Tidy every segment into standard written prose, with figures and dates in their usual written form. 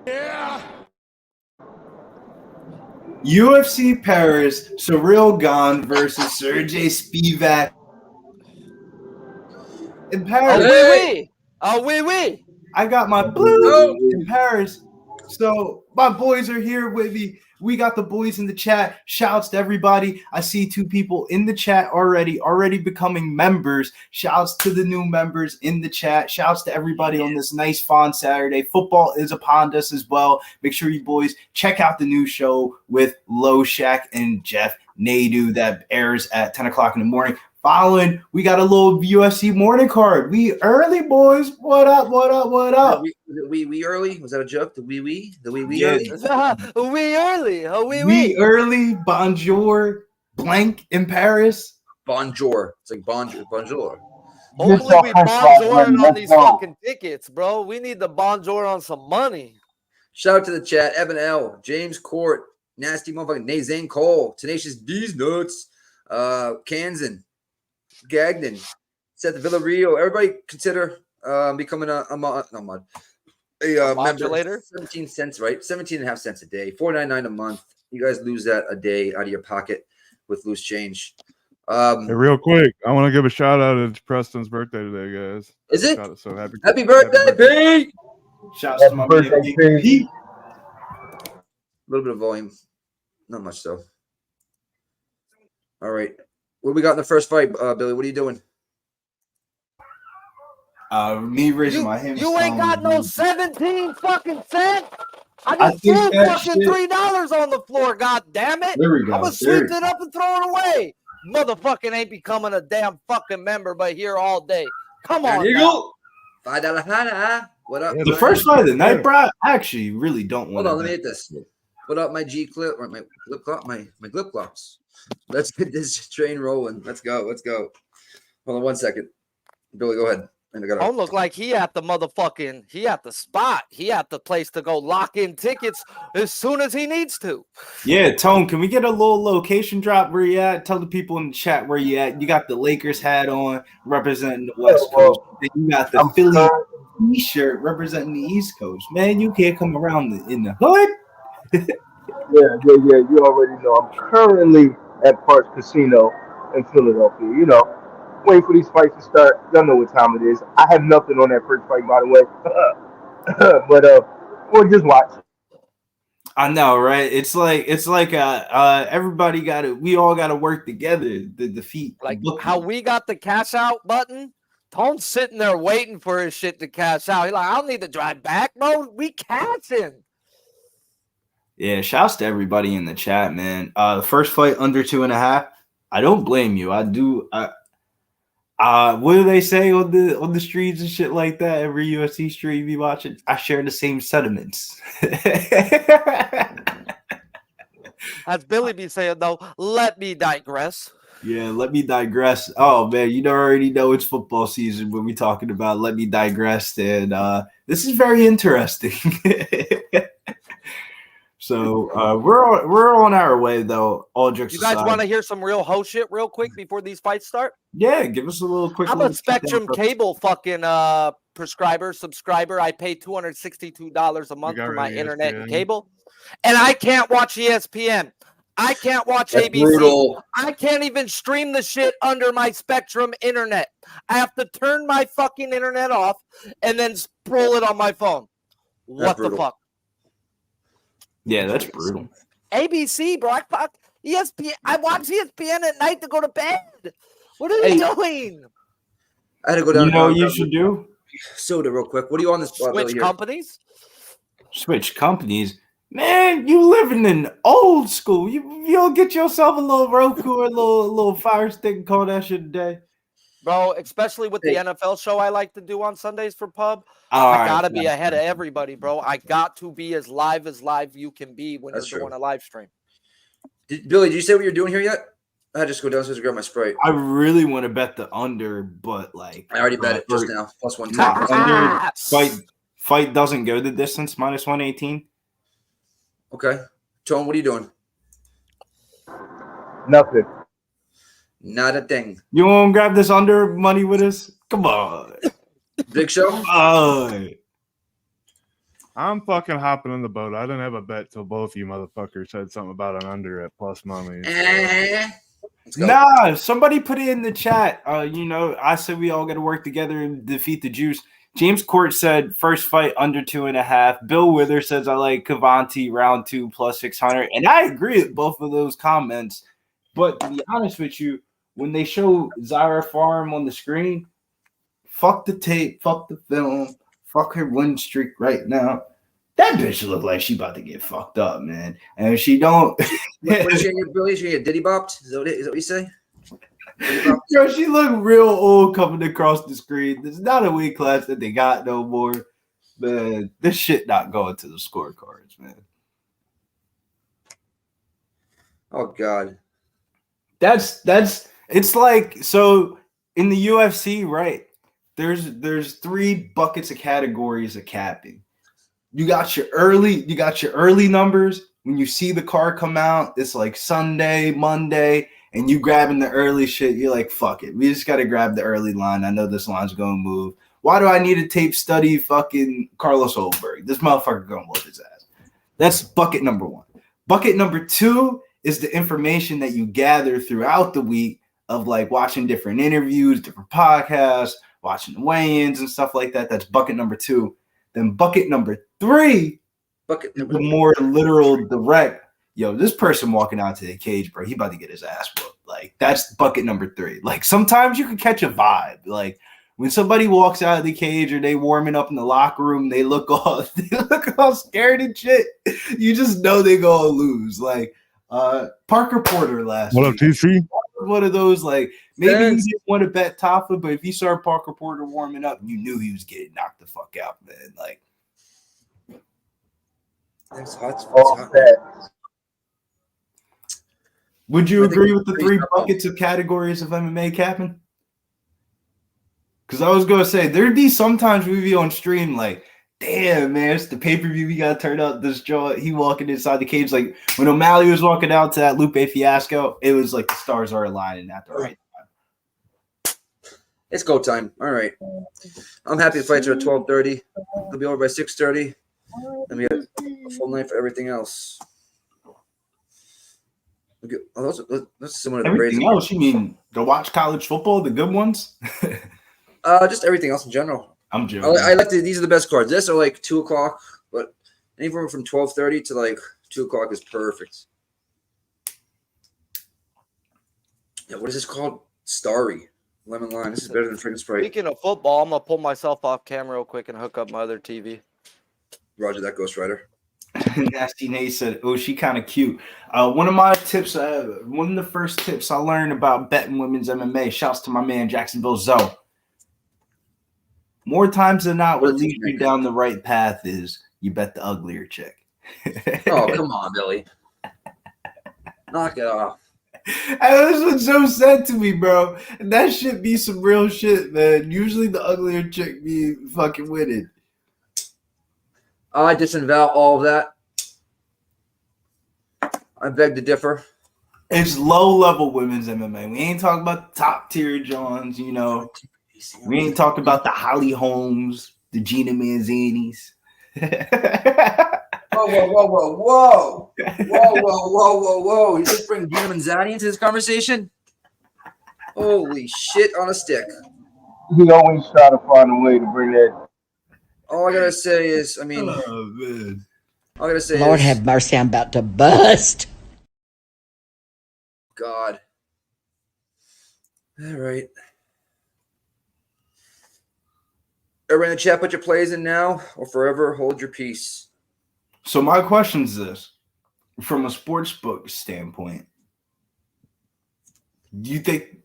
Yeah. UFC Paris, Ciryl Gane versus Sergey Spivak. In Paris. Oui. I got my blue in Paris. So my boys are here with me. We got the boys in the chat. Shouts to everybody. I see 2 people in the chat already becoming members. Shouts to the new members in the chat. Shouts to everybody on this nice fun Saturday. Football is upon us as well. Make sure you boys check out the new show with Low Shack and Jeff Nadu that airs at 10 o'clock in the morning. Following, we got a little UFC morning card. We early, boys. What up? We early? Was that a joke? The wee? The wee Yeah. early? We early. Bonjour. Blank in Paris. Bonjour. It's like bonjour. Hopefully we bonjouring on these fucking tickets, bro. We need the bonjour on some money. Shout out to the chat. Evan L. James Court. Nasty motherfucking Nazane Cole. Tenacious D's nuts. Kansan. Gagnon, Seth Villarreal. Everybody consider becoming a member. 17 cents, right? 17.5 cents a day, $4.99 a month. You guys lose that a day out of your pocket with loose change. Hey, real quick, I want to give a shout out. It's Preston's birthday today, guys. Is it? So happy birthday, Pete! Shouts to my birthday, Pete. A little bit of volume, not much though. All right. What we got in the first fight, Billy? What are you doing? Me raising my hand. You ain't got no 17 fucking cents. I just threw fucking $3 on the floor. God damn it! There we go. I'm gonna sweep it up and throw it away. Motherfucking ain't becoming a damn fucking member, but here all day. Come on, there you go. $5 hana. What up? The first fight of the night, bro. I actually really don't want. Hold on, let me hit this. What up, my G clip or my clip clop, my clip clops? Let's get this train rolling. Let's go. Hold on 1 second. Billy, go ahead. Don't look like he at the spot. He at the place to go lock in tickets as soon as he needs to. Yeah, Tone, can we get a little location drop where you at? Tell the people in the chat where you at. You got the Lakers hat on representing the West Coast. Then you got the Philly t-shirt representing the East Coast. Man, you can't come around in the hood. Yeah. You already know. I'm currently at Parks Casino in Philadelphia. You know, waiting for these fights to start. Y'all know what time it is. I have nothing on that first fight, by the way. But we'll just watch. I know, right? It's like everybody we all gotta work together to defeat. Like how we got the cash out button. Tone's sitting there waiting for his shit to cash out. He's like, I don't need to drive back, bro. We cashing. Yeah, shouts to everybody in the chat, man. The first fight under 2.5. I don't blame you. I do. What do they say on the streets and shit like that? Every UFC stream you be watching, I share the same sentiments. As Billy be saying though, let me digress. Yeah, let me digress. Oh man, you already know it's football season when we talking about let me digress, and this is very interesting. So we're on our way though. All jokes aside. You guys want to hear some real ho shit real quick before these fights start? Yeah, give us a little quick. I'm a Spectrum cable fucking subscriber. I pay $262 a month for my internet and cable, and I can't watch ESPN. I can't watch ABC. Brutal. I can't even stream the shit under my Spectrum internet. I have to turn my fucking internet off and then scroll it on my phone. What the fuck? Yeah, that's brutal. ABC, bro. ESPN. I watch ESPN at night to go to bed. What are you doing? I had to go down. You know what you should do? Soda real quick. What are you on this? Switch companies? Switch companies? Man, you living in old school. You'll get yourself a little Roku or a little Fire Stick and call that shit a day. Bro, especially with the NFL show I like to do on Sundays for Pub. I gotta be ahead of everybody, bro. I got to be as live you can be when you're doing a live stream. Billy, did you say what you're doing here yet? I just go downstairs and grab my Sprite. I really want to bet the under, but like I already bet it just now. Plus 110. Under fight doesn't go the distance. -118. Okay, Tone, what are you doing? Nothing. Not a thing. You want to grab this under money with us? Come on. Big show? I I'm fucking hopping on the boat. I didn't have a bet till both of you motherfuckers said something about an under at plus money. Nah, somebody put it in the chat. I said we all got to work together and defeat the juice. James Court said first fight under 2.5. Bill Wither says I like Cavanti round 2 plus 600. And I agree with both of those comments. But to be honest with you, when they show Zyra Farm on the screen, fuck the tape, fuck the film, fuck her win streak right now. That bitch look like she about to get fucked up, man. And if she don't... What is she gonna get, Billy? She gonna get diddy bopped? Is that what you say? Yo, she look real old coming across the screen. There's not a weight class that they got no more. Man, this shit not going to the scorecards, man. Oh God. That's it's like, so in the UFC, right? There's 3 buckets of categories of capping. You got your early numbers. When you see the card come out, it's like Sunday, Monday, and you grabbing the early shit. You're like, fuck it. We just got to grab the early line. I know this line's going to move. Why do I need to tape study fucking Carlos Olberg? This motherfucker going to whoop his ass. That's bucket number 1. Bucket number 2 is the information that you gather throughout the week of like watching different interviews, different podcasts, watching the weigh-ins and stuff like that. That's bucket number 2. Then bucket number 3, the more literal, direct. Yo, this person walking out to the cage, bro, he about to get his ass whooped. Like, that's bucket number 3. Like, sometimes you can catch a vibe. Like, when somebody walks out of the cage or they warming up in the locker room, they look all scared and shit. You just know they gonna lose. Like, Parker Porter last week. What up, TC? One of those, like, maybe you didn't want to bet Tafa, but if you saw Parker Porter warming up, you knew he was getting knocked the fuck out, man. Like, That's hot. would you agree with the 3 buckets of categories of MMA capping? Because I was going to say, there'd be sometimes we be on stream like, damn, man, it's the pay-per-view. We got to turn up this jaw. He walking inside the cage. Like, when O'Malley was walking out to that Lupe fiasco, it was like the stars are aligning at the right time. It's go time. All right. I'm happy the fights are at 12:30. They'll be over by 6:30. And we have a full night for everything else. That's similar to everything else. You mean to watch college football, the good ones? Just everything else in general. I'm joking. I like these are the best cards. This are like 2 o'clock, but anywhere from 12:30 to like 2 o'clock is perfect. Yeah, what is this called? Starry Lemon Lime. This is better than freaking Sprite. Speaking of football, I'm gonna pull myself off camera real quick and hook up my other TV. Roger that, Ghost Rider. Nasty Nate said, "Oh, she kind of cute." One of my tips, one of the first tips I learned about betting women's MMA. Shouts to my man Jacksonville Zoe. More times than not, what leads you down the right path is you bet the uglier chick. Oh, come on, Billy. Knock it off. That's what Joe said to me, bro. And that shit be some real shit, man. Usually the uglier chick be fucking winning. I disavow all of that. I beg to differ. It's low-level women's MMA. We ain't talking about the top-tier Johns, you know. We ain't talking about the Holly Holmes, the Gina Manzanis. Whoa. You just bring Gina Manzani into this conversation? Holy shit on a stick. He always try to find a way to bring that. All I gotta say is, all I gotta say Lord is, have mercy, I'm about to bust. God. All right. Everybody in the chat, put your plays in now or forever hold your peace. So my question is this. From a sports book standpoint, do you think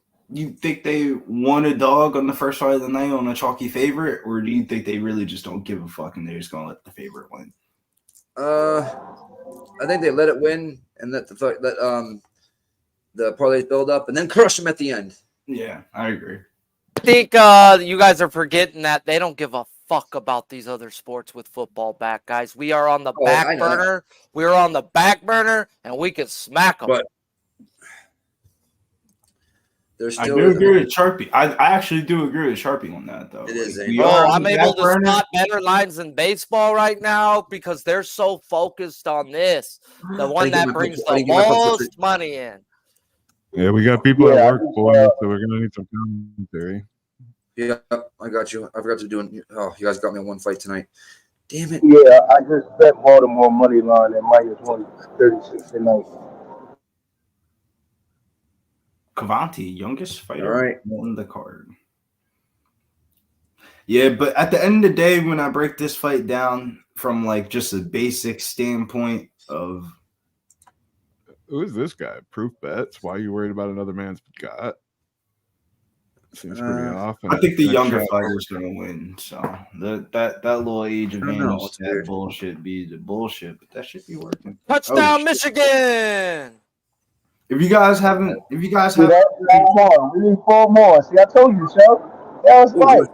they won a dog on the first fight of the night on a chalky favorite, or do you think they really just don't give a fuck and they're just gonna let the favorite win? I think they let it win and let the parlays build up and then crush them at the end. Yeah, I agree. I think you guys are forgetting that they don't give a fuck about these other sports with football back, guys. We are on the back burner. We're on the back burner, and we can smack them. But There's I still. do agree with Sharpie. I actually do agree with Sharpie on that, though. It is, we Bro, are on I'm the able back to burner. spot better lines in baseball right now because they're so focused on this. The one that brings the most money in. Yeah, we got people at work, boys, so we're gonna need some commentary. Yeah, I got you. I forgot to do it. Oh, you guys got me on one fight tonight. Damn it. Yeah, I just bet Baltimore money line at -136 tonight. Cavanti, youngest fighter All right. on the card. Yeah, but at the end of the day, when I break this fight down from like just a basic standpoint of Who is this guy? Proof bets? Why are you worried about another man's gut? Seems pretty off. I think the younger fighter is going to win. So that little age advantage, that bullshit be the bullshit, but that should be working. Touchdown, Michigan! If you guys haven't, we need 4 more. See, I told you so. That was right.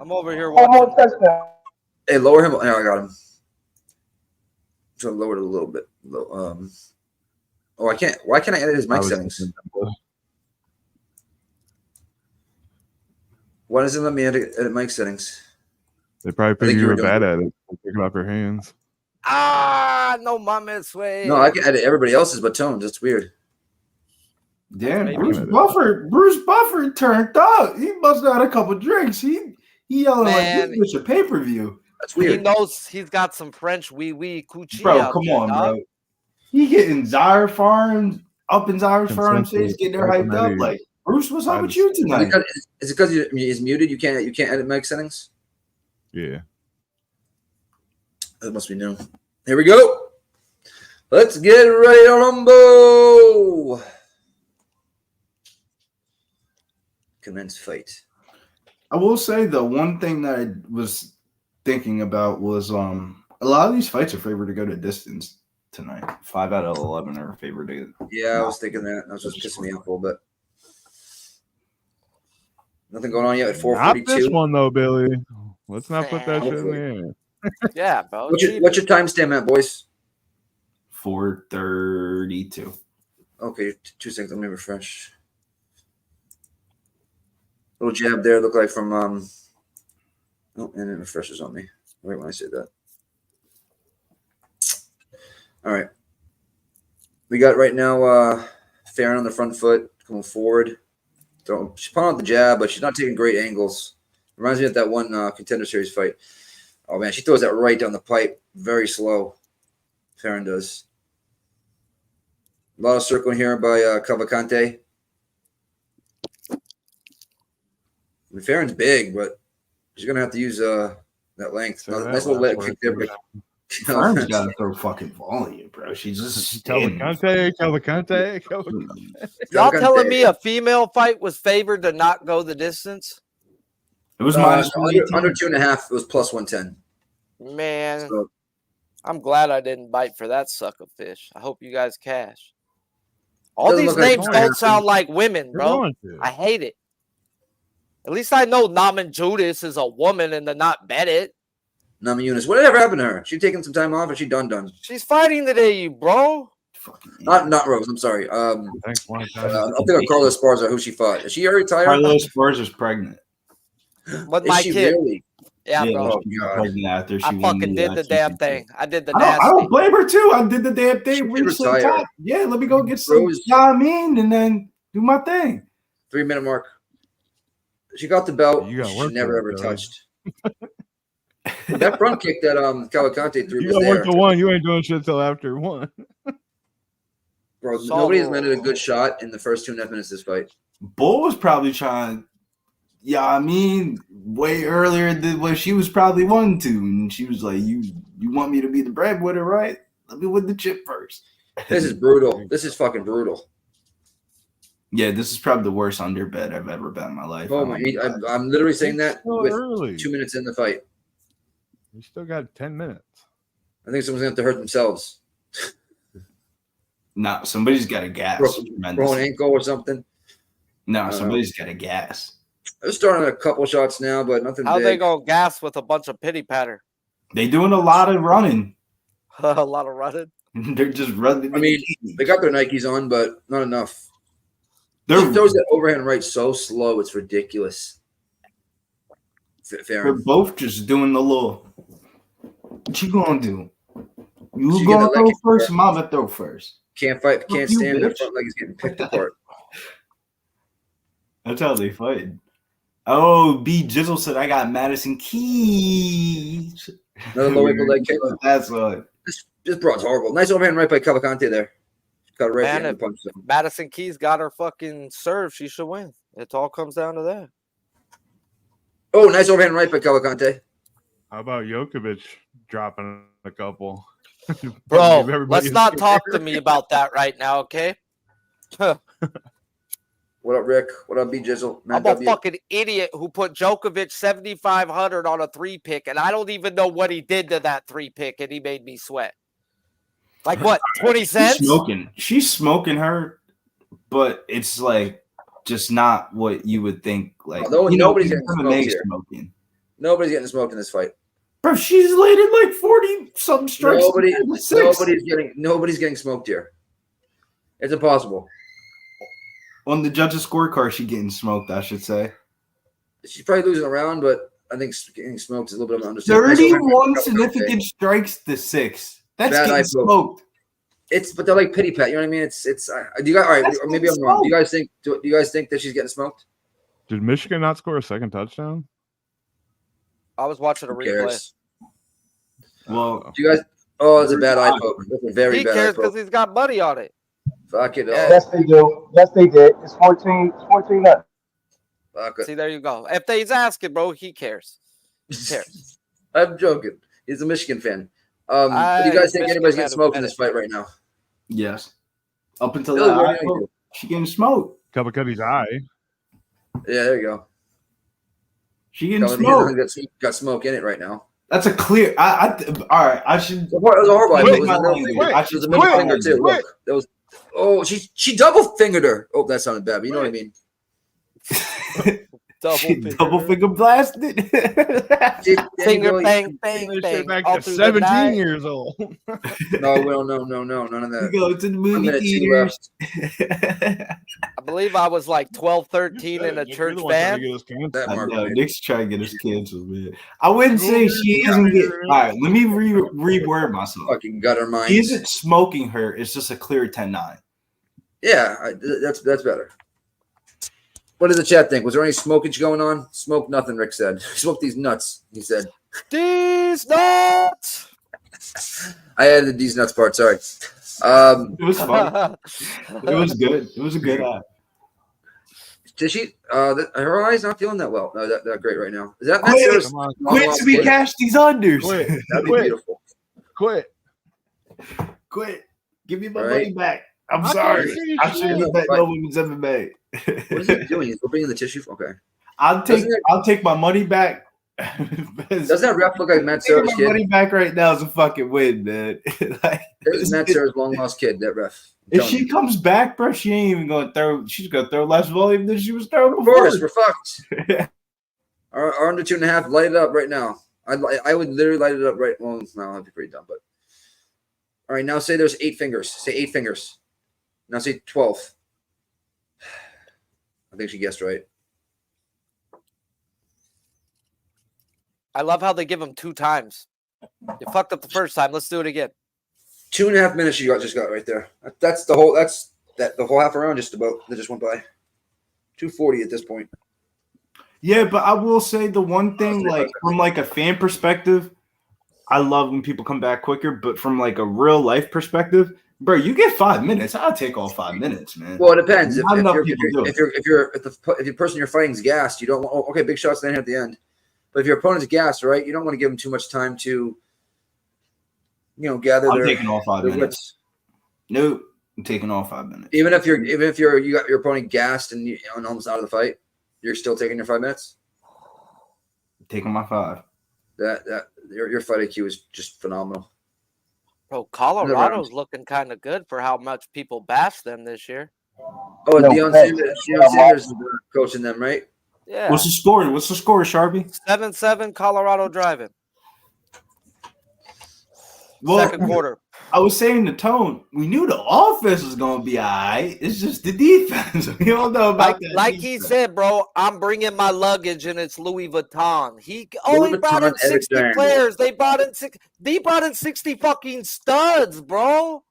I'm over here 4 more watching. touchdowns. Hey, lower him. Yeah, I got him. So lower it a little bit. Oh, I can't. Why can't I edit his mic settings? Why doesn't it let me edit mic settings? They probably figured you were bad at it. Picking up your hands. No mames way. No, I can edit everybody else's but Tones. That's weird. Damn, Bruce Buffer turned up. He must have had a couple drinks. He yelling like this is a pay-per-view. That's weird. He knows he's got some French coochie. Bro, come on, bro. He getting Zaire Farms up in Zaire Farms, getting their hyped up. Like, Bruce, what's up with you tonight? Is it because he's muted? You can't edit mic settings? Yeah. That must be new. Here we go. Let's get ready to rumble. Commence fight. I will say the one thing that I was thinking about was a lot of these fights are favored to go to distance tonight. 5 out of 11 are favored to. Yeah, I was thinking that. That was just pissing me off a little bit. Nothing going on yet at 4:42. Not this one though, Billy. Let's not put that shit in the air. Yeah, bro. What's your timestamp at, boys? 4:32. Okay, 2 seconds. Let me refresh. Little jab there. Look like from oh, and it refreshes on me. Wait when I say that. All right. We got right now Farron on the front foot coming forward. She's pulling out the jab, but she's not taking great angles. Reminds me of that one Contender Series fight. Oh, man, she throws that right down the pipe. Very slow. Farron does. A lot of circling here by Cavalcante. I mean, Farron's big, but she's going to have to use that length. So nice little leg kick there. Farron's got to throw fucking volume, bro. She's just Cavalcante. Y'all telling me a female fight was favored to not go the distance? It was under 2.5. It was plus 110. Man, so, I'm glad I didn't bite for that sucker fish. I hope you guys cash. All these names don't sound like women, bro. I hate it. At least I know Namajunas is a woman and to not bet it. Namajunas. Whatever happened to her? She taking some time off or she done? She's fighting today, you bro. Not Rose. I'm sorry. I'm thinking of Carlos Esparza, who she fought. Is she already tired? Carlos Esparza's pregnant. With my kid. Really? Yeah, bro. She got pregnant after she I fucking did the damn thing. I did the nasty. I don't blame her too. I did the damn thing. Yeah, let me go get some. You know what I mean? And then do my thing. 3-minute mark. She got the belt. She never ever touched. That front kick that Cavalcante threw. You got 1 to 1. You ain't doing shit till after 1. Bro, nobody has landed a good shot in the first 2.5 minutes of this fight. Bull was probably trying. Yeah, I mean, way earlier than what she was probably wanting to, and she was like, "You want me to be the breadwinner, right? Let me win the chip first." This is brutal. This is fucking brutal. Yeah, this is probably the worst under bet I've ever bet in my life. Oh my! I'm literally saying that with 2 minutes in the fight. You still got 10 minutes. I think someone's gonna have to hurt themselves. No, somebody's got a gas. Bro, an ankle or something. No, somebody's got a gas. They're starting a couple shots now, but nothing. How big. they gonna gas with a bunch of pity patter? They doing a lot of running. A lot of running. They're just running. I mean, they got their Nikes on, but not enough. They're He throws that overhand right so slow, it's ridiculous. they're both just doing the little. What you gonna do? You So you gonna get the throw leg first? kick. I'm gonna throw first. Can't fight, can't You stand. The bitch. front leg is getting picked apart. That's how they fight. Oh, B Jizzle said I got Madison Keys. Another low ankle leg kick. That's what. This broad's horrible. Nice overhand right by Cavalcante there. Got it right Man, in the if punch zone. Madison Keys got her fucking serve, she should win. It all comes down to that. Oh, nice overhand right by Cavalcante. How about Djokovic dropping a couple? Bro, Everybody's let's not talk to me about that right now, okay? What up, Rick? What up, B Jizzle? Matt I'm a W. fucking idiot who put Djokovic 7,500 on a 3-pick, and I don't even know what he did to that 3-pick, and he made me sweat. Like what, 20 cents? She's smoking her, but it's like just not what you would think. Like nobody's getting smoked here. Smoking. Nobody's getting smoked in this fight. Bro, she's landed like 40-something strikes. Nobody's getting smoked here. It's impossible. On the judges' scorecard, she's getting smoked, I should say. She's probably losing a round, but I think getting smoked is a little bit of an understatement. 31 significant strikes to 6. That's Bad getting smoked. But they're like pity pat. You know what I mean? Do you guys? All right, or maybe I'm wrong. Do you guys think that she's getting smoked? Did Michigan not score a second touchdown? I was watching a replay. Well, Do you guys? Oh, it's a bad eye poke. That's a very He bad eye cares because poke. he's got money on it. Fuck it. Yeah. Yes, they do. Yes, they did. It's 14 nothing. Fuck it. See, there you go. If he's asking, bro, he cares. He cares. I'm joking. He's a Michigan fan. Do you guys think anybody's getting smoked in this fight right now? yes. Up until Billy, that what eye do you poke, she getting smoked. Cavalcante's eye. Yeah, there you go. She getting Telling me smoked. he got smoke in it right now. That's a clear. All right. I should. It was a horrible eye poke. It was my a middle language. finger. I It should was a middle quit. finger too. Quit. Look, that was. Oh, she double fingered her. Oh, that sounded bad, but you know what I mean. Double finger blasted. Finger bang, bang, They bang. say back all to through the 17 night. years old. No, none of We that. go to the 1 movie minute, 2 theaters. left. I believe I was like 12, 13 in a Nick, you're church the one trying band. to get us canceled. That I mark know made. Nick's trying to get us canceled, man. I wouldn't say she isn't getting. All right, let me reword myself. Fucking gutter mind. He isn't smoking her. It's just a clear 10-9. Yeah, that's better. What did the chat think? Was there any smokage going on? Smoke nothing, Rick said. Smoke these nuts, he said. These nuts. I added these nuts part, sorry. It was fun. It was good. It was a good eye. Did she? Her eye's not feeling that well. No, that great right now. Is that Quit. Sarah's Come on, Quit so we cash these unders. Quit. That'd be Quit. beautiful. Quit. Quit. Give me my All right. money back. I'm I sorry. thought you I said shouldn't you have bet should. no women's MMA. What is he doing? He's opening the tissue. Okay. I'll take my money back. Doesn't that ref look like Matt Taking Sarah's my kid? money back right now is a fucking win, man. Like, There's Matt Sarah's long lost kid. That ref. I'm if telling she you. comes back, bro, she ain't even gonna throw. She's gonna throw less volume than she was throwing Of before. course, we're fucked. Our under 2.5, light it up right now. I would literally light it up right. Well, no, that'd be pretty dumb. But all right, now say there's 8 fingers. Say 8 fingers. Now say 12. I think she guessed right. I love how they give him 2 times. You fucked up the first time. Let's do it again. 2.5 minutes she just got right there. That's the whole. That's the whole half round just about that just went by. 2:40 at this point. Yeah, but I will say the one thing, like from like a fan perspective, I love when people come back quicker. But from like a real life perspective, bro, you get 5 minutes. I'll take all 5 minutes, man. Well, it depends. If Not enough you're people do it. if the person you're fighting is gassed, you don't want. Oh, okay, big shots then at the end. But if your opponent's gassed, right, you don't want to give them too much time to, gather I'm their. taking all 5 their minutes. wits. Nope, I'm taking all 5 minutes. Even if you got your opponent gassed and almost out of the fight, you're still taking your 5 minutes. Taking my 5. That your fight IQ is just phenomenal. Bro, Colorado's looking kind of good for how much people bash them this year. Oh, No, Deion hey, Sanders is coaching them, right? Yeah. What's the score? What's the score, Sharpie? 7-7 Colorado driving. Well, Second quarter. I was saying the tone. We knew the offense was gonna be all right. It's just the defense. We don't know about that. Like he said, bro. I'm bringing my luggage, and it's Louis Vuitton. He brought in 60 players. They brought in 60 fucking studs, bro.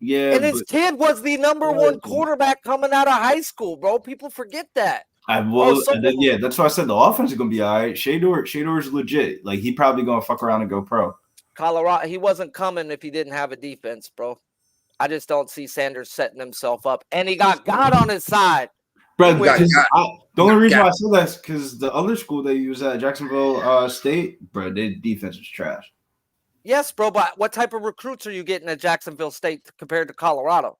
Yeah, and his kid was the number one quarterback coming out of high school, bro. People forget that. Yeah, that's why I said the offense is gonna be all right. Shador's legit. Like he probably gonna fuck around and go pro. Colorado, he wasn't coming if he didn't have a defense, bro. I just don't see Sanders setting himself up, and he got God on his side. Bro, the only reason why I said that is because the other school they use at Jacksonville State, bro, their defense is trash. Yes, bro, but what type of recruits are you getting at Jacksonville State compared to Colorado?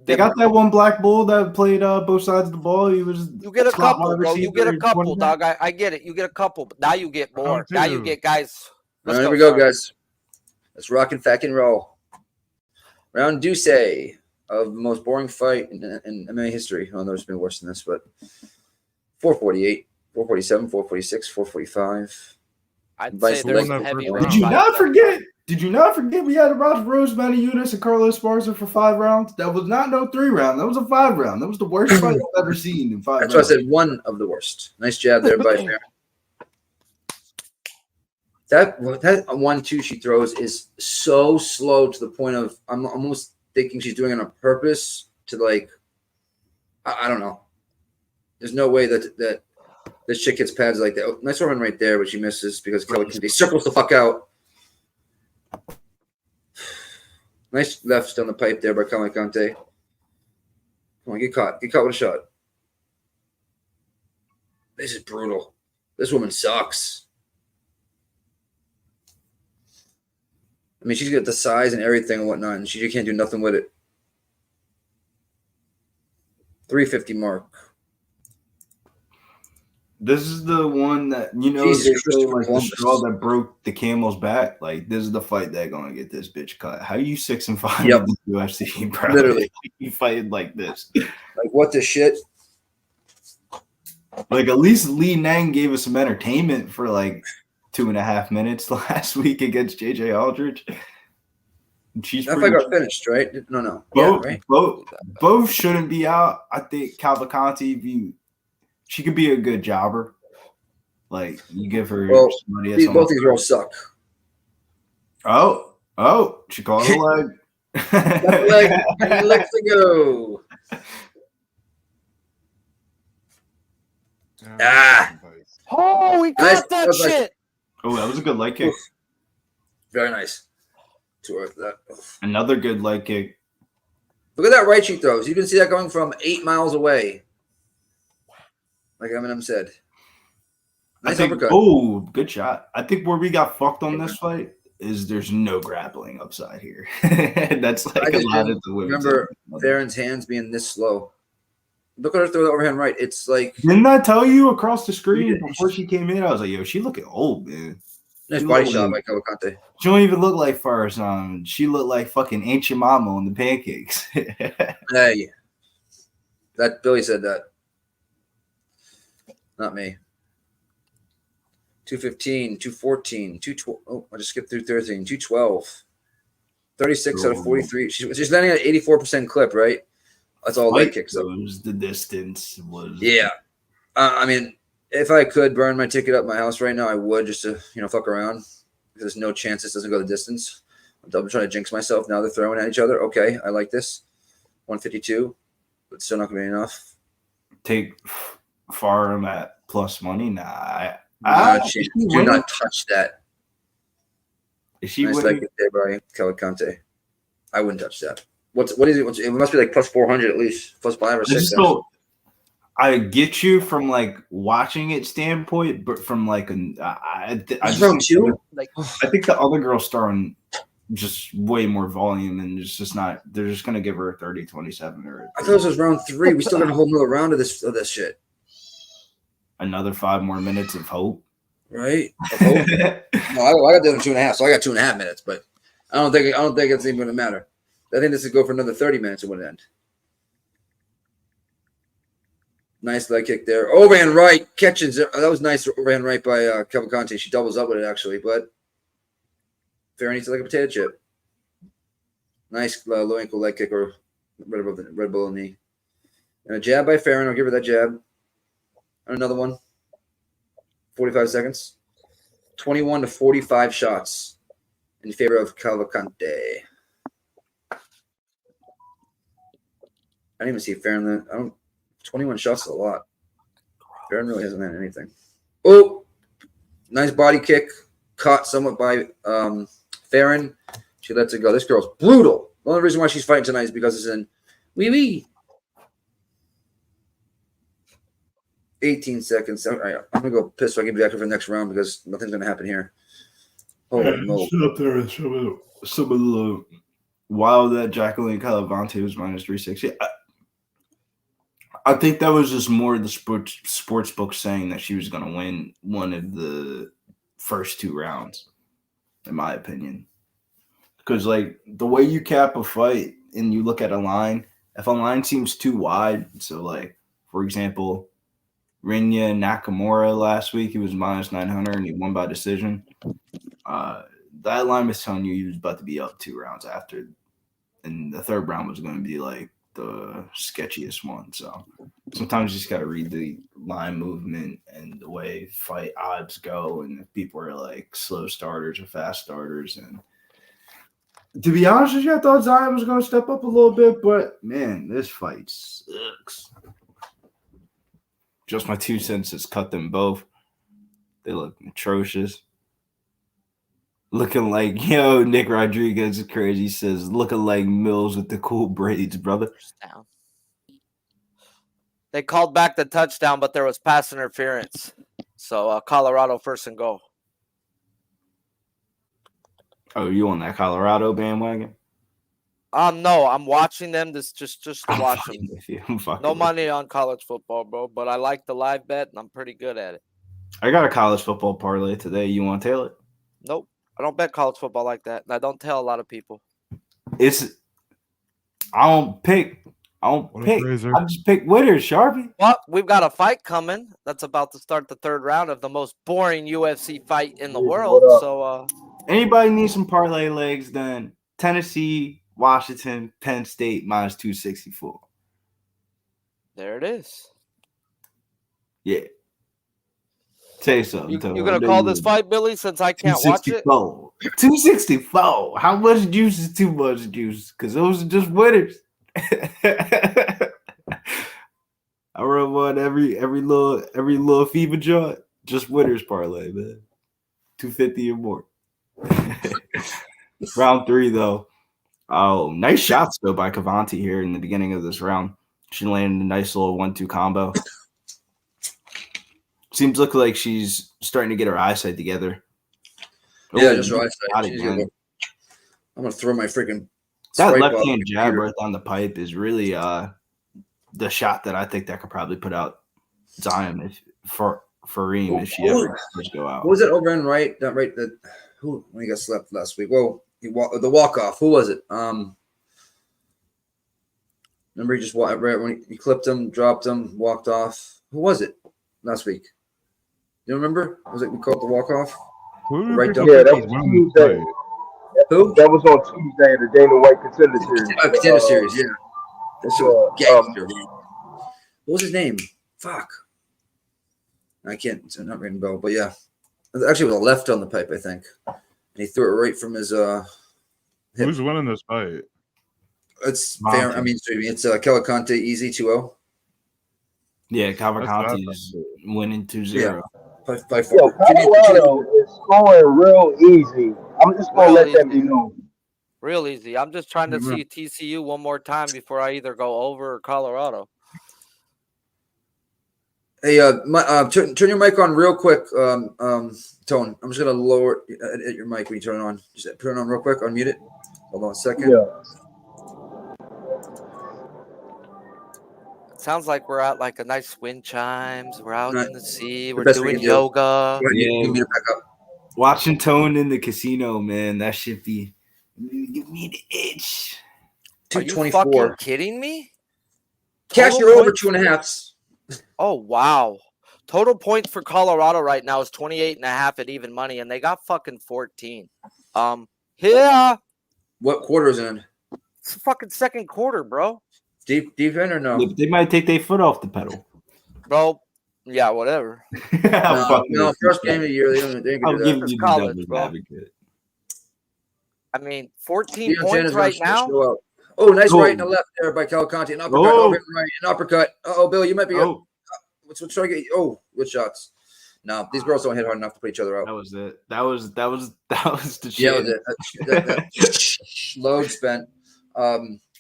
They got that one black bull that played both sides of the ball. You get a couple, bro. You get a couple, dog. I get it. You get a couple, but now you get more. Now you get guys. All right, here we go, guys. Let's rock and fact and roll. Round Deuce of the most boring fight in MMA history. Oh, no, it's been worse than this, but 448, 447, 446, 445. I'd say there's some heavy. Did you not forget? We had Roger Rose, Namajunas, and Carlos Esparza for 5 rounds? That was not no 3 round. That was a 5 round. That was the worst fight I've ever seen in 5 rounds. That's why I said one of the worst. Nice jab there by Farron. That 1-2 she throws is so slow to the point of I'm almost thinking she's doing it on purpose to like I don't know. There's no way that this chick hits pads like that. Oh, nice run right there, but she misses because Kelly Kennedy circles the fuck out. Nice left down the pipe there by Caolan. Come on, get caught. Get caught with a shot. This is brutal. This woman sucks. I mean, she's got the size and everything and whatnot, and she can't do nothing with it. 350 mark. This is the one that, they say, like, the straw that broke the camel's back. Like, this is the fight that's going to get this bitch cut. How are you 6-5 in the UFC, bro? Literally. You fighting like this. Like, what the shit? Like, at least Li Nang gave us some entertainment for, like, 2.5 minutes last week against JJ Aldridge. That fight got finished, right? No. Both shouldn't be out. I think Cavalcanti, she could be a good jobber. Like, you give her some money. Both these girls suck. Oh, she called a leg. Legs to go. Oh, he got that shit. Oh, that was a good leg kick. Very nice. That. Another good leg kick. Look at that right she throws. You can see that going from 8 miles away. Like Eminem said. Nice uppercut. Oh, good shot. I think where we got fucked on this fight is there's no grappling upside here. That's like a lot of the women. Remember Farron's hands being this slow. Look at her throw the overhand right. It's like. Didn't I tell you across the screen before she came in? I was like, yo, she looking old, man. Nice body shot by Cavalcanti. She don't even look like Farson. She looked like fucking Ancient Mama on the pancakes. Hey. That Billy said that. Not me. 215, 214, 212. Oh, I just skipped through 13. 212. 36 out of 43. She's landing at 84% clip, right? That's all leg kicks. The distance was. Yeah. I mean, if I could burn my ticket up my house right now, I would just to, fuck around. Because there's no chance this doesn't go the distance. I'm trying to jinx myself. Now they're throwing at each other. Okay, I like this. 152, but still not going to be enough. Take Farm at plus money? Nah. Do not touch that. Is she nice leg kick there by Cavalcanti. I wouldn't touch that. What is it? It must be like plus 400 at least. Plus 5 or 6. I get you from like watching it standpoint, but from like I think the other girl's throwing just way more volume and it's just not. They're just gonna give her a 30-27 or. I thought this was round 3. We still got a whole another round of this shit. Another 5 more minutes of hope. Right. Of hope. No, I got the other 2.5, so I got 2.5 minutes. But I don't think it's even gonna matter. I think this would go for another 30 minutes. It would end. Nice leg kick there. Overhand right catches. That was nice overhand right by Cavalcanti. She doubles up with it actually, but Farron eats it like a potato chip. Nice low ankle leg kick or right above the red bull knee. And a jab by Farron. I'll give her that jab. And another one. 45 seconds. 21 to 45 shots in favor of Cavalcante. I didn't even see Farron. 21 shots is a lot. Farron really hasn't had anything. Oh, nice body kick. Caught somewhat by Farron. She lets it go. This girl's brutal. The only reason why she's fighting tonight is because it's in wee. 18 seconds. All right, I'm going to go piss so I can be back for the next round because nothing's going to happen here. Holy moly. Up there, some of the wild that Jacqueline Calavante was minus 360. I think that was just more the sports book saying that she was going to win one of the first 2 rounds, in my opinion. Because, like, the way you cap a fight and you look at a line, if a line seems too wide, so, like, for example, Rinya Nakamura last week, he was minus 900 and he won by decision. That line was telling you he was about to be up 2 rounds after, and the 3rd round was going to be, like, the sketchiest one. So sometimes you just got to read the line movement and the way fight odds go, and if people are like slow starters or fast starters. And to be honest with you, I thought Zion was going to step up a little bit, but man, this fight sucks. Just my 2 cents has cut them both. They look atrocious. Looking like, Nick Rodriguez is crazy. He says, looking like Mills with the cool braids, brother. They called back the touchdown, but there was pass interference. So Colorado first and goal. Oh, you on that Colorado bandwagon? No, I'm watching them. Just to watch them. No money on college football, bro. But I like the live bet, and I'm pretty good at it. I got a college football parlay today. You want to tail it? Nope. I don't bet college football like that. And I don't tell a lot of people. I don't pick. I just pick winners, Sharpie. Well, we've got a fight coming that's about to start the 3rd round of the most boring UFC fight in the world. So, anybody needs some parlay legs? Then Tennessee, Washington, Penn State minus 264. There it is. Yeah. Say so. You're going to call this fight, Billy, since I can't watch it? 264. How much juice is too much juice? Because those are just winners. I run one every little FIBA joint. Just winners parlay, man. 250 or more. Round 3, though. Oh, nice shots, though, by Cavanti here in the beginning of this round. She landed a nice little 1-2 combo. Seems like she's starting to get her eyesight together. Yeah, just her eyesight. I'm going to throw my freaking... That left-hand jab right down the pipe is really the shot that I think that could probably put out Zion for Reem if she ever does go out. What was it over and right? That right? Who when he got slapped last week? Well, the walk-off. Who was it? Remember he just walked right when he clipped him, dropped him, walked off. Who was it last week? You remember? Was it we called the walk-off? Right down. Yeah, that was Tuesday. Who? That was on Tuesday, the Dana White Contender Series. Contender Series, yeah. That's gangster. What was his name? Fuck. I can't. It's not ringing bell, but yeah. Actually, it was a left on the pipe, I think. And he threw it right from his hip. Who's winning this fight? It's fair. I mean, it's Cavalcante easy 2-0. Yeah, Cavalcante is winning 2-0. Yeah. By 4. Yo, Colorado is scoring real easy. I'm just going to let that be known. Real easy. I'm just trying to see TCU one more time before I either go over or Colorado. Hey, turn your mic on real quick, Tone. I'm just going to lower your mic when you turn it on. Just turn it on real quick. Unmute it. Hold on a second. Yeah. Sounds like we're out like a nice wind chimes. We're out in the sea. We're best doing we can do. yoga. Yeah. Back up. Watching Tone in the casino, man, that should be give me the itch. Are you fucking kidding me? Cash your over 2.5. Oh, wow. Total points for Colorado right now is 28.5 at even money, and they got fucking 14. Yeah. What quarter is in? It's the fucking second quarter, bro. Deep end or no? They might take their foot off the pedal. Bro, yeah, whatever. No, first game of the year. They ain't I'm gonna do giving that. you the college, devil's bro. advocate. I mean, 14 Deion points Sanders right gonna now. show up. Oh, nice Oh. right and the left there by Cavalcanti. An uppercut, Oh. over and right, an uppercut. Oh, Bill, you might be. Oh, What's trying to get? Oh, good shots. No, these girls don't hit hard enough to put each other out. that was it. That was the shit. Yeah, that load spent.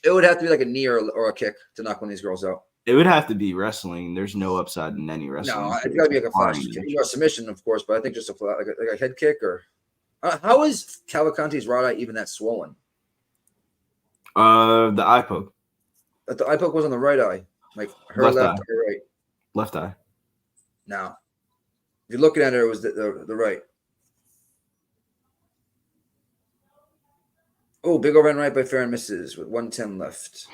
It would have to be like a knee or a kick to knock one of these girls out. It would have to be wrestling. There's no upside in any wrestling. No, it's got to be like a flash kick. You got submission, of course, but I think just a like a head kick or. How is Cavalcanti's right eye even that swollen? The eye poke. But the eye poke was on the right eye, like her Left left eye. or right. Left eye. Now, if you're looking at her, it was the right. Oh, big overhand right by Farron misses with 1:10 left.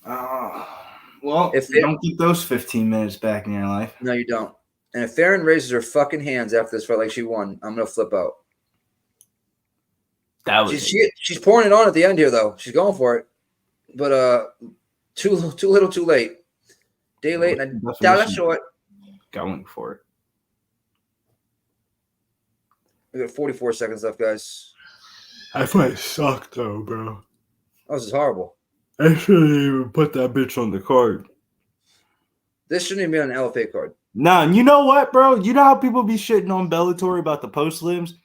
Well, If you don't get those 15 minutes back in your life. No, you don't. And if Farron raises her fucking hands after this fight like she won, I'm gonna flip out. That was She's pouring it on at the end here, though. She's going for it, but too little, too late. Day late, and I doubt that's short. Going for it. We got 44 seconds left, guys. That fight sucked, though, bro. Oh, this is horrible. I shouldn't even put that bitch on the card. This shouldn't even be on an LFA card. Nah, and you know what, bro? You know how people be shitting on Bellator about the post limbs?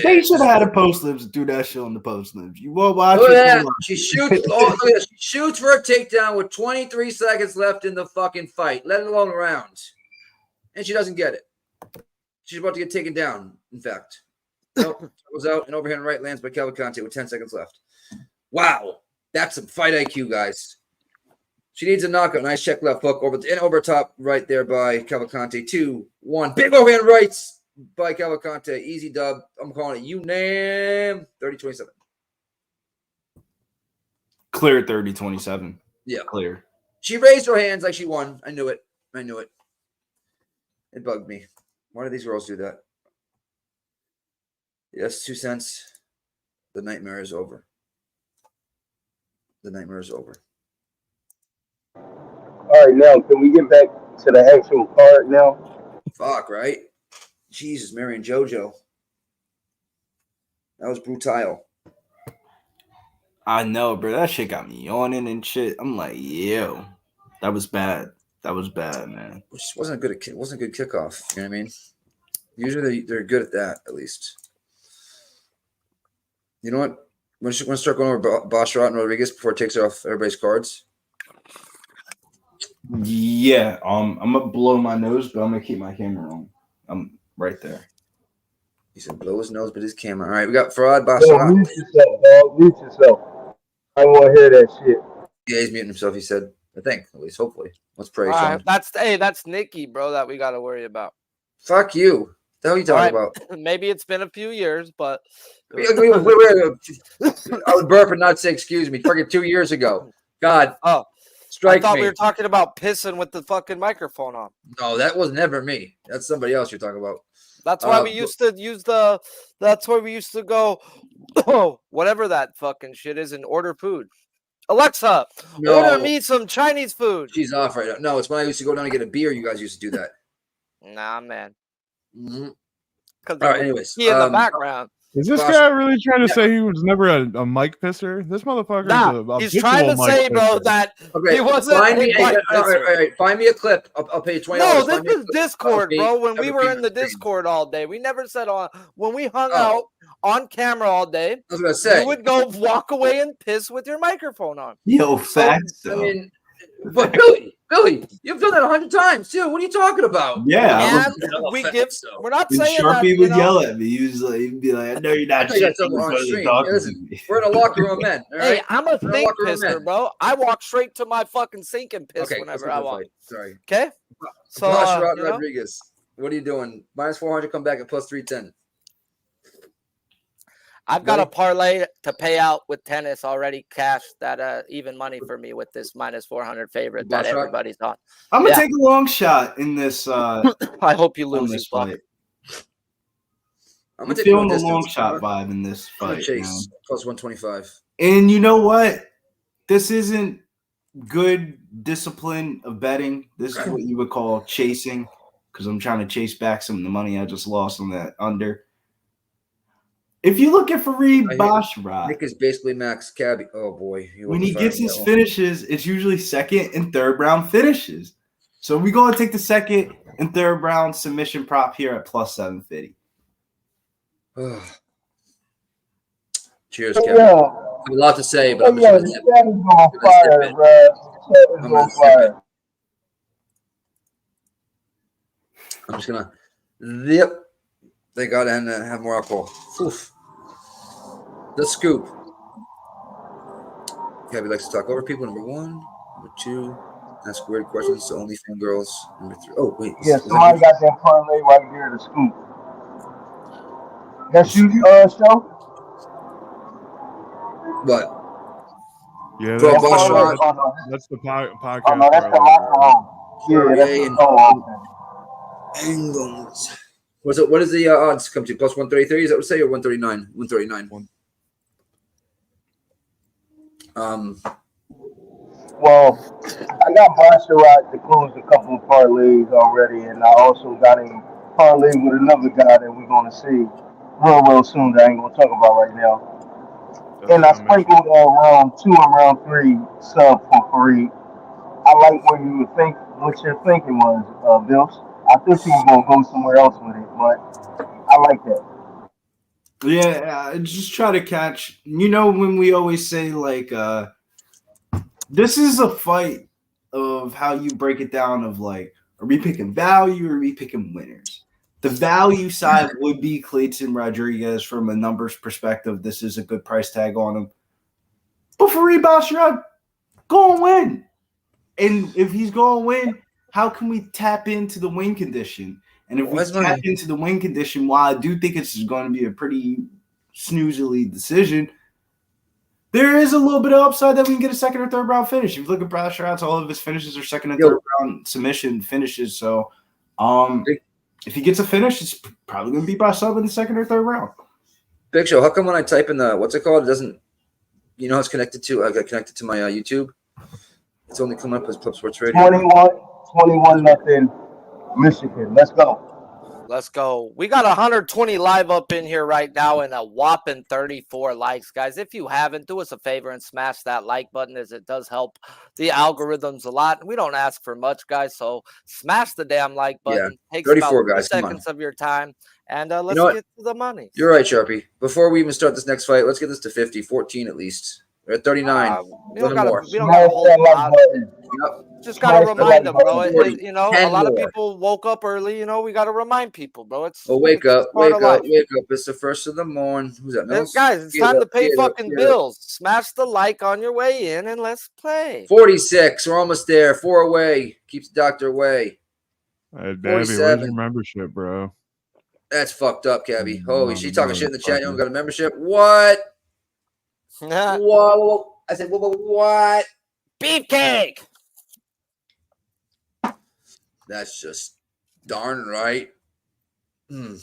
They should have had a post limbs and do that shit on the post limbs. You won't watch Look it. at that. She shoots. Look at this. She shoots for a takedown with 23 seconds left in the fucking fight, let alone a round, and she doesn't get it. She's about to get taken down. In fact, nope. Was out and overhand right lands by Cavalcanti with 10 seconds left. Wow, that's some fight IQ, guys. She needs a knockout. Nice check left hook over top right there by Cavalcanti. 2-1. Big overhand rights by Cavalcanti. Easy dub. I'm calling it unanimous. 30-27. Clear 30-27. Yeah. Clear. She raised her hands like she won. I knew it. It bugged me. Why do these girls do that? Yes, 2 cents. The nightmare is over. All right, now can we get back to the actual card now? Fuck, right? Jesus, Mary and JoJo. That was brutal. I know, bro. That shit got me yawning and shit. I'm like, yo, that was bad. That was bad, man. It just wasn't a good kickoff. You know what I mean? Usually they're good at that, at least. You know what? Want to start going over Basharat and Rodriguez before it takes off everybody's cards? Yeah, I'm gonna blow my nose, but I'm gonna keep my camera on. I'm right there. He said blow his nose, but his camera. All right, we got Farad Yo, Basharat. mute yourself, dog. Mute yourself. I don't want to hear that shit. Yeah, he's muting himself. He said, I think, at least, hopefully. Let's pray. All Sean. right, that's Nikki, bro, that we got to worry about. Fuck you. The hell are you talking about? Maybe it's been a few years, but Wait. I would burp and not say excuse me. Fucking 2 years ago. God. Oh, strike I thought me. we were talking about pissing with the fucking microphone on. No, that was never me. That's somebody else you're talking about. That's why we used to use the. That's why we used to go, oh, whatever that fucking shit is, and order food. Alexa, order me some Chinese food. She's off right now. No, it's when I used to go down and get a beer. You guys used to do that. Nah, man. Mm-hmm. All right, anyways, in the background. Is this guy really trying to say he was never a mic pisser? This motherfucker is he's trying to say, bro, that he wasn't find me, a mic all pisser. right, find me a clip. I'll pay you $20. No, this is Discord, bro. When we were in the Discord all day, we never said when we hung out on camera all day. I was gonna say you would go walk away and piss with your microphone on. Yo, facts. I mean, but Billy, you've done that 100 times too. What are you talking about? Yeah, we're not and saying Sharpie that, would yell at me. He'd be like, "I know you're not shit." We're in a locker room, men. All right? Hey, I'm a think pisser, bro. I walk straight to my fucking sink and piss whenever I want. Sorry. Okay. So, Rodriguez, what are you doing? -400, come back at +310. I've got a parlay to pay out with tennis already cashed that even money for me with this -400 favorite that everybody's on. I'm gonna take a long shot in this. I hope you lose this fight. I'm feeling the long shot vibe in this fight. Chase plus 125. And you know what? This isn't good discipline of betting. This is what you would call chasing, because I'm trying to chase back some of the money I just lost on that under. If you look at Fareed Basharat, Nick is basically max cabbie. Oh boy! When he gets his finishes, it's usually second and third round finishes. So we go and take the second and third round submission prop here at plus 750. Cheers, Kevin. I have a lot to say, but I'm just gonna Yep. They gotta have more alcohol. Oof. The scoop. Kevin likes to talk over people. Number one. Number two. Ask weird questions to only fangirls. Number three. Oh, wait. Yeah, somebody got that parlay right there, the scoop. That's you, show? What? Yeah, Bro, that's the podcast. Oh, no, that's the locker room. Yeah, that's Angles. What is the odds come to? Plus 133, is that what say, or 139? 139. Well, I got Basharat to close a couple of parlays already, and I also got a parlay with another guy that we're going to see real soon that I ain't going to talk about right now. And I sprinkled round 2 and round 3 sub for Fareed. I like what your thinking was, Bills. I thought you were going to go somewhere else with it, but I like that. Yeah, just try to catch. When we always say, like, this is a fight of how you break it down of, like, are we picking value or are we picking winners? The value side would be Clayton Rodriguez from a numbers perspective. This is a good price tag on him. But Fareed Basharat, go and win. And if he's going to win, how can we tap into the win condition? And if we tap into the win condition, while I do think it's going to be a pretty snoozily decision, there is a little bit of upside that we can get a second or third round finish. If you look at Basharat's, all of his finishes are second and third round submission finishes. So, if he gets a finish, it's probably going to be by sub in the second or third round. Big Show, how come when I type in the, what's it called? It doesn't, it's connected to, I got connected to my YouTube. It's only coming up as Club Sports Radio. 21-0, Michigan. Let's go. Let's go. We got 120 live up in here right now and a whopping 34 likes, guys. If you haven't, do us a favor and smash that like button, as it does help the algorithms a lot. We don't ask for much, guys, so smash the damn like button. Yeah, takes 34 about guys. 2 seconds of your time, and let's get to the money. You're right, Sharpie. Before we even start this next fight, let's get this to 50, 14 at least. We're at 39. We don't got to hold on. Just got to remind them, bro. A lot of people woke up early. We got to remind people, bro. Wake up. It's the first of the morning. Who's that? Guys, it's time to pay fucking bills. Smash the like on your way in and let's play. 46. We're almost there. 4 away. Keeps the doctor away. Hey, Dabby, where's your membership, bro? That's fucked up, Cabby. Holy shit. Talking shit in the chat. You don't got a membership? What? Whoa. I said, what? Beefcake. That's just darn right. Oh,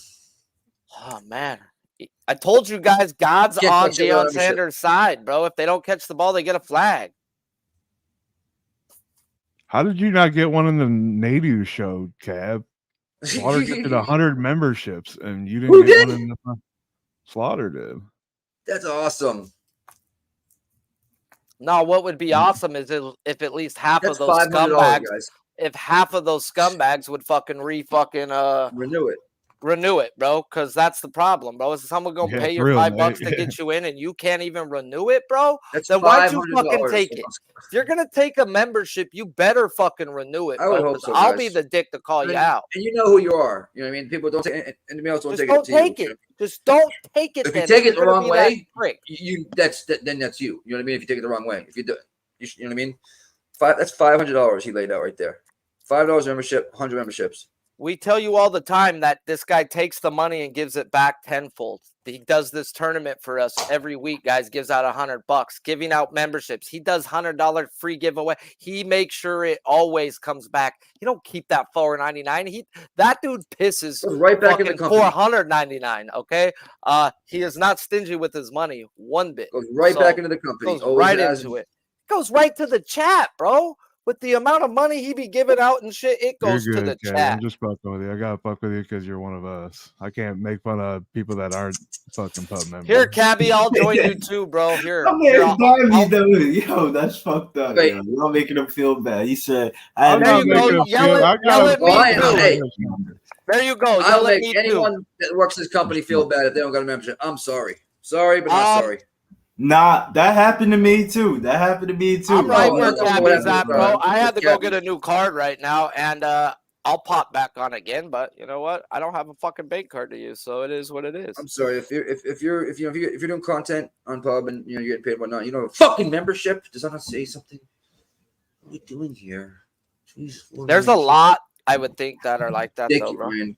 man. I told you guys, God's on Deion Sanders' side, bro. If they don't catch the ball, they get a flag. How did you not get one in the native show, Cab? Slaughter gifted 100 memberships, and you didn't get one in the Slaughter did. That's awesome. No, what would be awesome is if at least half of those scumbags, if half of those scumbags would fucking renew it, bro, because that's the problem, bro. Is someone gonna pay your $5 to get you in and you can't even renew it, bro? Then why'd you fucking take it? If you're gonna take a membership, you better fucking renew it. I would hope so, I'll be the dick to call you out. And you know who you are. You know what I mean? People don't take it, and else don't take it. Take it. Just don't take it. If you take it the wrong way, then that's you. You know what I mean? If you take it the wrong way, if you do it, you know what I mean? That's $500 he laid out right there. $5 membership, 100 memberships. We tell you all the time that this guy takes the money and gives it back tenfold. He does this tournament for us every week, guys. Gives out $100, giving out memberships. He does $100 free giveaway. He makes sure it always comes back. He don't keep that $4.99. That dude pisses right back in the company. $499. Okay, he is not stingy with his money one bit. Goes right back into the company. Goes right into it. Goes right to the chat, bro. With the amount of money he be giving out and shit, it goes to the chat. I'm just fucking with you. I gotta fuck with you because you're one of us. I can't make fun of people that aren't fucking pub members. Here, Cabby, I'll join you too, bro. Here, yo, that's fucked up. Yo. Y'all making him feel bad. He said, there you go. Yell at me too. There you go. I'll make anyone that works this company feel bad if they don't got a membership. I'm sorry. Sorry, but not sorry. Nah, that happened to me too. I'm right where Cabby's at, bro. I had to go get a new card right now, and I'll pop back on again. But you know what? I don't have a fucking bank card to use, so it is what it is. I'm sorry if you're doing content on pub and you're getting paid and whatnot. A fucking membership. Does that not say something? What are we doing here? Jeez, there's a lot I would think that are like that, though, bro. Man.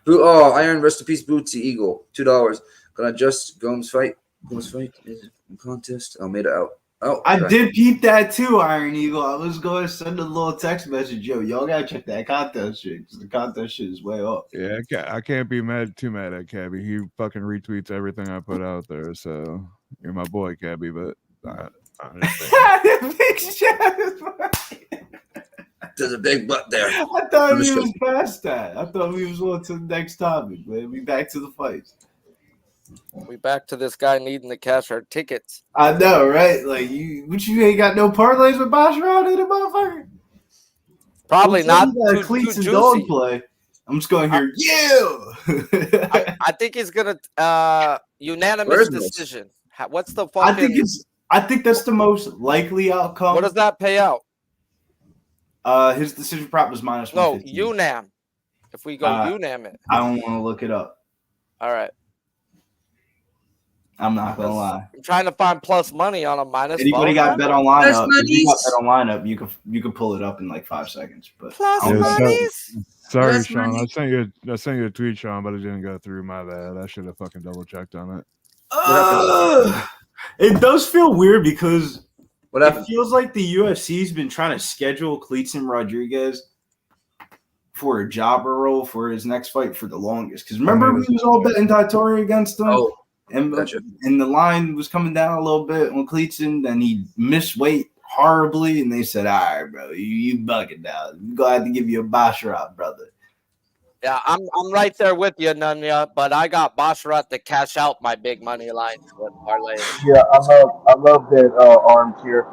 Oh, Iron Rest in Peace Bootsy Eagle, $2. Gonna adjust Gomis fight. Gomis fight is contest. Almeida out. Oh, I did peep that too, Iron Eagle. I was going to send a little text message. Yo, y'all gotta check that contest shit. The contest shit is way up. Yeah, I can't be too mad at Cabby. He fucking retweets everything I put out there. So you're my boy, Cabby. But there's a big butt there. I thought we was past that. I thought we was on to the next topic, man. We back to the fights. We back to this guy needing to cash our tickets. I know, right? Like you ain't got no parlays with Basharat in it, motherfucker. Probably not. Cleats and dog play. I'm just going here. I think he's gonna unanimous decision. What's the fucking? I think that's the most likely outcome. What does that pay out? His decision prop was minus. No, UNAM. If we go UNAM it, I don't want to look it up. All right. I'm not gonna lie. I'm trying to find plus money on a minus. Anybody got bet online up? If you got bet online up, you can pull it up in like 5 seconds. But plus monies. Sorry, Sean. I sent you a tweet, Sean, but it didn't go through. My bad. I should have fucking double checked on it. It does feel weird because it feels like the UFC's been trying to schedule Cleetson Rodriguez for a jobber role for his next fight for the longest. Because remember, we was all betting Taitori against him. Oh. And the line was coming down a little bit on Cleetson, then he missed weight horribly, and they said, all right, bro, you bugging down. We're going to have to give you a Basharat, brother. Yeah, I'm right there with you, Nunya, but I got Basharat to cash out my big money line with parlay. Yeah, I love that armchair.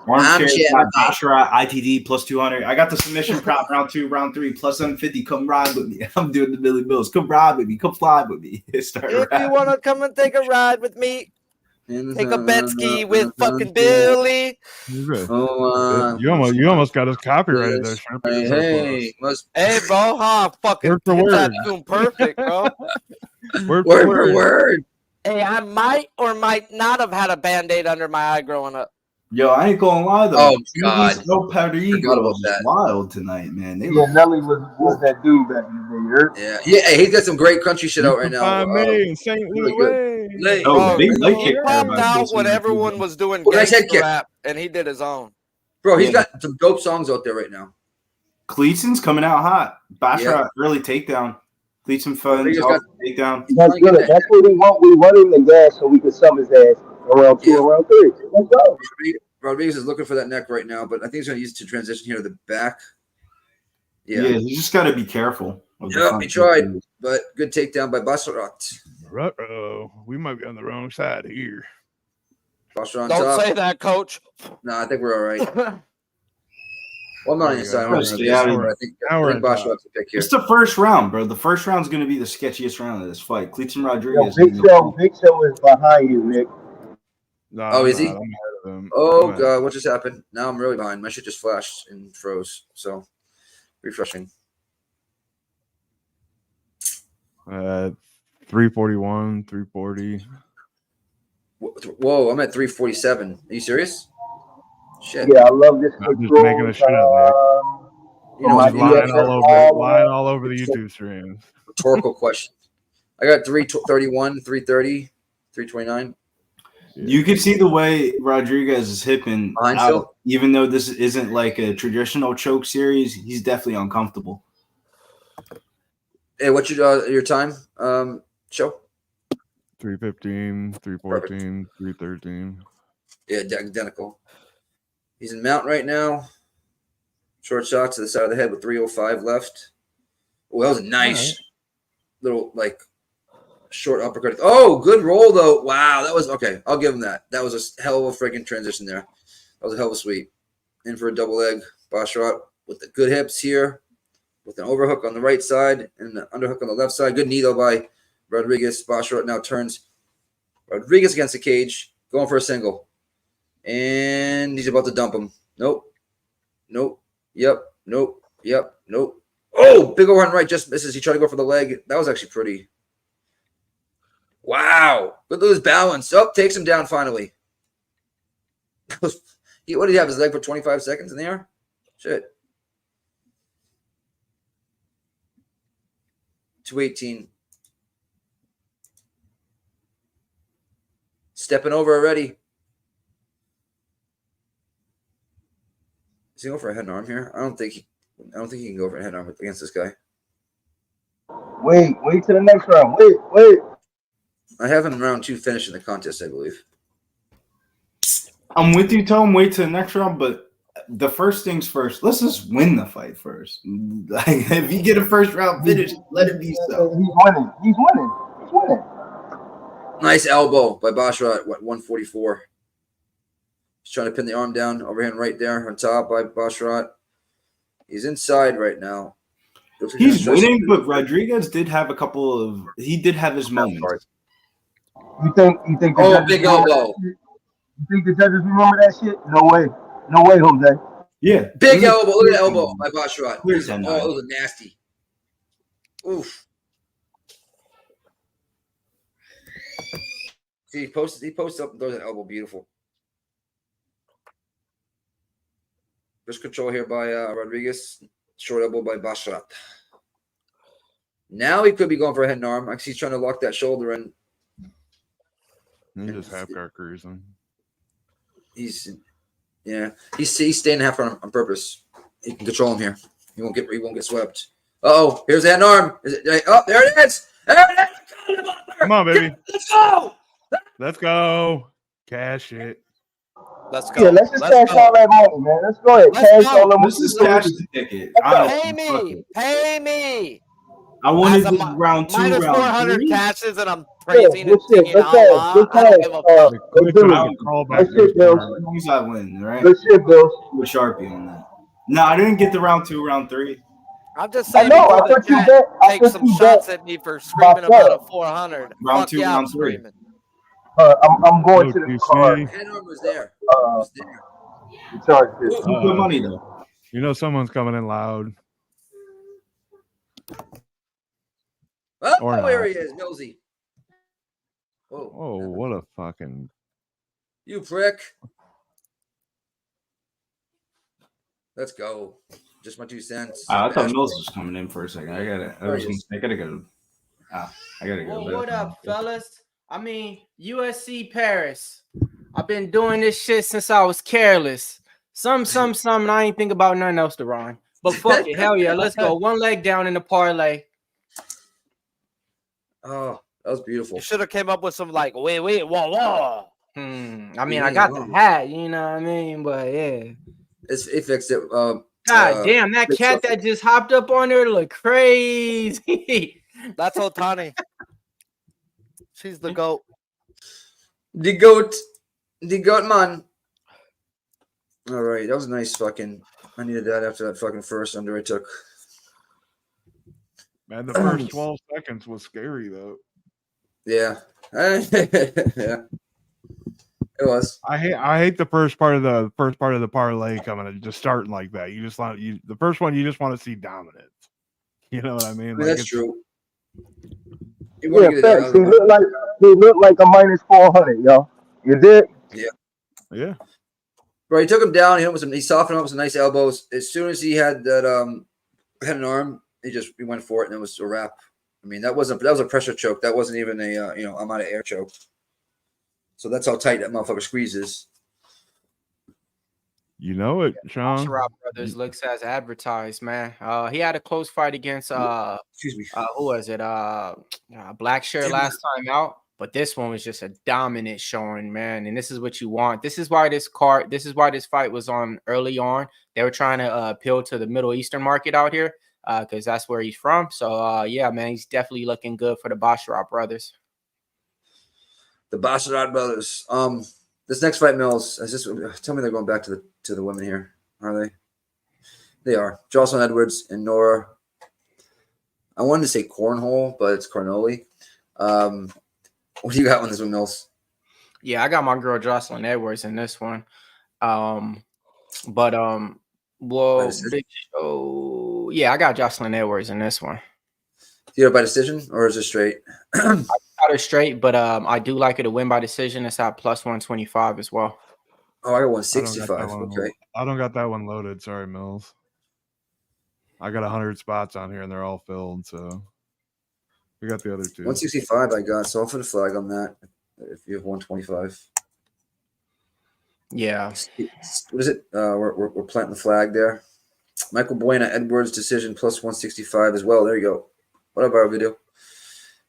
Basharat, ITD plus 200. I got the submission prop round 2, round 3 plus 750. Come ride with me. I'm doing the Billy Bills. Come ride with me. Come fly with me. If you want to come and take a ride with me, take a bet ski with fucking Billy. Oh, you almost got us copyrighted there. Hey, bro, fucking word for word. That doing perfect, bro. word for word. Hey, I might or might not have had a Band-Aid under my eye growing up. Yo, I ain't gonna lie though. Oh God, no Puerto Rico was wild tonight, man. Nelly was that dude back in the day. Yeah. He's got some great country shit out right now. St. Louis. Big leg kick. He popped out when everyone was doing gangster rap, and he did his own. Bro, he's got some dope songs out there right now. Cleetson's coming out hot. Basharat early takedown. Cleetson funds takedown. That's good. That's what we want. We want him in gas so we can sum his ass. Around 2 or around 3. Let's go. Rodriguez is looking for that neck right now, but I think he's going to use it to transition here to the back. Yeah, you just got to be careful. Yep, he tried, but good takedown by Basharat. We might be on the wrong side here. Basharat on Don't top. say that, coach. No, I think we're all right. Well, I'm not on the side. I think Basharat's the pick here. It's the first round, bro. The first round's going to be the sketchiest round of this fight. Cleetson Rodriguez. Big Show is behind you, Nick. No, is he? Oh God, what just happened? Now I'm really behind. My shit just flashed and froze. So refreshing. 341, 340. Whoa, I'm at 347. Are you serious? Shit. Yeah, I love this. I'm just making a shit up, You know, He's lying all over the YouTube stream. Rhetorical question. I got 331, 330, 329. You can see the way Rodriguez is hipping out, even though this isn't like a traditional choke series. He's definitely uncomfortable. Hey, what's your time? Show 315, 314, 313. Yeah, identical. He's in mount right now. Short shot to the side of the head with 305 left. Oh, that was a nice little like short uppercut. Oh, good roll though. Wow, that was okay. I'll give him that. That was a hell of a freaking transition there. That was a hell of a sweep. In for a double leg. Fiorot with the good hips here, with an overhook on the right side and an underhook on the left side. Good knee though by Rodriguez. Fiorot now turns Rodriguez against the cage, going for a single, and he's about to dump him. Nope. Yep. Nope. Oh, big overhand right, just misses. He tried to go for the leg. That was actually pretty. Wow. Look at his balance. Oh, takes him down finally. What did he have? His leg for 25 seconds in the air? Shit. 218. Stepping over already. Is he going for a head and arm here? I don't think he can go for a head and arm against this guy. Wait to the next round. Wait. I have him in round 2 finishing the contest, I believe. I'm with you, Tom. Wait till the next round, but the first things first. Let's just win the fight first. Like, if you get a first round finish, let it be so. He's winning. Nice elbow by Fiorot, 144. He's trying to pin the arm down, overhand right there on top by Fiorot. He's inside right now. He's winning, but Rodriguez did have he did have his moments. You think oh, big elbow. You think the judges remember that shit? No way, Jose. Yeah. Big elbow. Look at the elbow by Fiorot. Oh, it was nasty. Oof. See, he posts up and throws an elbow. Beautiful. Wrist control here by Rodriguez. Short elbow by Fiorot. Now he could be going for a head and arm. I see he's trying to lock that shoulder in. He just half guard cruising. He's staying half on purpose. He can control him here. He won't get swept. Oh, here's the head and arm. Oh, there it is. Come on, baby. Let's go. Cash it. Let's go. Yeah, let's just cash all that money, man. Let's go ahead. Cash all that money. Let's just cash the ticket. Pay me. I wanted to round 2, minus round 400 3. cashes, and I'm praising and singing Good I don't give a fuck. As long as I win, right? Good shit, Bill. With Sharpie on that. No, I didn't get the round 2, round 3. I'm just saying. I thought you bet. Take some shots at me for screaming about a 400. Round 2, round 3. I'm going to the car. Head arm was there. Charge this. Good money though. You know someone's coming in loud. Oh, there he is, Millsy. Oh, what a fucking... You prick. Let's go. Just my 2 cents. I thought Mills was coming in for a second. I gotta go. Well, what up, fellas? I mean, USC Paris. I've been doing this shit since I was careless. Some. I ain't think about nothing else to rhyme. But fuck it. Hell yeah. Let's go. 1 leg down in the parlay. Oh, that was beautiful. You should have came up with some like, whoa. I mean, I got the hat, you know what I mean? But yeah. It fixed it. God damn, that cat that just hopped up on there look crazy. That's Otani. She's the GOAT. The GOAT man. All right, that was a nice fucking. I needed that after that fucking first under I took. Man, the first 12 seconds was scary though. Yeah. Yeah. It was. I hate the first part of the parlay coming and just starting like that. You just want the first one you just want to see dominance. You know what I mean? Like, that's true. Yeah, facts. He looked like a minus 400, yo. You did? Yeah. Bro, he took him down. He softened him up with some nice elbows. As soon as he had that had an arm. He went for it, and it was a wrap. I mean, that was a pressure choke. That wasn't even a I'm out of air choke. So that's how tight that motherfucker squeezes. You know it, Sean. Fiorot brothers looks as advertised, man. He had a close fight against excuse me. Who was it? Blackshear last time out. But this one was just a dominant showing, man. And this is what you want. This is why this fight was on early on. They were trying to appeal to the Middle Eastern market out here because that's where he's from. So yeah, man, he's definitely looking good for the Fiorot brothers. The Fiorot brothers. This next fight, Mills. Tell me they're going back to the women here. Are they? They are. Jocelyn Edwards and Nora. I wanted to say Cornhole, but it's Cornoli. What do you got on this one, Mills? Yeah, I got my girl Jocelyn Edwards in this one. Well, Big Show. Yeah, I got Jocelyn Edwards in this one. You got by decision or is it straight? I got her straight, but I do like her to win by decision. It's at plus 125 as well. Oh, I got 165. Okay. I don't got that one loaded. Sorry, Mills. I got 100 spots on here and they're all filled. So we got the other two. 165 I got. So I'll put a flag on that if you have 125. Yeah. What is it? We're planting the flag there. Michael Buena Edwards decision plus 165 as well. There you go. What about our video?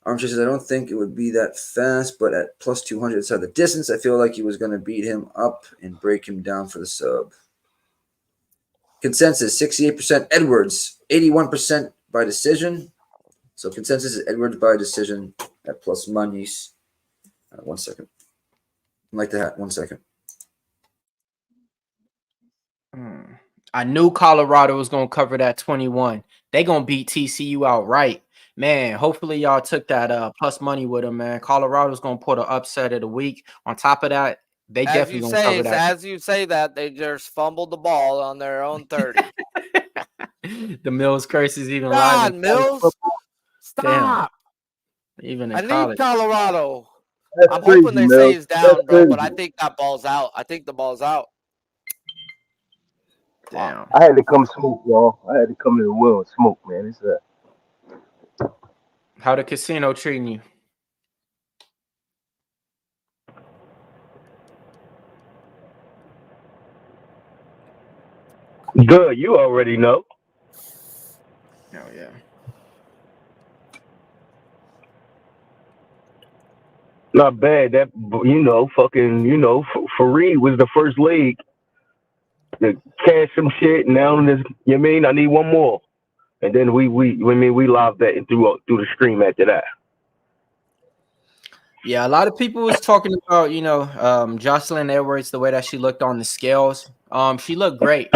Armchair says, I don't think it would be that fast, but at plus 200 inside the distance, I feel like he was going to beat him up and break him down for the sub. Consensus, 68% Edwards, 81% by decision. So consensus is Edwards by decision at plus monies. 1 second. I like that. 1 second. I knew Colorado was going to cover that 21. They going to beat TCU outright. Man, hopefully y'all took that plus money with them, man. Colorado's going to put an upset of the week. On top of that, they definitely going to cover that. As you say that, they just fumbled the ball on their own 30. The Mills curse is even God, live. Mills, stop. Damn. Even in I college. need Colorado. That's I'm crazy, hoping they Mills. say he's down, That's bro, crazy. but I think that ball's out. I think the ball's out. Damn. I had to come smoke, y'all. I had to come to the well and smoke, man. It's How the casino treating you? good. You already know. Oh, yeah. Not bad. That Fareed was the first leg to cash some shit. And now I need one more. And then we lobbed that through the stream after that. Yeah, a lot of people was talking about, Jocelyn Edwards, the way that she looked on the scales. She looked great.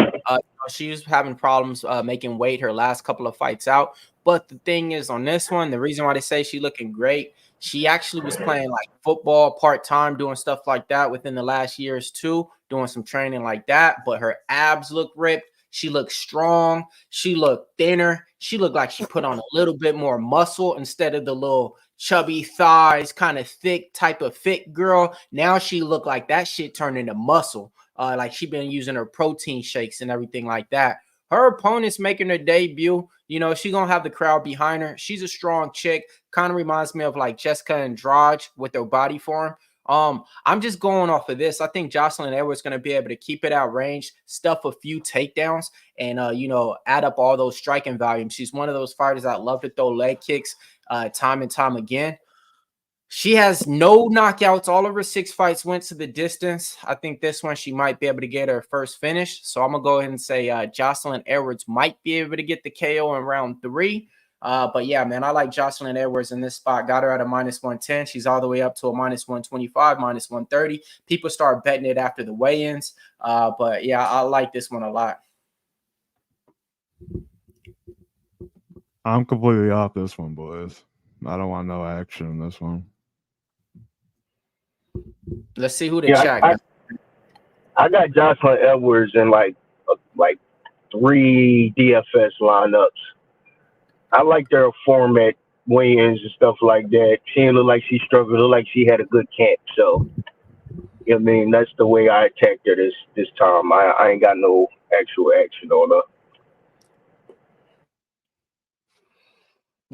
She was having problems making weight her last couple of fights out. But the thing is, on this one, the reason why they say she looking great, she actually was playing like football part-time, doing stuff like that within the last years too, doing some training like that. But her abs look ripped. She looked strong. She looked thinner. She looked like she put on a little bit more muscle instead of the little chubby thighs, kind of thick type of fit girl. Now she looked like that shit turned into muscle. Like she been using her protein shakes and everything like that. Her opponent's making her debut. She gonna have the crowd behind her. She's a strong chick. Kind of reminds me of like Jessica Andrade with her body form. I'm just going off of this. I think Jocelyn Edwards going to be able to keep it out range, stuff a few takedowns, and add up all those striking volumes. She's one of those fighters that love to throw leg kicks time and time again. She has no knockouts. All of her 6 fights went to the distance. I think this one she might be able to get her first finish. So I'm gonna go ahead and say Jocelyn Edwards might be able to get the KO in round 3. But yeah, man, I like Jocelyn Edwards in this spot. Got her at a minus 110. She's all the way up to a minus 125, minus 130. People start betting it after the weigh-ins. But yeah, I like this one a lot. I'm completely off this one, boys. I don't want no action in this one. Let's see who the chat got. I got Jocelyn Edwards in like 3 DFS lineups. I like their format, weigh-ins and stuff like that. She didn't look like she struggled. Looked like she had a good camp. So, that's the way I attacked her this time. I ain't got no actual action on her.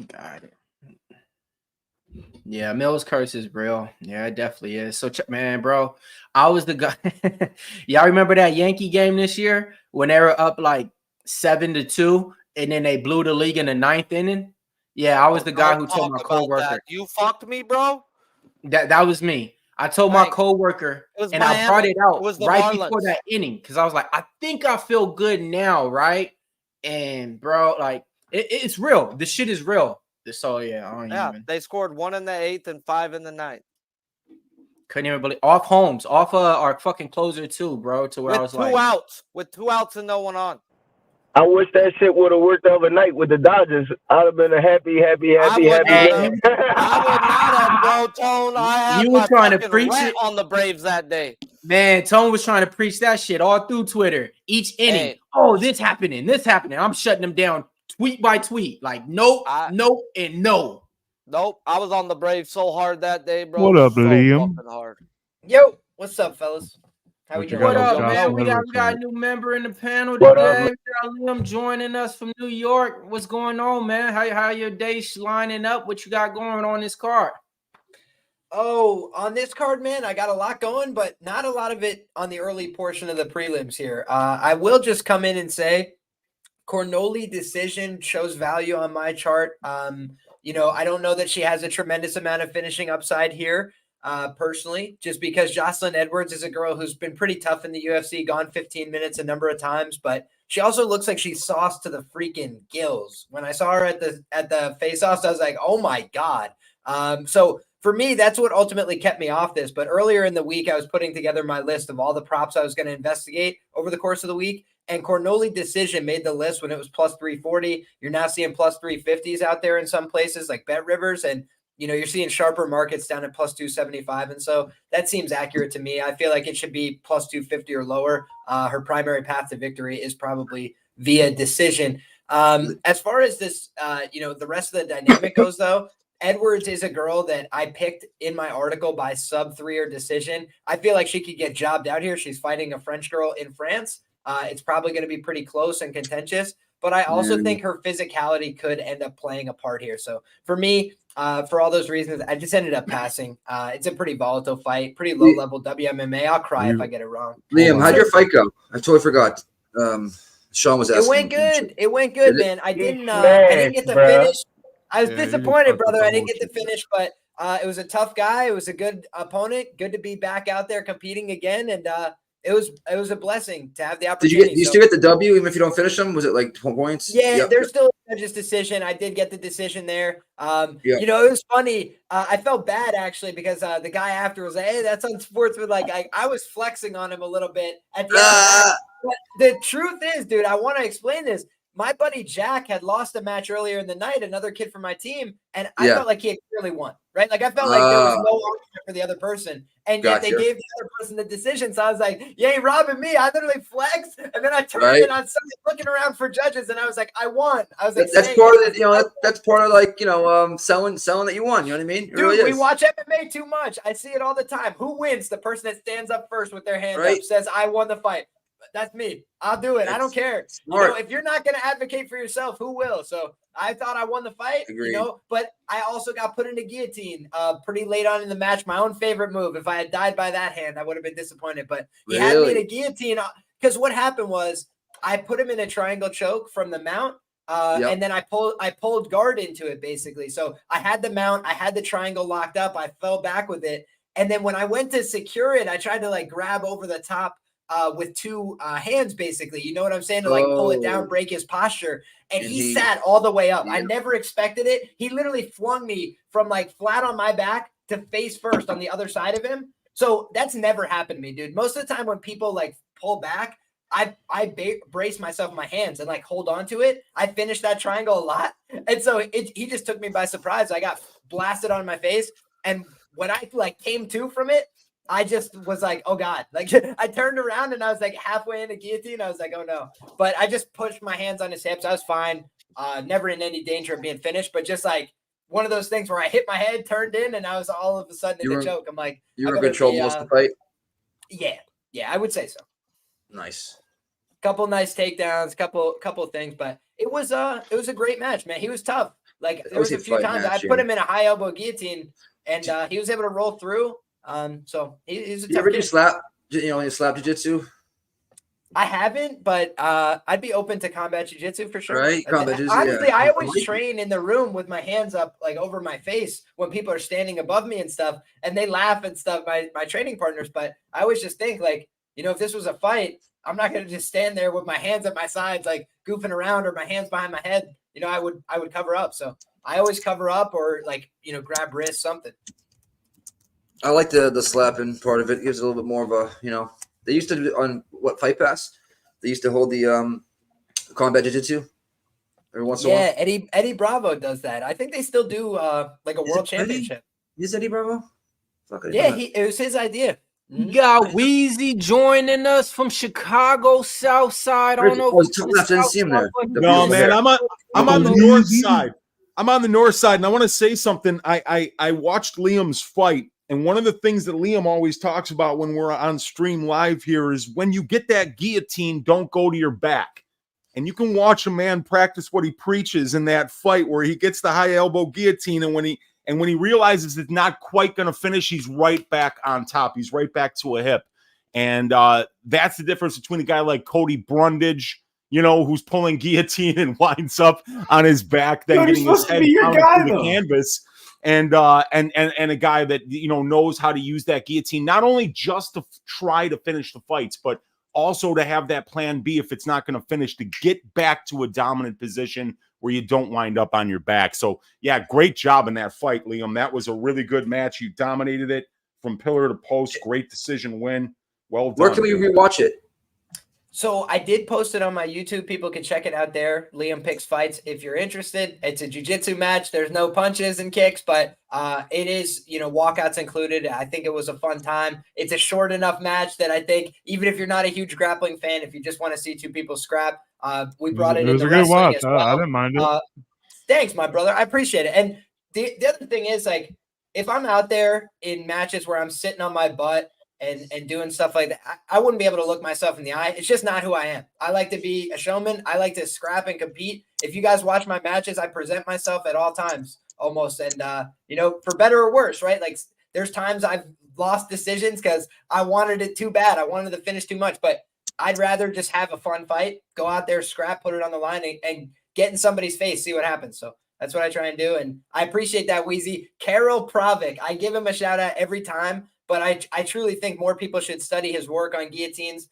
Got it. Yeah, Mills curse is real. Yeah, it definitely is. So, man, bro, I was the guy. Y'all remember that Yankee game this year when they were up like 7-2, and then they blew the league in the 9th inning? Yeah, I was the guy who told my coworker. You fucked me, bro. That was me. I told my coworker, and Miami. I brought it out right Marlins. before that inning because I was like, I think I feel good now, right? And bro, like it's real. This shit is real. So yeah, they scored 1 in the 8th and 5 in the 9th. Couldn't even believe off Holmes, off our fucking closer too, bro. To where I was with 2 outs and no one on. I wish that shit would have worked overnight with the Dodgers. I'd have been a happy man. I would not have, bro. Tone, I had my trying to preach it on the Braves that day. Man, Tone was trying to preach that shit all through Twitter. Each inning, this happening. I'm shutting them down tweet by tweet. Like, nope, nope, and no. Nope, I was on the Braves so hard that day, bro. What up, Liam? Hard. Yo, what's up, fellas? How we doing? What up, man? We got a new member in the panel today. We got Liam joining us from New York. What's going on, man? How your day lining up? What you got going on this card? Oh, on this card, man, I got a lot going, but not a lot of it on the early portion of the prelims here. I will just come in and say Cornoli decision shows value on my chart. I don't know that she has a tremendous amount of finishing upside here. Personally, just because Jocelyn Edwards is a girl who's been pretty tough in the UFC, gone 15 minutes a number of times, but she also looks like she's sauced to the freaking gills. When I saw her at the face-offs, I was like, oh my God. So for me, that's what ultimately kept me off this. But earlier in the week, I was putting together my list of all the props I was going to investigate over the course of the week. And Cornoli decision made the list when it was plus 340. You're now seeing plus 350s out there in some places like Bet Rivers. And you're seeing sharper markets down at plus 275. And so that seems accurate to me. I feel like it should be plus 250 or lower. Her primary path to victory is probably via decision. As far as this, the rest of the dynamic goes, though, Edwards is a girl that I picked in my article by sub 3 or decision. I feel like she could get jobbed out here. She's fighting a French girl in France. It's probably going to be pretty close and contentious. But I also think her physicality could end up playing a part here. So for me, for all those reasons, I just ended up passing. It's a pretty volatile fight, pretty low-level WMMA. I'll cry if I get it wrong. Liam, how'd your fight go? I totally forgot. Sean was asking. It went good, man. I didn't get to finish. I was disappointed, brother. I didn't get to finish, but it was a tough guy. It was a good opponent. Good to be back out there competing again, and it was a blessing to have the opportunity. Did you still get the W even if you don't finish them? Was it like 12 points? Yeah, there's still a judge's decision. I did get the decision there. It was funny. I felt bad actually because the guy after was like, "Hey, that's unsportsmanlike." I was flexing on him a little bit at the end of that. But the truth is, dude, I want to explain this. My buddy Jack had lost a match earlier in the night, another kid from my team, and I felt like he had clearly won, right? Like I felt like there was no argument for the other person, and yet they gave the other person the decision. So I was like, "Yay, robbing me!" I literally flexed, and then I turned and I started looking around for judges, and I was like, "I won." I was like, "That's part of it." That's part of like selling that you won. You know what I mean? It Dude, really we watch MMA too much. I see it all the time. Who wins? The person that stands up first with their hand up says, "I won the fight." That's me. I'll do it. I don't care. If you're not going to advocate for yourself, who will? So I thought I won the fight, but I also got put in a guillotine pretty late on in the match. My own favorite move. If I had died by that hand, I would have been disappointed. But he had me in a guillotine because what happened was I put him in a triangle choke from the mount. And then I pulled guard into it basically. So I had the mount, I had the triangle locked up. I fell back with it. And then when I went to secure it, I tried to like grab over the top with two hands, basically, you know what I'm saying? To like pull it down, break his posture. And he sat all the way up. I never expected it. He literally flung me from like flat on my back to face first on the other side of him. So that's never happened to me, dude. Most of the time when people like pull back, I brace myself in my hands and like hold on to it. I finished that triangle a lot. And so he just took me by surprise. I got blasted on my face. And when I like came to from it, I just was like, oh God, like I turned around and I was like halfway in a guillotine. I was like, oh no, but I just pushed my hands on his hips. I was fine. Never in any danger of being finished, but just like one of those things where I hit my head, turned in, and I was all of a sudden in the choke. I'm like, you were in control most of the fight. Yeah, I would say so. Nice. Couple nice takedowns, couple things, but it was a great match, man. He was tough. Like there was a few times I put him in a high elbow guillotine, and he was able to roll through. So he's a tough kid. Slap jiu-jitsu? I haven't, but I'd be open to combat jiu-jitsu for sure. Right, combat jiu-jitsu. Honestly, I always train in the room with my hands up, like over my face, when people are standing above me and stuff, and they laugh and stuff. My training partners, but I always just think like, if this was a fight, I'm not going to just stand there with my hands at my sides, like goofing around, or my hands behind my head. I would cover up. So I always cover up, or like grab wrist, something. I like the slapping part of it. It gives a little bit more of a They used to do on Fight Pass. They used to hold the combat jiu-jitsu every once in a while. Yeah, Eddie Bravo does that. I think they still do like a world championship. Is Eddie Bravo? Yeah, it was his idea. You got Weezy joining us from Chicago South Side. I don't know. I didn't see him there. No, man, I'm on the north side. I'm on the north side, and I want to say something. I watched Liam's fight. And one of the things that Liam always talks about when we're on stream live here is when you get that guillotine, don't go to your back. And you can watch a man practice what he preaches in that fight where he gets the high elbow guillotine, and when he realizes it's not quite going to finish, he's right back on top. He's right back to a hip. And that's the difference between a guy like Cody Brundage, who's pulling guillotine and winds up on his back, then getting his head down to the canvas. And a guy that knows how to use that guillotine, not only just to try to finish the fights, but also to have that plan B if it's not going to finish, to get back to a dominant position where you don't wind up on your back. So yeah, great job in that fight, Liam. That was a really good match. You dominated it from pillar to post. Great decision win. Well done. Where can we rewatch it? So I did post it on my YouTube. People can check it out there. Liam Picks Fights. If you're interested, it's a jiu-jitsu match. There's no punches and kicks, but it is, walkouts included. I think it was a fun time. It's a short enough match that I think even if you're not a huge grappling fan, if you just want to see two people scrap, we brought it into wrestling watch. As well. I didn't mind it. Thanks, my brother. I appreciate it. And the other thing is, like, if I'm out there in matches where I'm sitting on my butt and doing stuff like that, I wouldn't be able to look myself in the eye. It's just not who I am. I like to be a showman. I like to scrap and compete. If you guys watch my matches, I present myself at all times almost. And, for better or worse, right? Like there's times I've lost decisions because I wanted it too bad. I wanted to finish too much, but I'd rather just have a fun fight, go out there, scrap, put it on the line and get in somebody's face, see what happens. So that's what I try and do. And I appreciate that, Weezy. Karol Pravic, I give him a shout out every time. But I truly think more people should study his work on guillotines.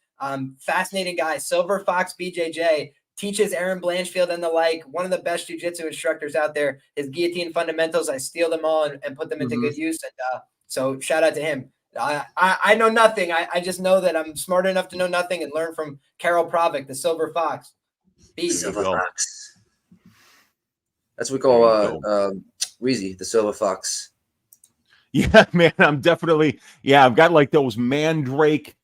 Fascinating guy. Silver Fox BJJ teaches Aaron Blanchfield and the like. One of the best jiu-jitsu instructors out there. His guillotine fundamentals, I steal them all and put them into good use. And so shout out to him. I know nothing. I just know that I'm smart enough to know nothing and learn from Karol Pravic, the Silver Fox. Silver Fox. That's what we call Weezy, the Silver Fox. Yeah, man, I've got like those mandrake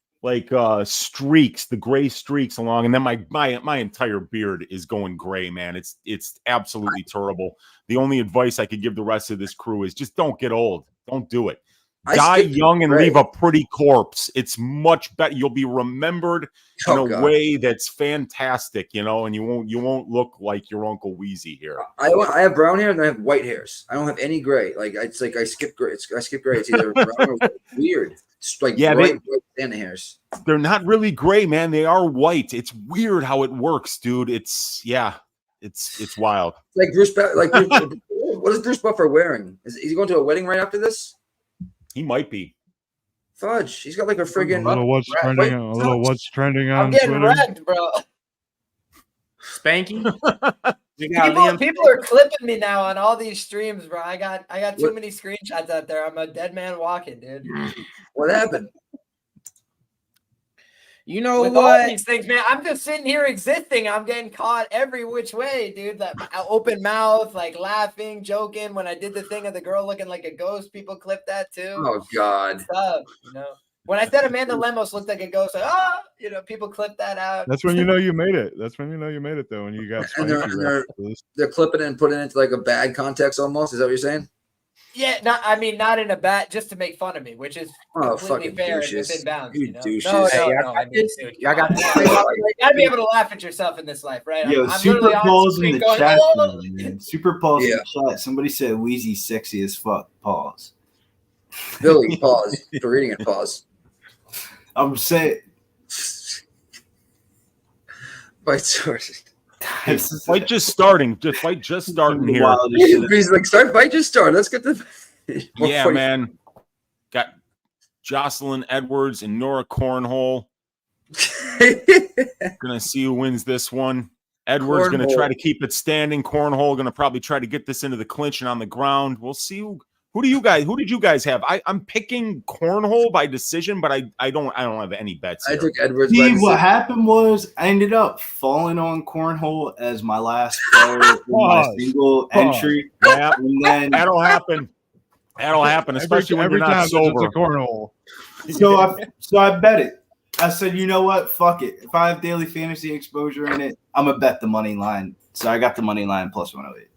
streaks, the gray streaks along, and then my entire beard is going gray, man. It's absolutely terrible. The only advice I could give the rest of this crew is just don't get old. Don't do it. Die young and leave a pretty corpse. It's much better. You'll be remembered in a way that's fantastic, and you won't look like your Uncle Weezy here. I have brown hair and I have white hairs. I don't have any gray. Like it's like I skip gray. It's either brown or white. Weird. It's like bright tan hairs. They're not really gray, man. They are white. It's weird how it works, dude. It's wild. Like what is Bruce Buffer wearing? Is he going to a wedding right after this? He might be. Fudge. He's got like a friggin' what's trending on I'm getting Twitter. wrecked, bro. Spanky. People are clipping me now on all these streams, bro. I got too many screenshots out there. I'm a dead man walking, dude. What happened? You know With what? all these things, man. I'm just sitting here existing. I'm getting caught every which way, dude. That open mouth, like laughing, joking. When I did the thing of the girl looking like a ghost, people clipped that too. Oh God. Stuff, When I said Amanda Lemos looked like a ghost, like people clipped that out. That's when you know you made it. That's when you know you made it, though. When you got they're clipping it and putting it into like a bad context almost. Is that what you're saying? Yeah, not in a bat, just to make fun of me, which is completely fair and within bounds. You No, douches. I mean, dude, you gotta be able to laugh at yourself in this life, right? Yo, I'm super literally on pause screen in the going, chat. "Oh!" Man. Super pause in the chat. Somebody said Wheezy's sexy as fuck. Pause. Billy, pause. For reading it, pause. I'm saying. Fight source. Fight just starting. Fight just starting here. He's like, fight just started. Let's get the. Yeah, man. Got Jocelyn Edwards and Nora Cornhole. Gonna see who wins this one. Edwards gonna try to keep it standing. Cornhole gonna probably try to get this into the clinch and on the ground. We'll see who did you guys have? I'm picking Cornhole by decision, but I don't have any bets here. I took Edwards. See, what happened was I ended up falling on Cornhole as my last player in my single entry. Yeah, and then that'll happen. That'll happen, especially when you're not sober. Cornhole. So I bet it. I said, you know what? Fuck it. If I have daily fantasy exposure in it, I'm gonna bet the money line. So I got the money line plus 108.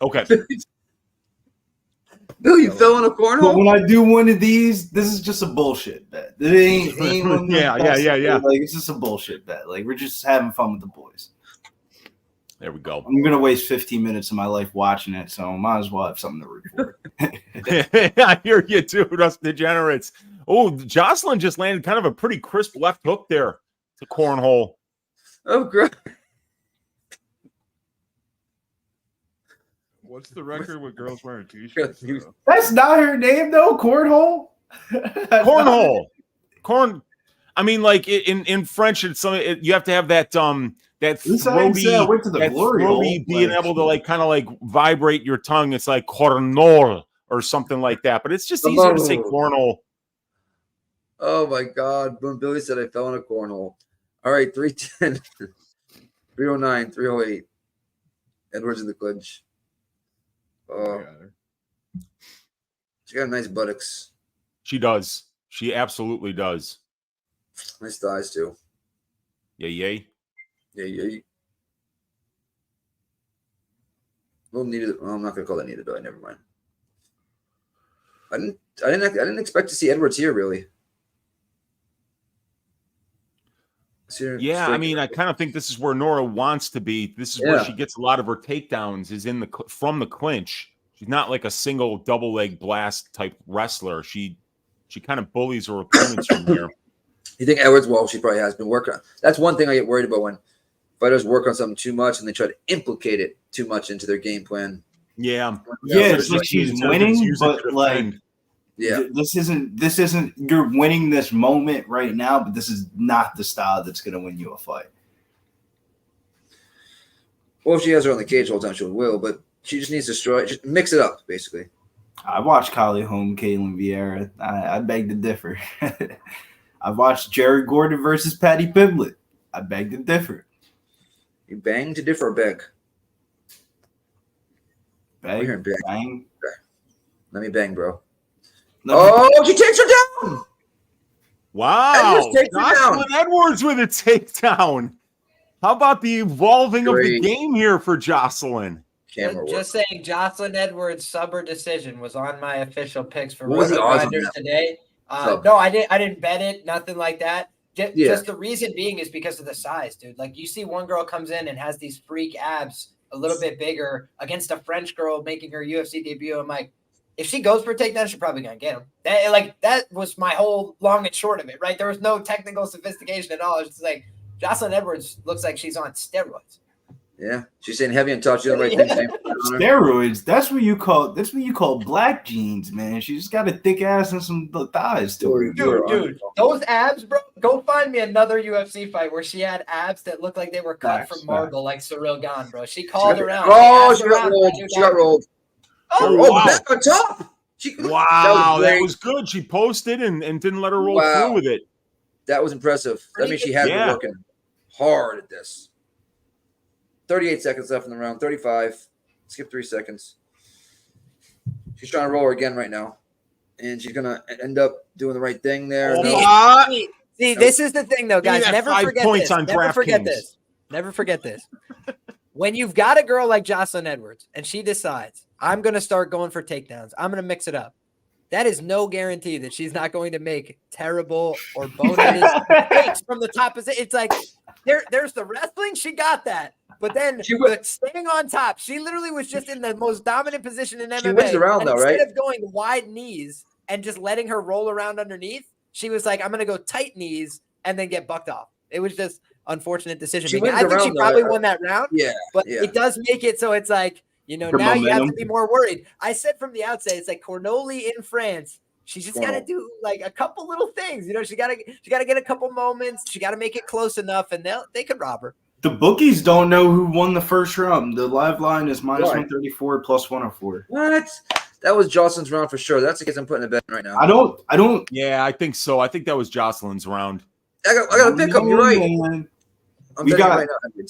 Okay. Bill, you fell in a cornhole? But when I do one of these, this is just a bullshit bet. It ain't one of those bets. Yeah. Like, it's just a bullshit bet. Like, we're just having fun with the boys. There we go. I'm gonna waste 15 minutes of my life watching it, so I might as well have something to report. I hear you too, us degenerates. Oh, Jocelyn just landed kind of a pretty crisp left hook there to Cornhole. Oh, great. What's the record with girls wearing t-shirts? That's not her name, though. Cornhole. Cornhole. I mean, like in French, it's something you have to have that throaty being able to like kind of like vibrate your tongue. It's like cornhole or something like that. But it's just easier to say cornhole. Oh my God! When Billy said I fell in a cornhole. All right, 310, 309, 308. Edwards in the clinch. Oh, she got nice buttocks. She does. She absolutely does. Nice thighs too. Yay. Yeah. Well, needed. Well, I'm not gonna call that needed, but never mind. I didn't expect to see Edwards here really. Yeah, I mean, I kind of think this is where Nora wants to be. This is where she gets a lot of her takedowns is from the clinch. She's not like a single double leg blast type wrestler. She kind of bullies her opponents from here. You think Edwards? Well, she probably has been working on. That's one thing I get worried about when fighters work on something too much and they try to implicate it too much into their game plan. Yeah, it's like she's winning, but like. Yeah, this isn't you're winning this moment right now, but this is not the style that's going to win you a fight. Well, if she has her on the cage the whole time, she will, but she just needs to just mix it up, basically. I watched Kali Holm, Caitlin Vieira. I beg to differ. I watched Jared Gordon versus Patty Pimblett. I beg to differ. You bang to differ or beg? Bang. Bang. Let me bang, bro. She takes her down. Wow. Jocelyn Edwards with a takedown. How about the evolving of the game here for Jocelyn? Just saying, Jocelyn Edwards sub or decision was on my official picks for Riders today. No, I didn't bet it. Nothing like that. Just the reason being is because of the size, dude. Like you see one girl comes in and has these freak abs a little bit bigger against a French girl making her UFC debut. I'm like, if she goes for a takedown, she's probably gonna get him. That was my whole long and short of it, right? There was no technical sophistication at all. It's just like Jocelyn Edwards looks like she's on steroids. Yeah, she's saying heavy and tough. She's the right thing. Steroids. That's what you call black jeans, man. She just got a thick ass and some thighs to her. Dude, those abs, bro. Go find me another UFC fight where she had abs that looked like they were cut from marble, like Ciryl Gane, bro. She called around. Oh, she got rolled. Back on top. That was good. She posted and didn't let her roll through with it. That was impressive. That means she has been working hard at this. 38 seconds left in the round. 35. Skip 3 seconds. She's trying to roll her again right now. And she's going to end up doing the right thing there. See, this is the thing, though, guys. Never forget this. Never forget this. When you've got a girl like Jocelyn Edwards and she decides, I'm going to start going for takedowns. I'm going to mix it up. That is no guarantee that she's not going to make terrible or boneheaded mistakes from the top position. It's like there's the wrestling. She got that. But then staying on top, she literally was just in the most dominant position in MMA. She wins the round, though, right? Instead of going wide knees and just letting her roll around underneath, she was like, I'm going to go tight knees and then get bucked off. It was just unfortunate decision making. I think she probably won that round. Yeah. But it does make it so it's like, you know, now you have to be more worried. I said from the outset, it's like Cornoli in France. She just got to do like a couple little things. You know, she got to get a couple moments. She got to make it close enough, and they could rob her. The bookies don't know who won the first round. The live line is minus 134 plus 104. What? That was Jocelyn's round for sure. That's the case I'm putting a bet right now. I don't. Yeah, I think so. I think that was Jocelyn's round. I got a pick up. You're right. We got right now.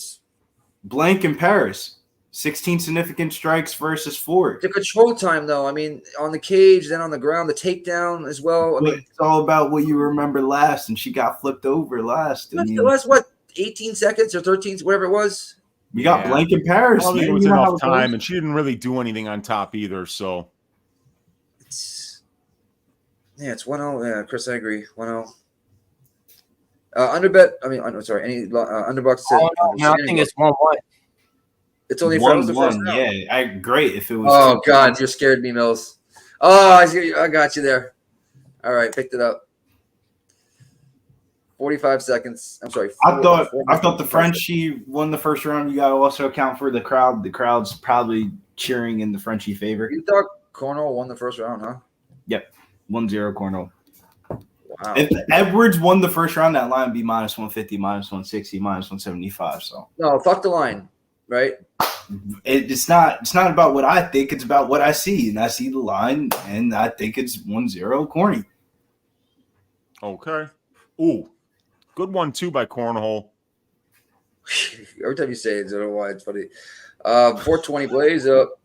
Blank in Paris. 16 significant strikes versus 4. The control time, though. I mean, on the cage, then on the ground, the takedown as well. I mean, it's all about what you remember last, and she got flipped over last. The last, what, 18 seconds or 13, whatever it was? We got blank in Paris. Well, it was enough time, and she didn't really do anything on top either, so. It's 1-0. Yeah, Chris, I agree. 1-0. Underbet, any underbucks. I think it's 1-1. It's only 1-1. Yeah, great if it was. Oh God, you scared me, Mills. Oh, I got you there. All right, picked it up. 45 seconds. I'm sorry. I thought the Frenchie won the first round. You got to also account for the crowd. The crowd's probably cheering in the Frenchie favor. You thought Cornell won the first round, huh? Yep, 1-0 Cornell. Wow. If Edwards won the first round, that line would be minus 150, minus 160, minus 175. So no, fuck the line, right? It's not about what I think. It's about what I see, and I see the line, and I think it's 1-0 corny. Okay. Ooh, good one too by Cornhole. Every time you say it, I don't know why it's funny. 420 Blaze up.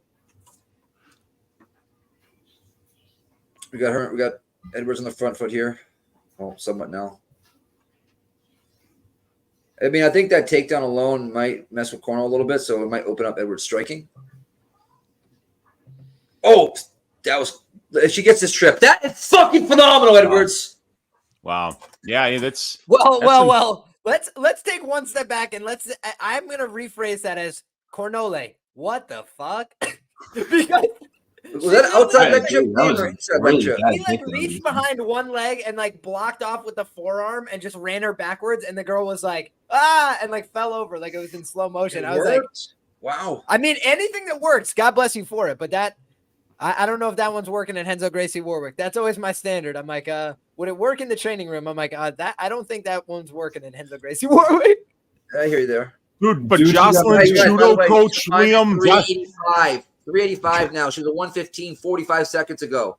We got Edwards on the front foot here. Oh, somewhat now. I mean, I think that takedown alone might mess with Cornell a little bit, so it might open up Edwards striking. Oh, that was – if she gets this trip, that is fucking phenomenal, Edwards. Wow. Yeah, that's – Well. Let's take one step back and I'm going to rephrase that as Cornole. What the fuck? Because was that outside leg chip? He reached behind one leg and blocked off with the forearm and just ran her backwards, and the girl was like, and fell over like it was in slow motion. I was like, wow. I mean, anything that works, God bless you for it. But that I don't know if that one's working in Renzo Gracie Warwick. That's always my standard. I'm like, would it work in the training room? I'm like, that I don't think that one's working in Renzo Gracie Warwick. I hear you there. Dude, but Jocelyn's judo coach, Liam. 385 now. She was a 115 45 seconds ago.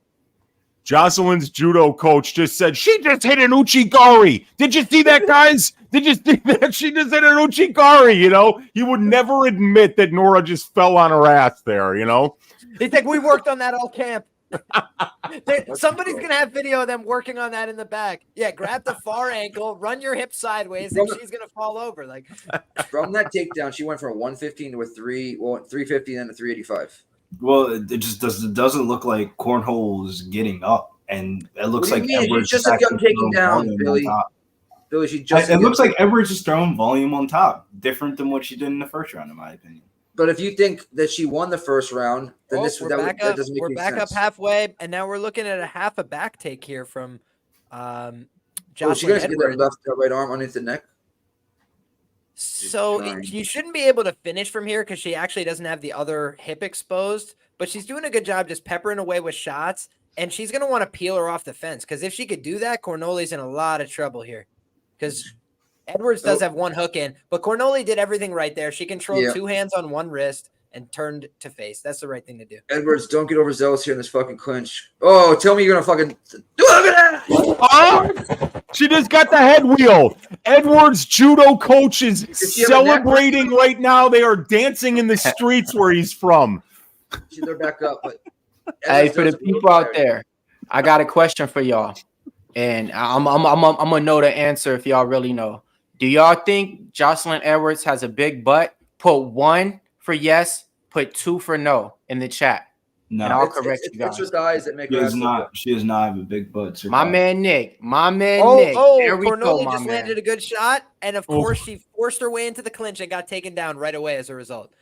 Jocelyn's judo coach just said, she just hit an uchigari. Did you see that, guys? Did you see that? She just hit an uchigari, you know? He would never admit that Nora just fell on her ass there, you know? He's like, we worked on that all camp. Somebody's going to have video of them working on that in the back. Yeah, grab the far ankle, run your hip sideways, and she's going to fall over. From that takedown, she went from a 115 to a 350 and a 385. Well, it just doesn't look like Cornhole is getting up, and it looks like Edwards just a gun taking down, Billy. Billy, it looks like Edwards is throwing volume on top, different than what she did in the first round, in my opinion. But if you think that she won the first round, then that doesn't make sense. We're back up halfway, and now we're looking at a half a back take here from Jocelyn she going to get that left right arm underneath the neck? So you shouldn't be able to finish from here because she actually doesn't have the other hip exposed, but she's doing a good job just peppering away with shots, and she's going to want to peel her off the fence because if she could do that, Cornoli's in a lot of trouble here because Edwards does have one hook in, but Cornoli did everything right there. She controlled two hands on one wrist and turned to face. That's the right thing to do. Edwards, don't get overzealous here in this fucking clinch. Oh, tell me you're going to fucking do it. Oh, she just got the head wheel. Edwards' judo coach is celebrating right now. They are dancing in the streets where he's from. They're back up. But hey, for the people out there, I got a question for y'all. And I'm gonna know the answer if y'all really know. Do y'all think Jocelyn Edwards has a big butt? Put 1 for yes, put 2 for no in the chat. No, and I'll correct you guys. It's her thighs that make she her does ass look not. She does not have a big butt. Sir. My man Nick. There we go, Cornoli my just man. landed a good shot, and of course she forced her way into the clinch and got taken down right away as a result.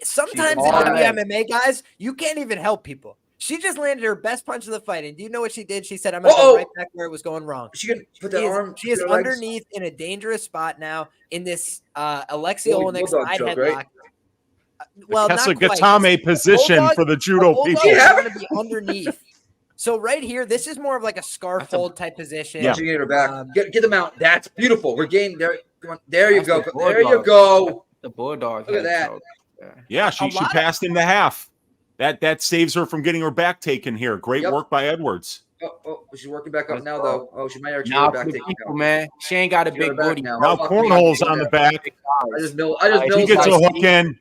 Sometimes in MMA, guys, you can't even help people. She just landed her best punch of the fight, and do you know what she did? She said, "I'm gonna go right back where it was going wrong." She can put that arm. She is underneath in a dangerous spot now in this Alexei Olenek side headlock. Right? Well, that's not a Gatame position for the judo people. Going to be underneath. So right here, this is more of like a scarf hold type position. Yeah, she get her back. Get them out. That's beautiful. We're getting there. There you go. There you go. The bulldog. Look at that. Yeah, she passed into half. That saves her from getting her back taken here. Great work by Edwards. Oh, she's working back up now, though. Oh, she might actually now back taken. Man, she ain't got a big booty. Now cornhole's on the back. I just she gets a hook in.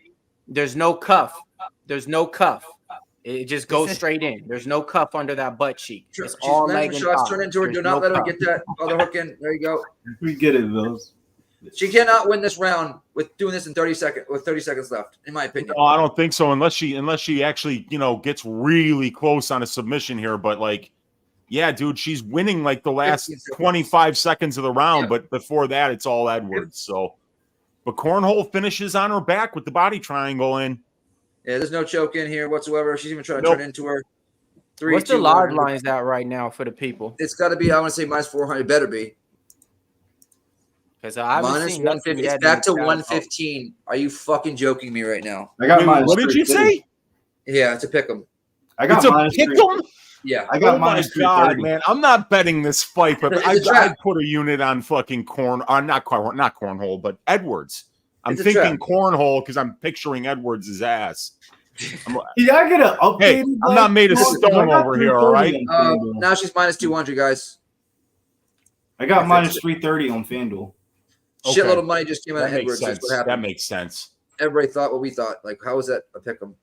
There's no cuff. It just goes straight in. There's no cuff under that butt cheek. It's all leg and shots turn into her. Do not let her get that other hook in. There you go. We get it, Bills. She cannot win this round with doing this in 30 seconds left, in my opinion. No, I don't think so. Unless she actually, gets really close on a submission here. But yeah, dude, she's winning like the last 25 seconds of the round. Yeah. But before that, it's all Edwards. So, but cornhole finishes on her back with the body triangle in. Yeah, there's no choke in here whatsoever. She's even trying to turn into her. What's the large lines at right now for the people? It's got to be, I want to say minus 400. Better be. Because I minus 150. It's back to 115. Are you fucking joking me right now? I got minus. What did you say? Yeah, it's a pick 'em. I got minus pick 'em. Yeah, I got minus 330. Man, I'm not betting this fight, but I'd put a unit on fucking not cornhole, but Edwards. I'm thinking cornhole because I'm picturing Edwards' ass. Yeah, I get an update. Hey, I'm not made of stone over here, all right? Now she's minus 200, guys. I got minus 330 on FanDuel. Okay. Shitload of money just came out of Edwards. That's what happened. That makes sense. Everybody thought what we thought. Like, how was that a pick 'em?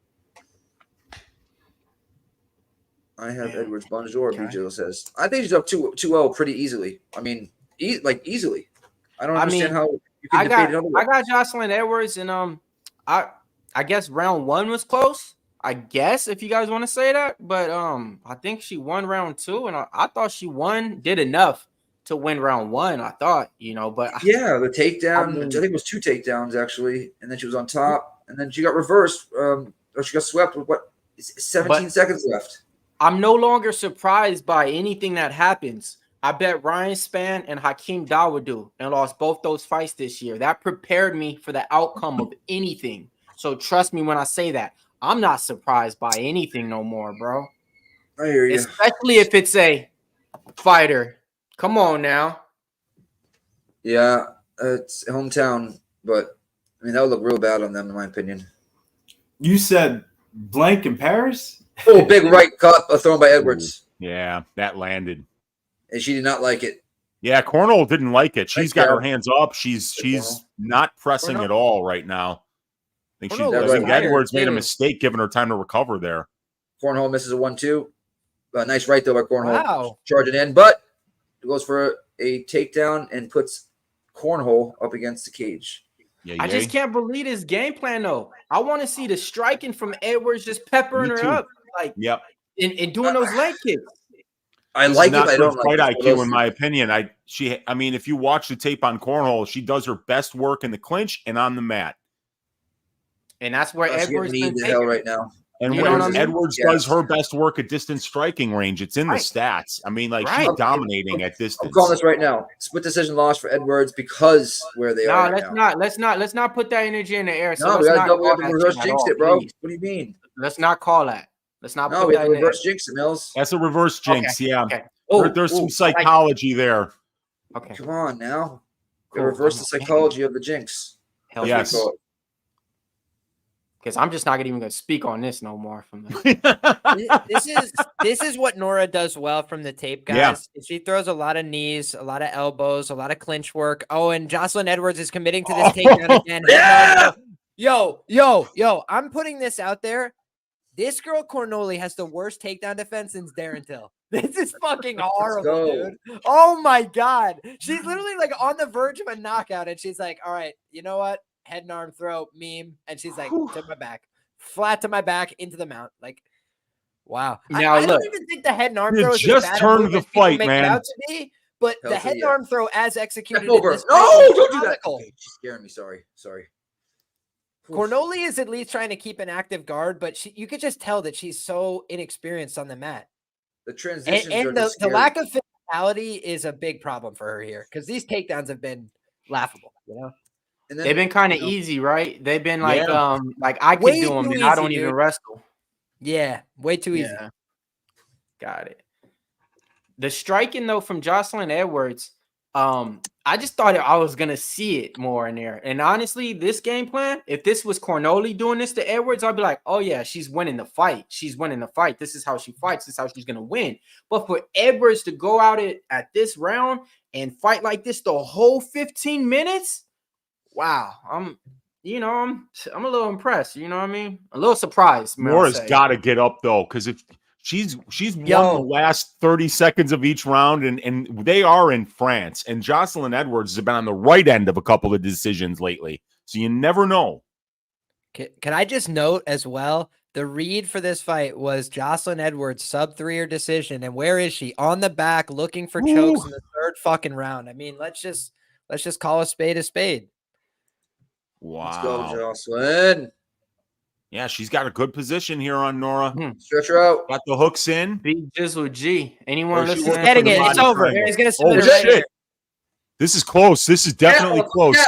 I have Edwards. Bonjour, BJ says. I think she's up 2-0 pretty easily. I mean, easily. I don't understand how you can debate it otherwise. I got Jocelyn Edwards, and I guess round 1 was close. I guess if you guys want to say that, but I think she won round 2, and I thought she did enough to win round 1. I thought, but yeah, the takedown. I think it was 2 takedowns actually, and then she was on top, and then she got reversed, or she got swept with 17 seconds left. I'm no longer surprised by anything that happens. I bet Ryan Spann and Hakeem Dawodu and lost both those fights this year. That prepared me for the outcome of anything. So trust me when I say that. I'm not surprised by anything no more, bro. I hear you. Especially if it's a fighter. Come on now. Yeah, it's hometown, but I mean that would look real bad on them, in my opinion. You said blank in Paris? Oh, big right cut thrown by Edwards. Yeah, that landed. And she did not like it. Yeah, Cornell didn't like it. She's got her hands up. She's not pressing at all right now. I think Edwards made a mistake giving her time to recover there. Cornhole misses a 1-2. Nice right though by Cornhole. Wow. Charging in, but it goes for a takedown and puts Cornhole up against the cage. Yeah, I just can't believe this game plan though. I want to see the striking from Edwards just peppering her up, and doing those leg kicks. I like it. I don't fight like IQ, in my opinion. I mean, if you watch the tape on Cornhole, she does her best work in the clinch and on the mat. And that's where Edwards needs the hell right now. And when Edwards does her best work at distance striking range, it's in the stats. I mean, she's dominating at distance. I'm calling this right now. Split decision loss for Edwards because where they are. Let's not put that energy in the air. So we have to reverse jinx it, bro. What do you mean? Let's not call that. Let's not. No, we have to reverse jinx it, Mills. That's a reverse jinx. Okay. Yeah. Okay. There's some psychology there. Okay. Come on now. Reverse the psychology of the jinx. Hell yes. Because I'm just not even going to speak on this no more. From this is what Nora does well from the tape, guys. Yeah. She throws a lot of knees, a lot of elbows, a lot of clinch work. Oh, and Jocelyn Edwards is committing to this takedown again. Yeah! Yo! I'm putting this out there. This girl Cornoli has the worst takedown defense since Darren Till. This is fucking horrible, dude. Oh my god, she's literally like on the verge of a knockout, and she's like, "All right, you know what? Head and arm throw meme," and she's like, to my back, flat to my back into the mount. Like, Wow. Now, I don't look. even think the head and arm You throw is just as bad a turned move the as people fight, make it man. out to be, but the Healthy, head and yeah. arm throw as executed Over. in this No, fight was don't do that. comical. Okay, she's scaring me. Sorry. Cornoli is at least trying to keep an active guard, but you could just tell that she's so inexperienced on the mat. The transitions are And the scary. lack of physicality is a big problem for her here because these takedowns have been laughable, you know? And then, They've been kind of easy, right? They've been like I Way can do them too and I don't easy, even dude. wrestle. Yeah, way too easy. Yeah. Got it. The striking though from Jocelyn Edwards, I just thought I was gonna see it more in there. And honestly, this game plan, if this was Cornoli doing this to Edwards, I'd be like, oh yeah, she's winning the fight. She's winning the fight. This is how she fights. This is how she's gonna win. But for Edwards to go out at this round and fight like this the whole 15 minutes, wow. I'm a little impressed. You know what I mean? A little surprised. Nora's got to get up though, because if she's won the last 30 seconds of each round, and they are in France, and Jocelyn Edwards has been on the right end of a couple of decisions lately, so you never know. Can I just note as well, the read for this fight was Jocelyn Edwards sub-3 or decision, and where is she? On the back, looking for chokes in the third fucking round. I mean, let's just call a spade a spade. Wow. Let's go, Jocelyn. Yeah, she's got a good position here on Nora. Stretch her out. Got the hooks in. Big Jizzle G. Anyone She's listening? getting it. It's over. He's gonna submit Oh her right shit! here. This is close. This is definitely close. Yeah.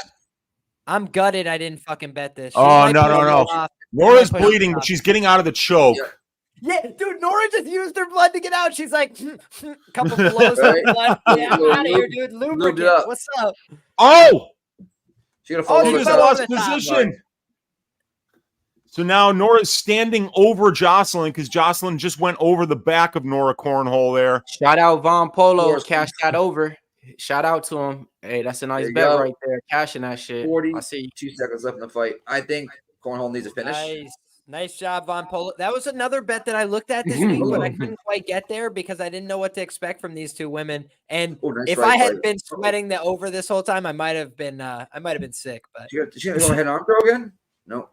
I'm gutted. I didn't fucking bet this. She Oh might no put no a no! roll off. Nora's She might put a bleeding, roll but off. she's getting out of the choke. Yeah. Yeah, dude, Nora just used her blood to get out. She's like, couple blows Right. of blood. Yeah, I'm out of here, dude. Lubed it Lubricant. up. What's up? Oh! She gonna fall Oh, She over just fell the lost over the top. position. So now Nora's standing over Jocelyn because Jocelyn just went over the back of Nora Cornhole there. Shout out Von Polo, Course. cash that over. Shout out to him. Hey, that's a nice There you bet go. right there. Cashing that shit. 42 I see. seconds left in the fight. I think Cornhole needs a finish. Nice job, Von Polo. That was another bet that I looked at this week, but I couldn't quite get there because I didn't know what to expect from these two women. And Oh, nice if right I had fight. been sweating the over this whole time, I might have been sick. But She gonna go ahead and arm throw again? No.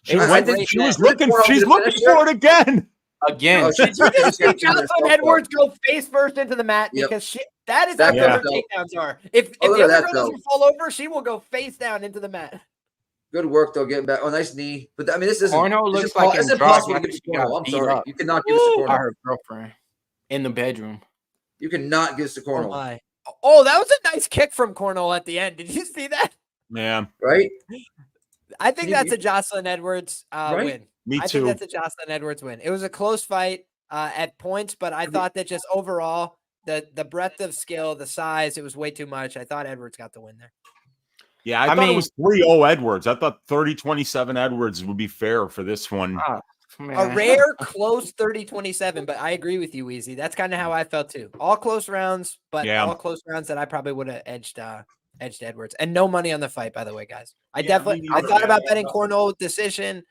She was went- great she was bet. looking. She's looking for it again. Again. Oh, did you just see Jocelyn Edwards go face first into the mat? Yep. Because that is how good her takedowns are. If Oh, look the at other that, girl though. doesn't fall over, she will go face down into the mat. Good work though, getting back. Oh, nice knee. But I mean, this isn't. Cornhole This looks is like it's in impossible to drug. give to She got Cornhole. I'm beat sorry. up. You cannot give this to By Cornhole. her girlfriend in the bedroom. You cannot give this to Oh Cornhole. my! Oh, that was a nice kick from Cornhole at the end. Did you see that? Yeah, Right? I think that's a Jocelyn Edwards win. me I too. think that's a Jocelyn Edwards win. It was a close fight at points, but I thought that just overall, the breadth of skill, the size, it was way too much. I thought Edwards got the win there. Yeah, I thought mean- it was 3-0 Edwards. I thought 30-27 Edwards would be fair for this one. A rare close 30-27, but I agree with you, Weezy. That's kind of how I felt too. All close rounds, but Yeah. all close rounds that I probably would have edged Edwards. And no money on the fight, by the way, guys. I Yeah, I me neither. thought about betting Cornhole decision,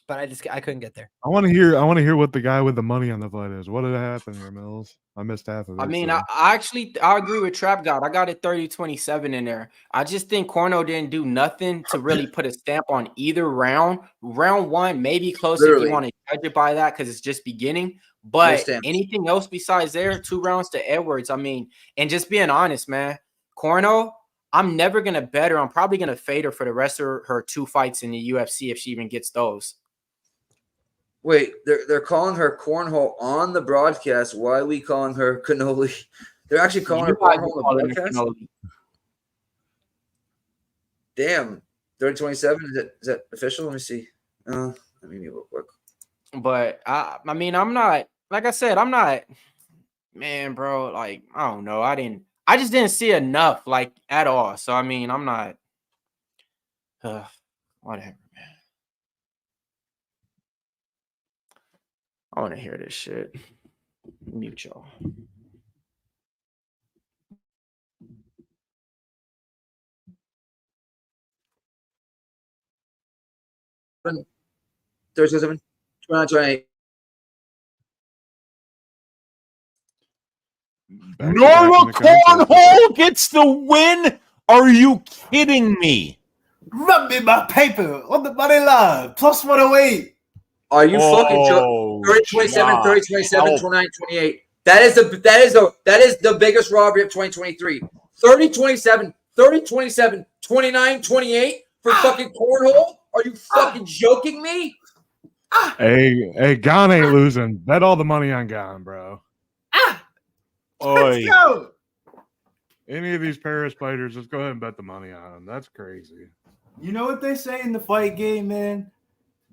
but I couldn't get there. I want to hear what the guy with the money on the fight is. What did happen here, Mills? I missed half of it. I mean, so. I agree with Trap God. I got it 30-27 in there. I just think Corno didn't do nothing to really put a stamp on either round. Round one, maybe close if Literally. you want to judge it by that because it's just beginning. No But stamps. anything else besides there, 2 rounds to Edwards. I mean, and just being honest, man, Corno, I'm never going to bet her. I'm probably going to fade her for the rest of her 2 fights in the UFC if she even gets those. Wait, they're calling her Cornhole on the broadcast. Why are we calling her Cannoli? They're actually calling her Cornhole on the broadcast? Damn. 30-27. Is that official? Let me see. Let me get real quick. But I mean, I'm not, like I said, I'm not, man, bro. Like, I don't know. I just didn't see enough, like, at all. So, I mean, I'm not, whatever, man. I want to hear this shit. Mute y'all. When 37, 29, 28. Nora Cornhole gets the win. Are you kidding me? Rub me my paper on the money line. Plus 108. Are you fucking joking? 30-27, 30-27, 29-28. That is the biggest robbery of 2023. 30-27, 30-27, 29-28 for fucking cornhole? Are you fucking joking me? Hey, Gane ain't losing. Bet all the money on Gane, bro. Let's go. Any of these Paris fighters, just go ahead and bet the money on them. That's crazy. You know what they say in the fight game, man?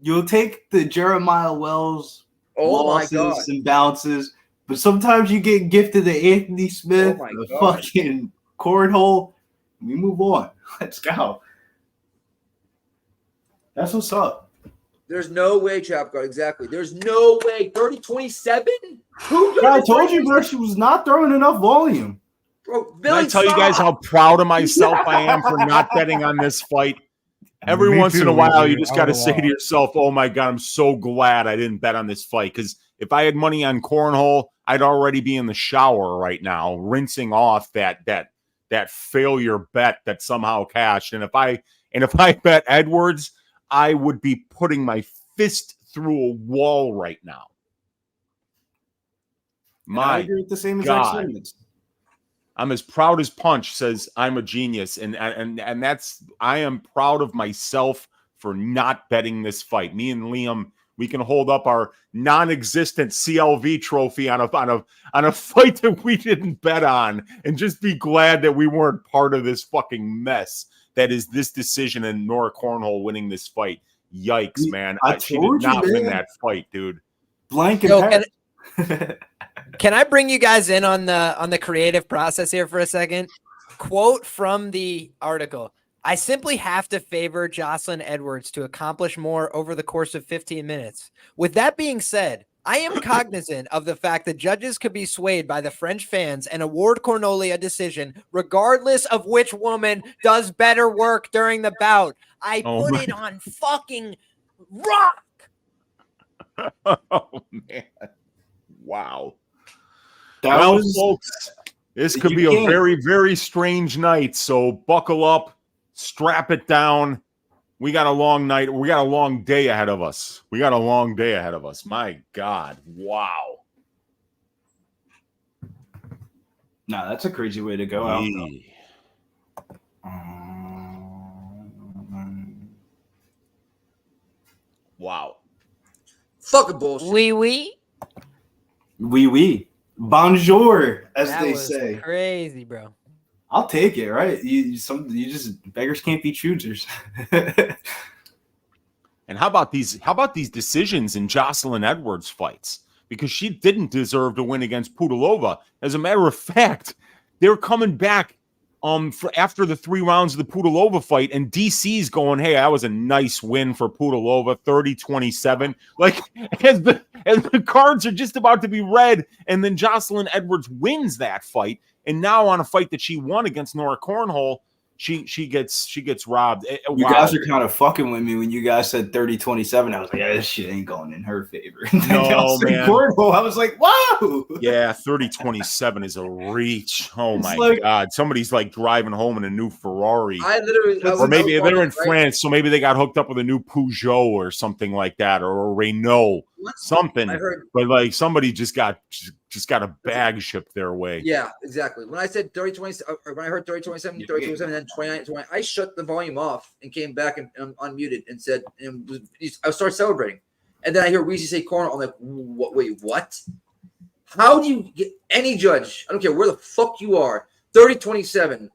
You'll take the Jeremiah Wells losses and bounces, but sometimes you get gifted the Anthony Smith, the fucking cornhole. We move on. Let's go. That's what's up. There's no way, Chap God. Exactly. There's no way. 30-27? I told you, bro, she was not throwing enough volume. Bro, Can I tell you guys how proud of myself I am for not betting on this fight? Every once in a while, you just got to say to yourself, oh, my God, I'm so glad I didn't bet on this fight. Because if I had money on cornhole, I'd already be in the shower right now, rinsing off that failure bet that somehow cashed. And if I bet Edwards, I would be putting my fist through a wall right now. I agree with the same exact sentiments. I'm as proud as Punch says I'm a genius, and that's I am proud of myself for not betting this fight. Me and Liam, we can hold up our non-existent CLV trophy on a fight that we didn't bet on, and just be glad that we weren't part of this fucking mess that is this decision and Nora Cornhole winning this fight. Yikes, man! She did not win that fight, dude. Blank and Can I bring you guys in on the creative process here for a second? Quote from the article: I simply have to favor Jocelyn Edwards to accomplish more over the course of 15 minutes. With that being said, I am cognizant of the fact that judges could be swayed by the French fans and award Cornoli a decision, regardless of which woman does better work during the bout. I put it on fucking rock. Oh, man. Wow. Folks, this could be a very, very strange night. So buckle up, strap it down. We got a long night. We got a long day ahead of us. My God. Wow. Nah, that's a crazy way to go out. Wow. Fucking bullshit. Oui. Bonjour, as they say. Crazy, bro. I'll take it, right? You just beggars can't be choosers. And how about these decisions in Jocelyn Edwards fights? Because she didn't deserve to win against Pudilova. As a matter of fact, they're coming back after the 3 rounds of the Pudilova fight, and DC's going, hey, that was a nice win for Pudilova, 30-27. Like, as the cards are just about to be read, and then Jocelyn Edwards wins that fight, and now on a fight that she won against Nora Cornhole, she gets robbed. You guys are kind of fucking with me when you guys said 30-27. I was like, yeah, this shit ain't going in her favor. No, man. Cornhole, I was like, whoa. Yeah, 30-27 is a reach. Oh, my God. Somebody's like driving home in a new Ferrari. Or maybe they're in France, so maybe they got hooked up with a new Peugeot or something like that, or a Renault, something. But like somebody just got a bag shipped their way. Yeah, exactly. When I said 30-27, or when I heard 30-27, 30-27, and then 29-20, I shut the volume off and came back and unmuted and said, I started celebrating. And then I hear Weezy say corner. I'm like, wait, what? How do you get any judge? I don't care where the fuck you are. 30-27,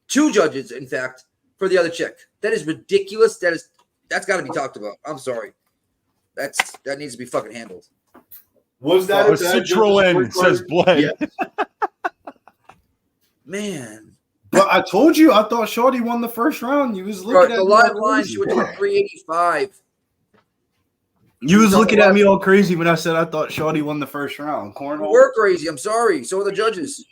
2 judges, in fact, for the other chick. That is ridiculous. That's got to be talked about. I'm sorry. That needs to be fucking handled. Was that a Citroen, says Bled. Yeah. Man. But I told you, I thought Shorty won the first round. You was looking at the live line. She went to 385. You was looking at me all crazy when I said I thought Shorty won the first round. Cornhole. We're crazy. I'm sorry. So are the judges.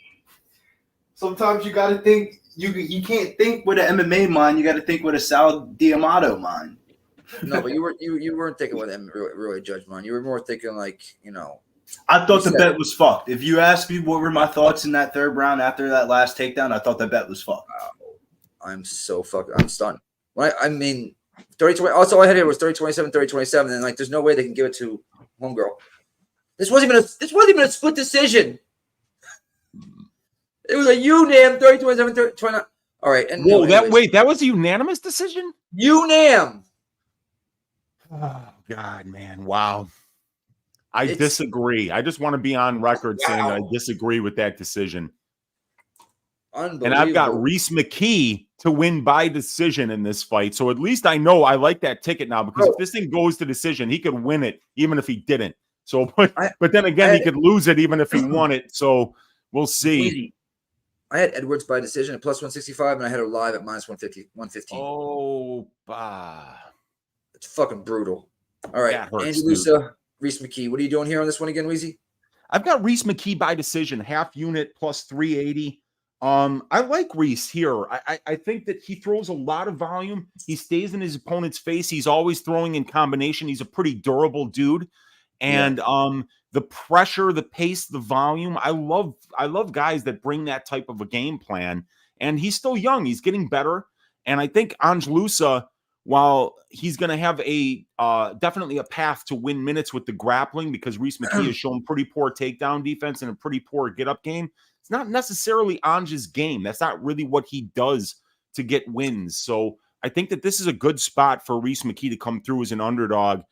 Sometimes you got to think. You can't think with an MMA mind. You got to think with a Sal D'Amato mind. No, but you weren't thinking with them really judge mind. You were more thinking like, I thought the bet was fucked. If you asked me what were my thoughts in that 3rd round after that last takedown, I thought the bet was fucked. Wow. I'm so fucked. I'm stunned. I mean, 30-20. Also, all I had here was 30-27, 30-27, and like, there's no way they can give it to homegirl. This wasn't even a split decision. It was a unam 30-27, 30-29. All right, and whoa, that was a unanimous decision. Unam. Oh God, man! Wow, I disagree. I just want to be on record saying that I disagree with that decision. And I've got Reese McKee to win by decision in this fight. So at least I know I like that ticket now, because if this thing goes to decision, he could win it even if he didn't. So, but then again, he could lose it even if he won it. So we'll see. Easy. I had Edwards by decision at plus 165, and I had her live at minus 115. Oh, it's fucking brutal. All right, Angie Lusa, Reese McKee. What are you doing here on this one again, Weezy? I've got Reese McKee by decision, half unit plus 380. I like Reese here. I think that he throws a lot of volume. He stays in his opponent's face. He's always throwing in combination. He's a pretty durable dude. And the pressure, the pace, the volume. I love guys that bring that type of a game plan. And he's still young. He's getting better. And I think Angelusa, while he's going to have a definitely a path to win minutes with the grappling, because Reese McKee has shown pretty poor takedown defense and a pretty poor get-up game, it's not necessarily Ange's game. That's not really what he does to get wins. So I think that this is a good spot for Reese McKee to come through as an underdog,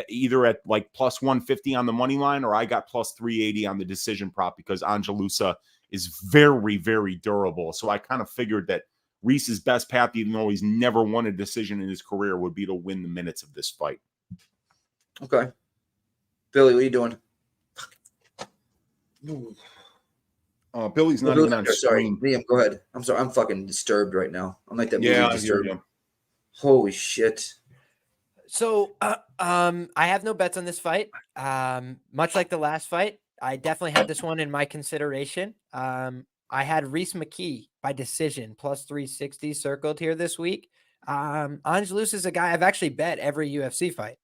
either at like plus 150 on the money line, or I got plus 380 on the decision prop, because Angelusa is very, very durable. So I kind of figured that Reese's best path, even though he's never won a decision in his career, would be to win the minutes of this fight. Okay. Billy, what are you doing? Billy's not even on screen. Liam, go ahead. I'm sorry. I'm fucking disturbed right now. I'm like that movie Disturbed. Holy shit. So I have no bets on this fight. Much like the last fight, I definitely had this one in my consideration. I had Reese McKee by decision plus 360 circled here this week. Angelus is a guy I've actually bet every UFC fight,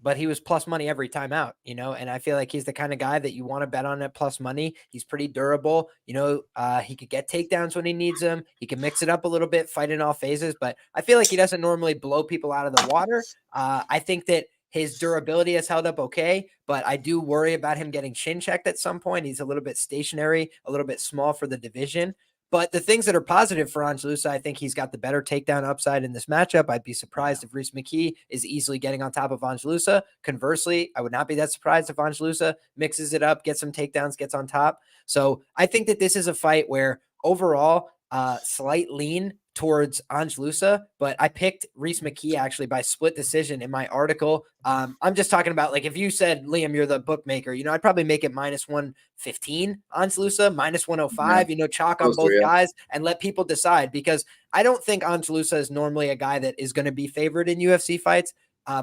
but he was plus money every time out, and I feel like he's the kind of guy that you want to bet on at plus money. He's pretty durable. He could get takedowns when he needs them. He can mix it up a little bit, fight in all phases, but I feel like he doesn't normally blow people out of the water. I think that his durability has held up okay, but I do worry about him getting chin checked at some point. He's a little bit stationary, a little bit small for the division. But the things that are positive for Angelusa, I think he's got the better takedown upside in this matchup. I'd be surprised if Reese McKee is easily getting on top of Angelusa. Conversely, I would not be that surprised if Angelusa mixes it up, gets some takedowns, gets on top. So I think that this is a fight where overall, slight lean towards Angelusa, but I picked Reese McKee actually by split decision in my article. I'm just talking about, like, if you said, Liam, you're the bookmaker, I'd probably make it minus 115 Angelusa, minus 105, chalk on both guys and let people decide, because I don't think Angelusa is normally a guy that is going to be favored in UFC fights.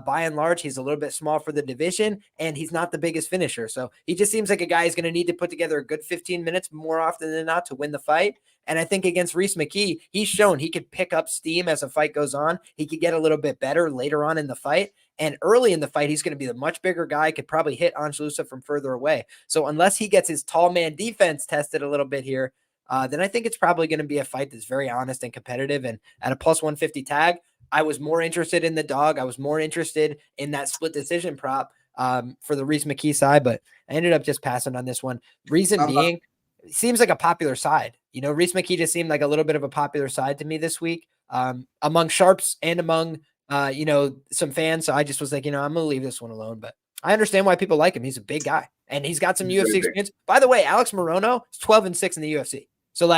By and large, he's a little bit small for the division, and he's not the biggest finisher. So he just seems like a guy who's going to need to put together a good 15 minutes more often than not to win the fight. And I think against Reese McKee, he's shown he could pick up steam as the fight goes on. He could get a little bit better later on in the fight. And early in the fight, he's going to be the much bigger guy, could probably hit Angelusa from further away. So unless he gets his tall man defense tested a little bit here, then I think it's probably going to be a fight that's very honest and competitive. And at a plus 150 tag, I was more interested in the dog. I was more interested in that split decision prop for the Reese McKee side, but I ended up just passing on this one. Reason being, it seems like a popular side. Reese McKee just seemed like a little bit of a popular side to me this week among sharps and among, some fans. So I just was like, I'm going to leave this one alone, but I understand why people like him. He's a big guy and he's got some UFC experience. By the way, Alex Morono is 12-6 in the UFC. So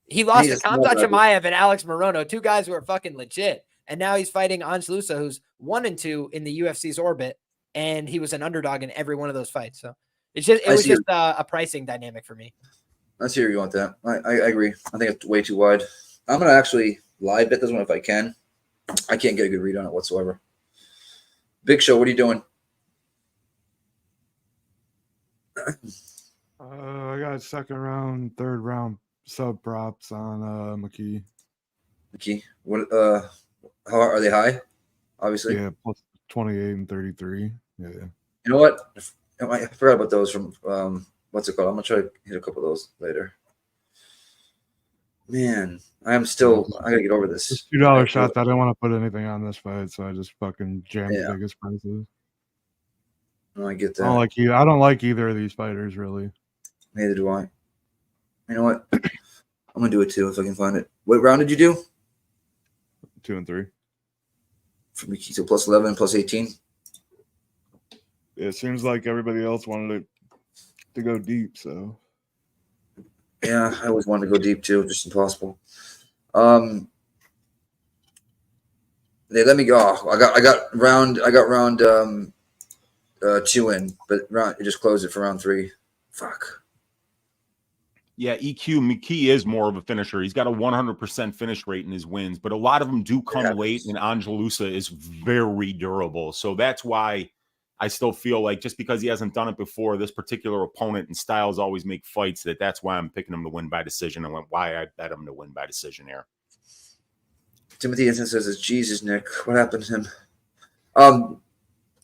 he lost to Khamzat Chimaev and Alex Morono, two guys who are fucking legit. And now he's fighting Angelusa, who's 1-2 in the UFC's orbit, and he was an underdog in every one of those fights. So it was just a pricing dynamic for me. I see where you want that. I agree. I think it's way too wide. I'm gonna actually live bet this one if I can. I can't get a good read on it whatsoever. Big Show, what are you doing? I got second round, third round sub props on McKee. McKee, what? How are they high? Obviously, yeah, plus 28 and 33. Yeah. You know what? I forgot about those from what's it called? I'm gonna try to hit a couple of those later. Man, I gotta get over this. $2 shots. I didn't want to put anything on this fight, so I just fucking jammed the biggest prices. I get that. I don't like either of these fighters, really. Neither do I. You know what? I'm gonna do it too if I can find it. What round did you do? 2 and 3. For me, so plus 11, plus 18. It seems like everybody else wanted it to go deep, so. Yeah, I always wanted to go deep too, just impossible. They let me go. I got round 2 in, but it just closed it for round 3. Fuck. Yeah, McKee is more of a finisher. He's got a 100% finish rate in his wins, but a lot of them do come late, and Angelusa is very durable. So that's why I still feel like just because he hasn't done it before, this particular opponent and styles always make fights, that's why I'm picking him to win by decision and why I bet him to win by decision here. Timothy Anson says, "Jesus, Nick, what happened to him?"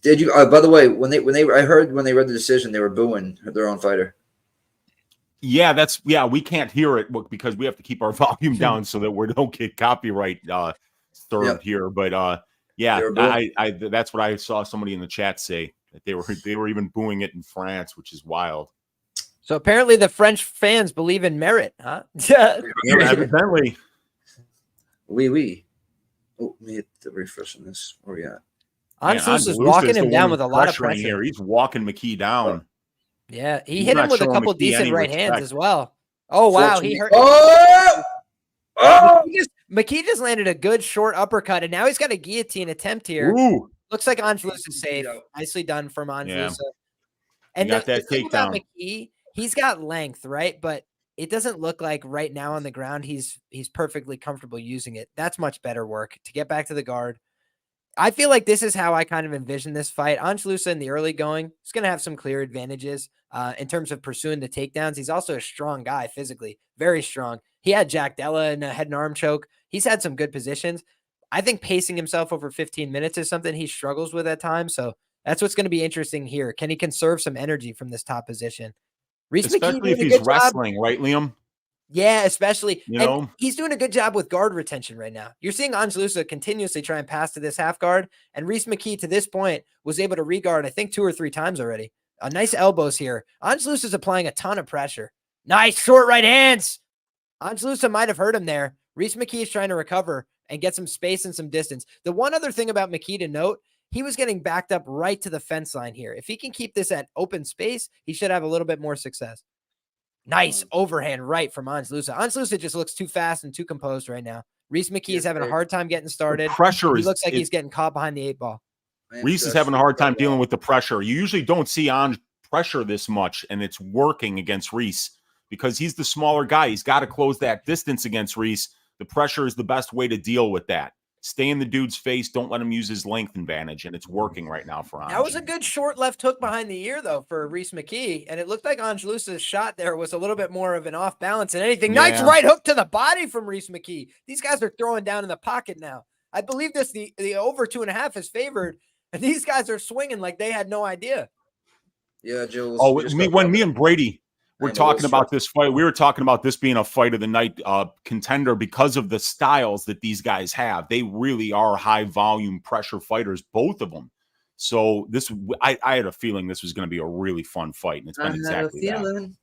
Did you? By the way, I heard when they read the decision, they were booing their own fighter. Yeah, we can't hear it because we have to keep our volume down so that we don't get copyright served here. But that's what I saw somebody in the chat say, that they were even booing it in France, which is wild. So apparently the French fans believe in merit, huh? Yeah, evidently. Oui. Oh, let me hit the refresh on this. Where we at? Angelusa is walking him down with a lot of pressure. Here. He's walking McKee down. Yeah, he hit him with a couple decent right hands as well. Oh, wow. He hurt. McKee just landed a good short uppercut, and now he's got a guillotine attempt here. Ooh. Looks like Angelusa is safe. Nicely done from Angelusa. Yeah. And got the that thing about takedown. McKee, he's got length, right? But it doesn't look like right now on the ground he's perfectly comfortable using it. That's much better work to get back to the guard. I feel like this is how I kind of envision this fight. Angelusa in the early going is going to have some clear advantages in terms of pursuing the takedowns. He's also a strong guy physically, very strong. He had Jack Della in a head and arm choke. He's had some good positions. I think pacing himself over 15 minutes is something he struggles with at times. So that's what's going to be interesting here. Can he conserve some energy from this top position? Especially if he's wrestling, right, Liam? Yeah, especially. And he's doing a good job with guard retention right now. You're seeing Angelusa continuously try and pass to this half guard, and Rhys McKee to this point was able to regard, I think, 2 or 3 times already. Nice elbows here. Angelusa is applying a ton of pressure. Nice short right hands. Angelusa might have hurt him there. Rhys McKee is trying to recover and get some space and some distance. The one other thing about McKee to note, he was getting backed up right to the fence line here. If he can keep this at open space, he should have a little bit more success. Nice overhand right from Angelusa. Angelusa just looks too fast and too composed right now. Rhys McKee is having a hard time getting started. He looks like he's getting caught behind the 8 ball. Rhys is having a hard time dealing with the pressure. You usually don't see Ange pressure this much, and it's working against Rhys because he's the smaller guy. He's got to close that distance against Rhys. The pressure is the best way to deal with that. Stay in the dude's face. Don't let him use his length advantage, and it's working right now for Ange. That was a good short left hook behind the ear, though, for Rhys McKee, and it looked like Angelusa's shot there was a little bit more of an off balance than anything. Yeah. Nice right hook to the body from Rhys McKee. These guys are throwing down in the pocket now. I believe the over 2.5 is favored, and these guys are swinging like they had no idea. Yeah, Joe. When me and Brady were talking about this fight, we were talking about this being a fight of the night contender because of the styles that these guys have. They really are high volume pressure fighters, both of them. So I had a feeling this was going to be a really fun fight, and it's been exactly that.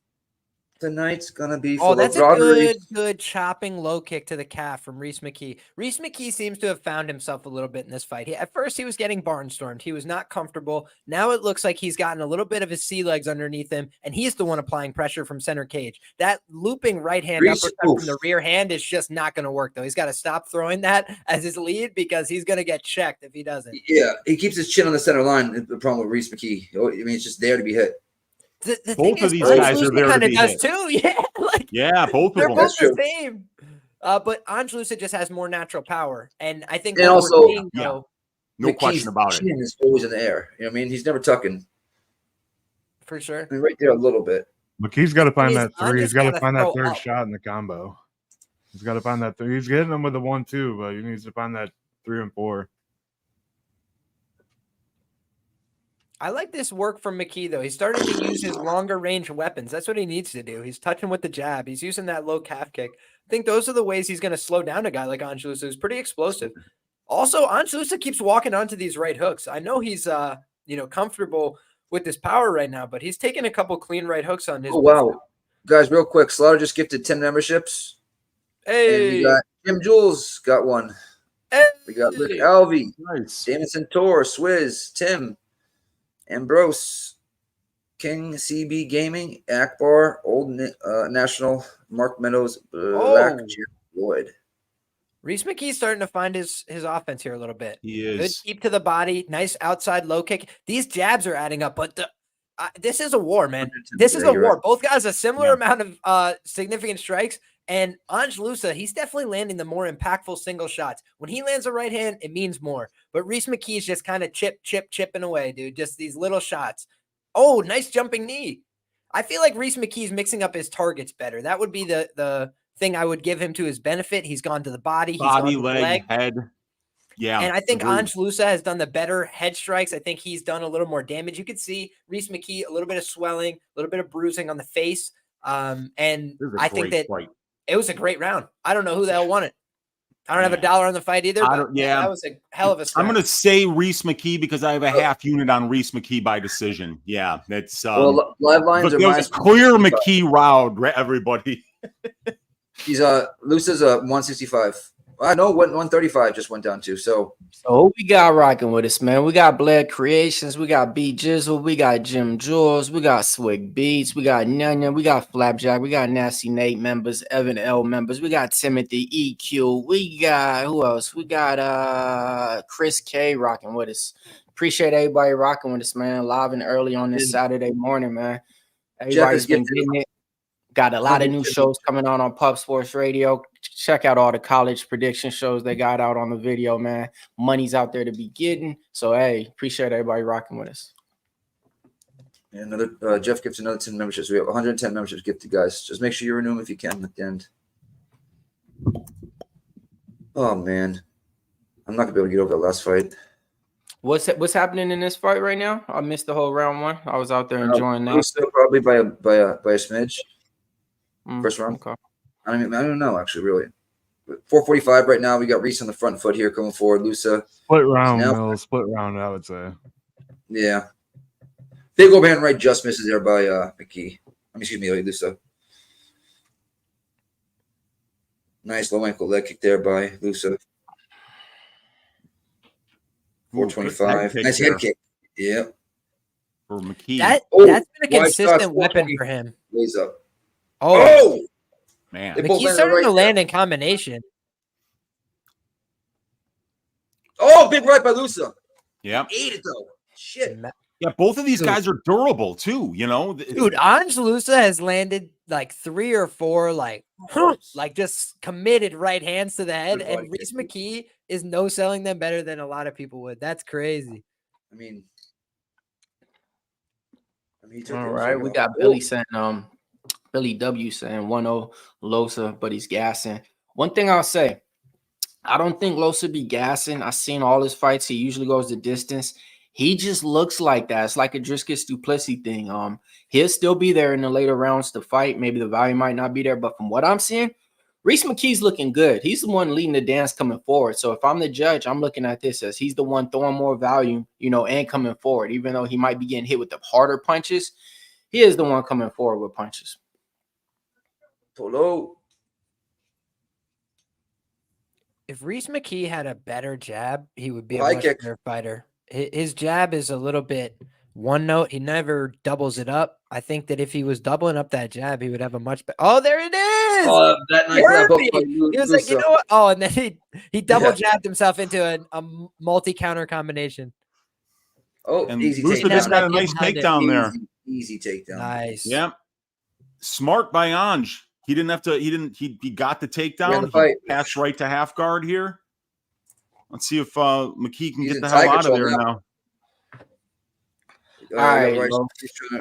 Tonight's gonna be full that's of robberies. a good chopping low kick to the calf from Rhys McKee. Rhys McKee seems to have found himself a little bit in this fight. At first, he was getting barnstormed. He was not comfortable. Now it looks like he's gotten a little bit of his sea legs underneath him, and he's the one applying pressure from center cage. That looping right hand uppercut from the rear hand is just not going to work, though. He's got to stop throwing that as his lead because he's going to get checked if he doesn't. Yeah, he keeps his chin on the center line. The problem with Rhys McKee, I mean, it's just there to be hit. The both of these guys are there to be hit. Too. Yeah, both of them. They're both the same. But Angelusa just has more natural power, and I think. And also, no McKee's question about chin is always in the air. You know what I mean? He's never tucking. For sure. I mean, right there a little bit. McKee's got to find that 3. He's got to find that 3rd up. shot in the combo. He's got to find that 3. He's getting them with the 1-2, but he needs to find that 3 and 4. I like this work from McKee, though. He's starting to use his longer range weapons. That's what he needs to do. He's touching with the jab. He's using that low calf kick. I think those are the ways he's going to slow down a guy like Angelusa, who's pretty explosive. Also, Angelusa keeps walking onto these right hooks. I know he's comfortable with his power right now, but he's taking a couple clean right hooks on his. Oh wow, guys, real quick, Slaughter just gifted 10 memberships. Hey, and we got Jim Jules got one. Hey. We got Rick Alvey, Nice. Damon Centaur, Swizz, Tim, Ambrose, King CB Gaming, Akbar, Old National, Mark Meadows, Black, Lloyd. Reese McKee's starting to find his offense here a little bit. He is. Good keep to the body, nice outside low kick. These jabs are adding up, but this is a war, man. This is a war. Right. Both guys a similar amount of significant strikes, and Angelusa, he's definitely landing the more impactful single shots. When he lands a right hand, it means more. But Reese McKee's just kind of chipping away, dude. Just these little shots. Oh, nice jumping knee. I feel like Reese McKee's mixing up his targets better. That would be the thing I would give him to his benefit. He's gone to the body, leg, head. Yeah. And I think Angelusa has done the better head strikes. I think he's done a little more damage. You could see Reese McKee, a little bit of swelling, a little bit of bruising on the face. And I think that it was a great round. I don't know who the hell won it. I don't have $1 on the fight either. That was a hell of a scrap. I'm going to say Reese McKee because I have a half unit on Reese McKee by decision. Yeah, that's well, live lines but there was a clear McKee round, everybody. He's Lusa's 165. I know what 135 just went down to. So who we got rocking with us, man? We got Bled Creations, we got B Jizzle, we got Jim Jules, we got Swig Beats, we got Nyanya, we got Flapjack, we got Nasty Nate members, Evan L members, we got Timothy EQ, we got who else? We got Chris K rocking with us. Appreciate everybody rocking with us, man. Live and early on this Saturday morning, man. Everybody's been getting it. Got a lot of new shows coming on Pub Sports Radio. Check out all the college prediction shows they got out on the video, man. Money's out there to be getting. So, hey, appreciate everybody rocking with us. And another Jeff gifts another 10 memberships. We have 110 memberships gifted, guys. Just make sure you renew them if you can at the end. Oh man, I'm not gonna be able to get over that last fight. What's happening in this fight right now? I missed the whole round one. I was out there enjoying that. Probably by a smidge. First round. Okay. I don't know actually, really. 445 right now. We got Reese on the front foot here coming forward. Lusa. Split round, split round, I would say. Yeah. Big overhand right just misses there by McKee. Lusa. Nice low ankle leg kick there by Lusa. 425. Nice head kick. Yeah. For McKee. That's been a consistent weapon for him. Lays up. Oh man. McKee's starting to land in combination. Oh, big right by Lusa. Yeah. Ate it though. Shit. Yeah, both of these guys are durable too, you know. Dude, Angelusa has landed like 3 or 4 like just committed right hands to the head, and Reese McKee is no selling them better than a lot of people would. That's crazy. I mean all right, we got Billy saying Billy W saying 1-0 Losa, but he's gassing. One thing I'll say, I don't think Losa be gassing. I've seen all his fights. He usually goes the distance. He just looks like that. It's like a Dricus Duplessis thing. He'll still be there in the later rounds to fight. Maybe the value might not be there, but from what I'm seeing, Reese McKee's looking good. He's the one leading the dance coming forward. So if I'm the judge, I'm looking at this as he's the one throwing more value, and coming forward. Even though he might be getting hit with the harder punches, he is the one coming forward with punches. Polo. If Reese McKee had a better jab, he would be a much better fighter. His jab is a little bit one note. He never doubles it up. I think that if he was doubling up that jab, he would have a much better. Oh, there it is. Oh, that nice he was like, you know what? Oh, and then he double jabbed himself into a multi-counter combination. Oh, and easy Lusa just got a nice takedown there. Easy takedown. Nice. Yeah. Smart by Ange. He didn't have to. He got the takedown. He passed right to half guard here. Let's see if McKee can get the hell out of there now. All right.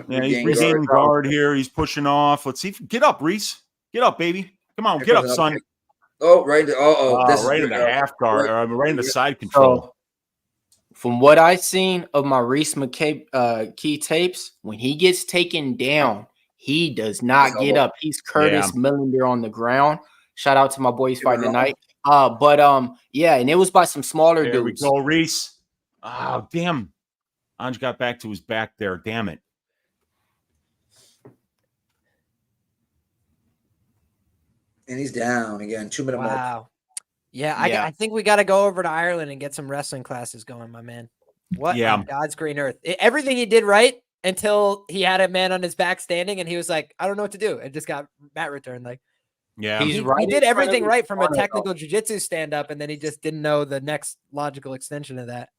Yeah, he's regaining guard here. He's pushing off. Let's see. Get up, Reese. Get up, baby. Come on, get up, son. Oh, right into right into half guard. Right into side control. So, from what I've seen of my Reese McKee tapes, when he gets taken down, he does not get up. He's Curtis Millinder on the ground. Shout out to my boys fighting tonight. Yeah, and it was by some smaller dudes. There we go, Reese. Oh, damn. Anj got back to his back there. Damn it. And he's down again. 2 minute mark. Wow. Yeah, I think we got to go over to Ireland and get some wrestling classes going, my man. What on God's green earth? Everything he did right until he had a man on his back standing and he was like, I don't know what to do. And just got mat returned. Like, yeah, he did everything right from a technical jiu-jitsu stand-up, and then he just didn't know the next logical extension of that.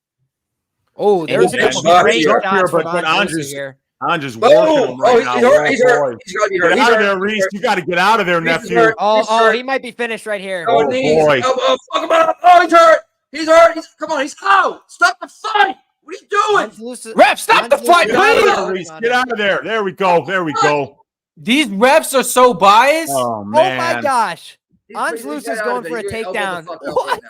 Oh, there's a couple great shots from Anj here. Anj working him right now. He's hurt. He's got to be hurt. Get out of there, Reese. You got to get out of there, nephew. Oh, he might be finished right here. Oh, boy. Oh, fuck him up. Oh, he's hurt. He's hurt. Come on, he's out. Stop the fight. What are you doing? Ref, stop the fight, please. Get out of there. There we go. There we go. These refs are so biased. Oh, man. Oh, my gosh. Anj is going for a takedown. What?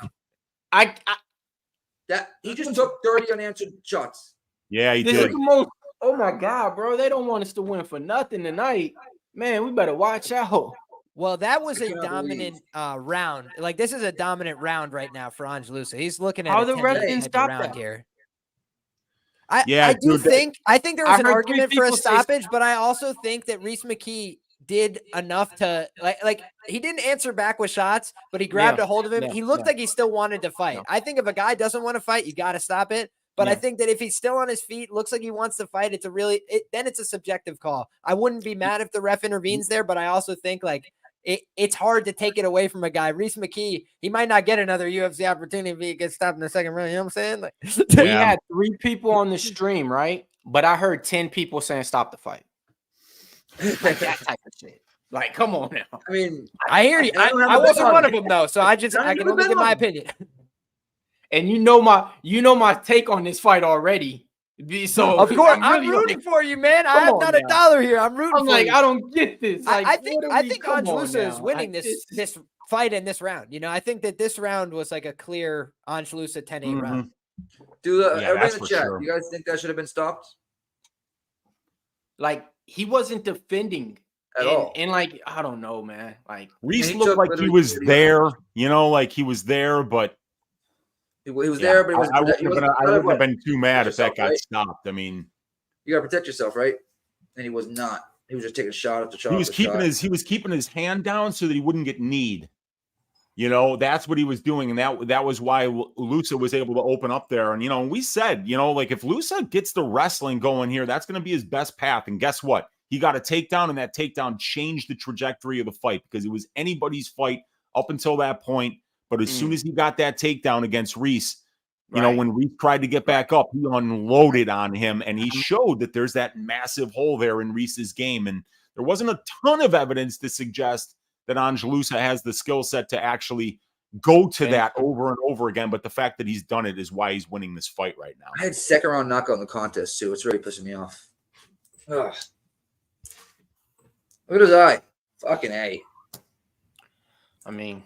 He just took 30 unanswered shots. Yeah, he This did. is the most. Oh my God, bro! They don't want us to win for nothing tonight, man. We better watch out. Well, that was a dominant round. Like, this is a dominant round right now for Anj. He's looking at how the ref didn't stop that here. I think there was an argument for a stoppage, but I also think that Reese McKee did enough to like he didn't answer back with shots, but he grabbed a hold of him. He looked like he still wanted to fight. I think if a guy doesn't want to fight, you got to stop it. But I think that if he's still on his feet, looks like he wants to fight, then it's a subjective call. I wouldn't be mad if the ref intervenes there, but I also think like it's hard to take it away from a guy. Reese McKee, he might not get another UFC opportunity if he gets stopped in the second round. You know what I'm saying? Like, we had 3 people on the stream, right? But I heard 10 people saying stop the fight. Like that type of shit. Like, come on now. I mean, I hear you. I wasn't one of them though, so I can only give my opinion. And you know my take on this fight already. So of course, I'm rooting for you, man. I have not a dollar here. I'm rooting for you. I don't get this. Like, I think Anj is winning this fight in this round. You know, I think that this round was like a clear Anj 10-8 round. Everybody in the chat, you guys think that should have been stopped? Like, he wasn't defending at all. And like, I don't know, man. Like, Reese looked like he was there, you know, like he was there, but he was there, but I wouldn't have been too mad if that got stopped. I mean, you gotta protect yourself, right? And he was not. He was just taking shot after shot. He was keeping his hand down so that he wouldn't get kneed. You know, that's what he was doing, and that was why Lusa was able to open up there. And you know, we said, you know, like if Lusa gets the wrestling going here, that's going to be his best path. And guess what? He got a takedown, and that takedown changed the trajectory of the fight because it was anybody's fight up until that point. But as soon as he got that takedown against Reese, you know, when Reese tried to get back up, he unloaded on him, and he showed that there's that massive hole there in Reese's game. And there wasn't a ton of evidence to suggest that Anj has the skill set to actually go to that over and over again. But the fact that he's done it is why he's winning this fight right now. I had second round knockout in the contest, too. It's really pissing me off. Ugh. Look at his eye. Fucking A. I mean,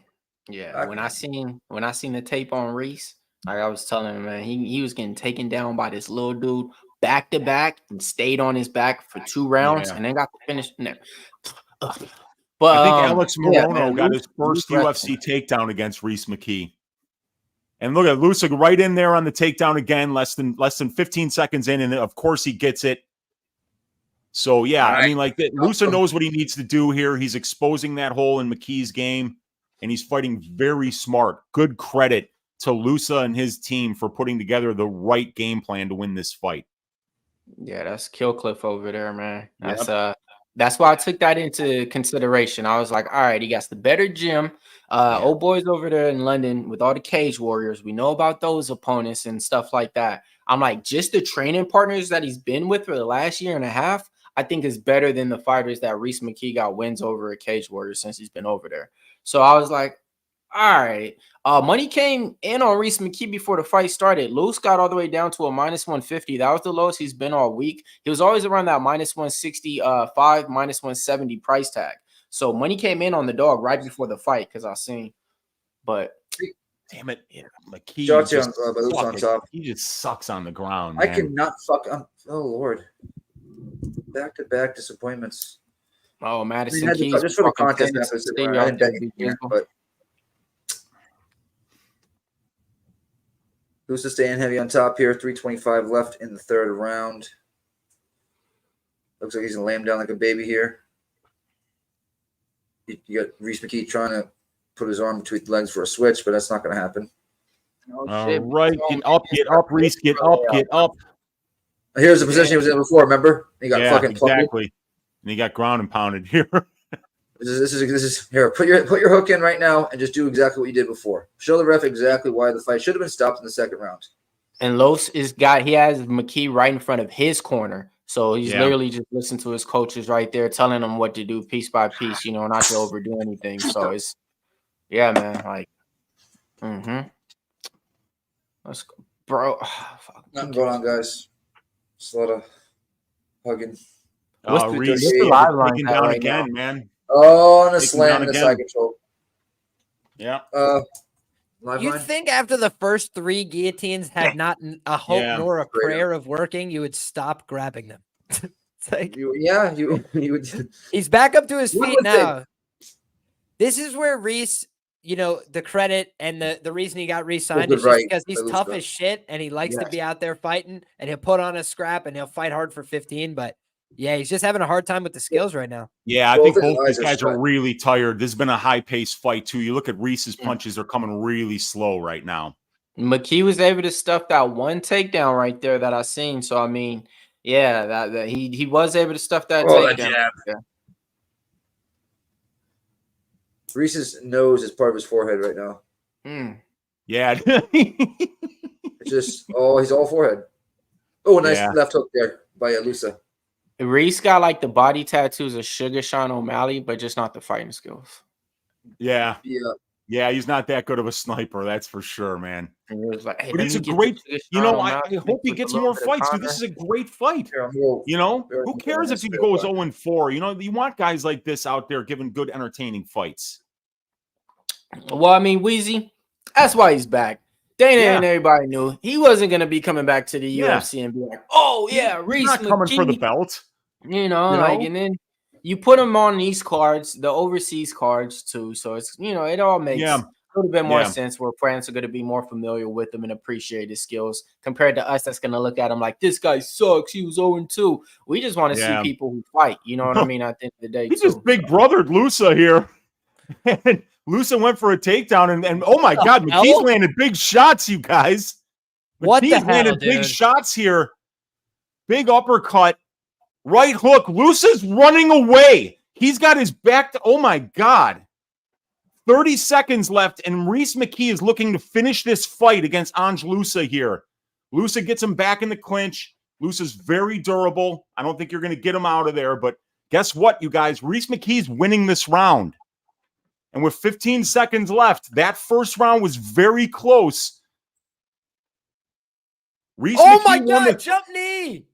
yeah, when I seen the tape on Reese, like I was telling him, man, he was getting taken down by this little dude back to back and stayed on his back for 2 rounds and then got to finish. But I think Alex Morono got his first UFC takedown against Reese McKee. And look at Lusa right in there on the takedown again, less than 15 seconds in, and of course he gets it. So yeah, I mean, like Lusa knows what he needs to do here. He's exposing that hole in McKee's game. And he's fighting very smart. Good credit to Lusa and his team for putting together the right game plan to win this fight. Yeah, that's Killcliff over there, man. That's why I took that into consideration. I was like, all right, he got the better gym. Old boys over there in London with all the Cage Warriors. We know about those opponents and stuff like that. I'm like, just the training partners that he's been with for the last year and a half, I think is better than the fighters that Reese McKee got wins over at Cage Warriors since he's been over there. So I was like, all right. Money came in on Reese McKee before the fight started. Luce got all the way down to a -150. That was the lowest he's been all week. He was always around that -165, -170 price tag. So money came in on the dog right before the fight because I seen. But damn it, McKee he just sucks on the ground. Man. I cannot fuck. Oh Lord, back-to-back disappointments. Oh, I Madison mean, Keys. just for the contest, man, for the second round. I didn't bet anything here, but Lusa staying heavy on top here. 3:25 left in the third round. Looks like he's gonna lay him down like a baby here. You got Rhys McKee trying to put his arm between the legs for a switch, but that's not going to happen. All right, get up, Rhys, get up. Here's the position he was in before. Remember, he got fucking exactly, and he got ground and pounded here. This is here. Put your hook in right now and just do exactly what you did before. Show the ref exactly why the fight should have been stopped in the second round. And Los he has McKee right in front of his corner. So he's literally just listening to his coaches right there, telling him what to do piece by piece, not to overdo anything. So it's, man, like, let's go, bro. Nothing going on, guys. Just a lot of hugging. Rhys taking down again, man. Oh, and a slam in the side control. Yeah. You'd think after the first 3 guillotines had not a hope nor a prayer of working, you would stop grabbing them. It's like, you would. He's back up to his feet now. This is where Rhys, the credit and the reason he got re-signed is just because he's tough as shit and he likes to be out there fighting and he'll put on a scrap and he'll fight hard for 15. But yeah, he's just having a hard time with the skills right now. Yeah, I think both these guys are really tired. This has been a high-paced fight, too. You look at Rhys's punches, they're coming really slow right now. McKee was able to stuff that one takedown right there that I seen. So, I mean, that he was able to stuff that takedown. Rhys's nose is part of his forehead right now. Yeah. It's just, he's all forehead. Oh, nice left hook there by Lusa. Rhys got like the body tattoos of Sugar Sean O'Malley, but just not the fighting skills. Yeah, he's not that good of a sniper, that's for sure, man. Like, hey, but it's a great, I hope he gets more fights, dude. This is a great fight. Who cares if he goes 0-4? You want guys like this out there giving good, entertaining fights. Well, I mean, Weezy, that's why he's back. Dana and everybody knew he wasn't going to be coming back to the UFC and be like, Rhys not coming for the belt. And then you put him on these cards, the overseas cards too. So it's, it all makes a little bit more sense where fans are going to be more familiar with him and appreciate his skills compared to us that's going to look at him like, this guy sucks. He was 0-2. We just want to see people who fight. You know what I mean? At the end of the day, he just big brothered Lusa here. And Lusa went for a takedown, and oh my God, McKee's landed big shots, you guys. McKee's landed big shots here. Big uppercut, right hook. Lusa's running away. He's got his back to, oh my God. 30 seconds left, and Rhys McKee is looking to finish this fight against Ange Lusa here. Lusa gets him back in the clinch. Lusa's very durable. I don't think you're going to get him out of there, but guess what, you guys? Rhys McKee's winning this round. And with 15 seconds left, that first round was very close. Rhys my God, jump knee.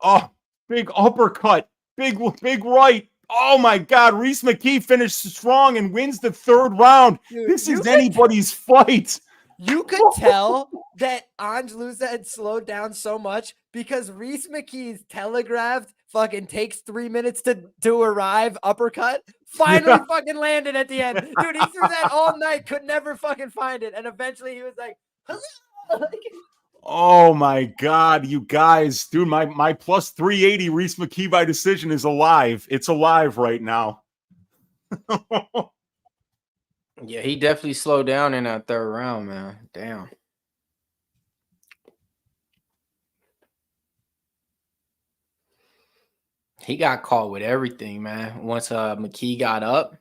Oh, big uppercut. Big right. Oh, my God. Rhys McKee finished strong and wins the third round. Dude, this is anybody's fight. You could tell that Ange Lusa had slowed down so much because Rhys McKee's telegraphed fucking takes 3 minutes to arrive uppercut finally fucking landed at the end. Dude, he threw that all night, could never fucking find it. And eventually he was like, oh my God, you guys. Dude, my plus 380 Rhys McKee by decision is alive. It's alive right now. Yeah, he definitely slowed down in that third round, man. Damn. He got caught with everything, man. Once McKee got up,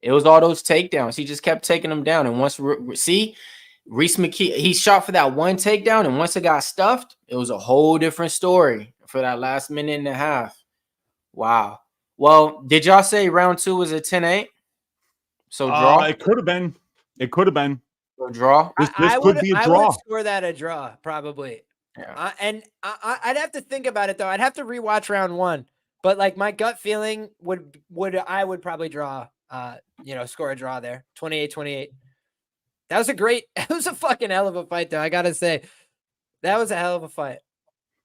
it was all those takedowns. He just kept taking them down. And once, Rhys McKee, he shot for that one takedown, and once it got stuffed, it was a whole different story for that last minute and a half. Wow. Well, did y'all say round 2 was a 10-8? So draw? It could have been. It could have been. So draw? This could be a draw. I would score that a draw, probably. Yeah. And I'd have to think about it, though. I'd have to rewatch round 1. But like my gut feeling would probably draw, score a draw there. 28-28. That was a fucking hell of a fight, though. I got to say, that was a hell of a fight.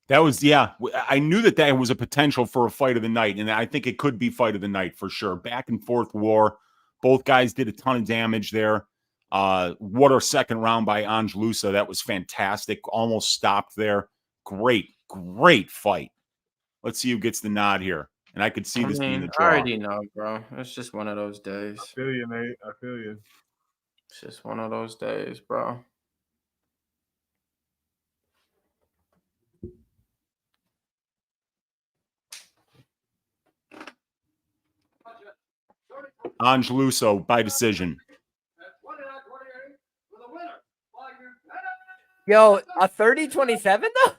That was, yeah. I knew that was a potential for a fight of the night, and I think it could be fight of the night for sure. Back and forth war. Both guys did a ton of damage there. What a second round by Angelusa. That was fantastic. Almost stopped there. Great fight. Let's see who gets the nod here. And I could see this being the draw. I already know, bro. It's just one of those days. I feel you, Nate. I feel you. It's just one of those days, bro. Angeluso by decision. Yo, a 30-27 though?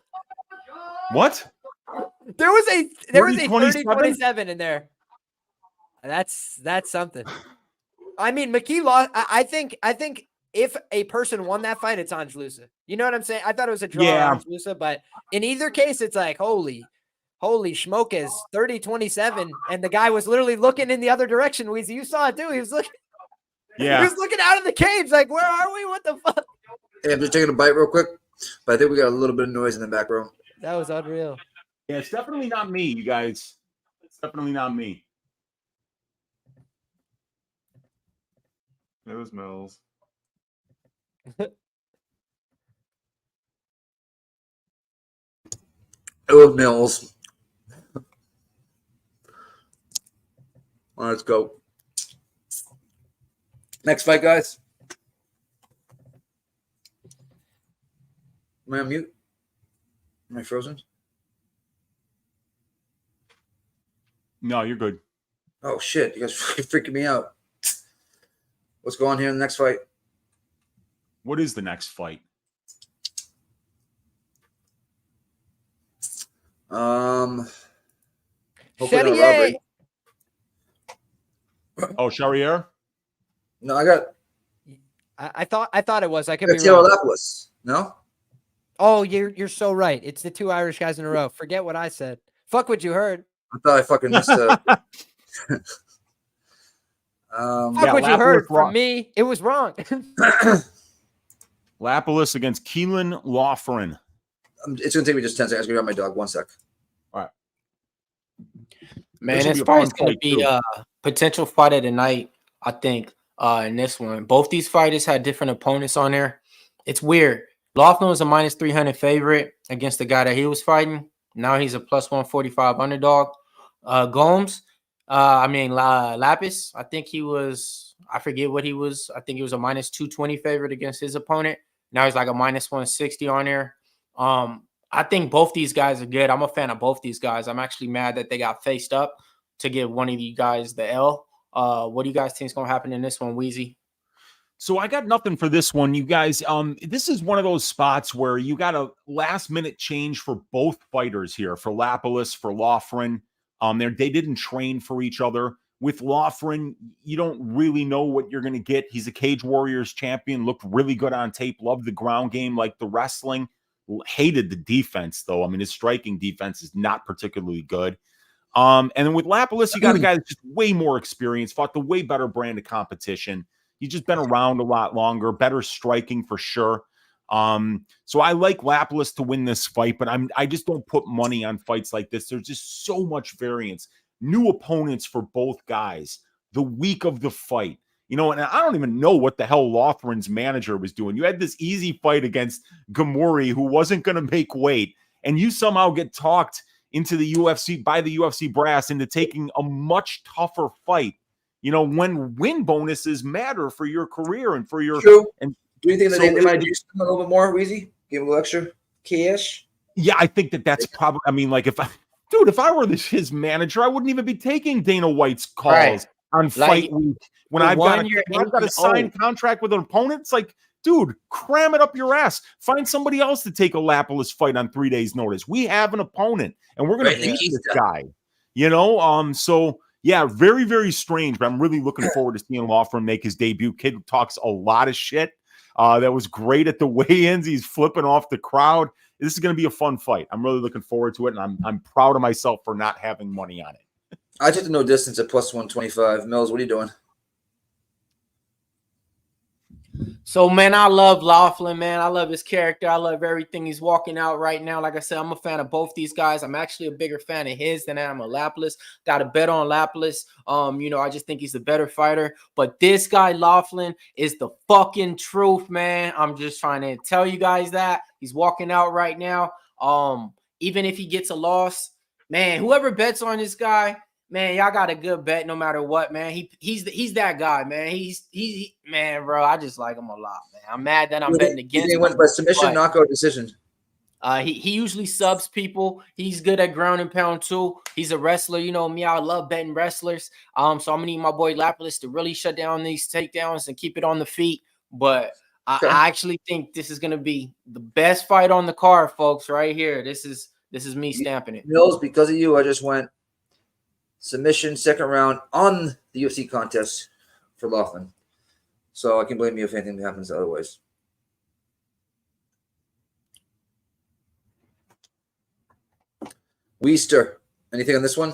What? There was a 30-27 in there. That's something. I mean, McKee lost. I think if a person won that fight, it's Angelusa. You know what I'm saying? I thought it was a draw on Angelusa, but in either case, it's like holy schmokes, 30-27, and the guy was literally looking in the other direction. Weezy, you saw it too. He was looking. Yeah. He was looking out of the cage, like, where are we? What the fuck? Hey, I'm just taking a bite real quick, but I think we got a little bit of noise in the back row. That was unreal. Yeah, it's definitely not me, you guys. It's definitely not me. It was Mills. It was Mills. Let's go. Next fight, guys. Am I on mute? Am I frozen? No, you're good. Oh, shit. You guys are freaking me out. What's going on here in the next fight? What is the next fight? Charriere. Oh, Charriere? No, I got. I thought it was. I could be Thiago wrong. Lapalus. No. Oh, you're so right. It's the two Irish guys in a row. Forget what I said. Fuck what you heard. I thought I fucking missed. Fuck what you heard from wrong. me. It was wrong. Lapalus against Keelan Loughran. It's gonna take me just 10 seconds. I'm gonna grab my dog. 1 sec. All right. Man, this fight's going to be a potential fight of the night, I think, in this one. Both these fighters had different opponents on there. It's weird. Loughran was a minus 300 favorite against the guy that he was fighting. Now he's a plus 145 underdog. Lapis, I think he was, I forget what he was. I think he was a minus 220 favorite against his opponent. Now he's like a minus 160 on there. I think both these guys are good. I'm a fan of both these guys. I'm actually mad that they got faced up to give one of you guys the L. What do you guys think is going to happen in this one, Wheezy? So I got nothing for this one, you guys. This is one of those spots where you got a last-minute change for both fighters here, for Lapalus, for Loughran. They didn't train for each other. With Loughran, you don't really know what you're going to get. He's a Cage Warriors champion, looked really good on tape, loved the ground game, like the wrestling. Hated the defense, though. I mean, his striking defense is not particularly good. And then with Lapalus, you got a guy that's just way more experienced, fought the way better brand of competition. He's just been around a lot longer, better striking for sure. So I like Lapalus to win this fight, but I just don't put money on fights like this. There's just so much variance. New opponents for both guys the week of the fight. You know, and I don't even know what the hell Loughran's manager was doing. You had this easy fight against Ghemmouri, who wasn't going to make weight, and you somehow get talked into the UFC by the UFC brass into taking a much tougher fight. You know, when win bonuses matter for your career and for your. True. And do you think that they might do something a little bit more, Weezy? Give a little extra cash? Yeah, I think that's probably. I mean, like if I were his manager, I wouldn't even be taking Dana White's calls on fight week. When I've got a signed contract with an opponent, it's like, dude, cram it up your ass. Find somebody else to take a Lapalus fight on 3 days' notice. We have an opponent, and we're going to beat this guy. You know, so yeah, very, very strange. But I'm really looking forward to seeing Loughran make his debut. Kid talks a lot of shit. That was great at the weigh-ins. He's flipping off the crowd. This is going to be a fun fight. I'm really looking forward to it, and I'm proud of myself for not having money on it. I took the no distance at plus 125. Mills, what are you doing? So, man, I love Loughran, man. I love his character. I love everything he's walking out right now. Like I said, I'm a fan of both these guys. I'm actually a bigger fan of his than I am of Lapilus. Got a bet on Lapilus. I just think he's a better fighter. But this guy, Loughran, is the fucking truth, man. I'm just trying to tell you guys that. He's walking out right now. Even if he gets a loss, man, whoever bets on this guy, man, y'all got a good bet no matter what, man. He's that guy, man. Man, bro. I just like him a lot, man. I'm mad that I'm betting against him. He went by submission, knockout, decision. He usually subs people. He's good at ground and pound too. He's a wrestler. You know me, I love betting wrestlers. So I'm gonna need my boy Lapilus to really shut down these takedowns and keep it on the feet. But I actually think this is gonna be the best fight on the card, folks. Right here. This is me stamping it. Mills, because of you, I just went submission second round on the UFC contest for Loughran. So I can blame you if anything happens otherwise. Weister, anything on this one?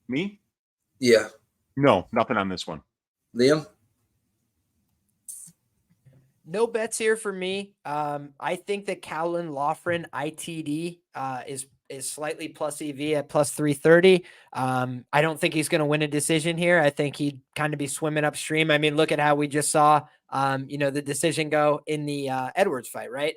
Me? Yeah. No, nothing on this one. Liam? No bets here for me. I think that Caolan Loughran ITD is slightly plus EV at plus 330. I don't think he's going to win a decision here. I think he'd kind of be swimming upstream. I mean, look at how we just saw, the decision go in the Edwards fight, right?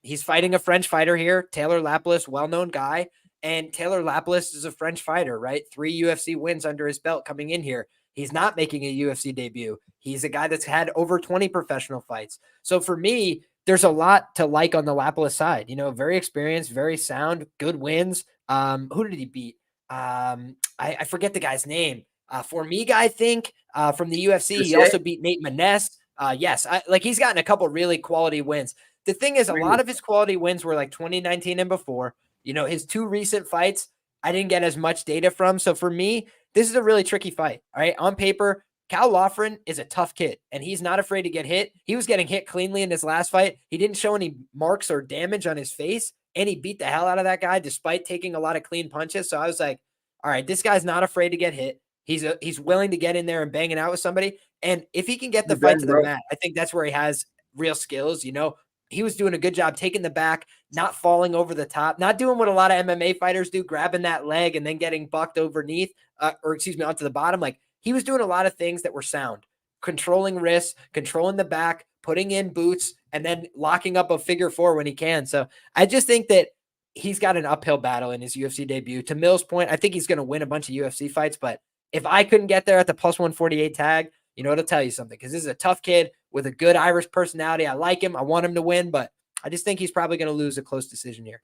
He's fighting a French fighter here, Taylor Lapilus, well-known guy. And Taylor Lapilus is a French fighter, right? 3 UFC wins under his belt coming in here. He's not making a UFC debut. He's a guy that's had over 20 professional fights. So for me, there's a lot to like on the Lapilus side. Very experienced, very sound, good wins. Who did he beat? I forget the guy's name. Formiga, I think, from the UFC. He also beat Nate Maness. Yes, he's gotten a couple really quality wins. The thing is, a lot of his quality wins were like 2019 and before. His 2 recent fights, I didn't get as much data from. So for me, this is a really tricky fight. All right. On paper, Cal Loughran is a tough kid, and he's not afraid to get hit. He was getting hit cleanly in his last fight. He didn't show any marks or damage on his face, and he beat the hell out of that guy despite taking a lot of clean punches. So I was like, all right, this guy's not afraid to get hit. He's willing to get in there and bang it out with somebody. And if he can get the fight to the mat, I think that's where he has real skills. He was doing a good job taking the back, not falling over the top, not doing what a lot of MMA fighters do, grabbing that leg and then getting bucked underneath, onto the bottom. Like, he was doing a lot of things that were sound, controlling wrists, controlling the back, putting in boots, and then locking up a figure 4 when he can. So I just think that he's got an uphill battle in his UFC debut. To Mill's point, I think he's going to win a bunch of UFC fights, but if I couldn't get there at the plus 148 tag, it'll tell you something, because this is a tough kid with a good Irish personality. I like him. I want him to win, but I just think he's probably going to lose a close decision here.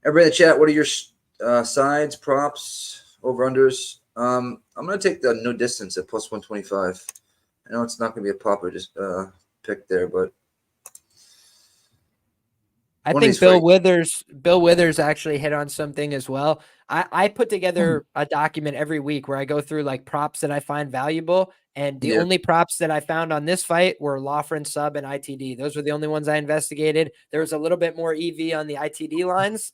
Everybody in the chat, what are your sides, props, over-unders? I'm going to take the no distance at plus 125. I know it's not going to be a popper pick there, but I think Bill Withers actually hit on something as well. I put together a document every week where I go through like props that I find valuable. And the only props that I found on this fight were Loughran, sub, and ITD. Those were the only ones I investigated. There was a little bit more EV on the ITD lines.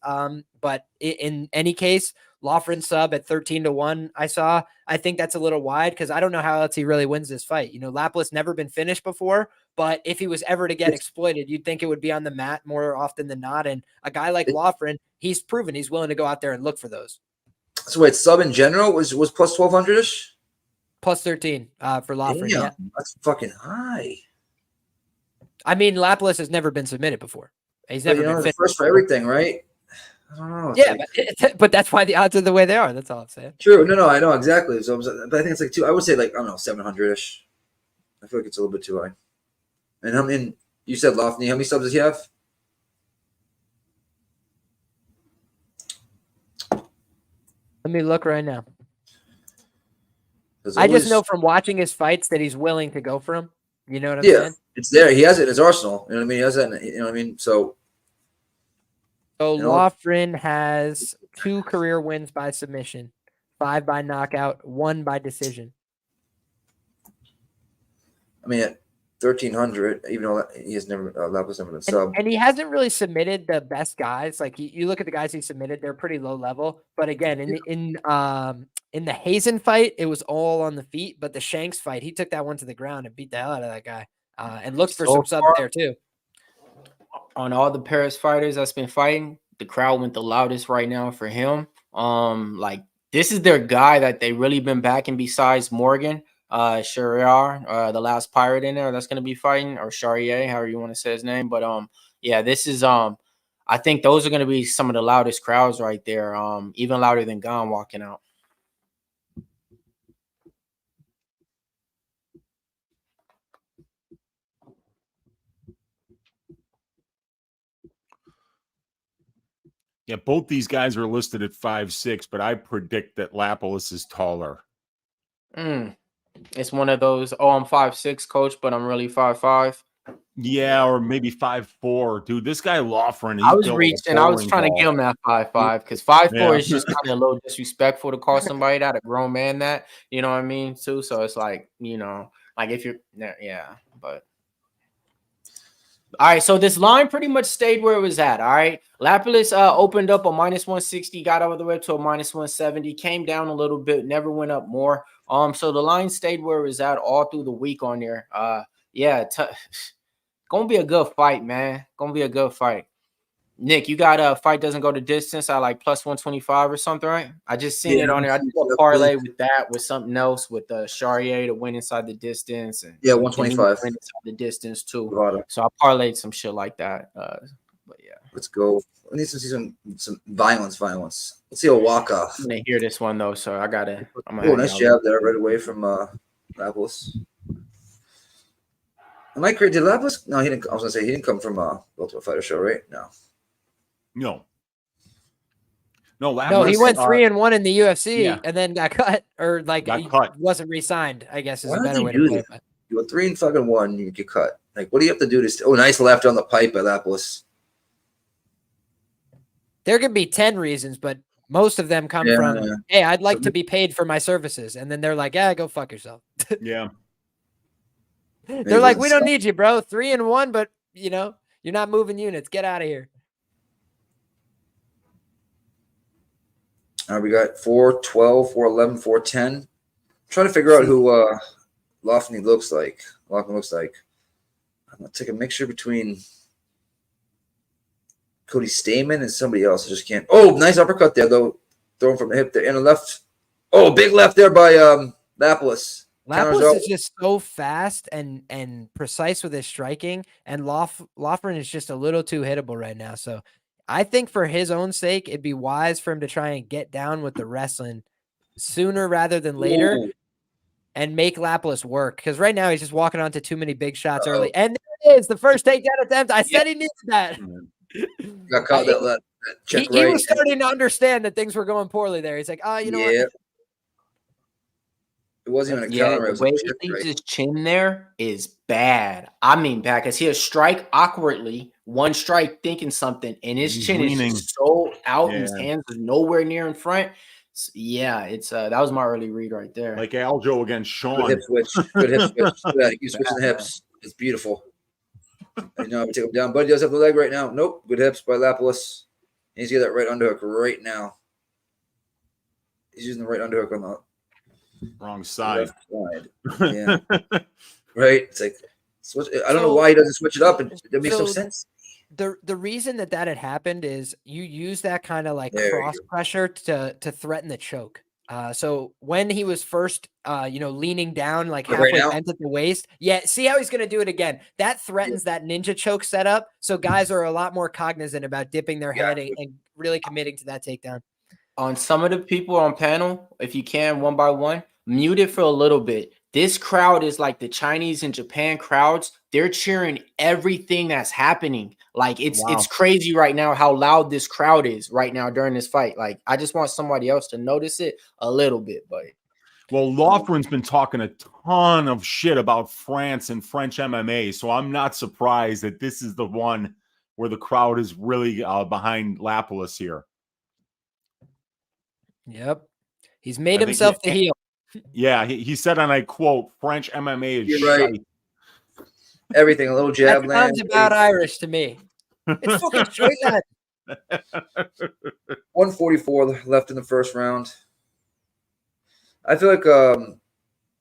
But in any case, Loughran sub at 13-1, I think that's a little wide, because I don't know how else he really wins this fight. Lapilus never been finished before, but if he was ever to get exploited, you'd think it would be on the mat more often than not. And a guy like Loughran, he's proven he's willing to go out there and look for those. So wait, sub in general was plus 1200-ish? Plus 13 for Loughran. Yeah. That's fucking high. I mean, Lapilus has never been submitted before. He's never been the first for everything, right? I don't know. Yeah, but that's why the odds are the way they are. That's all I'm saying. True. No, I know exactly. So, but I think it's like I would say 700-ish. I feel like it's a little bit too high. And you said Loughran, how many subs does he have? Let me look right now. I just know from watching his fights that he's willing to go for him. You know what I'm saying? It's there. He has it in his arsenal. You know what I mean? He has that. You know what I mean? So Loughran has 2 career wins by submission, 5 by knockout, 1 by decision. I mean, 1,300, even though he has never Lapis never been sub. And he hasn't really submitted the best guys. Like you look at the guys he submitted, they're pretty low level. But again, in the Hazen fight, it was all on the feet. But the Shanks fight, he took that one to the ground and beat the hell out of that guy. And looked for some subs there too. On all the Paris fighters that's been fighting, the crowd went the loudest right now for him. Like this is their guy that they really been backing besides Morgan. Charriere, the last pirate in there that's going to be fighting, or Charriere, however you want to say his name. But yeah, this is I think those are going to be some of the loudest crowds right there. Even louder than Gane walking out. Yeah, both these guys are listed at 5'6", but I predict that Lapilus is taller. It's one of those, I'm 5'6", coach, but I'm really 5'5". Yeah, or maybe 5'4". Dude, this guy Loughran. I was reaching. I was trying to give him that 5'5", because 5'4" is just kind of a little disrespectful to call somebody that, a grown man that. You know what I mean, too? So it's like, like if you're, yeah, but. All right, so this line pretty much stayed where it was at. All right, Lapilus opened up a -160, got all the way to a -170, came down a little bit, never went up more. So the line stayed where it was at all through the week on there. Yeah, gonna be a good fight, man. Gonna be a good fight. Nick, you got a fight doesn't go to distance at like +125 or something, right? I just seen it on there. I did a parlay with that, with something else, with Charriere to win inside the distance, and 125 win inside the distance too. So I parlayed some shit like that. But yeah, let's go. I need to see some violence. Let's see a walk off. I'm gonna hear this one though, so I gotta. Nice jab there, right away from Lapilus. Am I correct? Did Lapilus? No, he didn't. I was gonna say he didn't come from Ultimate Fighter show, right? No, no, he went 3-1 in the UFC and then got cut, or like wasn't re-signed, I guess is a better way to put it. You went 3-1, you get cut. Like, what do you have to do to? Nice left on the pipe by Lapilus. There could be 10 reasons, but most of them come from, hey, I'd like to be paid for my services, and then they're like, yeah, go fuck yourself. Yeah, they're like, we don't need you, bro. 3-1, but you're not moving units. Get out of here. All right, we got 4-12, 4-11, 4-10. Trying to figure out who Loughran looks like. I'm gonna take a mixture between Cody Stamen and somebody else. I just can't. Oh, nice uppercut there though. Throwing from the hip there and the left. Oh, big left there by Lapilus. Lapilus is just so fast and precise with his striking, and Loughran is just a little too hittable right now. So I think for his own sake, it'd be wise for him to try and get down with the wrestling sooner rather than later and make Lapilus work. Because right now he's just walking onto too many big shots early. And there it is, the first takedown attempt. I said he needed that. Got caught that check he was starting to understand that things were going poorly there. He's like, you know what? It wasn't even a counter. The way he leaves his chin there is bad. I mean, bad, because he'll strike awkwardly, one strike thinking something, and his chin is so out, and his hands are nowhere near in front. So, it's that was my early read right there. Like Aljo against Sean. Good hip switch. Good hip switch. You switching the hips. It's beautiful. I know I would take him down, but he does have the leg right now. Nope. Good hips by Lapilus. He's got that right underhook right now. He's using the right underhook on the wrong side. Yeah. Right. It's like switch. I don't know why he doesn't switch it up. It makes no sense. The reason that had happened is you use that kind of like cross pressure to threaten the choke. So when he was first, leaning down like halfway bent at the waist, see how he's going to do it again. That threatens that ninja choke setup. So guys are a lot more cognizant about dipping their head and really committing to that takedown. On some of the people on panel, if you can, one by one, mute it for a little bit. This crowd is like the Chinese and Japan crowds. They're cheering everything that's happening. Like it's crazy right now how loud this crowd is right now during this fight. Like I just want somebody else to notice it a little bit. But Loughran's been talking a ton of shit about France and French MMA, so I'm not surprised that this is the one where the crowd is really behind Lapilus here. Yep, he's made himself the heel. Yeah, he said, and I quote, "French MMA is shite." Everything, a little jab That land. sounds about Irish to me. It's fucking straight lad. 144 left in the first round. I feel like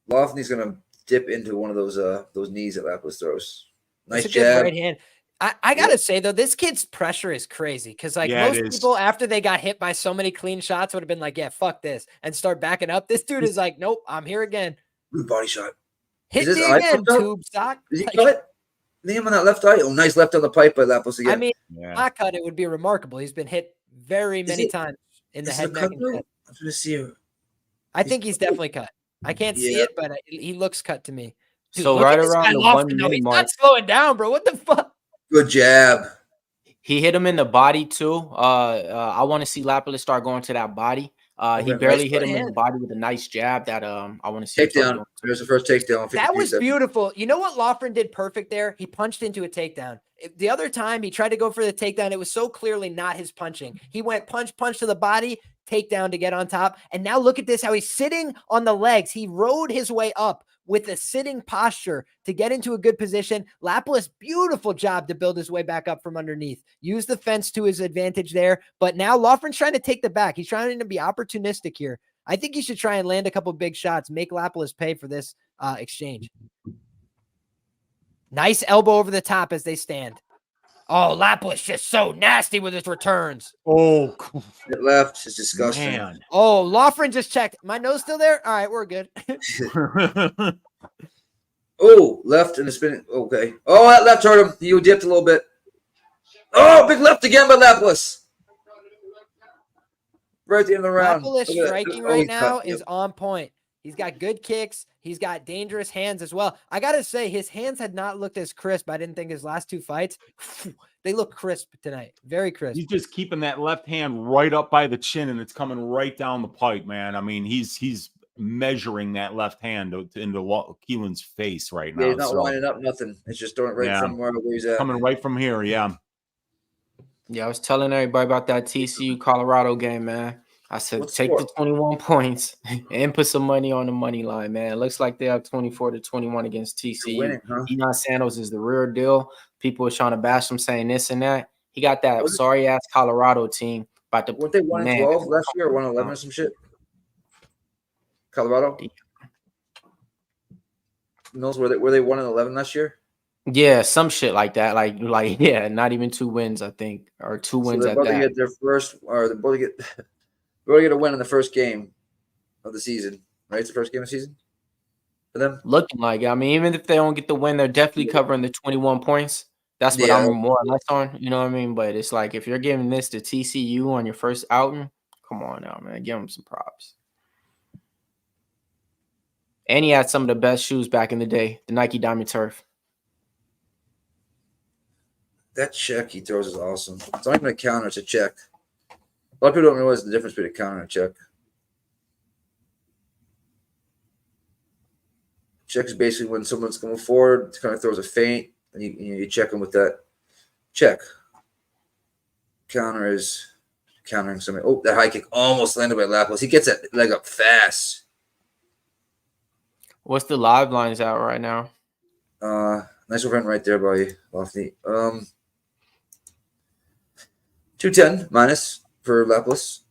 Lofty's gonna dip into one of those knees that Lapis throws. Nice It's a good jab. right hand. I gotta say though, this kid's pressure is crazy because like Yeah, most people after they got hit by so many clean shots would have been like, yeah, fuck this, and start backing up. This dude is like, nope, I'm here again. Good body shot. Hit Is his me eye again, fucked up? tube sock. Is he Like, cut? Name on that left eye. Oh, nice left on the pipe by Lapis again. I mean, Yeah. not cut, it would be remarkable. He's been hit very many times in the head, neck, and chest. I'm gonna see him. I think he's definitely cut. I can't see Yeah. it, but he looks cut to me. Dude, So look right at this guy around the Lofton, 1 though. minute He's mark, not slowing down, bro. What the fuck? Good jab. he hit him in the body too. I want to see Lapis start going to that body. He Okay, barely nice hit him in hand. the body with a nice jab that I want to see. him start Takedown. doing. There's the first takedown. That 53 was seconds. beautiful. You know what Loughran did perfect there? He punched into a takedown. The other time he tried to go for the takedown, it was so clearly not his punching. He went punch to the body, takedown to get on top. And now look at this, how he's sitting on the legs. He rode his way up with a sitting posture to get into a good position. Lapis, beautiful job to build his way back up from underneath. Use the fence to his advantage there. But now Loughran's trying to take the back. He's trying to be opportunistic here. I think he should try and land a couple big shots, make Lapis pay for this exchange. Nice elbow over the top as they stand. Oh, Lapis just so nasty with his returns. Oh, Hit left is disgusting. man. Oh, Loughran just checked. My nose still there? All right, we're good. Oh, left and the spinning. Okay. Oh, that left hurt him. You dipped a little bit. Oh, big left again by Lapis. Right at the end of the round. Lapis Look at that. striking Oh, right he's now cut. is on point. He's got good kicks. He's got dangerous hands as well. I got to say, his hands had not looked as crisp. I didn't think his last two fights, they look crisp tonight. Very crisp. He's just keeping that left hand right up by the chin, and it's coming right down the pipe, man. I mean, he's measuring that left hand into Keelan's face right now. Yeah, he's not so lining up nothing. It's just throwing it right from where he's at. coming right from here. Yeah. Yeah, I was telling everybody about that TCU Colorado game, man. I said, What's take the the 21 points and put some money on the money line, man. It looks like they have 24-21 against TCU. Winning, huh? Deion Sanders is the real deal. People are trying to bash him, saying this and that. He got that sorry ass Colorado team about to. Weren't they 1-12 last year or 1-11 or some shit? Colorado? Knows were they 1-11 last year? Yeah, some shit like that. Like yeah, not even 2 wins, I think, or 2 wins So at they're about that. to get their first, or they're about to get a win in the first game of the season, right? It's the first game of the season for them. Looking like it. I mean, even if they don't get the win, they're definitely covering the 21 points. That's what I'm more or less on. You know what I mean? But it's like if you're giving this to TCU on your first outing, come on now, man. Give them some props. And he had some of the best shoes back in the day, the Nike Diamond Turf. That check he throws is awesome. It's not even a counter, it's a check. A lot of people don't realize the difference between a counter and a check. Check is basically when someone's coming forward, kind of throws a feint, and you check them with that check. Counter is countering somebody. Oh, that high kick almost landed by Lapis. He gets that leg up fast. What's the live lines out right now? Nice event right there by Lofty. 210 minus for Lapis.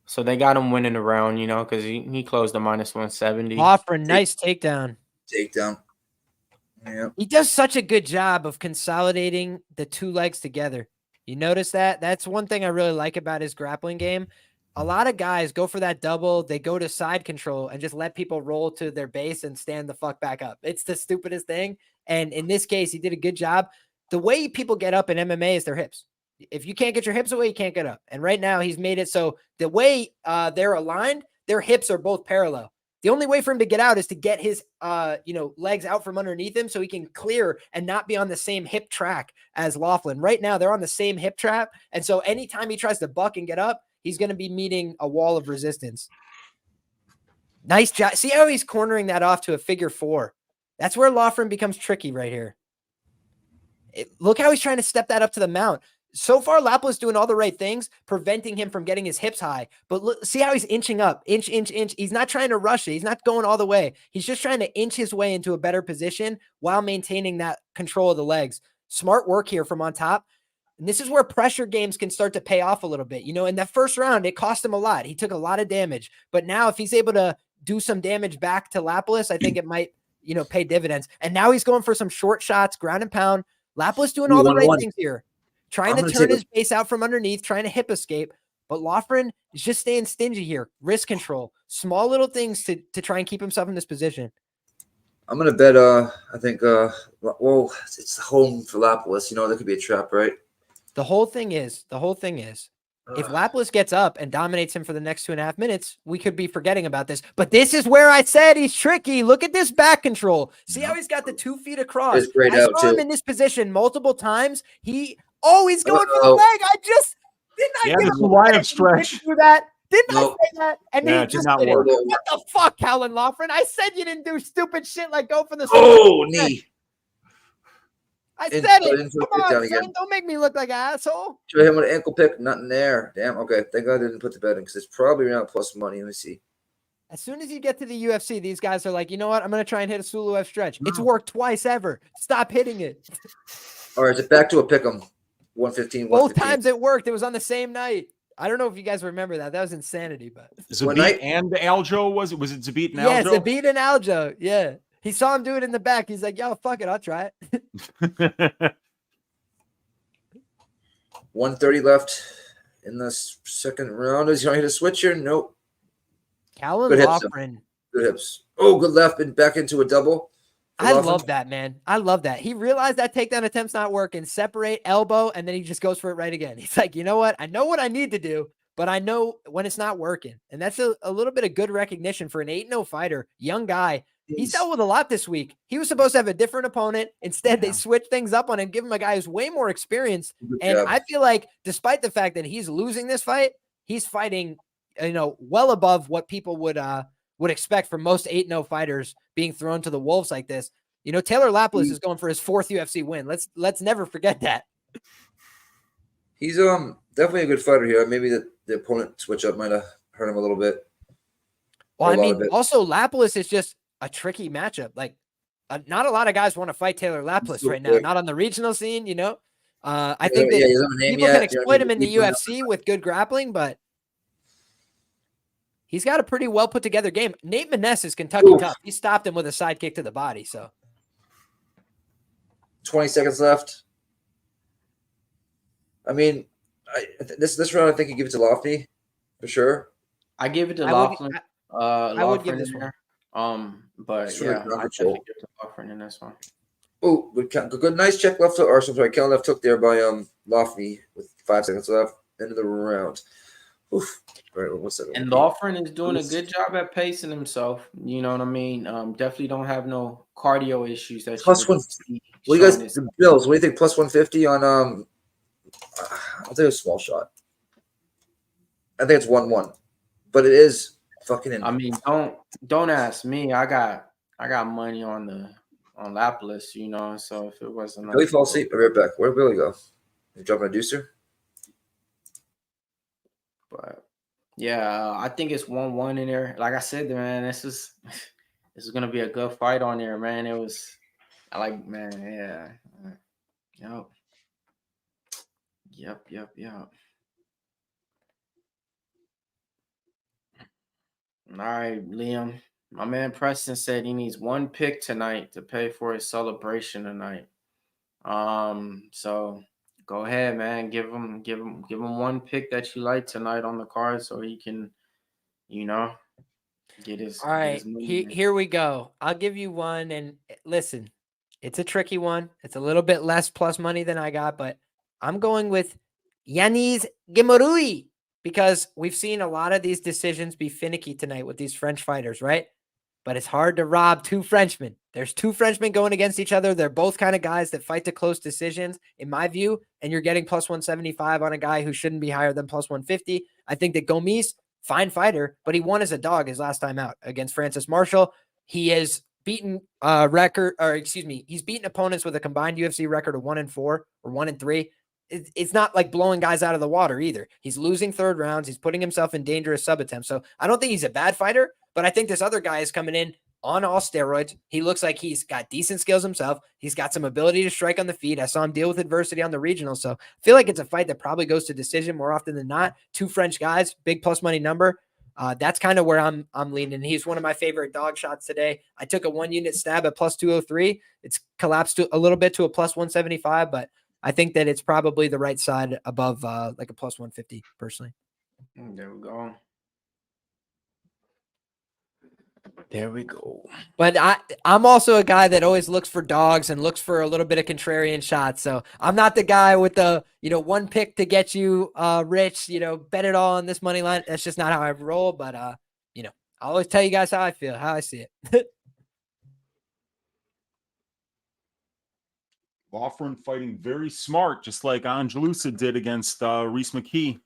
So they got him winning the round, you know, because he closed the minus 170. Loughran, nice takedown. Takedown. Yeah. He does such a good job of consolidating the two legs together. You notice that? That's one thing I really like about his grappling game. A lot of guys go for that double. They go to side control and just let people roll to their base and stand the fuck back up. It's the stupidest thing. And in this case, he did a good job. The way people get up in MMA is their hips. If you can't get your hips away, you can't get up. And right now he's made it so the way they're aligned, their hips are both parallel. The only way for him to get out is to get his legs out from underneath him so he can clear and not be on the same hip track as Loughran. Right now, they're on the same hip trap. And so anytime he tries to buck and get up, he's going to be meeting a wall of resistance. Nice job. See how he's cornering that off to a figure 4. That's where Loughran becomes tricky right here. Look how he's trying to step that up to the mount. so far, Lapalus doing all the right things, preventing him from getting his hips high. But look, see how he's inching up, inch. He's not trying to rush it. He's not going all the way. He's just trying to inch his way into a better position while maintaining that control of the legs. Smart work here from on top. And this is where pressure games can start to pay off a little bit. You know, in that first round, it cost him a lot. He took a lot of damage. But now if he's able to do some damage back to Lapalus, I think it might, you know, pay dividends. And now he's going for some short shots, ground and pound. Lapalus doing all the right things here. Trying to turn his base out from underneath, trying to hip escape. But Loughran is just staying stingy here. Wrist control. Small little things to try and keep himself in this position. I'm going to bet, I think, well, it's home for Lapalus. You know, that could be a trap, right? The whole thing is, if Lapalus gets up and dominates him for the next 2.5 minutes, we could be forgetting about this. But this is where I said he's tricky. Look at this back control. See how he's got the 2 feet across. I saw him in this position multiple times. He's going for the leg. Yeah, this is why I'm stretch. Do that. Didn't I say that? And yeah, he it did just not did work. it. What the fuck, Caolan Loughran? I said you didn't do stupid shit like go for the knee. I said it. Come on, son. Don't make me look like an asshole. Try him with an ankle pick. Nothing there. Damn. Okay. Thank God I didn't put the bet in because it's probably around plus money. Let me see. As soon as you get to the UFC, these guys are like, you know what? I'm going to try and hit a Suluev stretch. It's worked twice ever. Stop hitting it. All right. Is it back to a pick 'em? 115. Both times it worked. It was on the same night. I don't know if you guys remember that. That was insanity. But Zabit and Aljo, was it Zabit and Aljo? Yeah, Zabit and Aljo. Yeah. He saw him do it in the back. He's like, yo, fuck it. I'll try it. 130 left in the second round. Is he going to hit a switcher? Nope. Caolan Loughran. Good hips. Oh, good left and back into a double. I love that, man. I love that. He realized that takedown attempt's not working. Separate, elbow, and then he just goes for it right again. He's like, you know what? I know what I need to do, but I know when it's not working. And that's a little bit of good recognition for an 8-0 fighter, young guy. He's dealt with a lot this week. He was supposed to have a different opponent. Instead, they switched things up on him, give him a guy who's way more experienced. And I feel like despite the fact that he's losing this fight, he's fighting, you know, well above what people would expect from most 8-0 fighters being thrown to the wolves like this. You know, Taylor Lapalus is going for his 4th UFC win. Let's never forget that. He's definitely a good fighter here. Maybe the opponent switch up might have hurt him a little bit. Well, I mean, also Lapalus is just a tricky matchup. Like, not a lot of guys want to fight Taylor Lapalus right now. Not on the regional scene, you know. I think that people can exploit him in the UFC with good grappling, but he's got a pretty well put together game. Nate Maness is Kentucky tough. He stopped him with a side kick to the body. So 20 seconds left. I mean, this round, I think you give it to Lofty for sure. I give it to Loughran. I would give this one. But It's yeah, really I definitely give it to Loughran in this one. Oh, good, nice check left hook, or sorry, Caolan left hook there by Lofty with 5 seconds left. End of the round. Oof. All right, what's that? And Loughran is doing a good job at pacing himself. You know what I mean? Definitely don't have no cardio issues. That plus one. What do you guys, the Bills? What do you think? Plus 150 on I'll take a small shot. I think it's 1-1, but it is fucking. I mean, don't ask me. I got money on Lapalus, you know. So if it wasn't, Billy fall asleep. I'll be right back. Where'd Billy go? You dropping a deucer? But yeah, I think it's 1-1 in there. Like I said, man, this is gonna be a good fight on there, man. Yep. All right, Liam. My man Preston said he needs 1 pick tonight to pay for his celebration tonight. So go ahead, man. Give him 1 pick that you like tonight on the card, so he can, you know, get his. All right, here we go. I'll give you one, and listen, it's a tricky one. It's a little bit less plus money than I got, but I'm going with Yanis Ghemmouri because we've seen a lot of these decisions be finicky tonight with these French fighters, right? But it's hard to rob 2 Frenchmen. There's 2 Frenchmen going against each other. They're both kind of guys that fight to close decisions, in my view, and you're getting plus 175 on a guy who shouldn't be higher than plus 150. I think that Gomis, fine fighter, but he won as a dog his last time out against Francis Marshall. He has beaten he's beaten opponents with a combined UFC record of 1-4 or 1-3. it's not like blowing guys out of the water either. He's losing third rounds. He's putting himself in dangerous sub attempts. So I don't think he's a bad fighter, but I think this other guy is coming in on all steroids. He looks like he's got decent skills himself. He's got some ability to strike on the feet. I saw him deal with adversity on the regional. So I feel like it's a fight that probably goes to decision more often than not. Two French guys, big plus money number. That's kind of where I'm leaning. He's one of my favorite dog shots today. I took a 1 unit stab at plus 203. It's collapsed a little bit to a plus 175, but I think that it's probably the right side above like a plus 150 personally. There we go. There we go. But I'm also a guy that always looks for dogs and looks for a little bit of contrarian shots. So I'm not the guy with the, one pick to get you rich, bet it all on this money line. That's just not how I roll. But, I always tell you guys how I feel, how I see it. Loughran fighting very smart, just like Angelusa did against Reese McKee.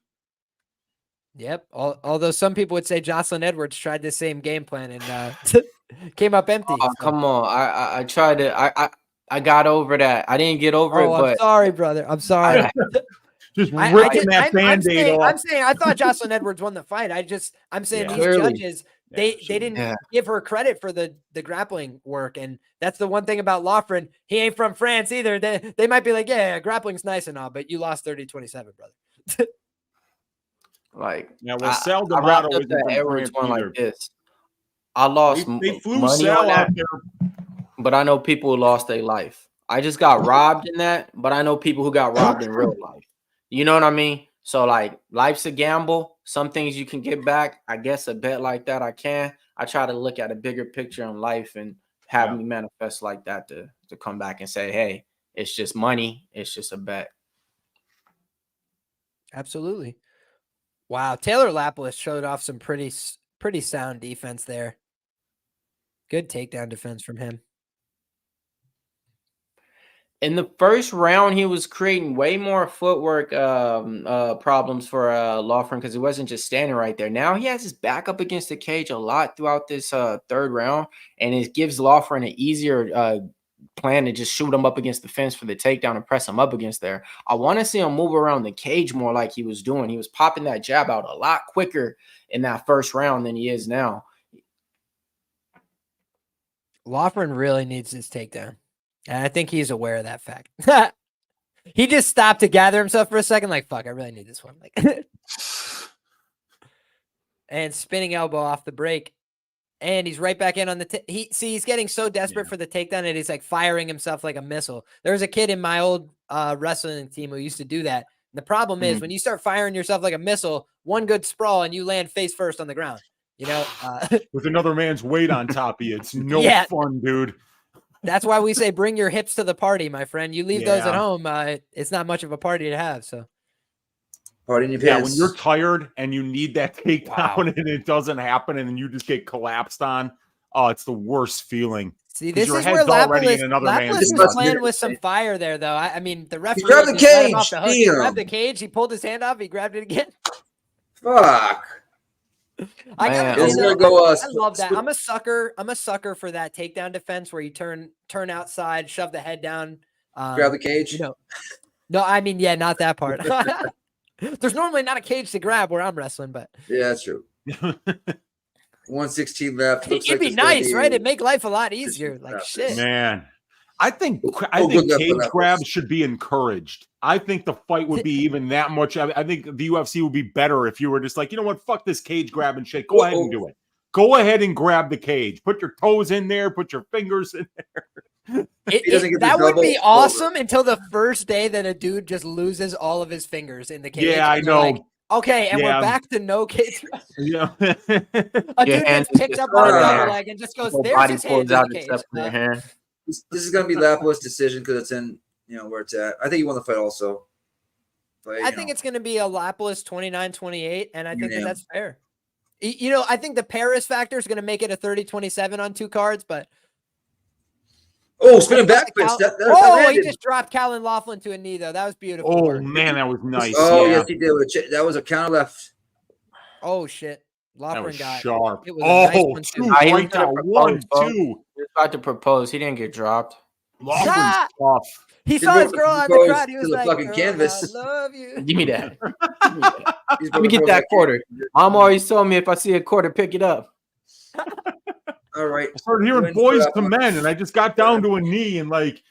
Yep. Although some people would say Jocelyn Edwards tried the same game plan and came up empty. Oh, come on. I tried to I got over that. I didn't get over it, but I'm sorry, brother. I'm sorry. Just ripping that Band-Aid off. I'm saying I thought Jocelyn Edwards won the fight. I'm saying these judges, they didn't give her credit for the grappling work. And that's the one thing about Loughran. He ain't from France either. They might be like, yeah, grappling's nice and all, but you lost 30-27, brother. Like, Sal I wrapped up that Edwards one like this. I lost they flew money Sal on that, out there. but I know people who lost their life. I just got robbed in that, but I know people who got robbed in real life. You know what I mean? So, like, life's a gamble. Some things you can get back. I guess a bet like that I can. I try to look at a bigger picture in life and have me manifest like that to come back and say, hey, it's just money. It's just a bet. Absolutely. Wow. Taylor Lapalus showed off some pretty sound defense there. Good takedown defense from him. In the first round, he was creating way more footwork problems for Loughran because he wasn't just standing right there. Now he has his back up against the cage a lot throughout this third round, and it gives Loughran an easier plan to just shoot him up against the fence for the takedown and press him up against there. I want to see him move around the cage more like he was doing. He was popping that jab out a lot quicker in that first round than he is now. Loughran really needs his takedown. And I think he's aware of that fact. He just stopped to gather himself for a second, like, fuck, I really need this one. Like, and spinning elbow off the break. And he's right back in on the he's getting so desperate for the takedown that he's like firing himself like a missile. There was a kid in my old wrestling team who used to do that. And the problem is when you start firing yourself like a missile, one good sprawl and you land face first on the ground. With another man's weight on top of you. It's no fun, dude. That's why we say bring your hips to the party, my friend. You leave those at home, it's not much of a party to have. So party in your pants. When you're tired and you need that takedown and it doesn't happen and then you just get collapsed on, it's the worst feeling. See, this is where Lapalus was playing with some fire there, though. I mean, the referee grabbed the cage. Off the hook. He grabbed the cage. He pulled his hand off. He grabbed it again. Fuck. I love that. I'm a sucker for that takedown defense where you turn outside, shove the head down, grab the cage. No, I mean, not that part. There's normally not a cage to grab where I'm wrestling, but that's true. 116 left. It'd be nice, right? It'd make life a lot easier. Like shit, man. I think cage grabs should be encouraged. I think the fight would be even that much. I think the UFC would be better if you were just like, you know what, fuck this cage grab and shit. Go ahead and do it. Go ahead and grab the cage. Put your toes in there. Put your fingers in there. That would be awesome until the first day that a dude just loses all of his fingers in the cage. Yeah, I know. Like, okay, and we're back to no cage. Yeah. A dude gets picked up on a double leg and just goes, there's his hand in the cage. This is going to be Lapalus' decision because it's in, where it's at. I think he won the fight also. But, I think it's going to be a Lapalus 29-28, and I think that's fair. I think the Paris factor is going to make it a 30-27 on two cards, but. Oh, spinning back fist. He just dropped Caolan Loughran to a knee, though. That was beautiful. Oh, man, that was nice. Oh, yes, he did. That was a counter left. Oh, shit. Loughran got sharp. It was a nice one, too. He was about to propose. He didn't get dropped. Loughran's tough. He saw his girl on the crowd. He was like, fucking canvas. I love you. Give me that. Let me get that quarter. I'm always telling me if I see a quarter, pick it up. All right. I started hearing boys to men, and I just got down to a knee and like.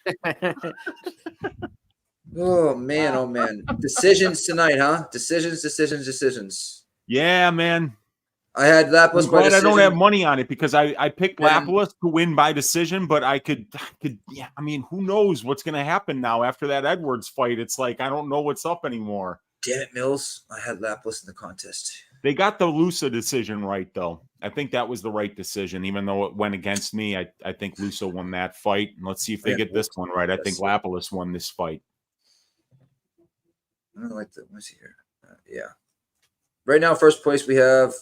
Oh man. Decisions tonight, huh? Decisions. Yeah, man. I had Lapis by decision. I don't have money on it because I picked Lapis to win by decision, but I could. Yeah, I mean, who knows what's going to happen now after that Edwards fight? It's like I don't know what's up anymore. Damn it, Mills! I had Lapis in the contest. They got the Lusa decision right, though. I think that was the right decision, even though it went against me. I think Lusa won that fight. And let's see if they get this one right. I think Lapis won this fight. I don't like the what's here. Yeah. Right now, first place we have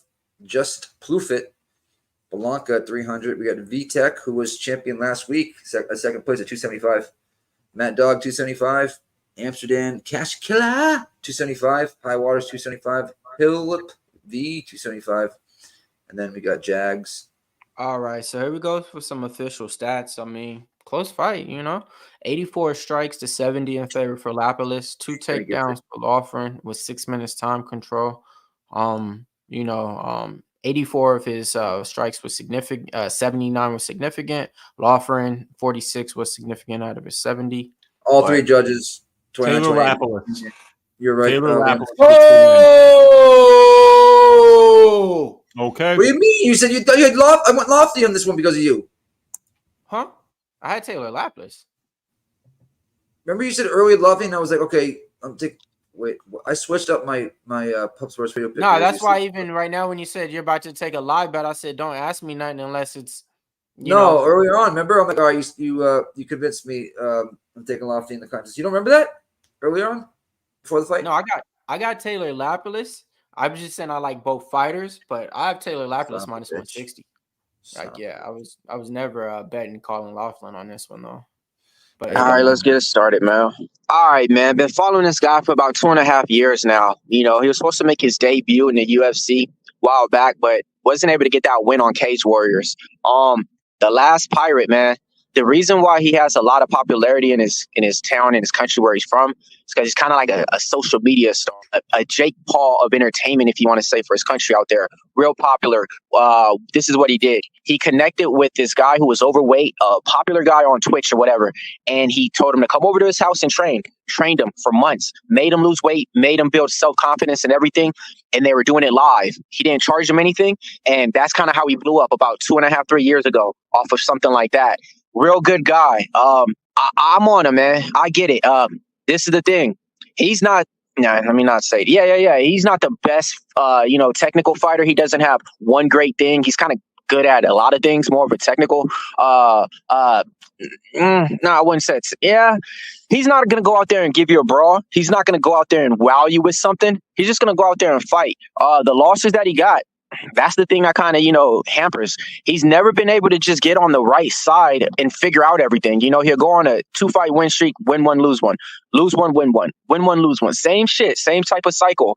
Just Plufit, Blanca at 300. We got VTech, who was champion last week, second place at 275. Matt Dog 275. Amsterdam Cash Killer 275. High Waters 275. Hillip V 275. And then we got Jags. All right, so here we go for some official stats. I mean, close fight, 84 strikes to 70 in favor for Lapis. 2 takedowns for Loughran with 6 minutes time control. 84 of his strikes was significant. 79 was significant. Loughran 46 was significant out of his 70. All three judges. Taylor Lapis. You're right. Taylor Lapis. Oh! Okay. What do you mean? You said you thought you had I went lofty on this one because of you. Huh? I had Taylor Lapis. Remember you said early lofty, and I was like, okay, wait. I switched up my Pub Sports video. No, that's why even right now when you said you're about to take a live bet, I said don't ask me nothing unless it's. Earlier on. Remember, I'm like, all right, you convinced me. I'm taking lofty in the contest. You don't remember that earlier on before the fight? No, I got Taylor Lapis. I was just saying I like both fighters, but I have Taylor Lapis minus 160. I was never betting Caolan Loughran on this one though. But all right, let's get it started, man. All right, man. Been following this guy for about 2.5 years now. He was supposed to make his debut in the UFC a while back, but wasn't able to get that win on Cage Warriors. The last Pirate, man. The reason why he has a lot of popularity in his town, in his country where he's from, is because he's kind of like a social media star, a Jake Paul of entertainment, if you want to say, for his country out there. Real popular. This is what he did. He connected with this guy who was overweight, a popular guy on Twitch or whatever, and he told him to come over to his house and trained him for months, made him lose weight, made him build self-confidence and everything, and they were doing it live. He didn't charge him anything, and that's kind of how he blew up about 2.5, 3 years ago off of something like that. Real good guy. I'm on him, man. I get it. This is the thing. He's not. Let me not say it. Yeah. He's not the best, technical fighter. He doesn't have one great thing. He's kind of good at a lot of things, more of a technical. No, I wouldn't say it's. Yeah, he's not going to go out there and give you a brawl. He's not going to go out there and wow you with something. He's just going to go out there and fight. The losses that he got, that's the thing that kind of, hampers. He's never been able to just get on the right side and figure out everything. He'll go on a 2-fight win streak, win one, lose one, win one, win one, lose one. Same shit, same type of cycle.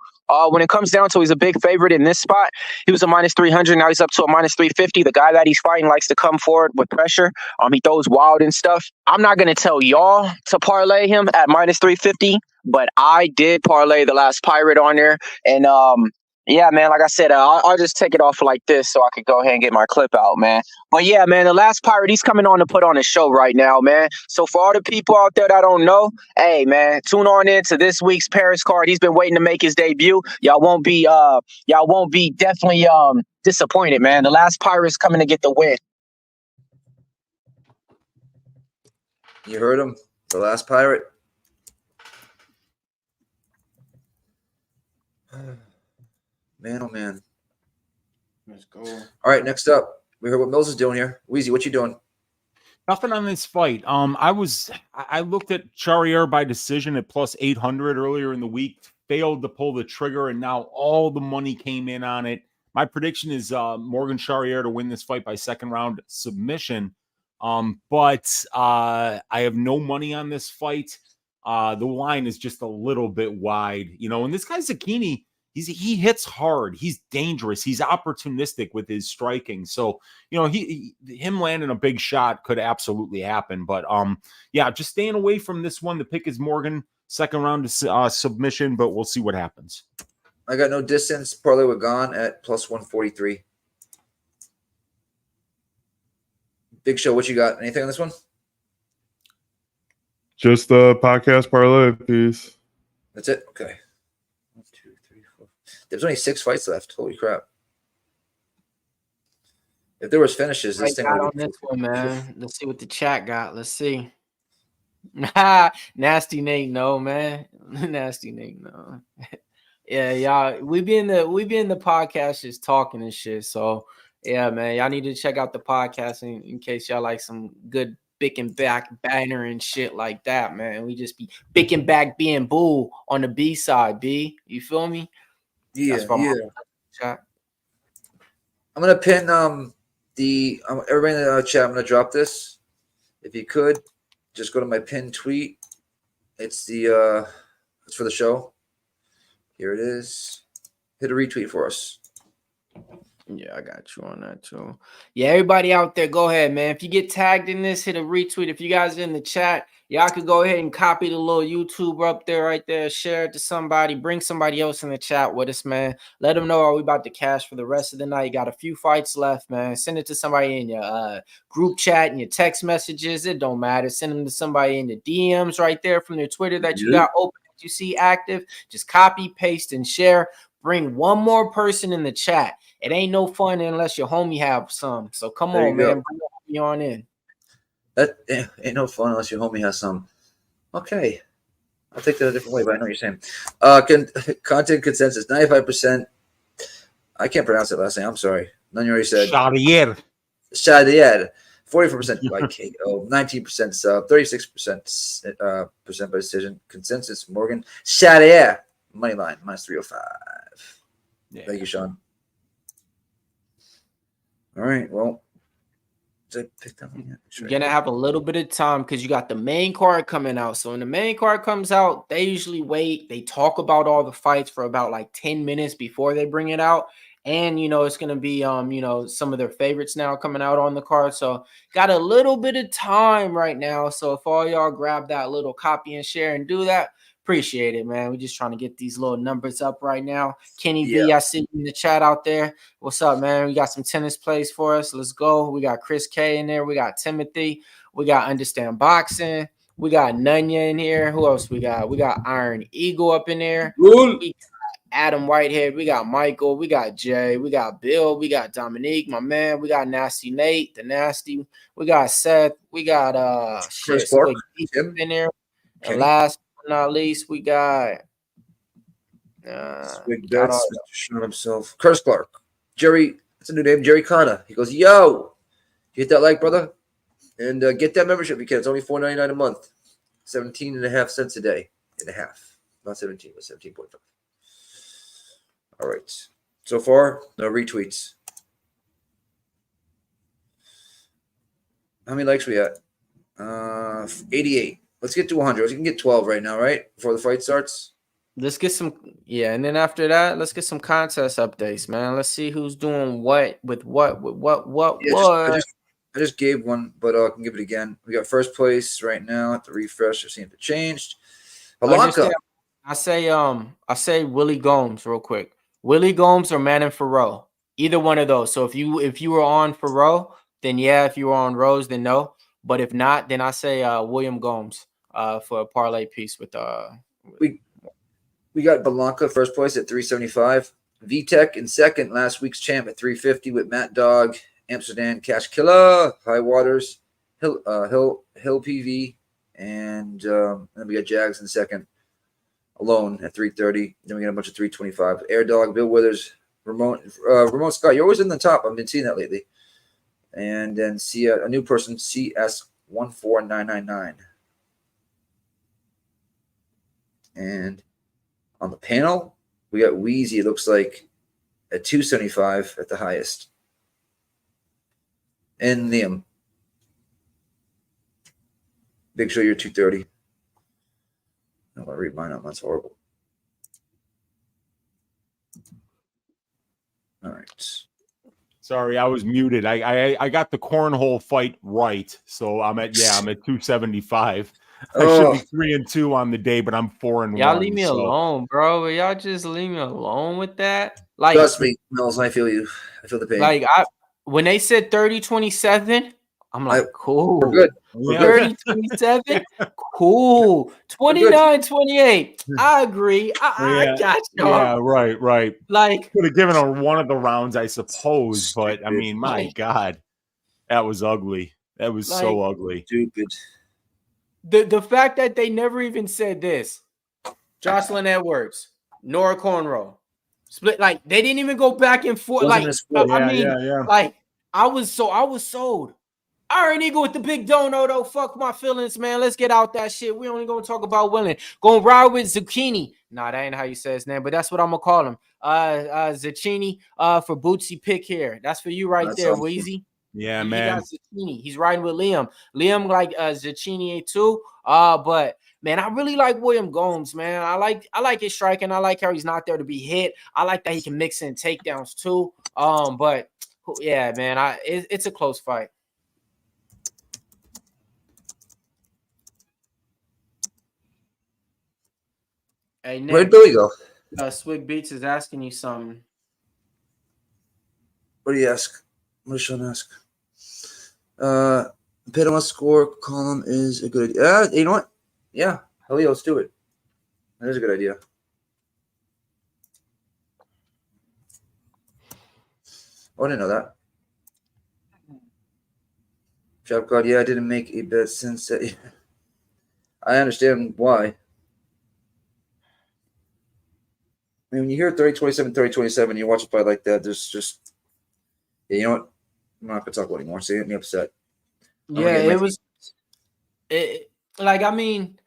When it comes down to he's a big favorite in this spot. He was a minus 300. Now he's up to a minus 350. The guy that he's fighting likes to come forward with pressure. He throws wild and stuff. I'm not going to tell y'all to parlay him at minus 350, but I did parlay the last Pirate on there. And, yeah, man, like I said, I'll just take it off like this so I could go ahead and get my clip out, man. But yeah, man, the last Pirate, he's coming on to put on a show right now, man. So for all the people out there that don't know, hey, man, tune on in to this week's Paris card. He's been waiting to make his debut. Y'all won't be definitely disappointed, man. The last Pirate's coming to get the win. You heard him. The last Pirate. Man, oh man. Let's go. All right, next up, we heard what Mills is doing here. Wheezy, what you doing? Nothing on this fight. I looked at Charriere by decision at plus 800 earlier in the week, failed to pull the trigger, and now all the money came in on it. My prediction is Morgan Charriere to win this fight by second round submission. But I have no money on this fight. The line is just a little bit wide, and this guy Zecchini, he hits hard. He's dangerous. He's opportunistic with his striking. So, him landing a big shot could absolutely happen. But yeah, just staying away from this one. The pick is Morgan, second round submission, but we'll see what happens. I got no distance. Parlay with Gane at plus 143. Big Show, what you got? Anything on this one? Just a podcast parlay piece. That's it? Okay. 1, 2, 3, 4. There's only 6 fights left. Holy crap. If there was finishes, this thing would on this one, man. Let's see what the chat got. Let's see. Nasty Nate, no, man. Nasty Nate, no. Yeah, y'all. We be in the podcast just talking and shit. So yeah, man, y'all need to check out the podcast in case y'all like some good bick and back banner and shit like that, man. We just be bick and back being bull on the B side, B. You feel me? Yeah, yeah. I'm gonna pin everybody in the chat. I'm gonna drop this. If you could, just go to my pinned tweet. It's for the show. Here it is. Hit a retweet for us. Yeah, I got you on that too. Yeah, everybody out there, go ahead, man. If you get tagged in this, hit a retweet. If you guys are in the chat, y'all could go ahead and copy the little YouTuber up there right there. Share it to somebody. Bring somebody else in the chat with us, man. Let them know, are we about to cash for the rest of the night? You got a few fights left, man. Send it to somebody in your group chat and your text messages. It don't matter. Send them to somebody in the DMs right there from their Twitter that you got open, that you see active. Just copy, paste, and share. Bring one more person in the chat. It ain't no fun unless your homie have some. So come on, man. Bring your homie on in. That ain't no fun unless your homie has some. Okay. I'll take that a different way, but I know what you're saying. Content consensus, 95%. I can't pronounce it last name. I'm sorry. None you already said. Charriere. 44% by KO, 19% sub, 36% percent by decision. Consensus, Morgan. Charriere. Money line, minus 305. Yeah. Thank you, Sean. All right. Well, did I pick that one yet? You're going to have a little bit of time because you got the main card coming out. So when the main card comes out, they usually wait. They talk about all the fights for about like 10 minutes before they bring it out. And, it's going to be, some of their favorites now coming out on the card. So got a little bit of time right now. So if all y'all grab that little copy and share and do that, appreciate it, man. We're just trying to get these little numbers up right now. Kenny B, I see you in the chat out there. What's up, man? We got some tennis plays for us. Let's go. We got Chris K in there. We got Timothy. We got Understand Boxing. We got Nunya in here. Who else we got? We got Iron Eagle up in there. We got Adam Whitehead. We got Michael. We got Jay. We got Bill. We got Dominique, my man. We got Nasty Nate, the Nasty. We got Seth. We got Chris Clark in there. And last not least, we got Big Bets, Mr. himself. Chris Clark. Jerry, that's a new name, Jerry Kana. He goes, yo, hit that like, brother, and get that membership if you can. It's only $4.99 a month. 17.5 cents a day. And a half. Not 17, but 17.5. All right. So far, no retweets. How many likes we at? 88. Let's get to 100. We can get 12 right now, right? Before the fight starts. Let's get some, and then after that, let's get some contest updates, man. Let's see who's doing what with what. I just gave one, but I can give it again. We got first place right now at the refresh. I've seen if it changed. Blanca. I say Willie Gomes real quick. Willie Gomes or Manon Fiorot. Either one of those. So if you were on Fiorot, then yeah. If you were on Rose, then no. But if not, then I say William Gomes for a parlay piece with we got Blanca first place at 375. VTech in second, last week's champ at 350 with Matt Dog, Amsterdam Cash Killer, High Waters, Hill PV, and then we got Jags in second alone at 330. Then we got a bunch of 325. Air Dog, Bill Withers, Ramon Scott. You're always in the top. I've been seeing that lately. And then see a new person, CS14999. And on the panel, we got Wheezy, it looks like, at 275 at the highest. And Liam. Big Show, you're 230. I want to read mine out. That's horrible. All right. Sorry, I was muted. I got the cornhole fight right, so I'm at 275. I should be 3-2 on the day, but I'm 4-1. Y'all leave me alone, bro. Y'all just leave me alone with that. Like, trust me, Mills, I feel you. I feel the pain. Like when they said 30-27, I'm like, cool. We're good. We're 30-27, cool. 29-28. I agree. I got you. Yeah, right. Like, could have given her one of the rounds, I suppose, but I mean, my God, that was ugly. That was so ugly. Stupid. The fact that they never even said this, Jocelyn Edwards, Nora Cornrow, split. Like they didn't even go back and forth. Like like I was sold. All right, nigga with the big dono though. Fuck my feelings, man. Let's get out that shit. We only gonna talk about Willing. Gonna ride with Zecchini. Nah, that ain't how you say his name, but that's what I'm gonna call him. Zecchini. For Bootsy pick here. That's for you right there, Weezy. Yeah, he man. got Zecchini. He's riding with Liam. Liam like Zecchini too. But man, I really like William Gomes, man. I like his striking. I like how he's not there to be hit. I like that he can mix in takedowns too. But yeah, man, it's a close fight. Hey, Nick, where'd Billy go? Swig Beats is asking you something. What do you ask? What does Sean ask? Panama score column is a good idea. You know what? Yeah, hell yeah, let's do it. That is a good idea. Oh, I didn't know that. Job God, yeah, I didn't make a bet since that. I understand why. I mean, when you hear 30-27, 30-27, you watch a fight like that, there's just, you know what? I'm not going to talk about it anymore, so you get me upset. Yeah, it was, like, I mean,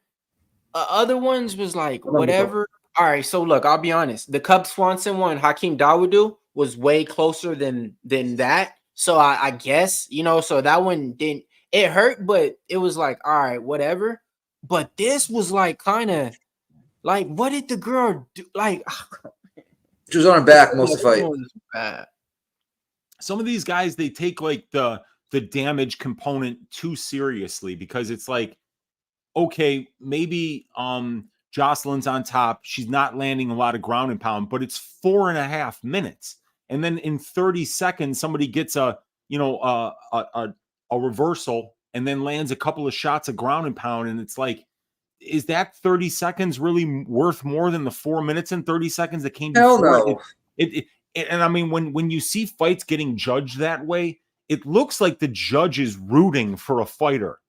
other ones was like, whatever. All right, so look, I'll be honest. The Cub Swanson one, Hakeem Dawodu, was way closer than that. So I guess, you know, so that one didn't, it hurt, but it was like, all right, whatever. But this was like kind of, like, what did the girl do? Like, she was on her back most of the fight. Some of these guys, they take like the damage component too seriously because it's like, okay, maybe Jocelyn's on top. She's not landing a lot of ground and pound, but it's 4.5 minutes. And then in 30 seconds, somebody gets a reversal and then lands a couple of shots of ground and pound. And it's like, is that 30 seconds really worth more than the 4 minutes and 30 seconds that came before? Hell no. And I mean, when you see fights getting judged that way, it looks like the judge is rooting for a fighter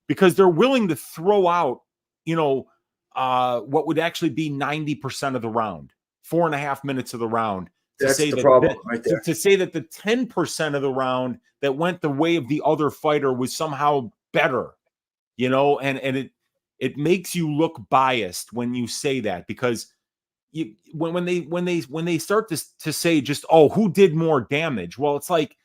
because they're willing to throw out, you know, what would actually be 90% of the round, 4.5 minutes of the round. That's the problem right there. To say that the 10% of the round that went the way of the other fighter was somehow better, you know, and it makes you look biased when you say that because when they start to say just, oh, who did more damage? Well, it's like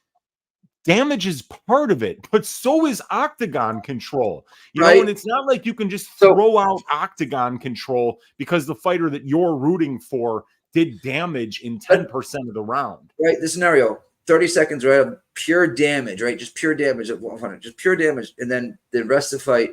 damage is part of it, but so is octagon control, you know, and it's not like you can just throw out octagon control because the fighter that you're rooting for did damage in 10% of the round. Right. This scenario, 30 seconds, right? Of pure damage, right? Just pure damage at 100, just pure damage. And then the rest of the fight,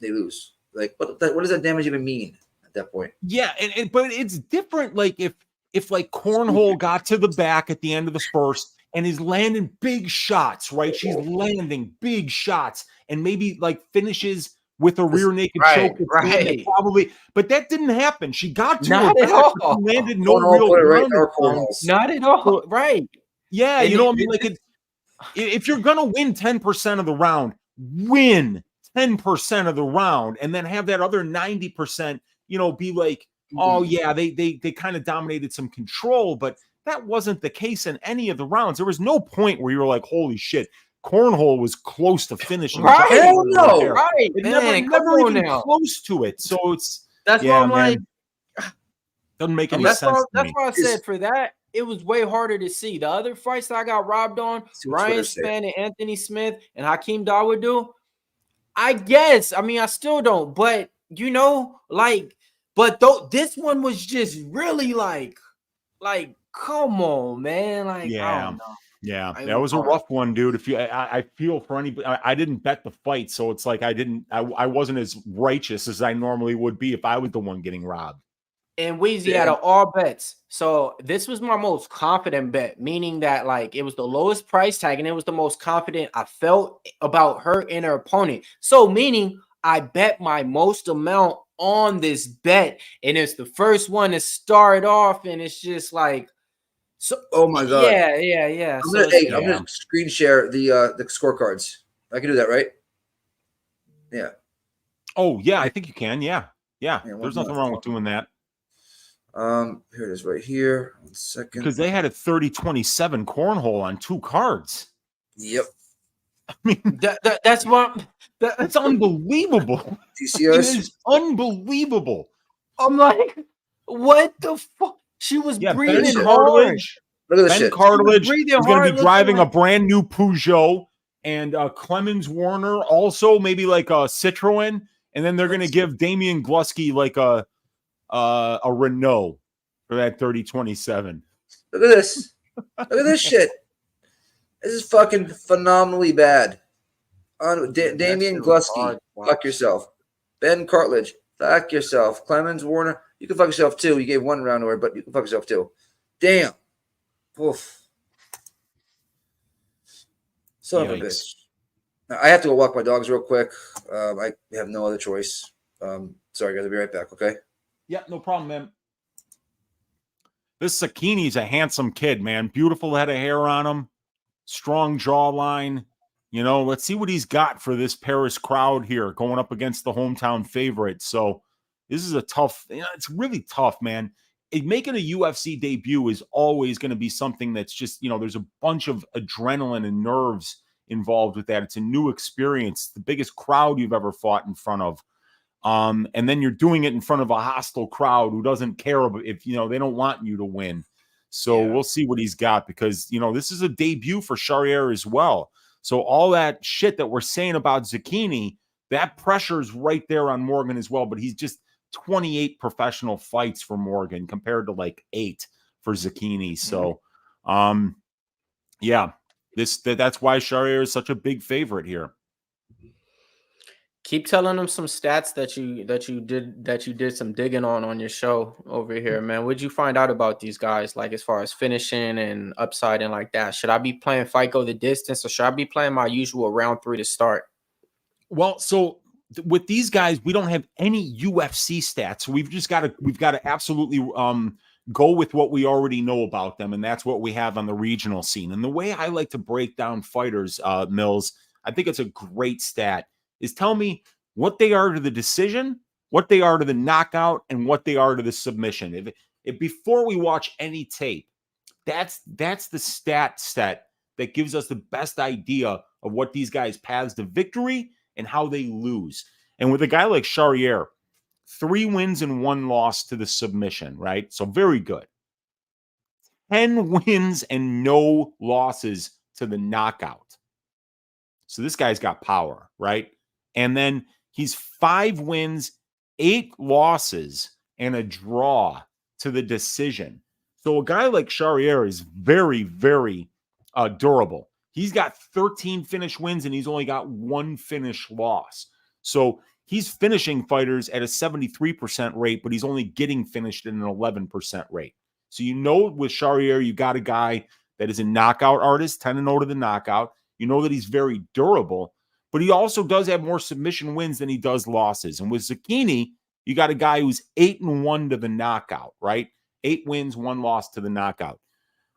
they lose. Like, what does that damage even mean at that point? Yeah. But it's different. Like if like Cornhole got to the back at the end of the first and is landing big shots, right? She's landing big shots and maybe like finishes with a rear naked choke. Right. Probably, but that didn't happen. She got to not at all. She landed no real not at all. Right. Yeah, and you know what I mean? Like if you're gonna win 10% of the round, win 10% of the round, and then have that other 90%, you know, be like, oh yeah, they kind of dominated some control, but that wasn't the case in any of the rounds. There was no point where you were like, holy shit. Cornhole was close to finishing. Right. Hell no. Right. It never even close to it. So that's why I'm like, doesn't make any sense. That's why I said for that, it was way harder to see. The other fights that I got robbed on, Ryan Spann and Anthony Smith and Hakeem Dawodu, I guess. I mean, I still don't, but you know, like, but this one was just really like come on, man. Like, I don't know. Yeah, that was a rough one, dude. If you, I feel for anybody. I didn't bet the fight, so it's like I wasn't as righteous as I normally would be if I was the one getting robbed. And Weezy out of all bets. So this was my most confident bet, meaning that like it was the lowest price tag and it was the most confident I felt about her and her opponent. So meaning I bet my most amount on this bet, and it's the first one to start off, and it's just like, so. Oh my god! Yeah. I'm gonna screen share the scorecards. I can do that, right? Yeah. Oh yeah, I think you can. Yeah. There's nothing wrong with doing that. Here it is right here. 1 second. Because they had a 30-27 cornhole on 2 cards. Yep. I mean, that's what. That's unbelievable. Do you see us? It is unbelievable. I'm like, what the fuck? She was breathing hard. Look at this Ben shit. Cartilage is going to be driving a brand new Peugeot, and Clemens Warner also maybe like a Citroen, and then they're going to give Damian Glusky like a Renault for that 30-27. Look at this. Look at this shit. This is fucking phenomenally bad. Damian Glusky, fuck yourself. Ben Cartilage, fuck yourself. Clemens Warner, you can fuck yourself too. You gave 1 round away, but you can fuck yourself too. Damn. Oof. Son of a bitch. Now, I have to go walk my dogs real quick. I have no other choice. Sorry, guys. I'll be right back, okay? Yeah, no problem, man. This Zecchini's a handsome kid, man. Beautiful head of hair on him. Strong jawline. You know, let's see what he's got for this Paris crowd here going up against the hometown favorite. So this is a tough, it's really tough, man. Making a UFC debut is always going to be something that's just, there's a bunch of adrenaline and nerves involved with that. It's a new experience. It's the biggest crowd you've ever fought in front of. And then you're doing it in front of a hostile crowd who doesn't care about if, they don't want you to win. So we'll see what he's got because, this is a debut for Charriere as well. So all that shit that we're saying about Zecchini, that pressure's right there on Morgan as well. But he's just 28 professional fights for Morgan compared to like 8 for Zecchini. So, that's why Charriere is such a big favorite here. Keep telling them some stats that you did some digging on your show over here, man. What'd you find out about these guys, like as far as finishing and upside and like that? Should I be playing fight go the distance, or should I be playing my usual round 3 to start? Well, so with these guys, we don't have any UFC stats. We've got to absolutely go with what we already know about them, and that's what we have on the regional scene. And the way I like to break down fighters, Mills, I think it's a great stat, is tell me what they are to the decision, what they are to the knockout, and what they are to the submission. If before we watch any tape, that's the stat set that gives us the best idea of what these guys' paths to victory and how they lose. And with a guy like Charriere, 3 wins and 1 loss to the submission, right? So very good. 10 wins and no losses to the knockout. So this guy's got power, right? And then he's 5 wins, 8 losses, and a draw to the decision. So a guy like Charriere is very, very durable. He's got 13 finish wins, and he's only got 1 finish loss. So he's finishing fighters at a 73% rate, but he's only getting finished at an 11% rate. So with Charriere, you got a guy that is a knockout artist, 10-0 to the knockout. You know that he's very durable, but he also does have more submission wins than he does losses. And with Zecchini, you got a guy who's 8-1 to the knockout, right? 8 wins, 1 loss to the knockout,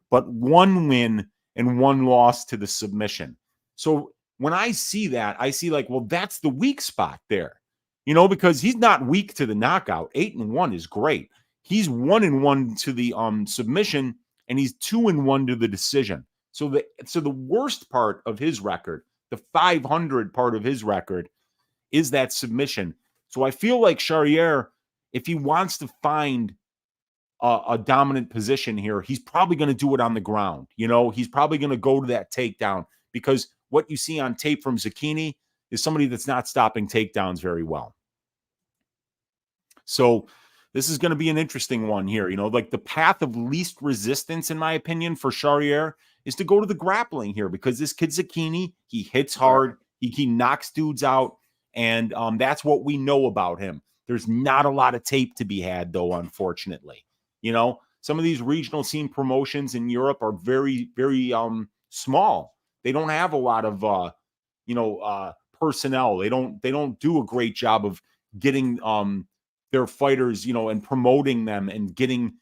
but 1 win and 1 loss to the submission. So when I see that, I see like, well, that's the weak spot there, because he's not weak to the knockout. 8-1 is great. He's 1-1 to the submission, and he's 2-1 to the decision. So the worst part of his record, the 500 part of his record, is that submission. So I feel like Charriere, if he wants to find a dominant position here, he's probably going to do it on the ground. He's probably going to go to that takedown, because what you see on tape from Zecchini is somebody that's not stopping takedowns very well. So this is going to be an interesting one here. You know, like the path of least resistance, in my opinion, for Charriere is to go to the grappling here, because this kid Zecchini, he hits hard, he knocks dudes out, and that's what we know about him. There's not a lot of tape to be had, though, unfortunately. You know, some of these regional scene promotions in Europe are very, very small. They don't have a lot of personnel. They don't do a great job of getting their fighters, you know, and promoting them and getting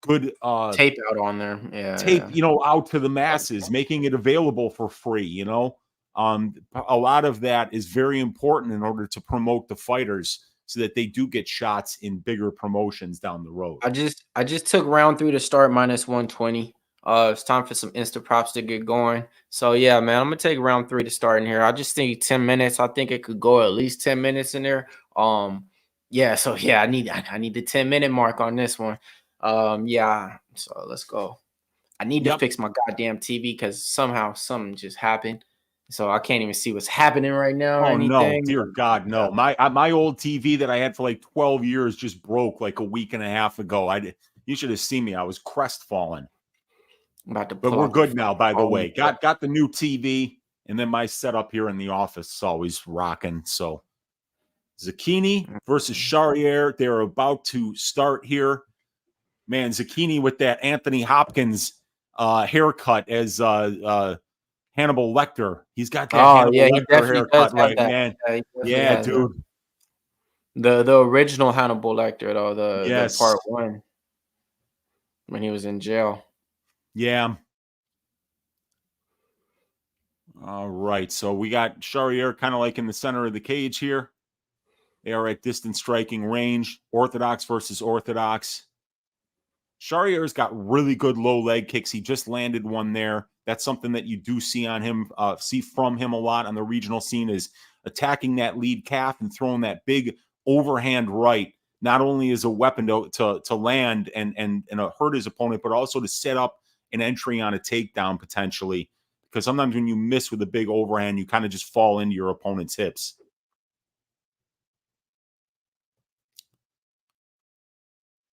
good tape out on there. Yeah. Tape, you know, out to the masses, making it available for free, you know. A lot of that is very important in order to promote the fighters so that they do get shots in bigger promotions down the road. I just took round 3 to start -120. It's time for some Insta props to get going. So yeah, man, I'm gonna take round 3 to start in here. I just think 10 minutes. I think it could go at least 10 minutes in there. Yeah, so yeah, I need the 10-minute mark on this one. Yeah, so let's go. I need to fix my goddamn TV because somehow something just happened. So I can't even see what's happening right now. Or anything. No, dear God, no. My old TV that I had for like 12 years just broke like a week and a half ago. You should have seen me. I was crestfallen. But we're good now, by the way. Got the new TV, and then my setup here in the office is always rocking. So Zecchini versus Charriere. They're about to start here. Man, Zecchini with that Anthony Hopkins haircut as Hannibal Lecter. He's got that Hannibal Lecter haircut, right, man? Yeah, dude. The original Hannibal Lecter, though, the part 1 when he was in jail. Yeah. All right. So we got Charriere kind of like in the center of the cage here. They are at distance striking range. Orthodox versus orthodox. Charriere's got really good low leg kicks. He just landed one there. That's something that you do see on him, see from him a lot on the regional scene, is attacking that lead calf and throwing that big overhand right, not only as a weapon to land and hurt his opponent, but also to set up an entry on a takedown potentially. Because sometimes when you miss with a big overhand, you kind of just fall into your opponent's hips.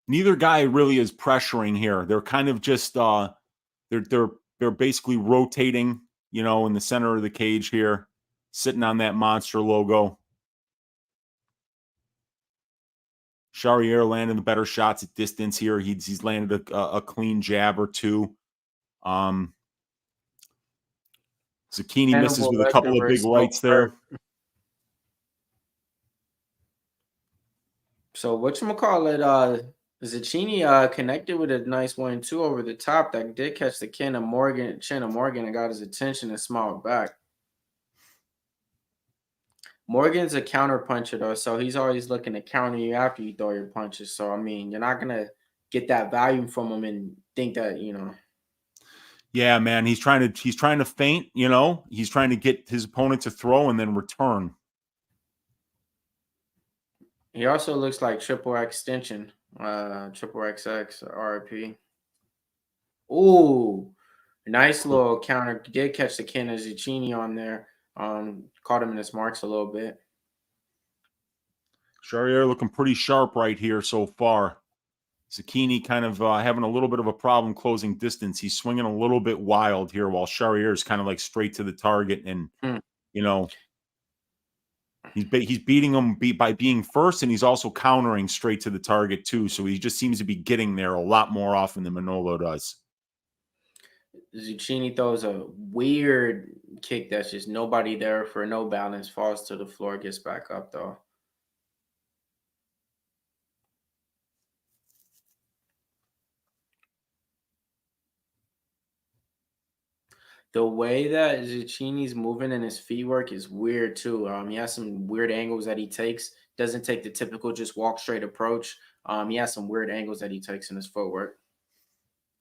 Neither guy really is pressuring here. They're kind of just they're basically rotating, you know, in the center of the cage here, sitting on that monster logo. Charriere landing the better shots at distance here. He's landed a clean jab or two. Zecchini misses with a couple of big rights there. So whatchamacallit, Zecchini connected with a nice 1-2 over the top that did catch the chin of Morgan and got his attention and smiled back. Morgan's a counter puncher, though, so he's always looking to counter you after you throw your punches. So, I mean, you're not going to get that value from him and think that, you know. Yeah, man, he's trying to feint, you know. He's trying to get his opponent to throw and then return. He also looks like triple extension, triple XX RP. Ooh, nice little counter. Did catch the Ken of Zecchini on there. Caught him in his marks a little bit. Charriere looking pretty sharp right here so far. Zecchini kind of having a little bit of a problem closing distance. He's swinging a little bit wild here, while Charriere is kind of like straight to the target, and you know, he's beating him by being first, and he's also countering straight to the target too. So he just seems to be getting there a lot more often than Manolo does. Zecchini throws a weird kick that's just nobody there for no balance, falls to the floor, gets back up though. The way that Zecchini's moving in his feet work is weird too. He has some weird angles that he takes. Doesn't take the typical just walk straight approach. He has some weird angles that he takes in his footwork.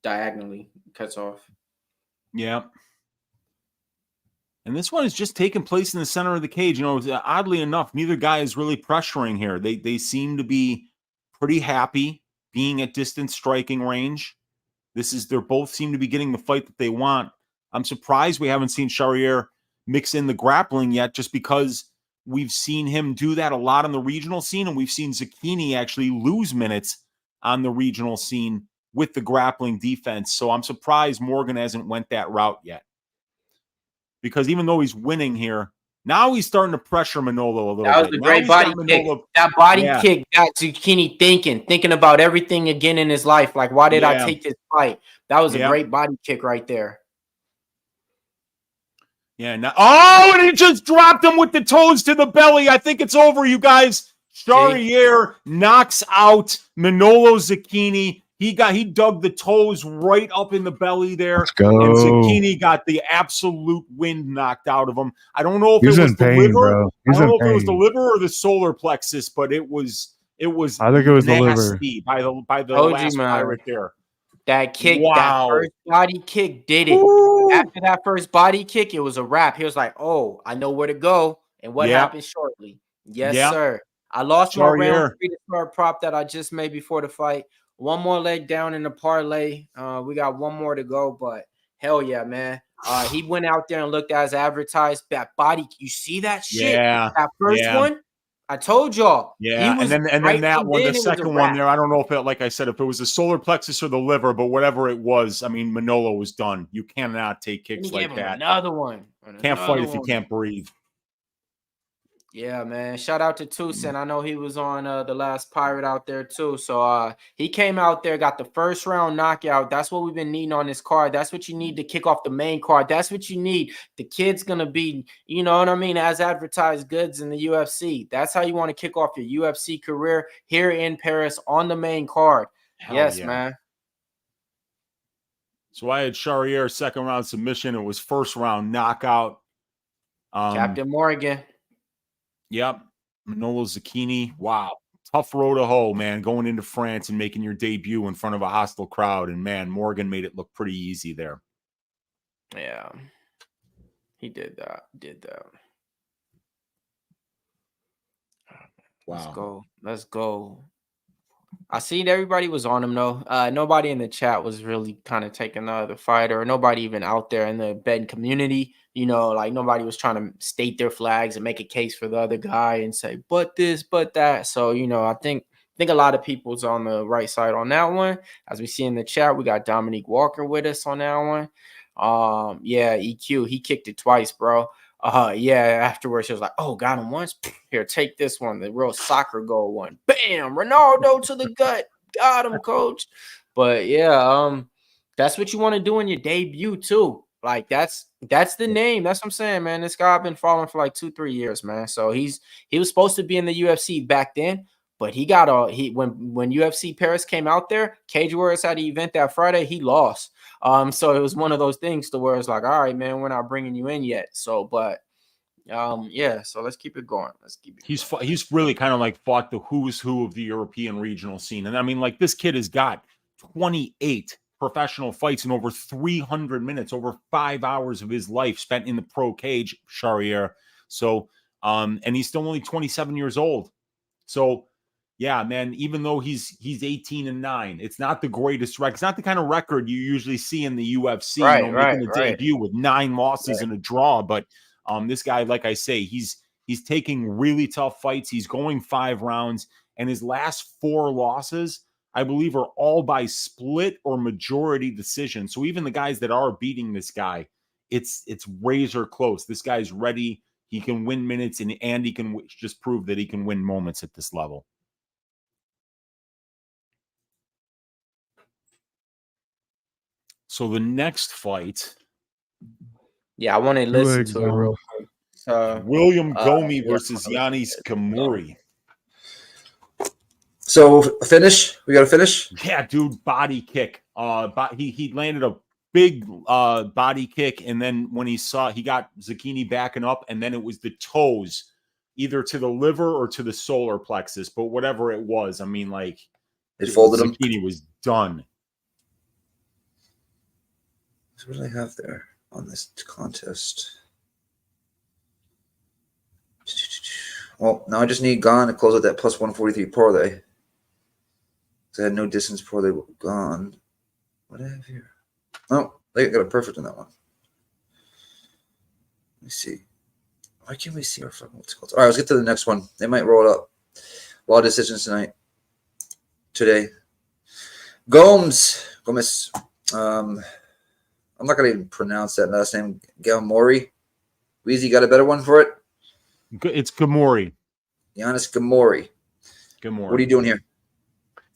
Diagonally cuts off. Yeah. And this one is just taking place in the center of the cage. You know, oddly enough, neither guy is really pressuring here. They seem to be pretty happy being at distance striking range. They're both seem to be getting the fight that they want. I'm surprised we haven't seen Charriere mix in the grappling yet, just because we've seen him do that a lot on the regional scene, and we've seen Zecchini actually lose minutes on the regional scene with the grappling defense. So I'm surprised Morgan hasn't went that route yet. Because even though he's winning here, now he's starting to pressure Manolo a little bit. That was a great body kick. That body kick got Zecchini thinking about everything again in his life. Like, why did I take this fight? That was a great body kick right there. Yeah. Now, and he just dropped him with the toes to the belly. I think it's over, you guys. Charriere knocks out Manolo Zecchini. He dug the toes right up in the belly there. Let's go. And Zecchini got the absolute wind knocked out of him. I don't know if He's it was in the pain, liver. bro. I don't know if it was the liver or the solar plexus, but it was I think it was the liver. by the last pirate there. That kick, that first body kick did it. Ooh. After that first body kick, it was a wrap. He was like, oh, I know where to go. And what happened shortly? Yes, sir. I lost my round 3 to start prop that I just made before the fight. One more leg down in the parlay. We got one more to go, but hell yeah, man. He went out there and looked as advertised. That body, you see that shit? Yeah. That first one? I told y'all. Yeah, and then that one, the second one there, I don't know if it, like I said, if it was the solar plexus or the liver, but whatever it was, I mean, Manolo was done. You cannot take kicks like that. Another one. Can't fight if you can't breathe. Yeah, man. Shout out to Tucson. I know he was on the last pirate out there too. So he came out there, got the first round knockout. That's what we've been needing on this card. That's what you need to kick off the main card. That's what you need. The kid's gonna be, you know what I mean, as advertised goods in the UFC. That's how you want to kick off your UFC career here in Paris on the main card. Yes, man. So I had Charriere second round submission. It was first round knockout. Captain Morgan. Yep. Manolo Zecchini. Wow. Tough road to hoe, man, going into France and making your debut in front of a hostile crowd. And, man, Morgan made it look pretty easy there. Yeah. He did that. Wow. Let's go. I seen everybody was on him, though. Nobody in the chat was really kind of taking the fight, or nobody even out there in the betting community. You know, like nobody was trying to state their flags and make a case for the other guy and say, but this, but that. So, you know, I think a lot of people's on the right side on that one. As we see in the chat, we got Dominique Walker with us on that one. Yeah, EQ, he kicked it twice, bro. Afterwards, he was like, oh, got him once. Here, take this one, the real soccer goal one. Bam, Ronaldo to the gut. Got him, coach. But yeah, that's what you want to do in your debut, too. Like that's the name. That's what I'm saying, man. This guy I've been following for like 2-3 years, man. So he was supposed to be in the UFC back then, but when UFC Paris came out there, Cage Warriors had an event that Friday, he lost. So it was one of those things to where it's like, all right, man, we're not bringing you in yet. So, but so let's keep it going. He's really kind of like fought the who's who of the European regional scene. And I mean, like, this kid has got 28 professional fights in over 300 minutes, over 5 hours of his life spent in the pro cage, Charriere. So, and he's still only 27 years old. So, yeah, man, even though he's 18-9, it's not the greatest record. It's not the kind of record you usually see in the UFC, making a debut with 9 losses and a draw. But this guy, like I say, he's taking really tough fights. He's going 5 rounds, and his last 4 losses, I believe, are all by split or majority decision. So even the guys that are beating this guy, it's razor close. This guy's ready. He can win minutes, and he can just prove that he can win moments at this level. So the next fight. Yeah, I want to listen to it real quick. William Gomis versus Yanis Ghemmouri. So finish? We got to finish? Yeah, dude, body kick. He landed a big body kick, and then when he got Zecchini backing up, and then it was the toes, either to the liver or to the solar plexus, but whatever it was, I mean, like, it folded him. Zecchini was done. So what do I have there on this contest? Well, now I just need Gane to close out that plus 143 parlay. I had no distance parlay Gane. What do I have here? Oh, they got a perfect on that one. Let me see. Why can't we see our fucking what's called? All right, let's get to the next one. They might roll it up. A lot of decisions today. Gomis. I'm not gonna even pronounce that last name. Ghemmouri. Weezy got a better one for it. It's Ghemmouri. Yanis Ghemmouri. What are you doing here?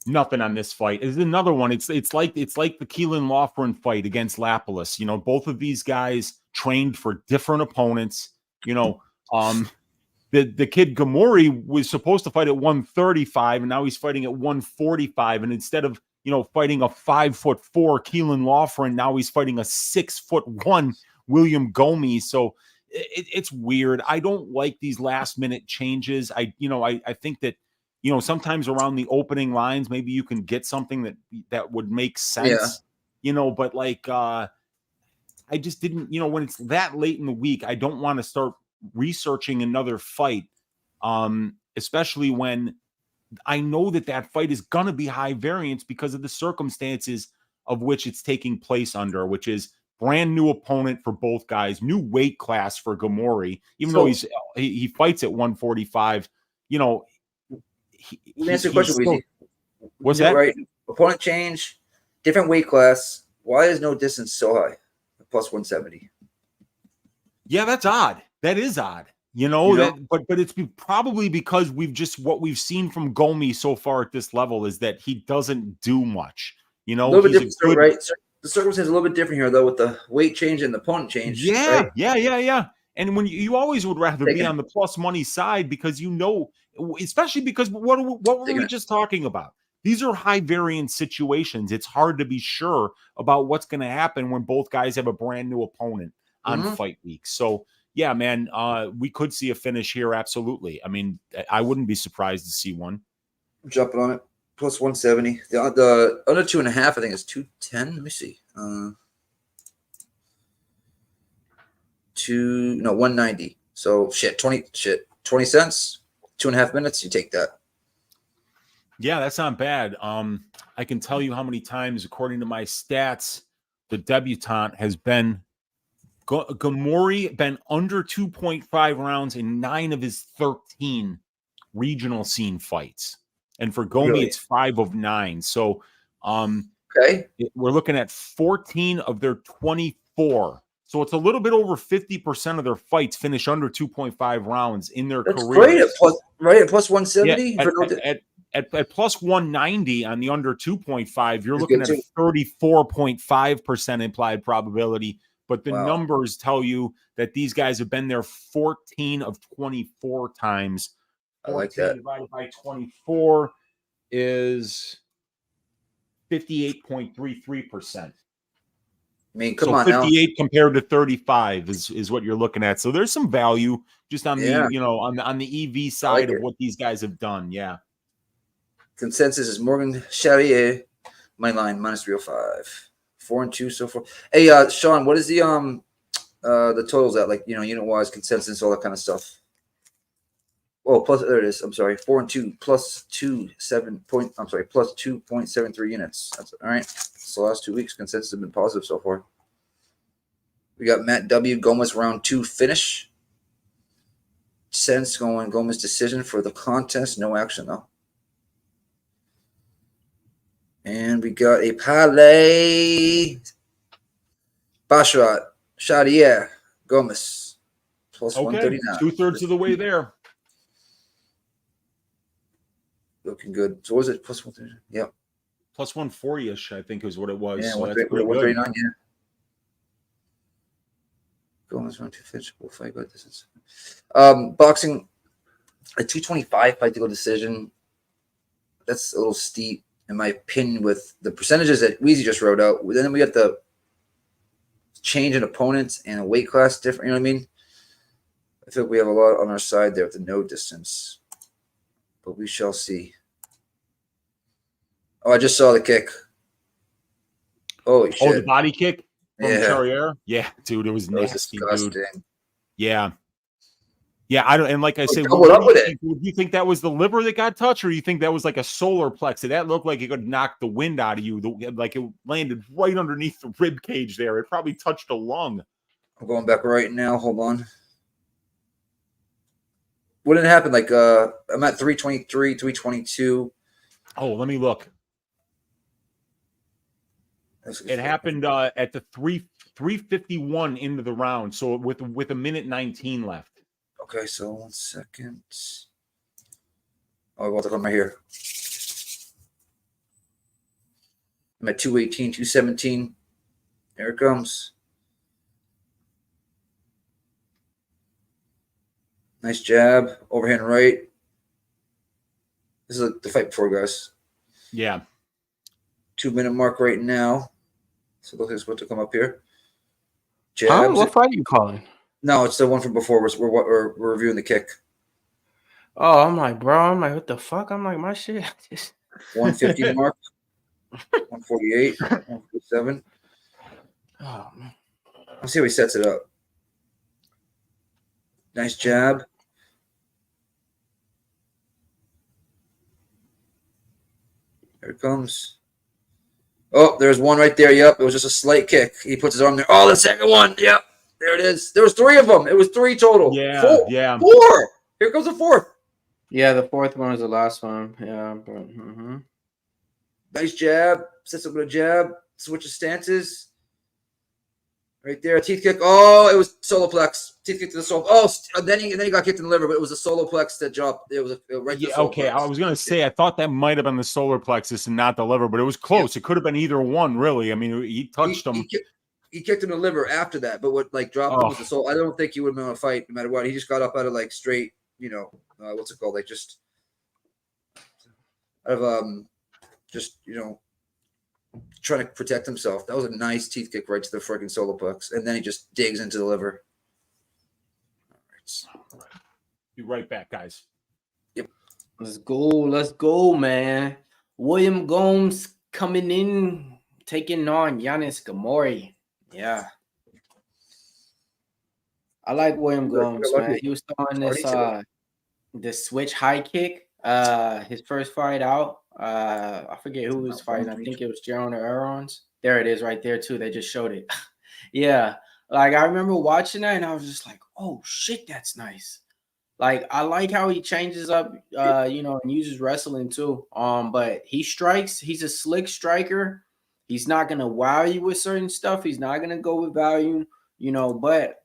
Nothing on this fight. It's another one. It's like the Keelan Loughran fight against Lapalus. You know, both of these guys trained for different opponents. You know, the kid Ghemmouri was supposed to fight at 135, and now he's fighting at 145. And instead of fighting a 5'4" Keelan Loughran, now he's fighting a 6'1" William Gomis. So it's weird. I don't like these last minute changes. I think that sometimes around the opening lines, maybe you can get something that would make sense. Yeah. But like I just didn't. When it's that late in the week, I don't want to start researching another fight, especially when I know that fight is going to be high variance because of the circumstances of which it's taking place under, which is brand new opponent for both guys, new weight class for Ghemmouri, even though he fights at 145. Let me ask you a question, Weezy. What's that? Right, opponent change, different weight class. Why is no distance so high? Plus 170. Yeah, that's odd. That is odd. But it's probably because what we've seen from Gomis so far at this level is that he doesn't do much. A little bit different, right? The circumstance is a little bit different here, though, with the weight change and the opponent change. Yeah, right? yeah. And when you always would rather be on the plus money side because especially because what were we just talking about? These are high variance situations. It's hard to be sure about what's going to happen when both guys have a brand new opponent on fight week. So. Yeah, man, we could see a finish here. Absolutely. I mean, I wouldn't be surprised to see one. I'm jumping on it. Plus 170. The under 2.5, I think, is 210. Let me see. 190. So 20 cents, 2.5 minutes. You take that. Yeah, that's not bad. I can tell you how many times, according to my stats, the debutante has been. Ghemmouri been under 2.5 rounds in 9 of his 13 regional scene fights. And for Gomis, it's 5 of 9. So we're looking at 14 of their 24. So it's a little bit over 50% of their fights finish under 2.5 rounds in their career. Great at plus 170? Yeah, at plus 190 on the under 2.5, you're looking at a 34.5% implied probability. But the numbers tell you that these guys have been there 14 of 24 times. I like that. Divided by 24 is 58.33%. I mean, come on 58 now. compared to 35 is what you're looking at. So there's some value just on the on the EV side of what these guys have done. Yeah. Consensus is Morgan Charriere, my line -305. 4-2 so far. Hey, Sean, what is the totals at? Like, unit wise, consensus, all that kind of stuff. Oh, plus there it is. I'm sorry, 4-2 plus 2.73 units. That's all right. So the last 2 weeks, consensus have been positive so far. We got Matt W. Gomis round 2 finish. Sense going Gomis decision for the contest. No action though. And we got a parlay. Basharat, Charriere, Gomis, plus 139. 2/3 of the way there. Looking good. So what was it? Plus 139? Yep. Plus 140-ish, I think is what it was. Yeah, so 139, yeah. Gomis round 2 finish. We'll fight about this. Boxing, a 225 fight to go decision. That's a little steep, in my opinion, with the percentages that Weezy just wrote out. Then we got the change in opponents and a weight class different. You know what I mean? I feel like we have a lot on our side there with the no distance, but we shall see. Oh, I just saw the kick. Holy shit. Oh, the body kick from Charriere? Yeah, dude, it was nasty, disgusting. dude. Yeah. Yeah, I don't, and like I said, would you think that was the liver that got touched, or you think that was like a solar plexus? That looked like it could knock the wind out of you. Like it landed right underneath the rib cage there. It probably touched a lung. I'm going back right now. Hold on. What did it happen? Like I'm at 323, 322. Oh, let me look. It happened at the 351 into the round, so with a minute 19 left. Okay, so 1 second. Oh, I got to come right here. I'm at 218, 217. There it comes. Nice jab, overhand right. This is the fight before, guys. Yeah. 2-minute mark right now. So look, it's about to come up here. Huh? What fight are you calling? No, it's the one from before. We're reviewing the kick. Oh, I'm like, bro. I'm like, what the fuck? I'm like, my shit. 150 mark. 148. 147. Oh man. Let's see how he sets it up. Nice jab. There it comes. Oh, there's one right there. Yep, it was just a slight kick. He puts his arm there. Oh, the second one. Yep, there it is. There was 3 of them. It was 3 total. Yeah, 4. yeah. 4. Here comes the 4th. Yeah, the 4th one was the last one. Yeah. But, Nice jab. Sets up with a jab. Switches stances. Right there. Teeth kick. Oh, it was soloplex. Teeth kick to the sole. Oh, then he got kicked in the liver, but it was a soloplex that dropped. It was right to the Okay, soloplex. I was going to say, I thought that might have been the solar plexus and not the liver, but it was close. Yeah. It could have been either one, really. I mean, he touched him. He kicked him in the liver after that, but what dropped him was the soul. I don't think he would have been on a fight no matter what. He just got up out of straight, what's it called? Just out of trying to protect himself. That was a nice teeth kick right to the freaking solar plex, and then he just digs into the liver. All right. Be right back, guys. Yep. Let's go, man. William Gomes coming in, taking on Yanis Ghemmouri. Yeah. I like William Gomes, man. He was throwing this switch high kick. His first fight out. I forget who was fighting. I think it was Jaron or Aarons. There it is right there too. They just showed it. Yeah. Like I remember watching that and I was just like, oh shit, that's nice. Like I like how he changes up and uses wrestling too. But he strikes, he's a slick striker. He's not gonna wow you with certain stuff. He's not gonna go with value, but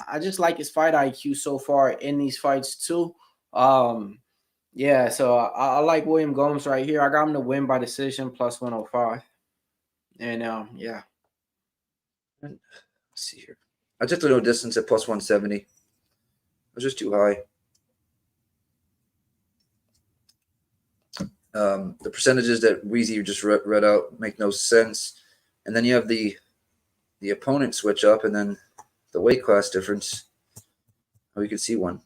I just like his fight IQ so far in these fights too. Yeah, so I like William Gomes right here. I got him to win by decision plus 105. And yeah. Let's see here. I took the no distance at plus 170. It was just too high. The percentages that Weezy just read out make no sense. And then you have the opponent switch up and then the weight class difference. Oh, you can see one.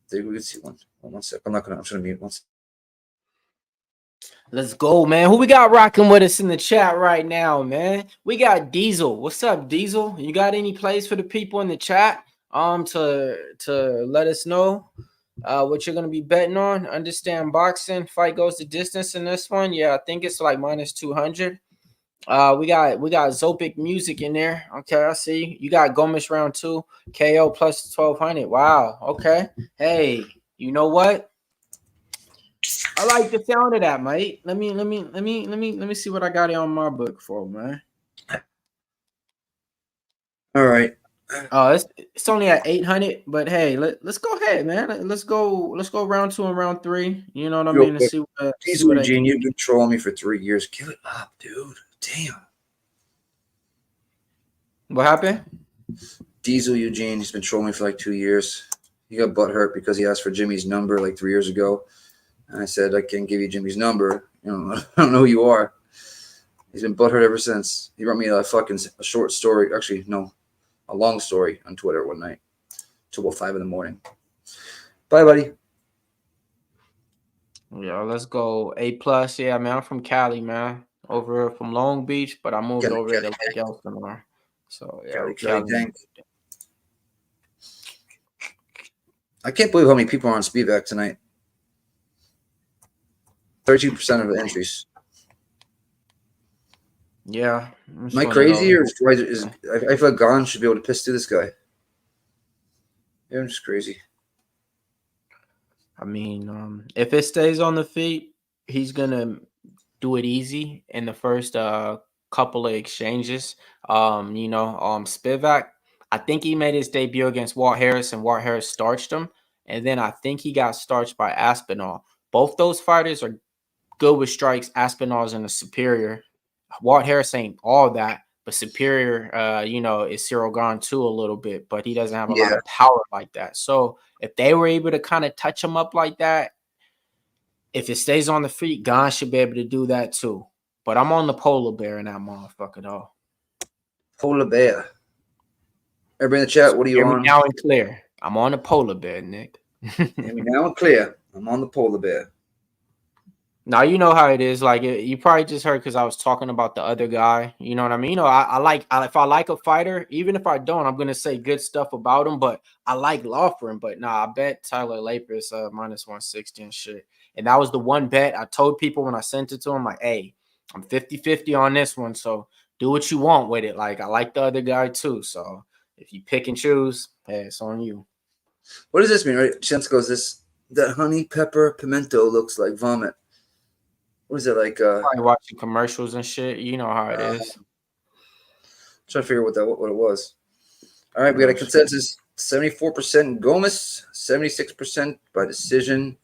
There we can see one. One sec. I'm trying to mute one sec. Let's go, man. Who we got rocking with us in the chat right now, man? We got Diesel. What's up, Diesel? You got any plays for the people in the chat to let us know what you're gonna be betting on? Understand boxing. Fight goes the distance in this one. Yeah, I think it's like minus 200. We got Zopic music in there. Okay, I see. You got Gomis round 2, KO plus 1200. Wow. Okay. Hey, you know what? I like the sound of that, mate. Let me see what I got on my book for, man. All right. Oh, it's only at 800, but hey, let's go ahead, man. Let's go round 2 and round 3. You know what I mean? Quick. See what Eugene, you've been trolling me for 3 years. Give it up, dude. Damn. What happened? Diesel Eugene, he's been trolling me for like 2 years. He got butthurt because he asked for Jimmy's number like 3 years ago. And I said, I can't give you Jimmy's number. I don't know who you are. He's been butthurt ever since. He wrote me a short story. Actually, no, a long story on Twitter one night till about 5 in the morning. Bye, buddy. Yeah, let's go. A+. Yeah, man, I'm from Cali, man. Over from Long Beach, but I moved over to Lake Elsinore. So, yeah, Cali. I can't believe how many people are on Spivac tonight. 32% of the entries. Yeah. Am I crazy, or I feel like Gane should be able to piss through this guy? Yeah, I'm just crazy. I mean, if it stays on the feet, he's gonna do it easy in the first couple of exchanges. Spivac, I think he made his debut against Walt Harris, and Walt Harris starched him. And then I think he got starched by Aspinall. Both those fighters are good with strikes. Aspinall's in the superior. Walt Harris ain't all that, but superior, is Ciryl Gane too a little bit, but he doesn't have a lot of power like that. So if they were able to kind of touch him up like that, if it stays on the feet, Gane should be able to do that too. But I'm on the polar bear in that motherfucker though. Polar bear. Everybody in the chat, what are you on? Now and clear. I'm on the polar bear, Nick. Now and clear. I'm on the polar bear. Now you know how it is. Like you probably just heard because I was talking about the other guy. You know what I mean? If I like a fighter, even if I don't, I'm gonna say good stuff about him. But I like Loughran. But I bet Tyler Lapis minus 160 and shit. And that was the one bet I told people when I sent it to him. Like, hey, I'm 50-50 on this one. So do what you want with it. Like I like the other guy too. So if you pick and choose, hey, it's on you. What does this mean? Right? Chance goes that honey pepper pimento looks like vomit. What is it like? Probably watching commercials and shit. You know how it is. Trying to figure out what it was. All right, we got a consensus: 74% Gomis, 76% by decision.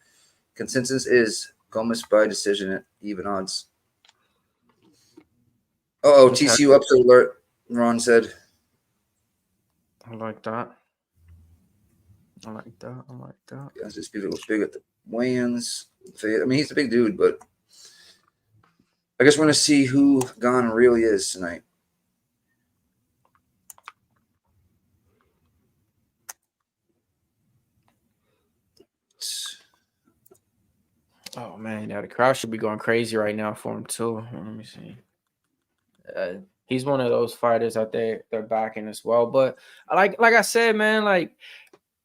Consensus is Gomis by decision at even odds. Okay. TCU upset alert. Ron said. I like that. I like that. Yeah, this people looks big at the weigh-ins. I mean, he's a big dude, but I guess we're gonna see who Gane really is tonight. Oh man, the crowd should be going crazy right now for him too. Let me see. He's one of those fighters that they're backing as well. But like I said, man, like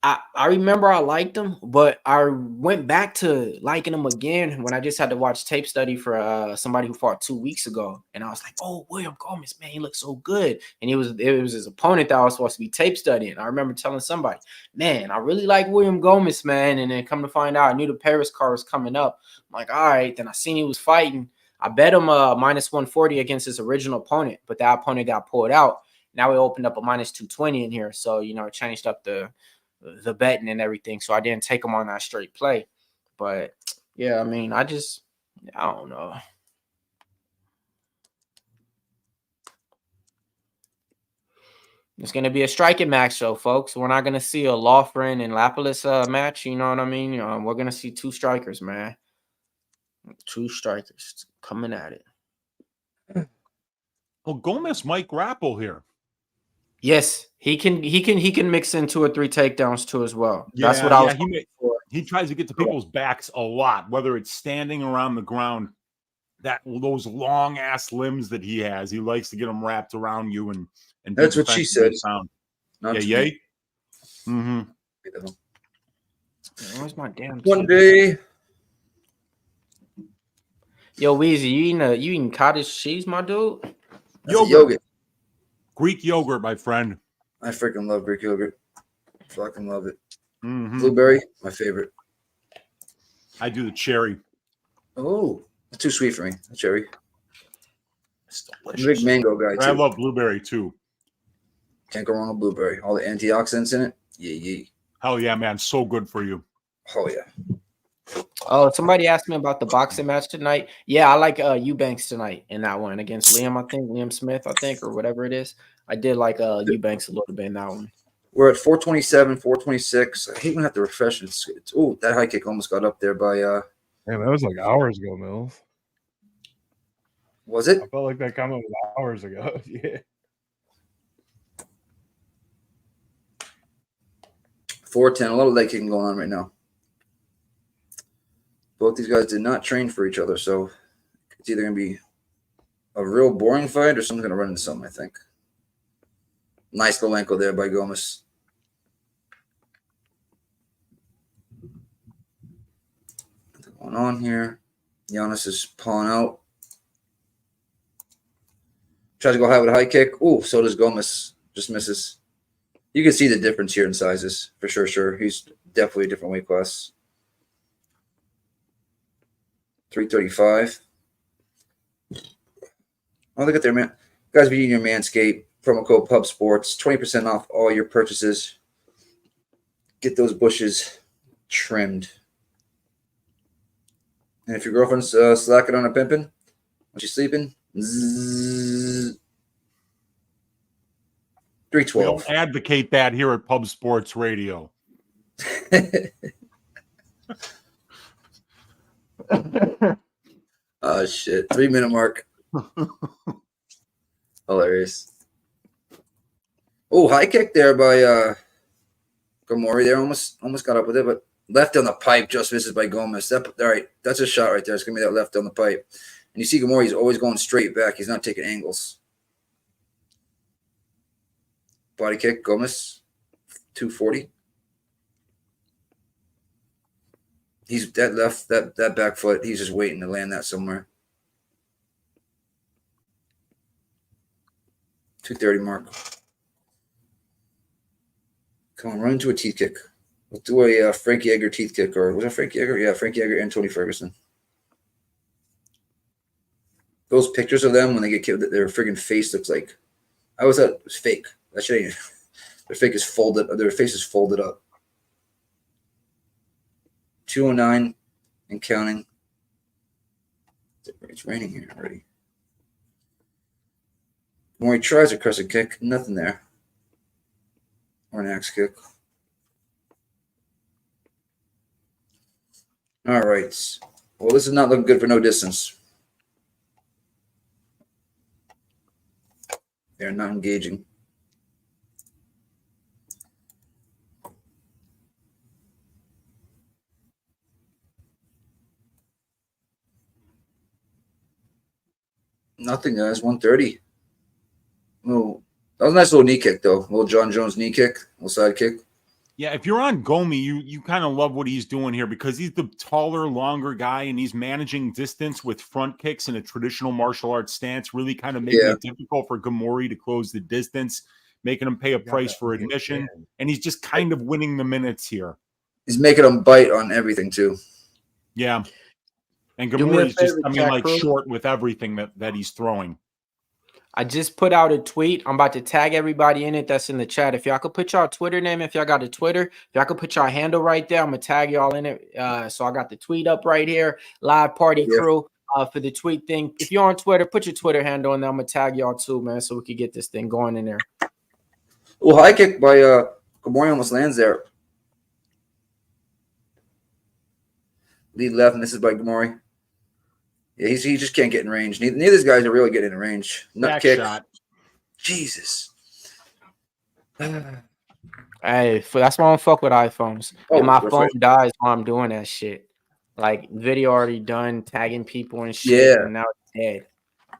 I remember I liked him, but I went back to liking him again when I just had to watch tape study for somebody who fought 2 weeks ago. And I was like, oh, William Gomis, man, he looks so good. And it was his opponent that I was supposed to be tape studying. I remember telling somebody, man, I really like William Gomis, man. And then come to find out, I knew the Paris card was coming up. I'm like, all right. Then I seen he was fighting. I bet him minus 140 against his original opponent, but that opponent got pulled out. Now we opened up a minus 220 in here. So, it changed up the betting and everything, so I didn't take him on that straight play. But yeah, I mean, I don't know. It's gonna be a striking match, though, folks. We're not gonna see a Loughran and Lapis match. You know what I mean? We're gonna see two strikers, man. Two strikers coming at it. Well, Gomis might grapple here. Yes, he can mix in 2 or 3 takedowns too as well. Yeah, that's what I was looking for. He tries to get to people's backs a lot, whether it's standing around the ground. Those long ass limbs that he has, he likes to get them wrapped around you and that's what she said. Sound. Yay. Mm-hmm. Where's my damn one day? Yo, Weezy, you eating cottage cheese, my dude? Yogurt. Greek yogurt, my friend. I freaking love Greek yogurt. Fucking love it. Mm-hmm. Blueberry, my favorite. I do the cherry. Oh, it's too sweet for me. The cherry. It's delicious. Big mango guy too. I love blueberry too. Can't go wrong with blueberry. All the antioxidants in it. Yeah. Hell yeah, man. So good for you. Oh yeah. Oh, somebody asked me about the boxing match tonight. Yeah, I like Eubanks tonight in that one against Liam Smith, or whatever it is. I did like Eubanks a little bit in that one. We're at 427, 426. I hate when I have to refresh it. Oh, that high kick almost got up there by Man, that was like hours ago, Mills. Was it? I felt like that comment was hours ago. Yeah. 410. A lot of leg kicking going on right now. Both these guys did not train for each other, so it's either going to be a real boring fight or someone's going to run into something, I think. Nice little ankle there by Gomis. What's going on here? Yanis is pawing out. Tries to go high with a high kick. Oh, so does Gomis. Just misses. You can see the difference here in sizes, for sure. He's definitely a different weight class. $335. Oh, look at there, man. Guys, be using your Manscaped promo code Pub Sports, 20% off all your purchases. Get those bushes trimmed. And if your girlfriend's slacking on a pimping when she's sleeping, zzz, 312. We don't advocate that here at Pub Sports Radio. Oh shit! 3-minute mark. Hilarious. Oh, high kick there by Ghemmouri. There almost got up with it, but left on the pipe just misses by Gomis. All right, that's a shot right there. It's gonna be that left on the pipe. And you see Ghemmouri's always going straight back. He's not taking angles. Body kick, Gomis, 240. He's that back foot. He's just waiting to land that somewhere. 230 mark. Come on, run into a teeth kick. We'll do a Frankie Edgar teeth kick, or was it Frankie Edgar? Yeah, Frankie Edgar and Tony Ferguson. Those pictures of them when they get killed, their friggin' face looks like. I always thought it was fake. That shit ain't. Their face is folded. Their face is folded up. 209 and counting. It's raining here already. When he tries a crescent kick, nothing there. Or an axe kick. All right. Well, this is not looking good for no distance. They're not engaging. Nothing, guys. 130. Oh, that was a nice little knee kick, though. Little John Jones knee kick, little side kick. Yeah, if you're on Gomi, you kind of love what he's doing here because he's the taller, longer guy, and he's managing distance with front kicks in a traditional martial arts stance, really kind of making it difficult for Ghemmouri to close the distance, making him pay a price for admission, and he's just kind of winning the minutes here. He's making him bite on everything, too. Yeah. And Ghemmouri's just, short with everything that he's throwing. I just put out a tweet. I'm about to tag everybody in it that's in the chat. If y'all could put y'all Twitter name, if y'all got a Twitter, if y'all could put y'all handle right there, I'm going to tag y'all in it. So I got the tweet up right here. Live party crew for the tweet thing. If you're on Twitter, put your Twitter handle in there. I'm going to tag y'all too, man, so we could get this thing going in there. Well, high kick by Ghemmouri almost lands there. Lead left, and this is by Ghemmouri. Yeah, he just can't get in range. Neither of these guys are really getting in range. Nut kick. Shot. Jesus. Hey, that's why I don't fuck with iPhones. And my phone dies while I'm doing that shit. Like, video already done, tagging people and shit, and now it's dead.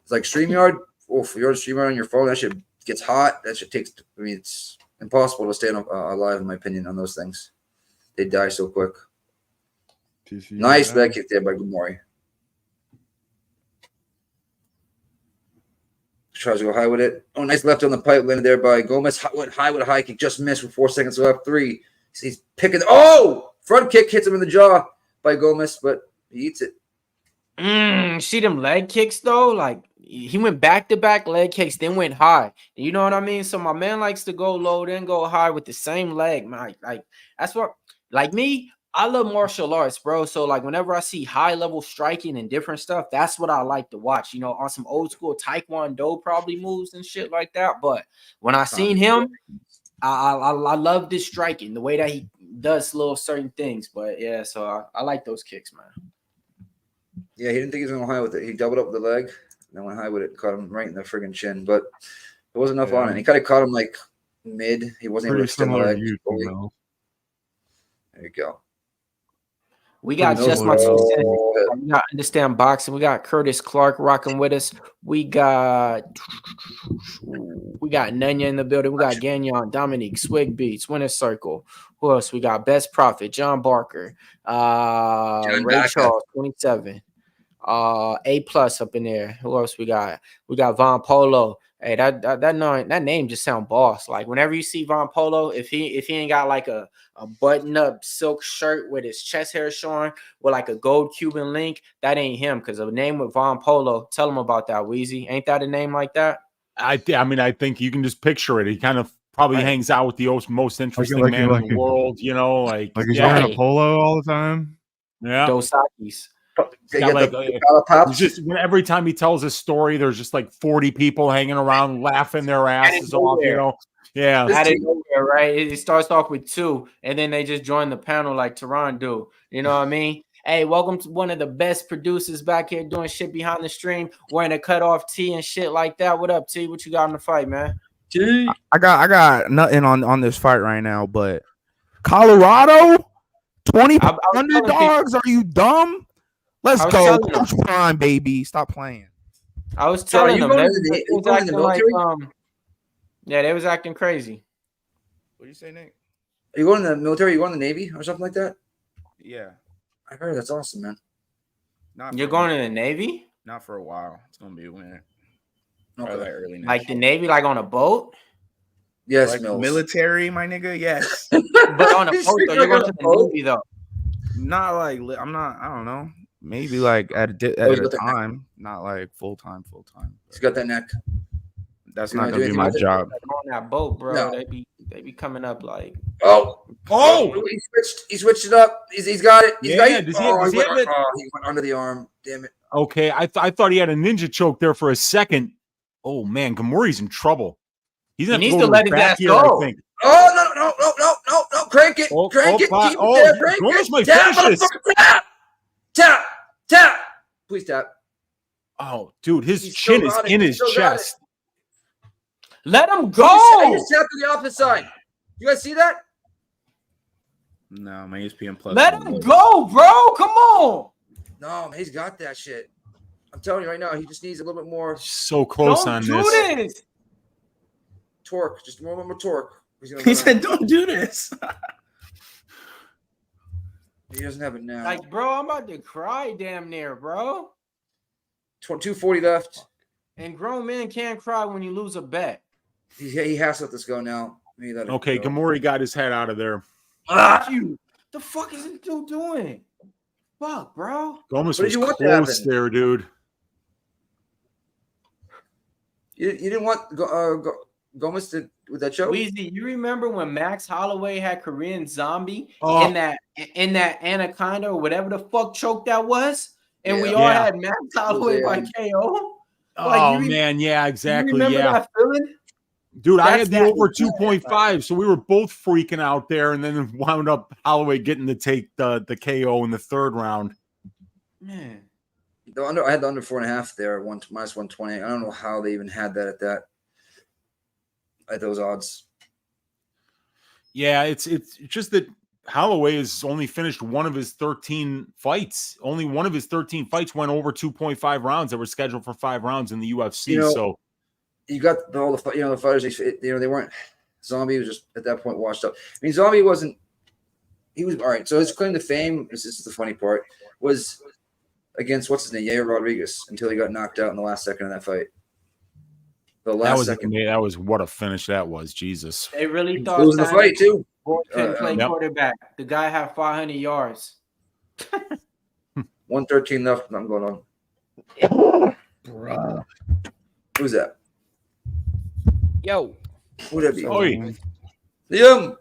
It's like StreamYard. Oh, if you're on StreamYard on your phone, that shit gets hot. That shit takes, I mean, it's impossible to stay alive, in my opinion, on those things. They die so quick. Nice leg kick there by Ghemmouri. Tries to go high with it. Oh, nice left on the pipe, landed there by Gomis. Went high with a high kick, just missed with 4 seconds left. 3. He's picking. Oh, front kick hits him in the jaw by Gomis, but he eats it. See them leg kicks though? Like he went back-to-back leg kicks, then went high. You know what I mean? So my man likes to go low, then go high with the same leg. Like that's what. Like me, I love martial arts, bro. So, like, whenever I see high-level striking and different stuff, that's what I like to watch, you know, on some old-school Taekwondo probably moves and shit like that. But when I seen him, I love this striking, the way that he does little certain things. But, yeah, so I like those kicks, man. Yeah, he didn't think he was going to go high with it. He doubled up with the leg, then went high with it, caught him right in the friggin' chin. But there wasn't enough on it. He kind of caught him, like, mid. He wasn't able to extend the leg. There you go. We got just my 2 cents. We got Understand Boxing. We got Curtis Clark rocking with us. We got Nanya in the building. We got Gagnon, Dominique, Swig Beats, Winner Circle. Who else? We got Best Prophet, John Barker, Ray Charles, 27. A+ up in there. Who else we got? We got Von Polo. Hey, that name just sound boss. Like whenever you see Von Polo, if he ain't got like a button up silk shirt with his chest hair showing with like a gold Cuban link, that ain't him. Because a name with Von Polo, tell him about that, Wheezy. Ain't that a name like that? I mean, I think you can just picture it. He kind of probably hangs out with the most interesting man in the world. You know, like he's wearing a polo all the time. Yeah, Dos Sakis. He's just every time he tells a story, there's just like 40 people hanging around laughing their asses off, you know. Yeah. Out of nowhere, right? It starts off with 2, and then they just join the panel like Tehran do. You know what I mean? Hey, welcome to one of the best producers back here doing shit behind the stream, wearing a cutoff tee and shit like that. What up, T? What you got in the fight, man? T. I got nothing on this fight right now, but Colorado, 20 underdogs. Are you dumb? Let's go, Coach Prime, baby. Stop playing. I was telling them. Yeah, they was acting crazy. What do you say, Nick? Are you going to the military? Are you going to the Navy or something like that? Yeah. I heard that's awesome, man. You're going to the Navy? Not for a while. It's gonna be a winter. Okay. Like early next like the Navy, like on a boat? Yes, like military, my nigga. Yes. But on a boat, though, you're going to the Navy, though. Not like I'm not. I don't know. Maybe like at a time, not like full time. He's got that neck. That's not gonna be my job. On that boat, bro. No. They be coming up like. Oh! He switched it up. He's got it. He went under the arm. Damn it. Okay, I thought he had a ninja choke there for a second. Oh man, Ghemmouri's in trouble. He needs to let his ass go. I think. Oh no! Crank it! Crank it! Keep it there! Crank it! Tap! Please tap. Oh, dude, his chin is in his chest. Let him go. I just tapped to the opposite side. You guys see that? No, my ESPN Plus. Let him go, bro. Come on. No, man, he's got that shit. I'm telling you right now, he just needs a little bit more. So close on this. Torque, just more torque. He said, "Don't do this." He doesn't have it now. Like, bro, I'm about to cry damn near, bro. 240 left. And grown men can't cry when you lose a bet. He has to let this go now. Okay, Ghemmouri got his head out of there. You. The fuck is this dude doing? Fuck, bro. Gomis was close there, dude. You didn't want Gomis to with that choke? Weezy, you remember when Max Holloway had Korean Zombie in that Anaconda or whatever the fuck choke that was? And we all had Max Holloway by KO? Oh, man, yeah, exactly. You remember that feeling? Dude, I had the over 2.5, so we were both freaking out there, and then wound up Holloway getting to take the KO in the third round. Man. I had the under 4.5 there, minus 120. I don't know how they even had that at those odds. Yeah, it's just that Holloway has only finished one of his 13 fights. Only one of his 13 fights went over 2.5 rounds that were scheduled for 5 rounds in the UFC. So you got all the the fighters. They weren't. Zombie was just at that point washed up. I mean, Zombie wasn't. He was all right. So his claim to fame, this is the funny part, was against what's his name, Yair Rodriguez, until he got knocked out in the last second of that fight. That was what a finish that was. Jesus. They really thought losing the fight too. Couldn't play quarterback. The guy had 500 yards. 113 left. Nothing going on. Bruh. Who's that? Yo. Who'd that be? Liam.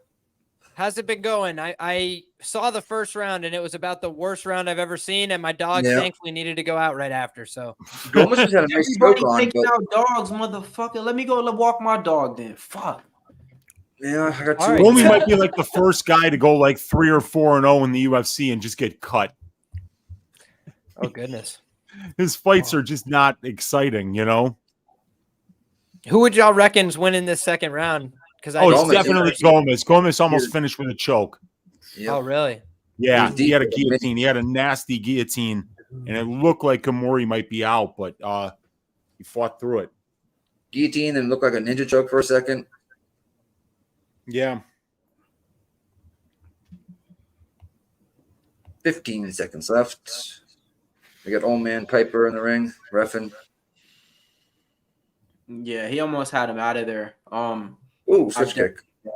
How's it been going? I saw the first round, and it was about the worst round I've ever seen, and my dog thankfully needed to go out right after. So Gomis had a nice stroke on, taking out dogs, motherfucker. Let me go walk my dog then. Fuck. Yeah, I got two. Gomis might be like the first guy to go like 3 or 4-0 in the UFC and just get cut. Oh goodness. His fights are just not exciting, you know. Who would y'all reckon's winning this second round? Because it's definitely Gomis. Gomis almost finished with a choke. Yep. Oh, really? Yeah, he had a guillotine. He had a nasty guillotine, and it looked like Ghemmouri might be out, but he fought through it. Guillotine and looked like a ninja choke for a second. Yeah. 15 seconds left. We got old man Piper in the ring, reffing. Yeah, he almost had him out of there. Ooh, switch kick. Yeah,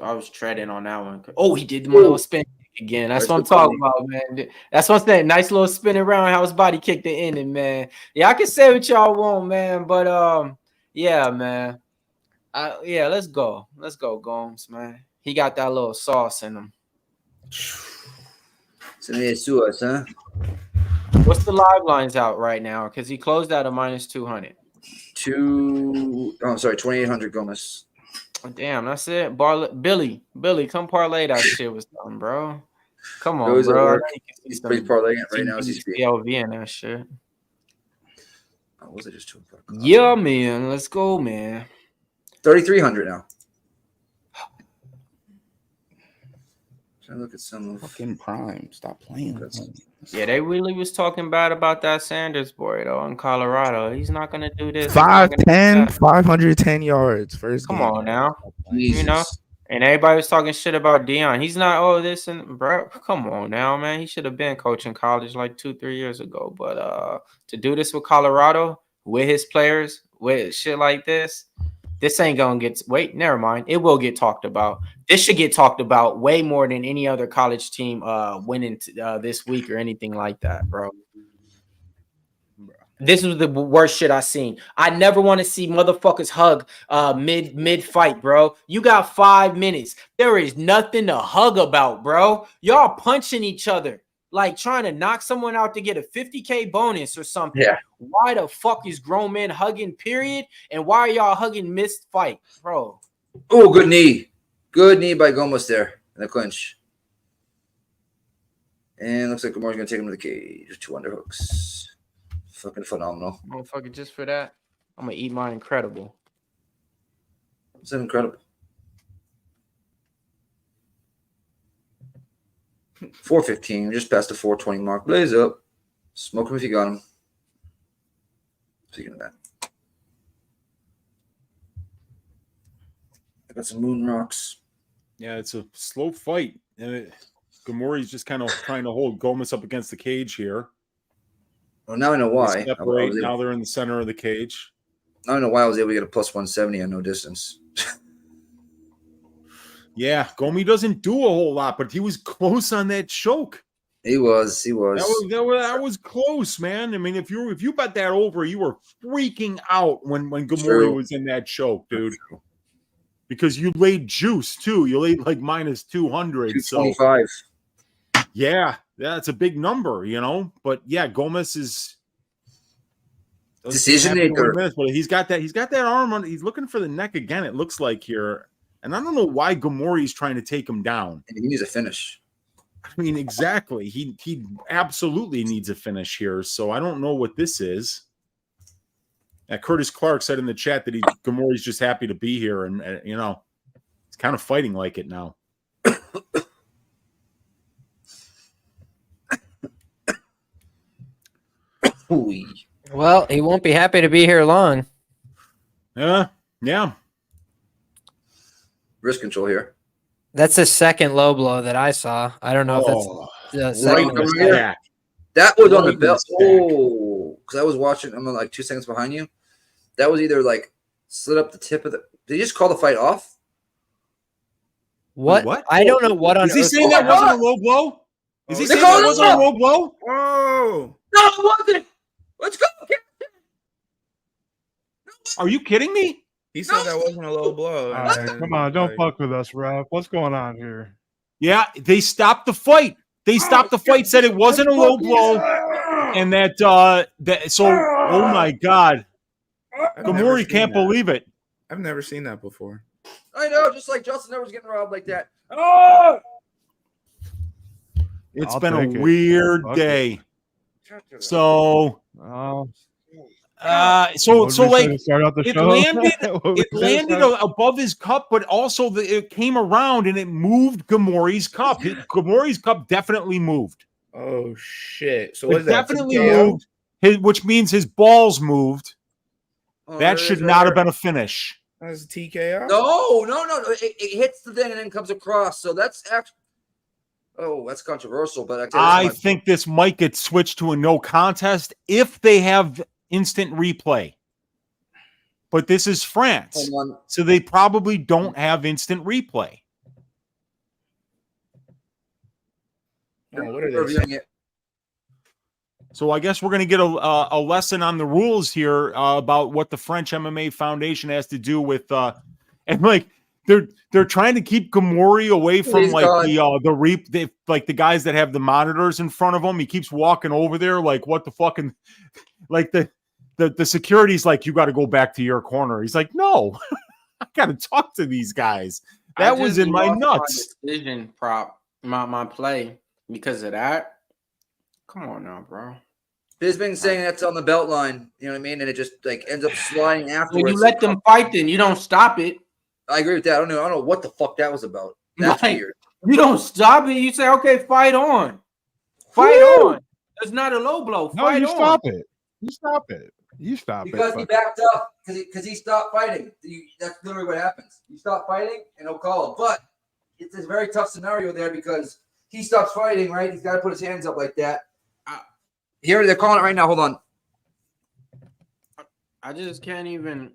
I was treading on that one. Oh, he did one little spin kick again. That's what I'm talking about, man. That's what I'm saying. Nice little spin around how his body kicked the ending, man. Yeah, I can say what y'all want, man. But yeah, man. Yeah, let's go. Let's go, Gomes, man. He got that little sauce in him. Huh? What's the live lines out right now? Because he closed out at -200. 2,800 Gomis. Damn, that's it. Billy, come parlay that shit with something, bro. Come on, Billy's bro. He's parlaying it right now as he's speaking. PLV and that shit. Oh, was it just 2 o'clock? Yeah, man. Let's go, man. 3,300 now. Trying to look at some fucking prime. Stop playing. Yeah, they really was talking bad about that Sanders boy though in Colorado. He's not gonna do this. 5'10", 510 yards first. Come on now, you know. And everybody was talking shit about Deion. He's not. Oh, this and bro. Come on now, man. He should have been coaching college like 2-3 years ago. But to do this with Colorado with his players with shit like this ain't gonna get. Wait, never mind. It will get talked about. This should get talked about way more than any other college team winning this week or anything like that, bro. This was the worst shit I seen. I never want to see motherfuckers hug mid fight, bro. You got 5 minutes. There is nothing to hug about, bro. Y'all punching each other like trying to knock someone out to get a 50K bonus or something. Yeah. Why the fuck is grown men hugging, period? And why are y'all hugging missed fight, bro? Oh, good knee. Good knee by Gomis there in the clinch. And looks like Ghemmouri's going to take him to the cage. 2 underhooks. Fucking phenomenal. Motherfucker, just for that, I'm going to eat my incredible. It's incredible. 415, just past the 420 mark. Blaze up. Smoke him if you got him. Speaking of that. I got some moon rocks. Yeah, it's a slow fight. Ghemmouri's just kind of trying to hold Gomis up against the cage here. Well, now I know why. Now they're in the center of the cage. I don't know why I was able to get a plus 170 on no distance. Yeah, Gomi doesn't do a whole lot, but he was close on that choke. He was. That was close, man. I mean, if you bet that over, you were freaking out when Ghemmouri was in that choke, dude. Because you laid juice too. You laid like -200. 225. So yeah, it's a big number, you know. But yeah, Gomis is decision maker. But he's got that arm on. He's looking for the neck again. It looks like here, and I don't know why Ghemmouri's trying to take him down. He needs a finish. I mean, exactly. He absolutely needs a finish here. So I don't know what this is. Curtis Clark said in the chat that Ghemmouri's just happy to be here, and you know, he's kind of fighting like it now. Well, he won't be happy to be here long. Yeah. Wrist control here. That's the second low blow that I saw. I don't know if that's the second one. That was on the belt. Oh, because I was watching. I'm like 2 seconds behind you. That was either like slid up the tip of the. Did he just call the fight off? What? I don't know what on earth. Is he saying that wasn't a low blow? Is he saying that wasn't a low blow? Oh. No, it wasn't. Let's go. Are you kidding me? He said that wasn't a low blow. All right, come on, don't fuck with us, Ralph. What's going on here? Yeah, they stopped the fight. They stopped the fight, said it wasn't a low blow, and that so oh my God. Ghemmouri can't believe it. I've never seen that before. I know, just like Justin Edwards getting robbed like that. It's been a weird day. So like it landed above his cup, but also it came around and it moved Ghemmouri's cup. Ghemmouri's cup definitely moved. Oh shit! So it definitely moved, which means his balls moved. That should not have been a finish. That's a TKO. No. It hits the thing and then comes across. So that's actually. Oh, that's controversial, but I think this might get switched to a no contest if they have instant replay. but this is France, so they probably don't have instant replay. Oh, what are they saying? So I guess we're going to get a lesson on the rules here about what the French MMA Foundation has to do with and like they're trying to keep Ghemmouri away from the guys that have the monitors in front of him. He keeps walking over there like what the fucking like the security's like, you got to go back to your corner. He's like, no, I got to talk to these guys. That was in my nuts. My decision prop, my play because of that. Come on now, bro. Bisping saying that's on the belt line, you know what I mean? And it just like ends up sliding afterwards. When you let them fight, then you don't stop it. I agree with that. I don't know what the fuck that was about. That's weird. You don't stop it. You say, okay, fight on. Fight on. It's not a low blow. No, fight you on. stop it. You stop it. You stop because it. He backed up because he stopped fighting. That's literally what happens. You stop fighting and he'll call it. But it's a very tough scenario there because he stops fighting, right? He's got to put his hands up like that. Here they're calling it right now. Hold on. I just can't even.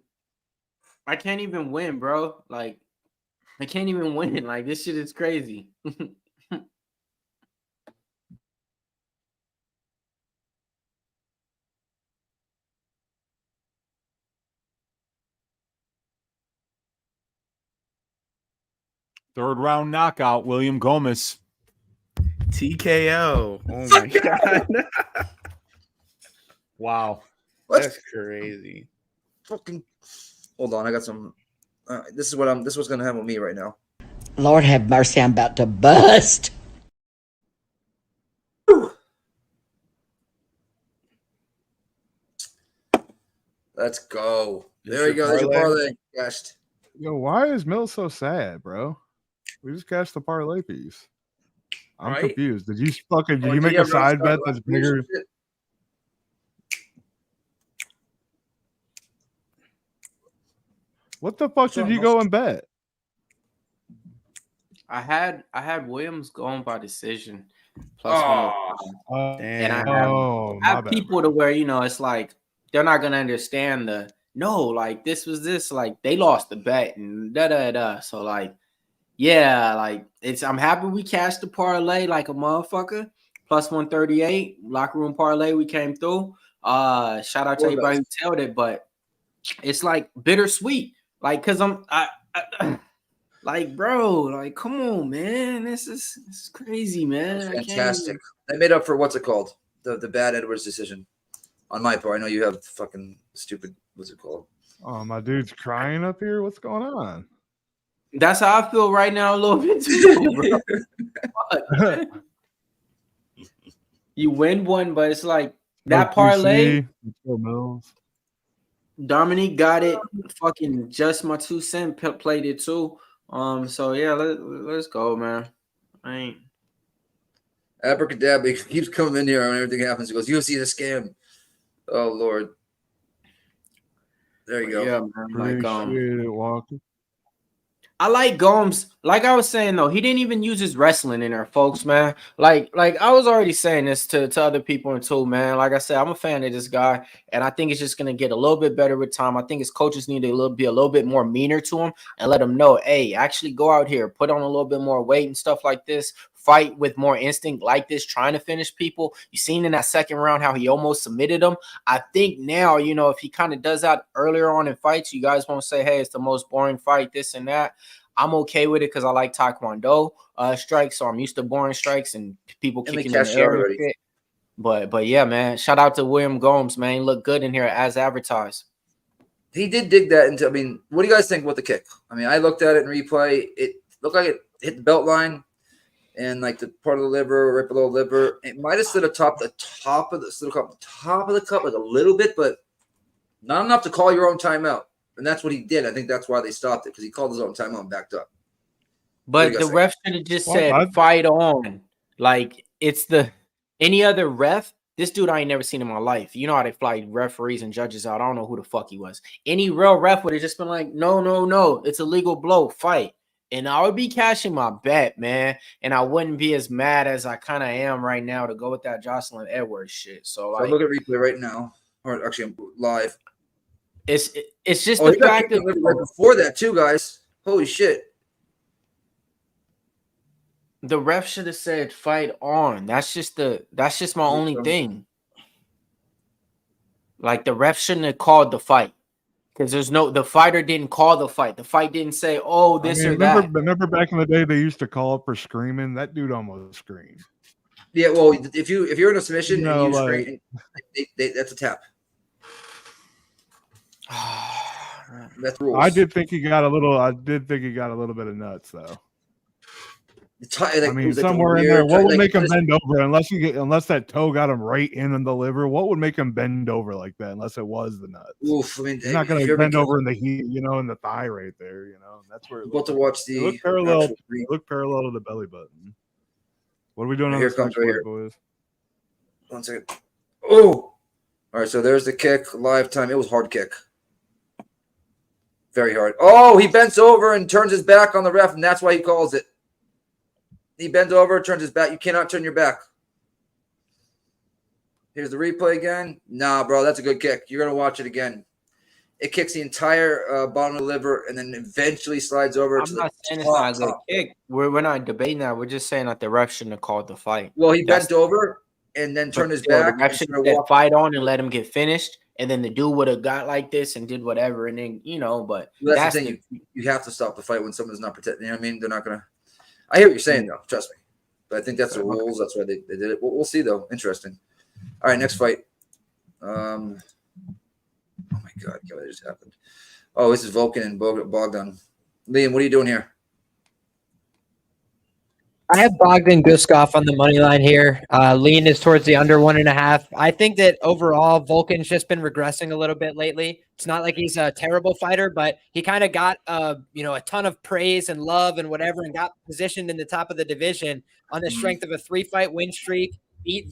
I can't even win, bro. Like, I can't even win. Like, this shit is crazy. Third round knockout, William Gomis. TKO. Oh my god. Wow. That's crazy. Fucking hold on, I got some this is what's gonna happen with me right now. Lord have mercy, I'm about to bust. Let's go. There you go. There's your parlay. Cashed. Yo, why is Mill so sad, bro? We just cashed the parlay piece. I'm confused. Did you make a side bet that's bigger? What the fuck did you go and bet? I had Williams going by decision plus and I have people to where it's like they're not gonna understand this was this, like they lost the bet and da. So like, yeah, like I'm happy we cashed the parlay like a motherfucker. Plus 138 locker room parlay, we came through. Shout out to everybody who tailed it, but it's like bittersweet. Like, cause I like, bro, like, come on, man. This is crazy, man. That's fantastic. They made up for what's it called? The bad Edwards decision. On my part, I know you have fucking stupid. What's it called? Oh, my dude's crying up here. What's going on? That's how I feel right now, a little bit too, bro. You win one, but it's like that parlay. Dominique got it. Fucking just my 2 cents played it too. So yeah, let's go, man. I ain't. Abracadabra keeps coming in here when everything happens. He goes, UFC is a scam. Oh Lord. There you go. Yeah, man. Like, Walker. I like Gomes. Like I was saying though, he didn't even use his wrestling in there, folks, man. Like I was already saying this to other people too, man. Like I said, I'm a fan of this guy, and I think it's just gonna get a little bit better with time. I think his coaches need to be a little bit more meaner to him and let him know, hey, actually go out here, put on a little bit more weight and stuff like this. Fight with more instinct like this, trying to finish people. You seen in that second round how he almost submitted them. I think now, if he kind of does that earlier on in fights, you guys won't say, hey, it's the most boring fight, this and that. I'm okay with it because I like Taekwondo strikes, so I'm used to boring strikes and people kicking in the air. But yeah, man, shout out to William Gomes, man. He looked good in here as advertised. He did dig that into. I mean, what do you guys think about the kick? I mean, I looked at it in replay. It looked like it hit the belt line. And like the part of the liver, right below the liver, it might have slid atop the top of the cup like a little bit, but not enough to call your own timeout. And that's what he did. I think that's why they stopped it because he called his own timeout and backed up. But the ref should have just said fight on. Like it's any other ref. This dude I ain't never seen in my life. You know how they fly referees and judges out. I don't know who the fuck he was. Any real ref would have just been like, no, it's a legal blow, fight. And I would be cashing my bet, man. And I wouldn't be as mad as I kind of am right now to go with that Jocelyn Edwards shit. So like, look at replay right now. Or actually, I'm live. It's just Oh, the he got fact kicked that right before that too, guys. Holy shit. the ref should have said fight on. That's just my only thing. Like the ref shouldn't have called the fight. Because the fighter didn't call the fight. The fight didn't say, oh, this or that. Remember back in the day they used to call for screaming? That dude almost screamed. Yeah, well, if you're in a submission and you scream, that's a tap. That's rules. I did think he got a little bit of nuts though. I mean, somewhere in there, what would make him bend over? Unless that toe got him right in the liver, what would make him bend over like that? Unless it was the nuts. Oof, I mean, he's not going to bend over in the heat, in the thigh right there. That's where. About to watch the. Look parallel. Look parallel to the belly button. What are we doing on here? This Comes right here, boys? 1 second. Oh, all right. So there's the kick. Live time. It was hard kick. Very hard. Oh, he bends over and turns his back on the ref, and that's why he calls it. He bends over, turns his back. You cannot turn your back. Here's the replay again. Nah, bro, that's a good kick. You're going to watch it again. It kicks the entire bottom of the liver and then eventually slides over I'm not saying it's not a good kick. We're not debating that. We're just saying that the ref shouldn't have called the fight. Well, he bent over and then turned his back. The ref should have fight on and let him get finished. And then the dude would have got like this and did whatever. And then, but well, that's the thing. You have to stop the fight when someone's not protecting. You know what I mean? They're not going to. I hear what you're saying, though. Trust me. But I think that's the rules. That's why they did it. We'll see, though. Interesting. All right, next fight. Oh, my God. What just happened? Oh, this is Volkan and Bogdan. Liam, what are you doing here? I have Bogdan Guskov on the money line here. Lean is towards the under 1.5. I think that overall, Volkan's just been regressing a little bit lately. It's not like he's a terrible fighter, but he kind of got a ton of praise and love and whatever, and got positioned in the top of the division on the strength of a 3-fight win streak. Beat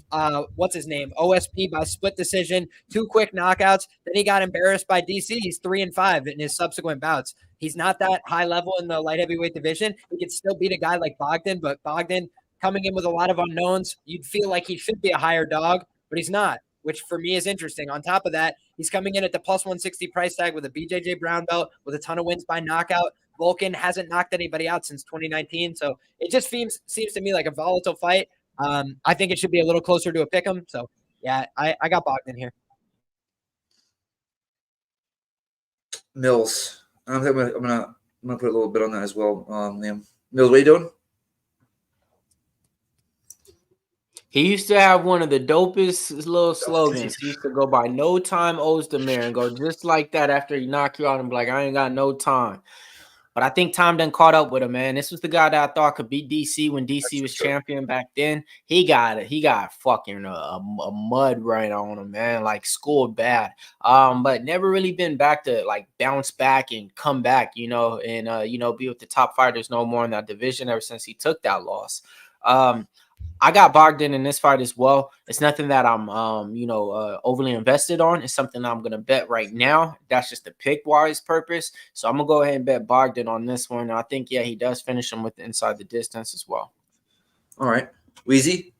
what's his name? OSP by split decision, 2 quick knockouts. Then he got embarrassed by DC. He's 3-5 in his subsequent bouts. He's not that high level in the light heavyweight division. He could still beat a guy like Bogdan, but Bogdan coming in with a lot of unknowns, you'd feel like he should be a higher dog, but he's not, which for me is interesting. On top of that, he's coming in at the plus 160 price tag with a BJJ brown belt with a ton of wins by knockout. Volkan hasn't knocked anybody out since 2019, so it just seems to me like a volatile fight. I think it should be a little closer to a pick'em. So yeah, I got Bogdan here. Mills. I'm gonna put a little bit on that as well. Liam. Mills, what are you doing? He used to have one of the dopest little slogans. He used to go by "No Time Oezdemir" and go just like that after he knocked you out and be like, "I ain't got no time." But I think time done caught up with him, man. This was the guy that I thought could beat DC when DC was champion back then. He got fucking a mud right on him, man. Like scored bad. But never really been back to like bounce back and come back, and be with the top fighters no more in that division ever since he took that loss. I got Bogdan in this fight as well. It's nothing that I'm, overly invested on. It's something I'm going to bet right now. That's just a pick-wise purpose. So I'm going to go ahead and bet Bogdan on this one. I think, yeah, he does finish him with inside the distance as well. All right. Weezy?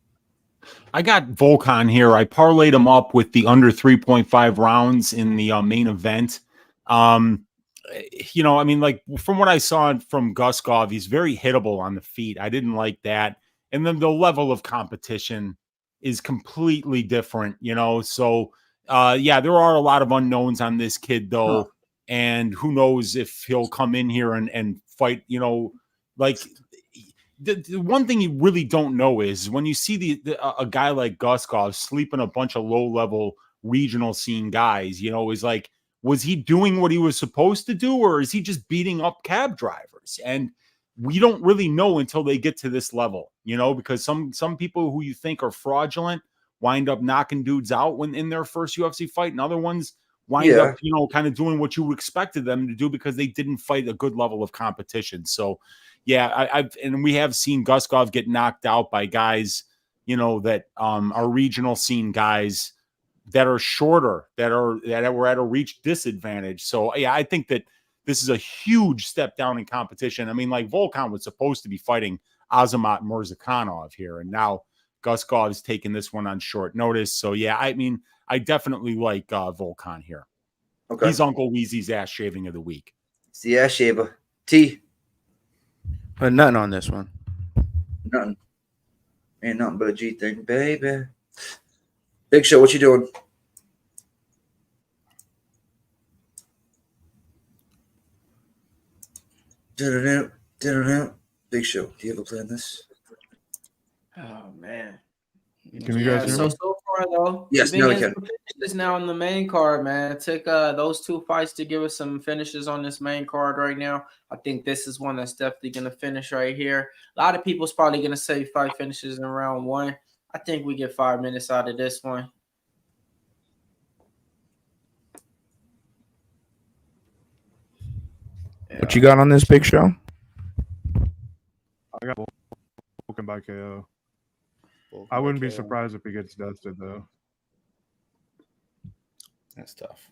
I got Volkan here. I parlayed him up with the under 3.5 rounds in the main event. From what I saw from Guskov, he's very hittable on the feet. I didn't like that. And then the level of competition is completely different, So, there are a lot of unknowns on this kid, though. And who knows if he'll come in here and fight, the one thing you really don't know is when you see a guy like Guskov sleeping a bunch of low-level regional scene guys, is like, was he doing what he was supposed to do, or is he just beating up cab drivers? And we don't really know until they get to this level, because some people who you think are fraudulent wind up knocking dudes out when in their first UFC fight, and other ones wind up, kind of doing what you expected them to do because they didn't fight a good level of competition. So, yeah, and we have seen Guskov get knocked out by guys, that are regional scene guys that are shorter, that were at a reach disadvantage. So, yeah, I think that this is a huge step down in competition. I mean, like Volkan was supposed to be fighting Azamat Murzakanov here, and now Guskov is taking this one on short notice. So, yeah, I mean, I definitely like Volkan here. Okay. He's Uncle Weezy's ass shaving of the week. It's the ass shaver. T. But nothing on this one. Nothing. Ain't nothing but a G thing, baby. Big Show, what you doing? Big Show, do you have a plan this? Oh man. Can you guys hear so me? so far though, Yes, the now thing we is, can. is now on the main card, man. It took those two fights to give us some finishes on this main card right now. I think this is one that's definitely gonna finish right here. A lot of people's probably gonna say 5 finishes in round 1. I think we get 5 minutes out of this one. What you got on this Big Show? I got Volkan by KO. I wouldn't be surprised if he gets dusted though. That's tough.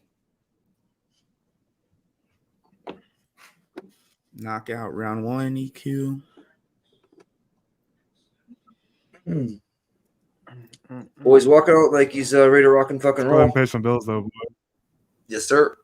Knockout round 1 EQ. Boys walking out like he's ready to rock and fucking Go ahead roll. and pay some bills though. Boy. Yes, sir.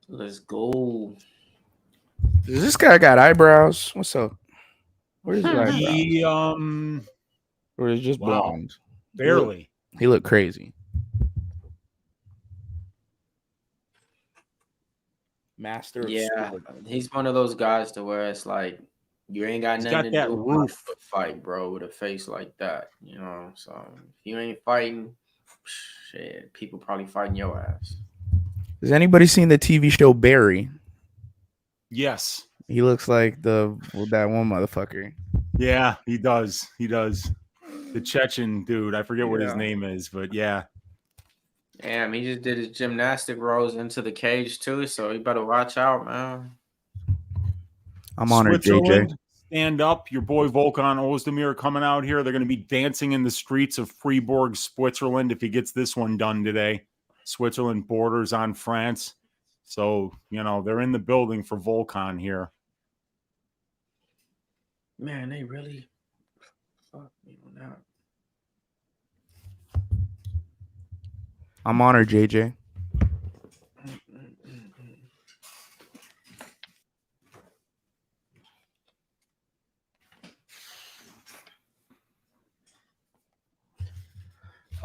Let's go. Does this guy got eyebrows? What's up? Where's his eyebrows? He Or is it just blonde? barely. He looked crazy. Master of sport. He's one of those guys to where it's like you ain't got He's nothing got to that do roof. but fight, bro, with a face like that. You know, so if you ain't fighting, shit, people probably fighting your ass. Has anybody seen the TV show Barry? Yes. He looks like that one motherfucker. Yeah, he does. He does. The Chechen dude. I forget what his name is, but yeah. Damn, he just did his gymnastic rolls into the cage too, so you better watch out, man. I'm honored, JJ. Switzerland, stand up. Your boy Volkan Oezdemir coming out here. They're going to be dancing in the streets of Fribourg, Switzerland if he gets this one done today. Switzerland borders on France. So, you know, they're in the building for Volkan here. Man, they really fuck me on that. I'm honored, JJ.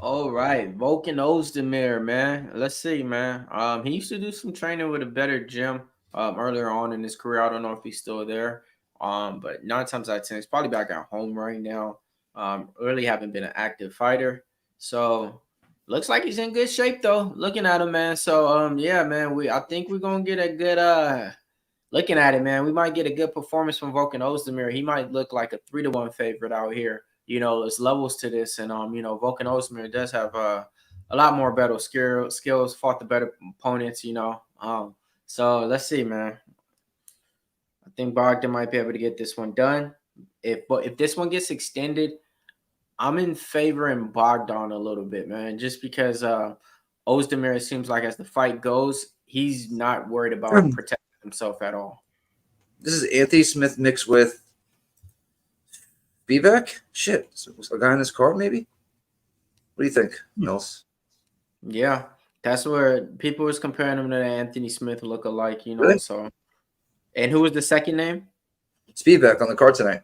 All right, Volkan Oezdemir, man. Let's see, man. He used to do some training with a better gym earlier on in his career. I don't know if he's still there. But 9 times out of 10, he's probably back at home right now. Really haven't been an active fighter. So looks like he's in good shape though. Looking at him, man. So yeah, man. I think we're gonna get a good looking at it, man. We might get a good performance from Volkan Oezdemir. He might look like a 3-1 favorite out here. You know, there's levels to this, and you know, Volkan Oezdemir does have a lot more better skills, fought the better opponents, you know. So let's see, man. I think Bogdan might be able to get this one done. If this one gets extended, I'm in favor in Bogdan a little bit, man, just because Oezdemir, it seems like as the fight goes, he's not worried about protecting himself at all. This is Anthony Smith mixed with Spivac? Shit. So was a guy on this card, maybe? What do you think, Nils? Yeah, that's where people was comparing him to Anthony Smith look-alike, you know. Really? So, and who was the second name? Spivac on the card tonight.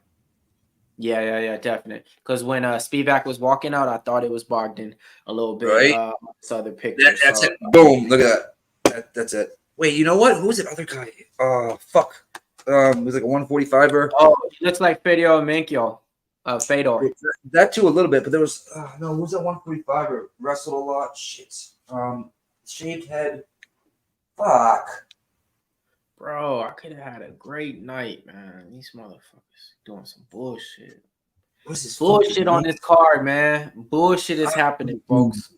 Yeah, definitely. Because when Spivac was walking out, I thought it was Bogdan a little bit. Right? Saw the picture. That's it. Boom. Look at that. That's it. Wait, you know what? Who was that other guy? Oh, fuck. It was like a 145er. Oh, he looks like Fedor Menkyo. Fedor. That too a little bit, but there was no, who was that 145er? Wrestled a lot. Shit. Shaved head. Fuck. Bro, I could have had a great night, man. These motherfuckers doing some bullshit. What's this bullshit on this card, man? Bullshit is happening, folks.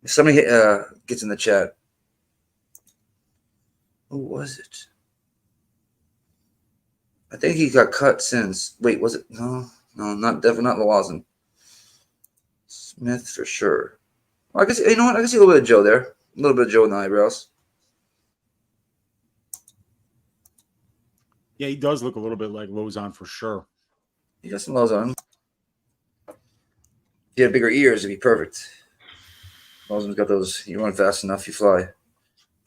Somebody gets in the chat. Who was it? I think he got cut since. Wait, was it? No, not definitely not Lawson. Smith for sure. Well, I guess you know what? I can see a little bit of Joe there. A little bit of Joe in the eyebrows. Yeah, he does look a little bit like Lozon for sure. He got some Lozon. If he had bigger ears, it'd be perfect. Lozon's got those. You run fast enough, you fly.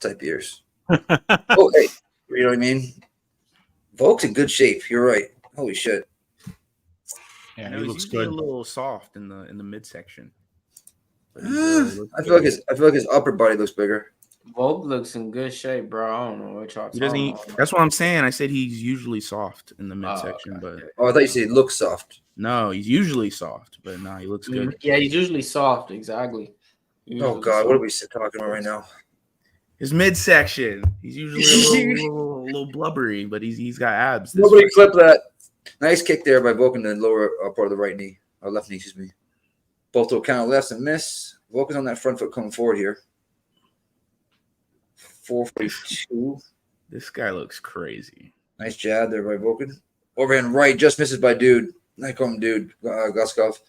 Type ears. Oh, hey, you know what I mean? Volk's in good shape. You're right. Holy shit. Yeah, he looks good. A little soft in the midsection. I feel like his upper body looks bigger. Volk looks in good shape, bro. I don't know what y'all talking about. That's what I'm saying. I said he's usually soft in the midsection, but I thought you said he looks soft. No, he's usually soft, but no, he looks good. Yeah, he's usually soft. Exactly. Oh God, what are we talking about right now? His midsection. He's usually a little blubbery, but he's got abs. Nobody clip that. Nice kick there by Volkan in the lower part of the right knee, or left knee, excuse me. Both will count lefts and miss. Volkan's on that front foot coming forward here. 442. This guy looks crazy. Nice jab there by Volkan. Overhand right, just misses by dude. Nice home dude, Guskov.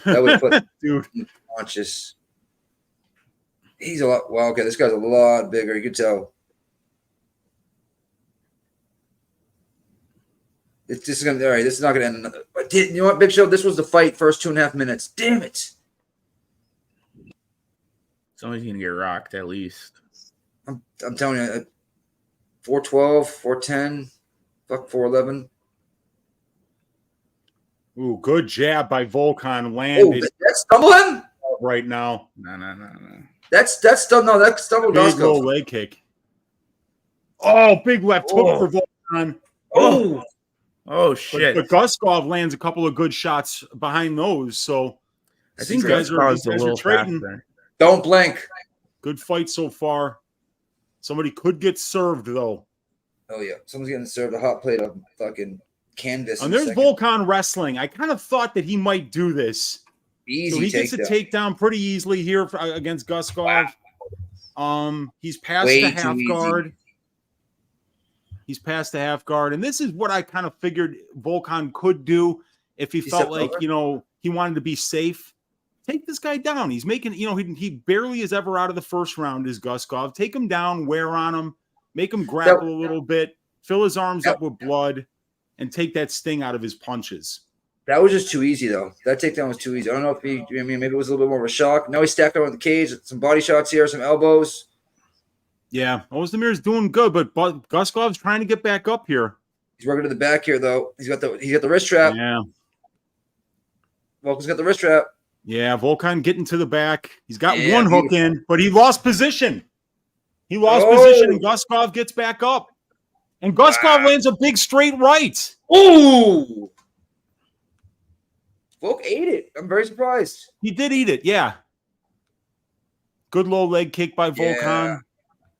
That would put dude conscious. He's a lot. Well, okay, this guy's a lot bigger. You can tell. This is gonna. All right, this is not gonna end. You know what, Big Show? This was the fight. First 2.5 minutes. Damn it! Somebody's gonna get rocked at least. I'm telling you, 412, 410, fuck 411. Ooh, good jab by Volkan. Landed. Oh, that's stumbling right now. No. That's no, that's stumbled. Big low leg kick. Oh, big left hook for Volkan. Oh shit! But Guskov lands a couple of good shots behind those. So I think these guys are trading. Faster. Don't blink. Good fight so far. Somebody could get served though. Oh yeah, someone's getting served a hot plate of fucking canvas. And there's Volkan wrestling. I kind of thought that he might do this. Easy. So he gets a takedown pretty easily here against Guskov. Wow. He's past the half guard. He's past the half guard, and this is what I kind of figured Volkan could do if he felt like he wanted to be safe. Take this guy down. He's making, he barely is ever out of the first round as Guskov. Take him down, wear on him, make him grapple a little bit, fill his arms up with blood, and take that sting out of his punches. That was just too easy, though. That takedown was too easy. I don't know if maybe it was a little bit more of a shock. Now he's stacked on the cage, some body shots here, some elbows. Yeah, Oezdemir's doing good, but Guskov's trying to get back up here. He's working to the back here, though. He's got the wrist trap. Yeah. Volkan's got the wrist trap. Yeah, Volkan getting to the back. He's got one hook in, but he lost position. He lost position, and Guskov gets back up. And Guskov lands a big straight right. Ooh! Volk ate it. I'm very surprised. He did eat it, yeah. Good low leg kick by Volkan.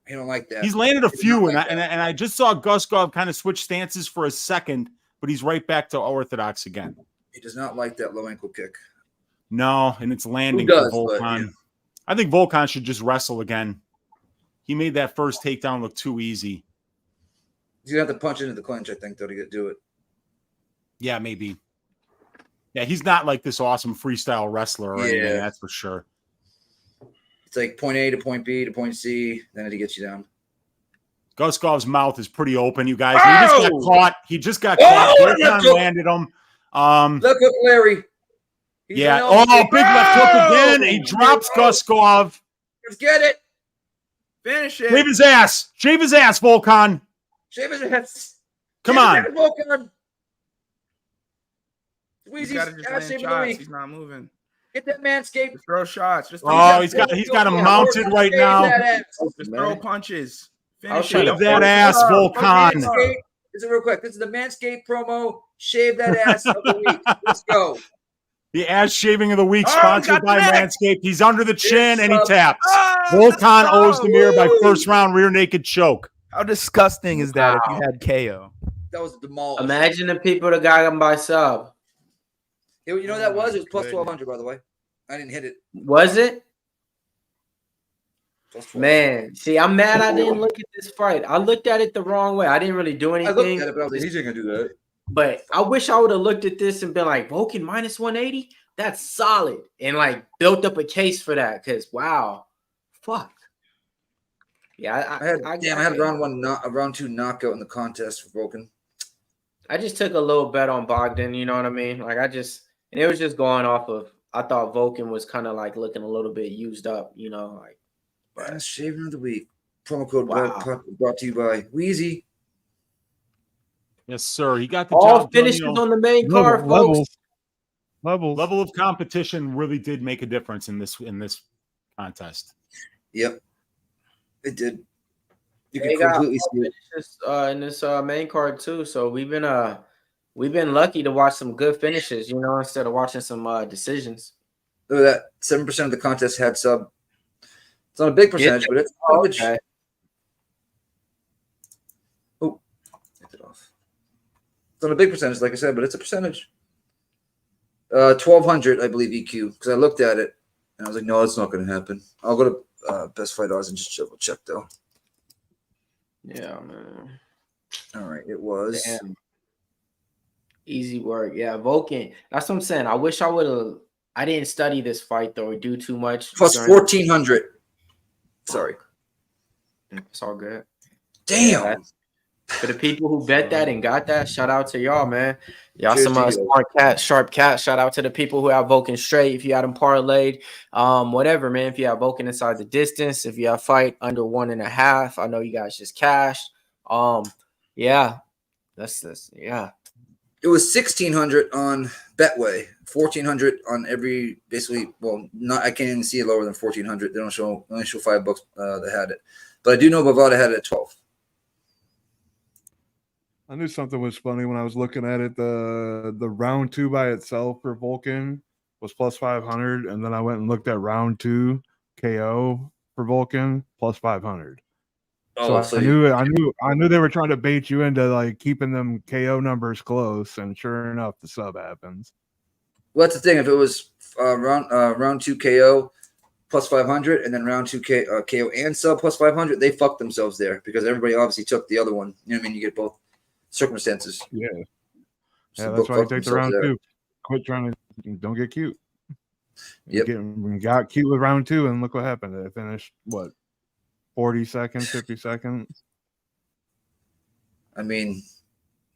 I don't like that. He's landed a few, and I just saw Guskov kind of switch stances for a second, but he's right back to orthodox again. He does not like that low ankle kick. No, and it's landing for Volkan. I think Volkan should just wrestle again. He made that first takedown look too easy. He's going to have to punch into the clinch, I think, though, to do it. Yeah, maybe. Yeah, he's not like this awesome freestyle wrestler or anything, that's for sure. It's like point A to point B to point C, then it gets you down. Guskov's mouth is pretty open, you guys. He just got caught. He just got caught. Volkan landed him. Look at Larry. Big left hook again. He drops Guskov. Let's get it. Finish it. Shave his ass. Shave his ass, Volkan. Shave his ass. Come on. Volkan. He's got to just land shots. He's not moving. Get that Manscaped. Just throw shots. Just he's got him mounted right now. Just throw punches. Shave that ass, Volkan. This is real quick. This is the Manscaped promo. Shave that ass of the week. Let's go. The ass shaving of the week, sponsored by Manscaped. He's under the chin and he taps. Volkan Oezdemir by first round rear naked choke. How disgusting is that if you had KO? That was demolished. Imagine the people that got him by sub. You know what that was? It was plus 1,200, by the way. I didn't hit it. Was it? Man, see, I'm mad I didn't look at this fight. I looked at it the wrong way. I didn't really do anything. I looked at it, but I was like, he's not going to do that. But I wish I would have looked at this and been like, Volkan minus 180? That's solid. And like built up a case for that because, wow, fuck. Yeah, I had round 2 knockout in the contest for Volkan. I just took a little bet on Bogdan, you know what I mean? Like and it was just going off of, I thought Volkan was kind of like looking a little bit used up, you know, like. Last shaving of the week. Promo code brought to you by Wheezy. Yes, sir. He got the all job finishes done, on the main card, folks. Level of competition really did make a difference in this contest. Yep, it did. You can completely see it in this main card too. So we've been lucky to watch some good finishes, you know, instead of watching some decisions. Look at that. 7% of the contest had sub. It's not a big percentage, but it's okay. Oh, get it off. It's not a big percentage, like I said, but it's a percentage. 1,200, I believe, EQ, because I looked at it and I was like, no, it's not going to happen. I'll go to Best Fight Odds and just double check, though. Yeah, man. All right, it was. Damn. Easy work. Yeah, Volkan. That's what I'm saying. I wish I would have. I didn't study this fight, though, or do too much. Plus 1,400. Sorry. It's all good. Damn. Yeah, for the people who bet that and got that, shout out to y'all, man. Y'all some smart cats, sharp cats. Shout out to the people who have Volkan straight. If you had them parlayed, whatever, man. If you have Volkan inside the distance, if you have fight under 1.5, I know you guys just cashed. Yeah, that's this. Yeah. It was 1,600 on Betway, 1,400 on every basically. Well, not I can't even see it lower than 1,400. They don't show only show $5 that had it, but I do know Bovada had it at 12. I knew something was funny when I was looking at it. The round 2 by itself for Volkan was plus 500, and then I went and looked at round 2 KO for Volkan plus 500. Oh, so I knew they were trying to bait you into like keeping them KO numbers close, and sure enough, the sub happens. Well, that's the thing. If it was round 2 KO plus 500, and then round 2 KO and sub plus 500, they fucked themselves there because everybody obviously took the other one. You know what I mean? You get both circumstances. Yeah. So that's why you take the round 2. Quit trying to don't get cute. Yep. We got cute with round 2, and look what happened. They finished 40 seconds, 50 seconds. I mean,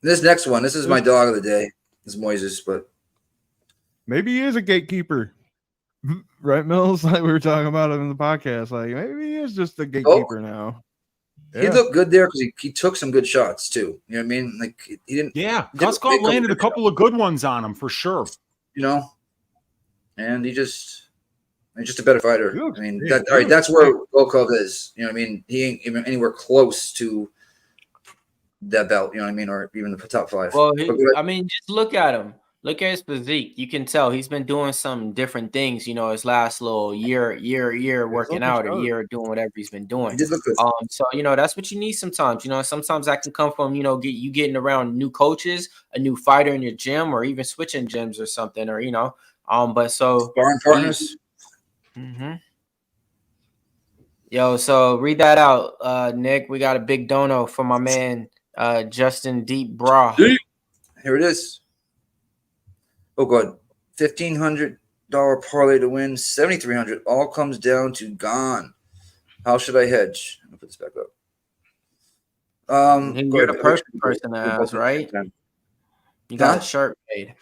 this next one, this is my dog of the day. This is Moisés, but maybe he is a gatekeeper, right, Mills? Like we were talking about it in the podcast. Like maybe he is just a gatekeeper now. Yeah. He looked good there because he took some good shots too. You know what I mean? Like he didn't. Yeah, Guskov landed a couple of good ones on him for sure. You know, and he's just a better fighter. I mean, that's where Goskov is. You know what I mean? He ain't even anywhere close to that belt. You know what I mean? Or even the top 5. Well, I mean, just look at him. Look at his physique. You can tell he's been doing some different things, you know, his last little year working out, a year doing whatever he's been doing. So, you know, that's what you need sometimes. You know, sometimes that can come from, you know, getting around new coaches, a new fighter in your gym, or even switching gyms or something, or, you know, but so sparring partners. Yo, so read that out, Nick. We got a big dono for my man, Justin Deep Bra. Here it is. Oh, God. $1,500 parlay to win. $7,300. All comes down to Gane. How should I hedge? I'll put this back up. You're the perfect person to ask, right? You got a shirt made.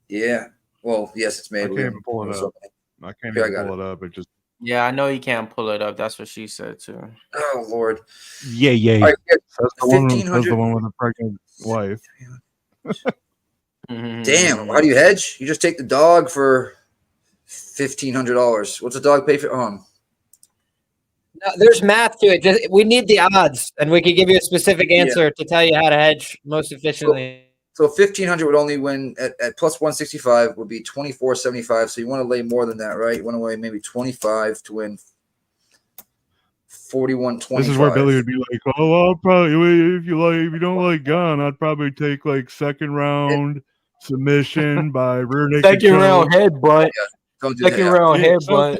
Yeah. Well, yes, it's made. I can't even pull it up. I can't even pull it up. It just. Yeah, I know you can't pull it up. That's what she said too. Oh, Lord. Yeah. That's the one with the pregnant wife. Damn, how do you hedge? You just take the dog for $1,500. What's the dog pay for? No, there's math to it. We need the odds, and we can give you a specific answer to tell you how to hedge most efficiently. So 1,500 would only win at plus 165 would be 24.75. So you want to lay more than that, right? You want to lay maybe 25 to win 41.25. This is where Billy would be like, "Oh, I'll probably if you don't like Gun, I'd probably take like second round submission by rear naked second round headbutt. Second round headbutt."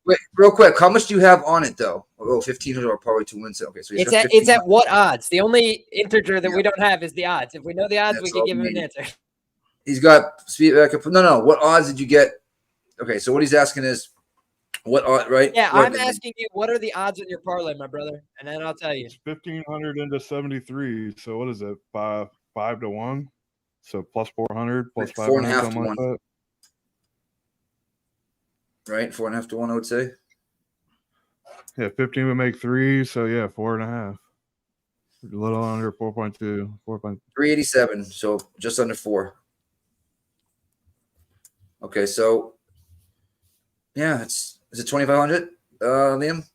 Wait, real quick, how much do you have on it though? Oh, 1,500 or probably 2 wins. Okay, so it's at what odds? The only integer that we don't have is the odds. If we know the odds, we can give him an answer. He's got Spivac. No. What odds did you get? Okay, so what he's asking is what odd, right? Yeah, I'm asking you, what are the odds in your parlay, my brother? And then I'll tell you. It's 1,500 into 73. So what is it? 5 to 1. So plus 400, plus 500, something like that. Right, 4.5 to 1, I would say. Yeah, 15 would make 3, so yeah, 4.5. A little under 4.2, 387, so just under 4. Okay, so yeah, is it 2,500, Liam?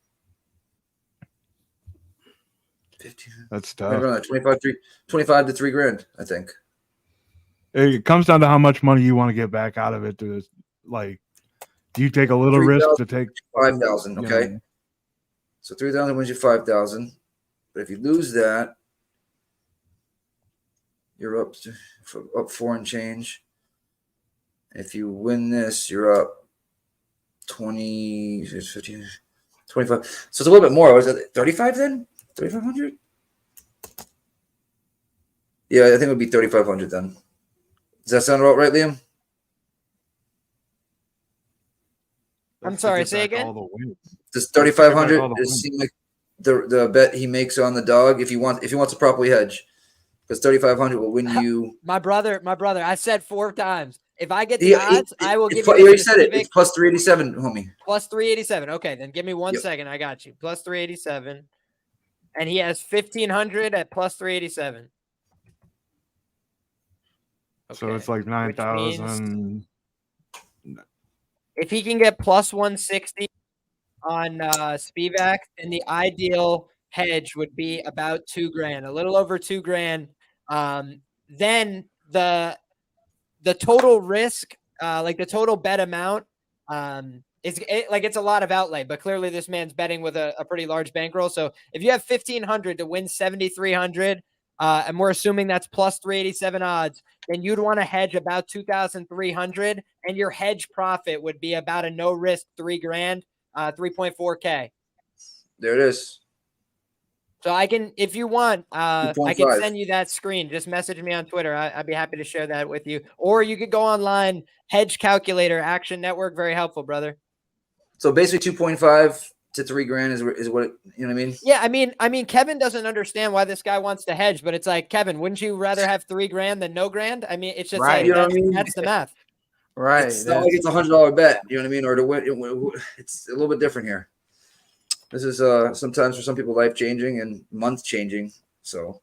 15. That's tough. 25 to $3,000, I think. It comes down to how much money you want to get back out of it. Do you take a little risk to take 5,000? Okay, so 3,000 wins you 5,000, but if you lose that, you're up 4 and change. If you win this, you're up 20, 15, 25. So it's a little bit more. Was it 35 then? 3,500? Yeah, I think it would be 3,500 then. Does that sound about right, Liam? I'm sorry, say again. Does 3,500 seem like the bet he makes on the dog if he wants to properly hedge? Because 3,500 will win you. My brother, I said 4 times. If I get the odds, I will give you. You already said it. It's plus 387, homie. Plus 387. Okay, then give me 1 second. I got you. Plus 387, and he has 1,500 at plus 387. Okay. So it's like 9,000. If he can get plus 160 on Spivac, then the ideal hedge would be about $2,000, a little over $2,000. Then the total risk, like the total bet amount, it's a lot of outlay, but clearly this man's betting with a pretty large bankroll. So if you have 1,500 to win 7,300, and we're assuming that's plus 387 odds, then you'd want to hedge about 2,300, and your hedge profit would be about a no risk $3,000, 3.4K. There it is. So I can, if you want, I can send you that screen. Just message me on Twitter. I'd be happy to share that with you. Or you could go online, Hedge Calculator, Action Network. Very helpful, brother. So basically 2.5 to $3,000 is what you know what I mean? Yeah, I mean, Kevin doesn't understand why this guy wants to hedge, but it's like, Kevin, wouldn't you rather have $3,000 than no grand? I mean, it's just right. like, you know what I mean? That's the math. Right. It's not like it's $100 bet. You know what I mean? Or to win, it's a little bit different here. This is sometimes for some people life changing and month changing. So,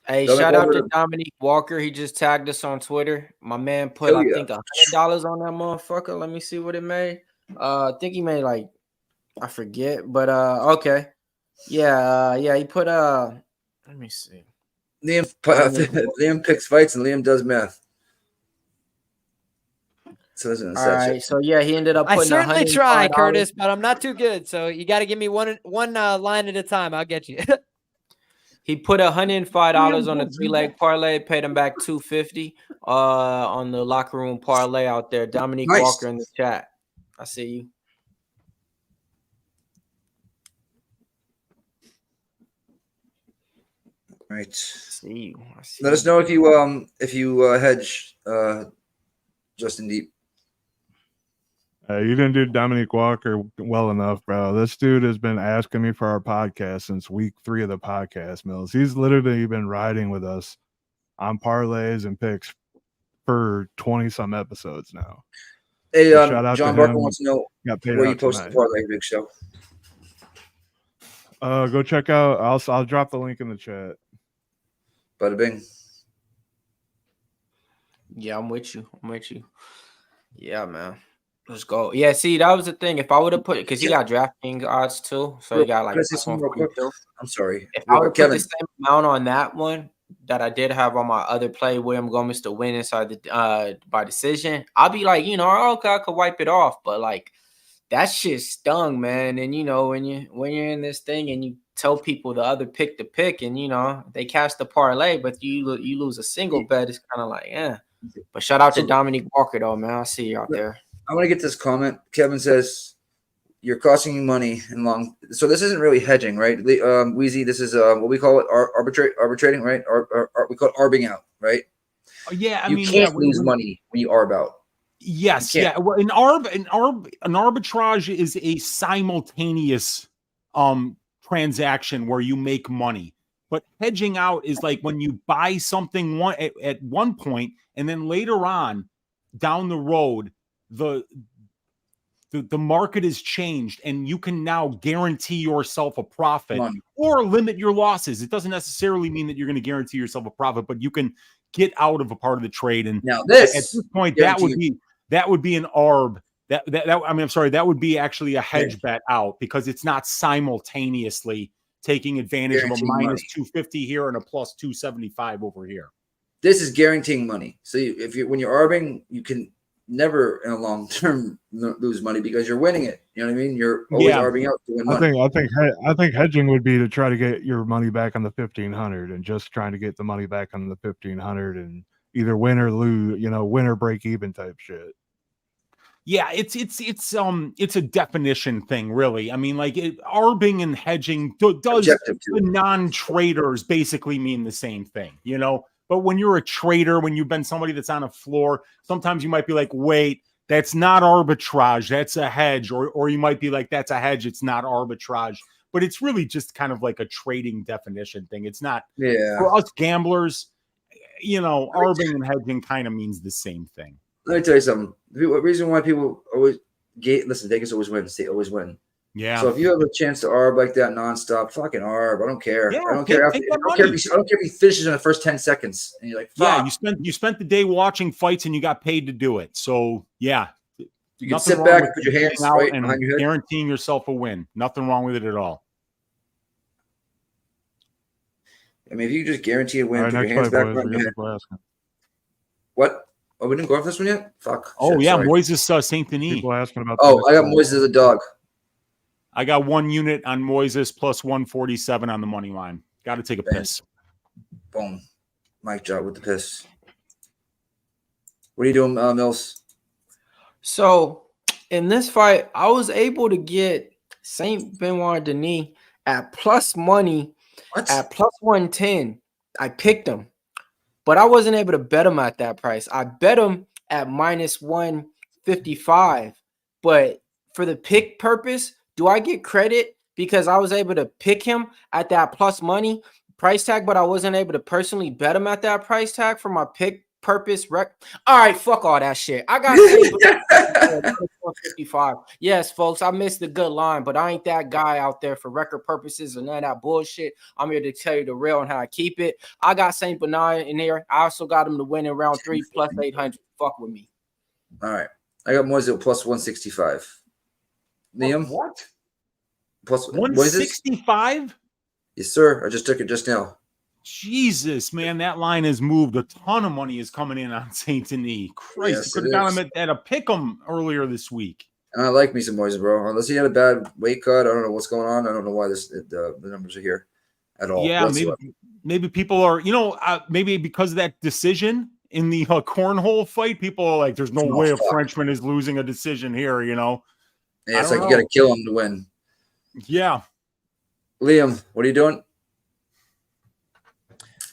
hey, shout out to Dominique Walker. He just tagged us on Twitter. My man put I think $100 on that motherfucker. Let me see what it made. I think he made like I forget, but okay, yeah. He put let me see. Liam picks fights and Liam does math. So all right, so yeah, he ended up. I certainly try, Curtis, but I'm not too good. So you got to give me one line at a time. I'll get you. He put $105 on a 3-leg parlay, paid him back $250 on the locker room parlay out there. Dominique Walker in the chat. I see you. Right. I see you. Let us know if you hedge Justin Deep. You didn't do Dominique Walker well enough, bro. This dude has been asking me for our podcast since week 3 of the podcast, Mills. He's literally been riding with us on parlays and picks for 20-some episodes now. Hey, so shout out John Barker wants to know where you post the parlay, Big Show. Go check out. I'll drop the link in the chat. Bada bing. Yeah, I'm with you. Yeah, man. Let's go. Yeah, see, that was the thing. If I would have put it, because he got DraftKings odds too, so he got like I'm sorry. If I would put the same amount on that one that I did have on my other play, William Gomis to win inside the by decision, I'll be like, okay, I could wipe it off, but like that shit stung, man. And when you're in this thing and you tell people the other pick to pick, and they cash the parlay, but you lose a single bet, it's kind of like, yeah. But shout out to Dominique Walker though, man. I see you out there. I want to get this comment. Kevin says, "You're costing you money in long." So this isn't really hedging, right? Wheezy, this is what we call it, arbitrating, right? We call it arbing out, right? Yeah, I you mean, can't lose money when you arb out. Yes, yeah. Well, an arbitrage is a simultaneous transaction where you make money. But hedging out is like when you buy something at one point, and then later on down the road, the market has changed, and you can now guarantee yourself a profit or limit your losses. It doesn't necessarily mean that you're going to guarantee yourself a profit, but you can get out of a part of the trade. And now at this point, that would be an arb. That would be actually a hedge bet out, because it's not simultaneously taking advantage of a minus 250 here and a plus 275 over here. This is guaranteeing money. So when you're arbing, you can never in a long term lose money because you're winning it. You know what I mean? You're always arbing out to win money. I think hedging would be to try to get your money back on the 1,500 and just trying to get the money back on the 1,500 and either win or lose, win or break even type shit. Yeah, it's a definition thing, really. I mean, like arbing and hedging does the non-traders basically mean the same thing, But when you're a trader, when you've been somebody that's on a floor, sometimes you might be like, wait, that's not arbitrage, that's a hedge. Or you might be like, that's a hedge, it's not arbitrage. But it's really just kind of like a trading definition thing. It's not, for us gamblers, arbing and hedging kind of means the same thing. Let me tell you something. The reason why people always listen, Vegas always wins. They always win. Yeah. So if you have a chance to arb like that nonstop, fucking arb. I don't care. Yeah, I don't care. I don't care if he finishes in the first 10 seconds. And you're like, fuck. Yeah, you spent the day watching fights and you got paid to do it. So yeah. You can sit back and put your hands right behind your head. Guaranteeing yourself a win. Nothing wrong with it at all. I mean, if you just guarantee a win, put your hands back behind your head. What? Oh, we didn't go off this one yet? Fuck. Oh, yeah. Moisés Saint-Denis. People asking about I got Moisés as a dog. I got 1 unit on Moisés plus 147 on the money line. Got to take a piss. Boom. Mic drop with the piss. What are you doing, Mills? So, in this fight, I was able to get Saint Benoît Denis at plus money at plus 110. I picked him. But I wasn't able to bet him at that price. I bet him at minus 155. But for the pick purpose, do I get credit because I was able to pick him at that plus money price tag, but I wasn't able to personally bet him at that price tag for my pick purpose? All right, fuck all that shit. I got 155. Yes, folks, I missed the good line, but I ain't that guy out there for record purposes and none of that bullshit. I'm here to tell you the real and how I keep it. I got Saint Benoît in here. I also got him to win in round 3 plus 800. Fuck with me. All right. I got Moisés plus 165. Liam? What? Plus 165? Yes, sir. I just took it just now. Jesus, man, that line has moved. A ton of money is coming in on Saint-Denis. Christ, Yes, you could have got him at a pick'em earlier this week. And I like me some Moisés, bro. Unless he had a bad weight cut, I don't know what's going on. I don't know why the numbers are here at all. Yeah, maybe people are, maybe because of that decision in the cornhole fight, people are like, there's no way a Frenchman is losing a decision here, Yeah, it's like you got to kill him to win. Yeah. Liam, what are you doing?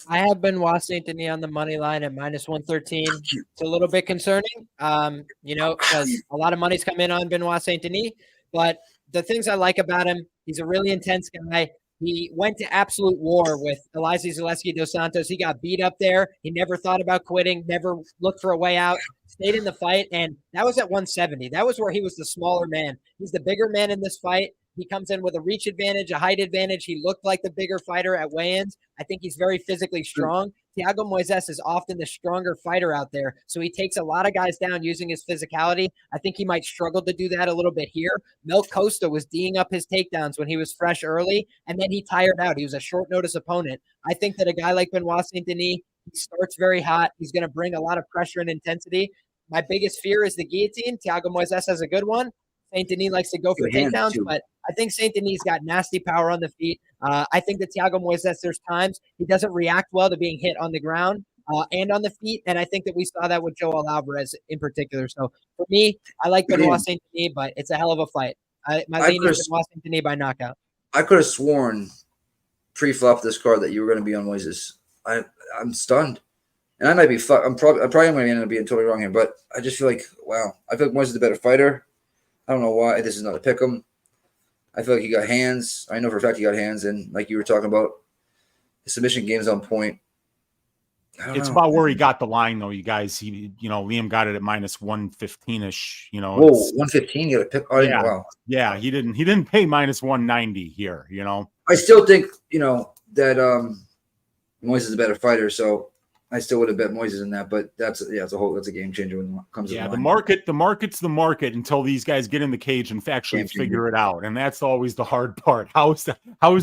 I have Benoît Saint-Denis on the money line at minus 113. It's a little bit concerning, because a lot of money's come in on Benoît Saint-Denis. But the things I like about him, he's a really intense guy. He went to absolute war with Elizeu Zaleski dos Santos. He got beat up there. He never thought about quitting, never looked for a way out, stayed in the fight. And that was at 170. That was where he was the smaller man. He's the bigger man in this fight. He comes in with a reach advantage, a height advantage. He looked like the bigger fighter at weigh-ins. I think he's very physically strong. Thiago Moisés is often the stronger fighter out there, so he takes a lot of guys down using his physicality. I think he might struggle to do that a little bit here. Mel Costa was D'ing up his takedowns when he was fresh early, and then he tired out. He was a short notice opponent. I think that a guy like Benoît Saint-Denis, he starts very hot. He's going to bring a lot of pressure and intensity. My biggest fear is the guillotine. Thiago Moisés has a good one. Saint-Denis likes to go for takedowns, but I think Saint-Denis got nasty power on the feet. I think that Thiago Moisés, there's times he doesn't react well to being hit on the ground and on the feet, and I think that we saw that with Joel Alvarez in particular. So for me, I like Benoît Saint-Denis, but it's a hell of a fight. My lean is Benoît Saint-Denis by knockout. I could have sworn pre-flop this card that you were going to be on Moisés. I'm stunned. And I might be I'm probably going to end up being totally wrong here, but I just feel like, wow. I feel like Moisés is a better fighter. I don't know why. This is not a pick 'em. I feel like he got hands. I know for a fact he got hands, and like you were talking about, the submission game's on point. It's about where he got the line, though, you guys. Liam got it at minus 115-ish. Whoa, 115? You got to pick. Oh, yeah, wow. Yeah, he didn't pay minus 190 here. I still think that Moisés is a better fighter, so I still would have bet Moisés in that, but that's a game changer when it comes to the market's the market until these guys get in the cage and actually figure it out. And that's always the hard part. How is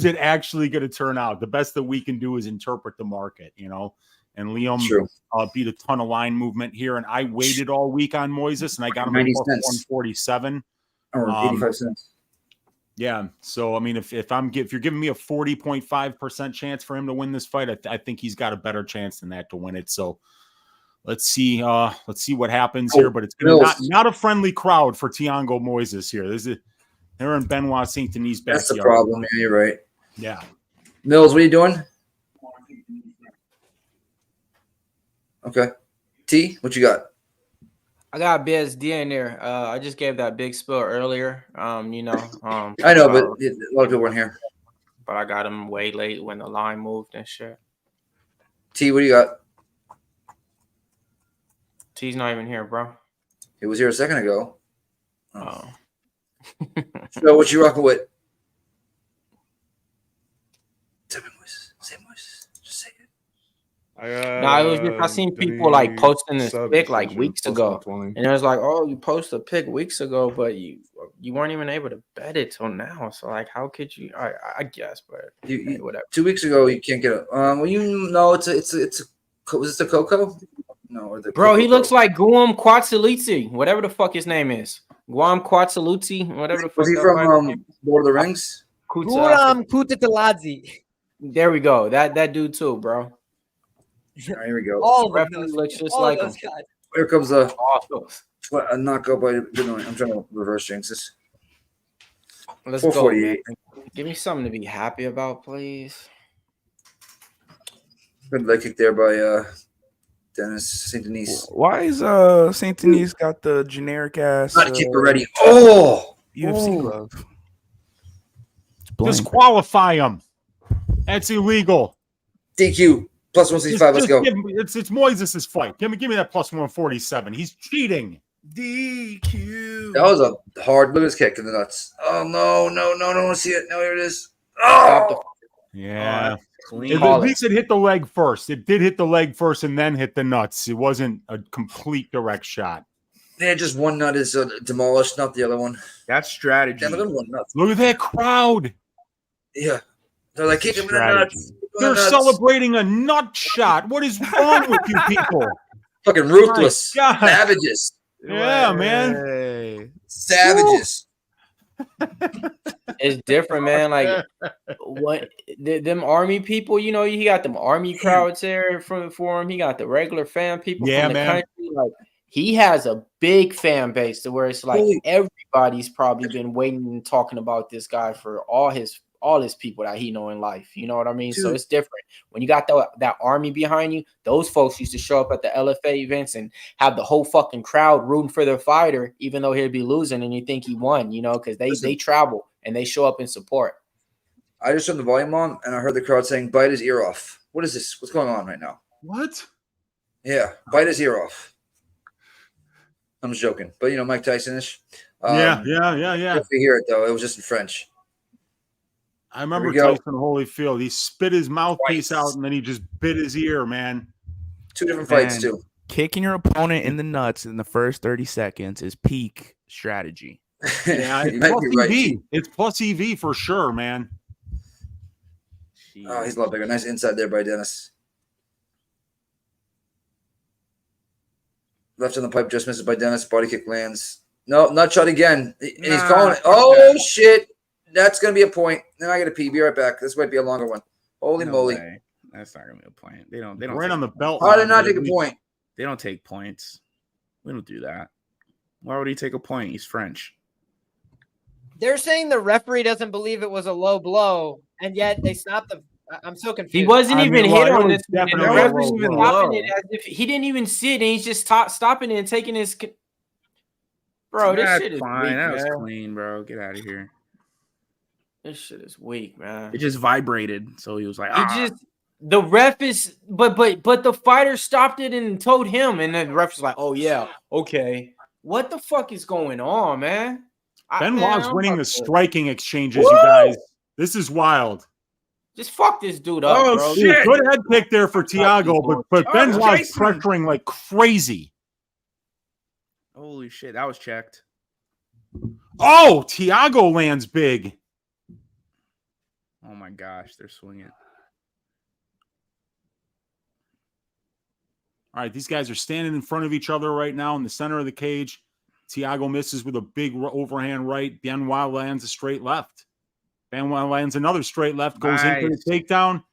it actually going to turn out? The best that we can do is interpret the market, And Liam beat a ton of line movement here, and I waited all week on Moisés, and I got him at 147 or 85 cents. Yeah. So I mean, if you're giving me a 40.5% chance for him to win this fight, I think he's got a better chance than that to win it. So let's see what happens here. But it's not a friendly crowd for Thiago Moisés here. They're in Benoît Saint-Denis' backyard. That's the problem. Yeah, you're right. Yeah. Mills, what are you doing? Okay. T, what you got? I got BSD in there. I just gave that big spill earlier. I know, but a lot of people weren't here. But I got him way late when the line moved and shit. T, what do you got? T's not even here, bro. He was here a second ago. Oh. So what you rocking with? Say Moisés. Just say it. It was just I seen people like posting this pic like weeks ago, and it was like, "Oh, you posted a pic weeks ago, but you weren't even able to bet it till now." So like, how could you? I guess, but whatever. 2 weeks ago, you can't get it. Well, it's was this the Coco? No, or the bro. He looks like Guam Quetzalcoatl, whatever the fuck his name is. Guam Quetzalcoatl, whatever the fuck. Was he from Lord of the Rings? Guam Quetzalcoatl. There we go. That dude too, bro. Right, here we go. All of them looks just like him. Here comes a knockout by Benoît. I'm trying to reverse jinx this. Let's go, man. Give me something to be happy about, please. Good leg kick there by Dennis Saint-Denis. Why is Saint-Denis got the generic ass kicker ready? Oh, UFC glove. Disqualify him. That's illegal. DQ. Plus 165. Let's go. It's Moisés' fight. Give me that plus 147. He's cheating. DQ. That was a hard. Look at his kick in the nuts. Oh no! I don't want to see it. No, here it is. Oh, yeah. At least it hit the leg first. It did hit the leg first and then hit the nuts. It wasn't a complete direct shot. Yeah, just one nut is demolished, not the other one. That's strategy. Yeah, one nut. Look at that crowd. Yeah, they're like kicking the nuts. They're celebrating a nut shot. What is wrong with you people? Fucking ruthless. Savages. Yeah, man. Savages. It's different, man. Like what them army people, he got them army crowds there for him. He got the regular fan people from the country. Like he has a big fan base to where it's like everybody's probably been waiting and talking about this guy for all his people that he know in life. You know what I mean? Dude. So it's different. When you got that army behind you, those folks used to show up at the LFA events and have the whole fucking crowd rooting for their fighter, even though he'd be losing and you think he won, because they travel and they show up in support. I just turned the volume on and I heard the crowd saying, "Bite his ear off." What is this? What's going on right now? What? Yeah, bite his ear off. I'm just joking. But, Mike Tyson-ish. Yeah. If you hear it, though, it was just in French. I remember Tyson Holyfield. He spit his mouthpiece out and then he just bit his ear, man. 2 different fights, too. Kicking your opponent in the nuts in the first 30 seconds is peak strategy. Yeah, it's plus EV. It's plus EV for sure, man. Oh, he's a lot bigger. Nice inside there by Dennis. Left on the pipe, just misses by Dennis. Body kick lands. No, nut shot again. And he's calling it. Oh, shit. That's going to be a point. Then I got to pee. Be right back. This might be a longer one. Holy moly. Way. That's not going to be a point. They don't right on the belt. How did not take a point? They don't take points. We don't do that. Why would he take a point? He's French. They're saying the referee doesn't believe it was a low blow, and yet they stopped the. I'm so confused. He wasn't even hit on this. And the referee's even stopping it as if he didn't even see it, and he's just stopping it and taking his. Bro, this shit is fine. weak, That was man. clean, bro. Get out of here. This shit is weak, man. It just vibrated, so he was like, the ref is, but the fighter stopped it and told him, and then the ref was like, oh yeah, okay. What the fuck is going on, man? Benoit's winning the striking exchanges, you guys. This is wild. Just fuck this dude up, bro. Shit. Good head kick there for Thiago, but Benoit's pressuring like crazy. Holy shit, that was checked. Oh, Thiago lands big. Oh my gosh, they're swinging. All right, these guys are standing in front of each other right now in the center of the cage. Thiago misses with a big overhand right. Benoit lands a straight left. Benoit lands another straight left, goes in for the takedown,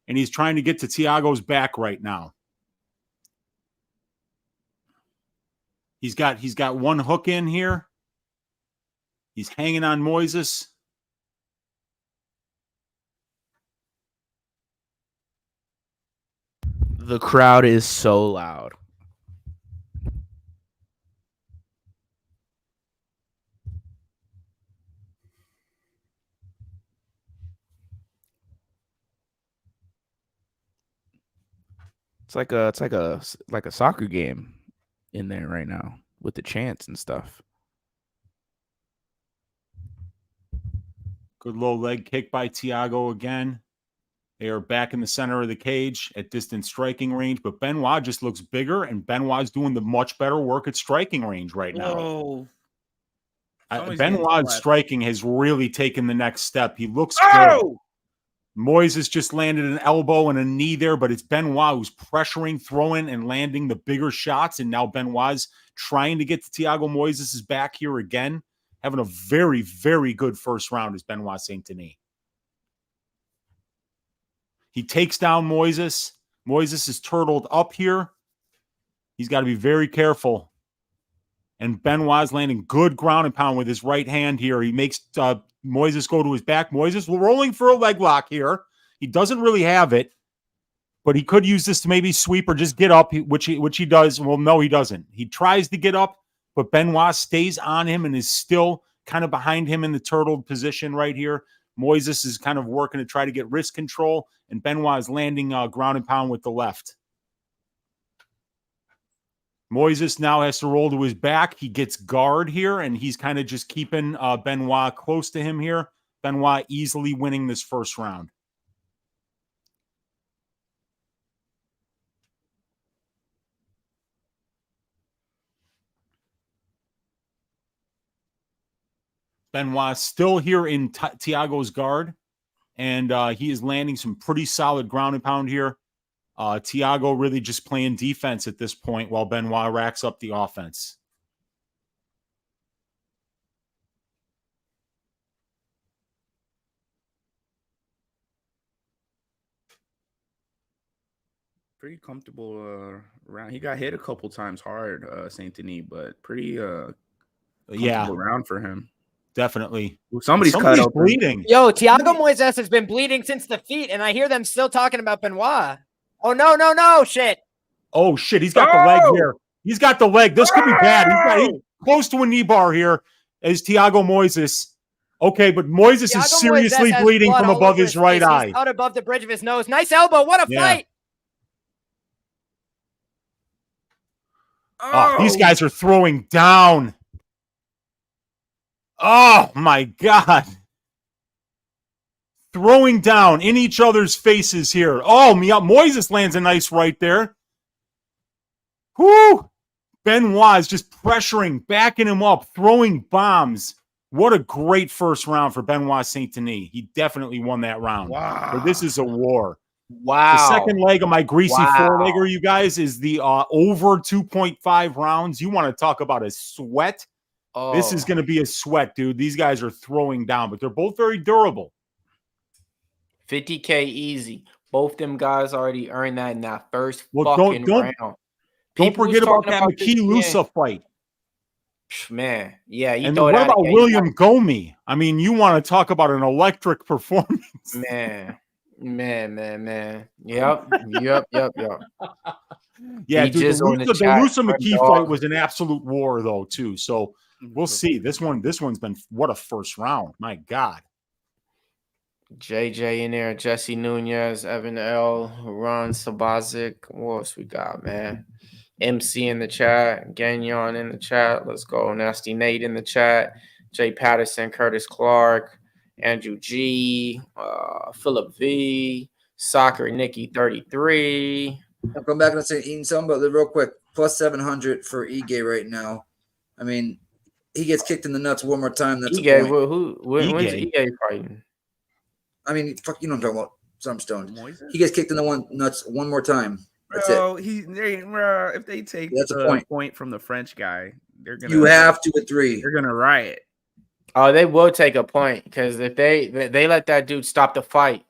and he's trying to get to Thiago's back right now. He's got one hook in here. He's hanging on Moisés. The crowd is so loud. It's like a soccer game in there right now with the chants and stuff. Good low leg kick by Thiago again. They are back in the center of the cage at distance striking range, but Benoit just looks bigger, and Benoit's doing the much better work at striking range right now. Benoit's striking has really taken the next step. He looks good. Moisés just landed an elbow and a knee there, but it's Benoit who's pressuring, throwing, and landing the bigger shots, and now Benoit's trying to get to Thiago Moisés' back here again, having a very, very good first round as Benoit Saint-Denis. He takes down Moisés. Moisés is turtled up here. He's got to be very careful. And Benoit's landing good ground and pound with his right hand here. He makes Moisés go to his back. Moisés rolling for a leg lock here. He doesn't really have it, but he could use this to maybe sweep or just get up, which he does. Well, no, he doesn't. He tries to get up, but Benoit stays on him and is still kind of behind him in the turtled position right here. Moisés is kind of working to try to get wrist control, and Benoit is landing ground and pound with the left. Moisés now has to roll to his back. He gets guard here, and he's kind of just keeping Benoit close to him here. Benoit easily winning this first round. Benoit still here in Thiago's guard, and he is landing some pretty solid ground and pound here. Thiago really just playing defense at this point while Benoit racks up the offense. Pretty comfortable round. He got hit a couple times hard, Saint-Denis, but pretty comfortable round for him. Definitely. Somebody's cut open. Bleeding. Yo, Thiago Moisés has been bleeding since the feet, and I hear them still talking about Benoit. Oh, no, shit. Oh, shit. He's got the leg here. He's got the leg. This could be bad. He's close to a knee bar here as Thiago Moisés. Okay, but Moisés is seriously bleeding from above his right eye. He's out above the bridge of his nose. Nice elbow. What a fight. Oh, these guys are throwing down. Oh, my God. throwing down in each other's faces here. Oh, Moisés lands a nice right there. Whoo! Benoît is just pressuring, backing him up, throwing bombs. What a great first round for Benoît Saint-Denis. He definitely won that round. Wow. So this is a war. Wow. The second leg of my greasy four-legger, you guys, is the over 2.5 rounds. You want to talk about a sweat? Oh. This is going to be a sweat, dude. These guys are throwing down, but they're both very durable. 50K easy. Both them guys already earned that in that first fucking round. Don't forget about that McKee-Lusa fight. Man, yeah. And what about William Gomis? I mean, you want to talk about an electric performance. Man. Yep. Yeah, dude, the Lusa McKee fight was an absolute war, though, too. So we'll see. This one's been what a first round. My God. JJ in there, Jesse Nunez, Evan L, Ron Sabazic. What else we got, man? MC in the chat, Gagnon in the chat. Let's go. Nasty Nate in the chat. Jay Patterson, Curtis Clark, Andrew G, Philip V, Soccer Nikki 33. I'll come back and say eating some, but real quick, plus 700 for Ige right now. I mean, he gets kicked in the nuts one more time. That's Ige, a point. when's Ige fighting? I mean, fuck, you know what I'm talking about. Stormstone. He gets kicked in the nuts one more time. That's it. If they take that's the point from the French guy, they're gonna. You have to at 3. They're gonna riot. Oh, they will take a point because if they let that dude stop the fight,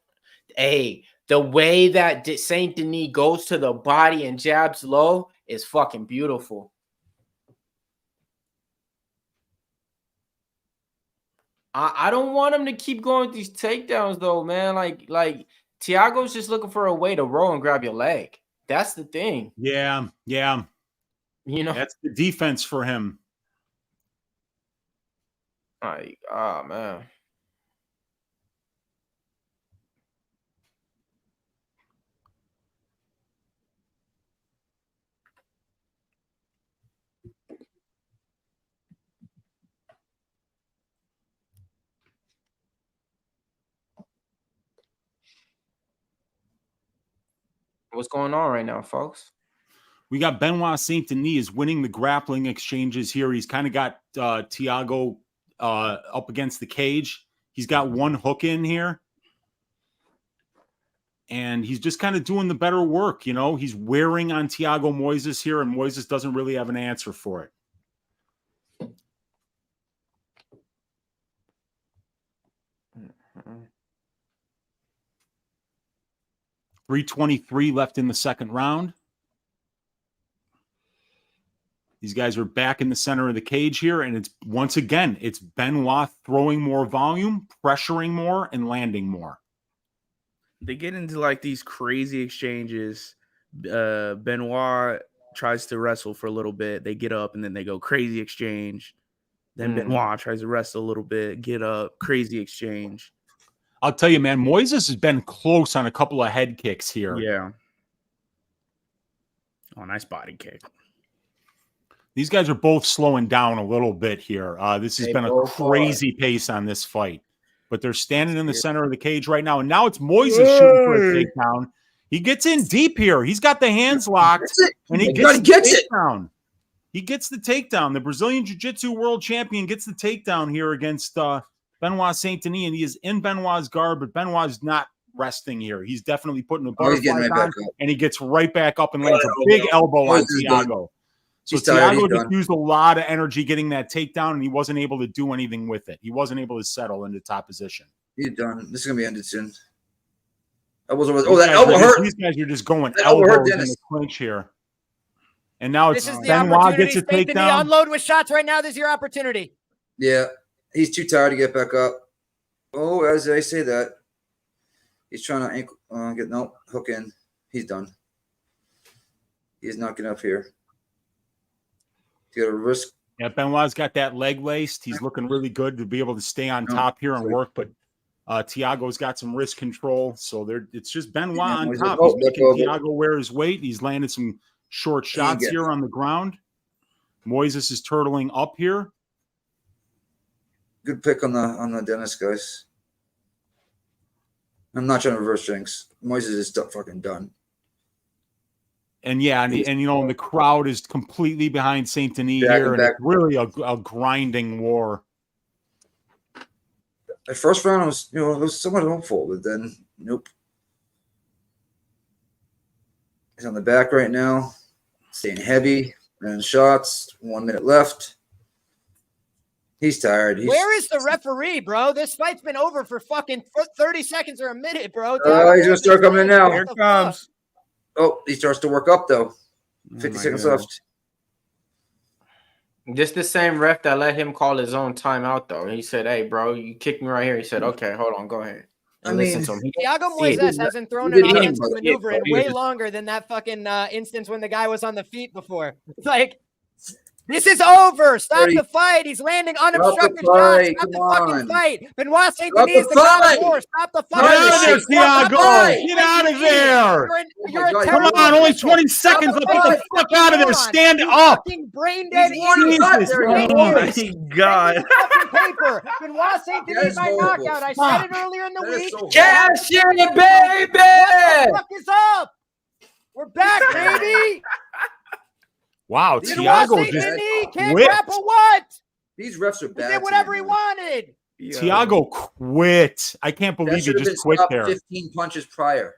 hey, the way that Saint Denis goes to the body and jabs low is fucking beautiful. I don't want him to keep going with these takedowns though, man. Like Thiago's just looking for a way to roll and grab your leg. That's the thing. Yeah. You know, that's the defense for him. Like, oh man. What's going on right now, folks? We got Benoît Saint-Denis winning the grappling exchanges here. He's kind of got Thiago up against the cage. He's got one hook in here. And he's just kind of doing the better work, you know. He's wearing on Thiago Moisés here, and Moisés doesn't really have an answer for it. Mm-hmm. 3:23 left in the second round. These guys are back in the center of the cage here, and it's once again, it's Benoît throwing more volume, pressuring more, and landing more. They get into like these crazy exchanges. Benoît tries to wrestle for a little bit. They get up, and then they go crazy exchange. Then Benoît tries to wrestle a little bit, get up, crazy exchange. I'll tell you, man, Moisés has been close on a couple of head kicks here. Yeah. Oh, nice body kick. These guys are both slowing down a little bit here. This has been a crazy pace on this fight. But they're standing in the center of the cage right now. And now it's Moisés shooting for a takedown. He gets in deep here. He's got the hands locked. And he gets the takedown. He gets the takedown. The Brazilian Jiu-Jitsu world champion gets the takedown here against Benoît Saint-Denis. And he is in Benoît's guard, but Benoît's not resting here. He's definitely putting a butterfly on, and he gets right back up and lands a big elbow on Thiago. So Thiago just used a lot of energy getting that takedown, and he wasn't able to do anything with it. He wasn't able to settle into top position. He's done. This is going to be ended soon. That elbow hurt. These guys are just going elbows in the clinch here. And now it's Benoît gets a takedown. Unload with shots right now. This is your opportunity. Yeah. He's too tired to get back up. Oh, as I say that, he's trying to get hook in. He's done. He's not getting up here. He's got a risk. Yeah, Benoît's got that leg laced. He's looking really good to be able to stay on top here and work, but Thiago's got some wrist control. So it's just Benoît on top. He's making Thiago wear his weight. He's landed some short shots here on the ground. Moisés is turtling up here. Good pick on the Dennis guys. I'm not trying to reverse jinx. Moisés is still fucking done. And yeah, and you know, the crowd is completely behind Saint-Denis here, and it's really a grinding war. At first round, it was somewhat hopeful, but then nope. He's on the back right now, staying heavy, and shots. 1 minute left. He's tired. Where is the referee, bro? This fight's been over for fucking 30 seconds or a minute, bro. He's gonna start coming in now. Here it comes. Oh, he starts to work up though. 50 seconds left. This the same ref that let him call his own timeout though. He said, "Hey, bro, you kicked me right here." He said, "Okay, hold on, go ahead." I mean, Thiago Moisés hasn't thrown an offensive maneuver in way longer than that fucking instance when the guy was on the feet before. It's like, this is over. Stop the fight. He's landing unobstructed shots. Stop the fucking fight. Benoît Saint-Denis is the god of war. Stop the fight. Get out of there, Thiago. Get out of there. Come on, only 20 seconds. Let's get the fuck out of there. Stand up. Brain dead. Jesus. Oh my God. Paper. Benoît Saint-Denis by knockout. I said it earlier in the week. Cash in it, baby. What the fuck is up? We're back, baby. Wow, Thiago just can't quit. grapple what? These refs are bad. He did whatever he wanted. Thiago quit. I can't believe he just quit there. 15 punches prior.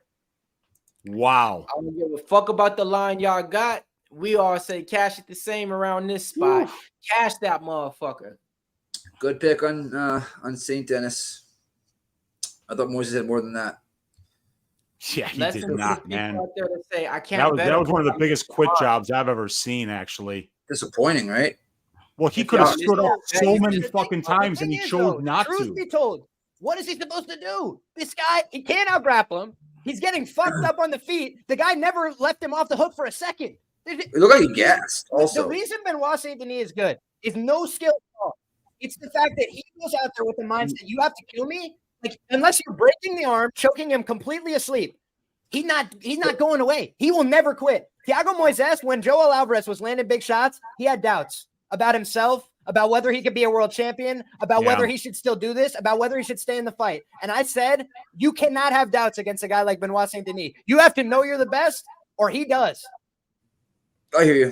Wow. I don't give a fuck about the line y'all got. We all say cash it the same around this spot. Ooh. Cash that motherfucker. Good pick on Saint-Denis. I thought Moisés had more than that. Yeah, he did not, man. Say, I can't that was one of the biggest quit jobs I've ever seen, actually. Disappointing, right? Well, he could have stood up so many fucking times, and he chose not to. Truth be told, what is he supposed to do? This guy, he can't out-grapple him. He's getting fucked up on the feet. The guy never left him off the hook for a second. It looked like he gassed, also. The reason Benoît Saint-Denis is good is no skill at all. It's the fact that he goes out there with the mindset, you have to kill me. Like, unless you're breaking the arm, choking him completely asleep, he's not going away. He will never quit. Thiago Moisés, when Joel Alvarez was landing big shots, he had doubts about himself, about whether he could be a world champion, about whether he should still do this, about whether he should stay in the fight. And I said, you cannot have doubts against a guy like Benoît Saint-Denis. You have to know you're the best, or he does. I hear you.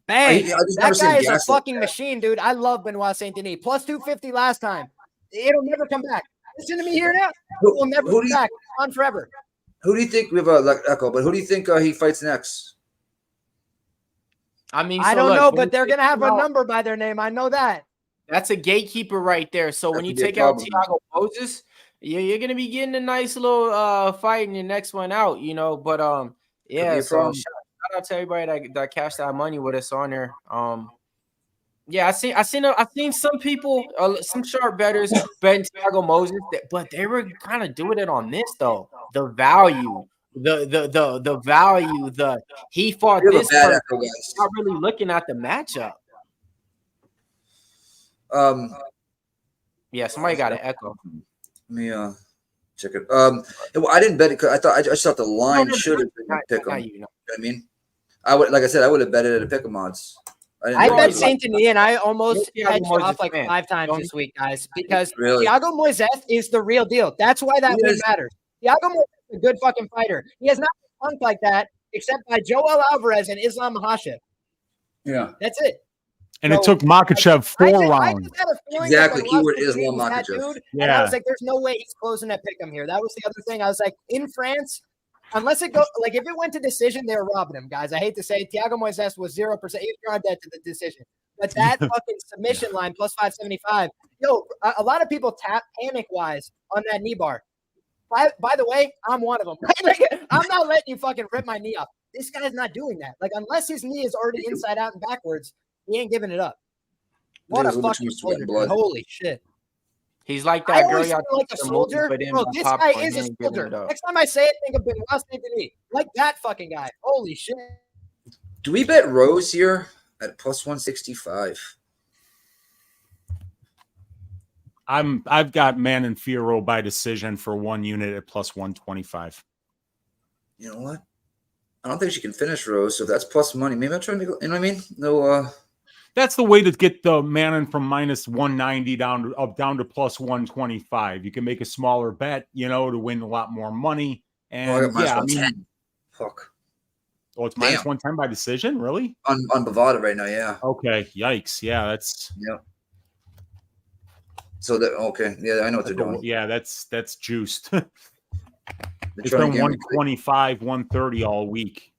Bang! That guy is a fucking machine, dude. I love Benoît Saint-Denis. Plus 250 last time. It'll never come back. Listen to me here now. It will never come back. On forever. Who do you think we have Echo? But who do you think he fights next? I mean, I don't know, but they're gonna have a number by their name. I know that. That's a gatekeeper right there. So when you take out Thiago Moisés, you're gonna be getting a nice little fight in your next one out, you know. But yeah. So shout out to everybody that cashed that money with us on there. Yeah, I seen some people, some sharp bettors betting Thiago Moisés, but they were kind of doing it on this though. The value, the value, he fought this person. Not really looking at the matchup. Yeah, somebody got an echo. Let me check it. I didn't bet it because I just thought the line should have been pick 'em. You know what I mean? I would have betted at a pick 'em odds. I bet Saint-Denis, and I almost hedged off like 5 times this week, guys, because Thiago Moisés is the real deal. That's why that win matters. Thiago Moisés is a good fucking fighter. He has not been punked like that except by Joel Alvarez and Islam Makhachev. Yeah. That's it. And it took Makhachev 4 rounds. Exactly. Keyword Islam Makhachev. And I was like, there's no way he's closing that pick him here. That was the other thing. I was like, in France, unless it goes, like if it went to decision, they were robbing him, guys. I hate to say it. Thiago Moisés was 0%. He was drawn dead to the decision. But that fucking submission line plus 575. Yo, a lot of people tap panic-wise on that knee bar. By the way, I'm one of them. I'm not letting you fucking rip my knee up. This guy's not doing that. Like, unless his knee is already inside out and backwards, he ain't giving it up. What a fucking soldier. Holy shit. He's like that girl. Like a soldier. Bro, this guy is a soldier. Next time I say it, think of Benoît Saint-Denis. Like that fucking guy. Holy shit. Do we bet Rose here at plus 165? I've got Manon Fiorot by decision for 1 unit at plus 125. You know what? I don't think she can finish Rose, so that's plus money. Maybe I'm trying to go, you know what I mean? No, That's the way to get the Manon from minus 190 down to plus 125. You can make a smaller bet, to win a lot more money. And fuck. Oh, it's minus 110 by decision, really? On Bovada right now, yeah. Okay, yikes. Yeah, that's So I know what they're doing. Yeah, that's juiced. It's been 125, 130 all week.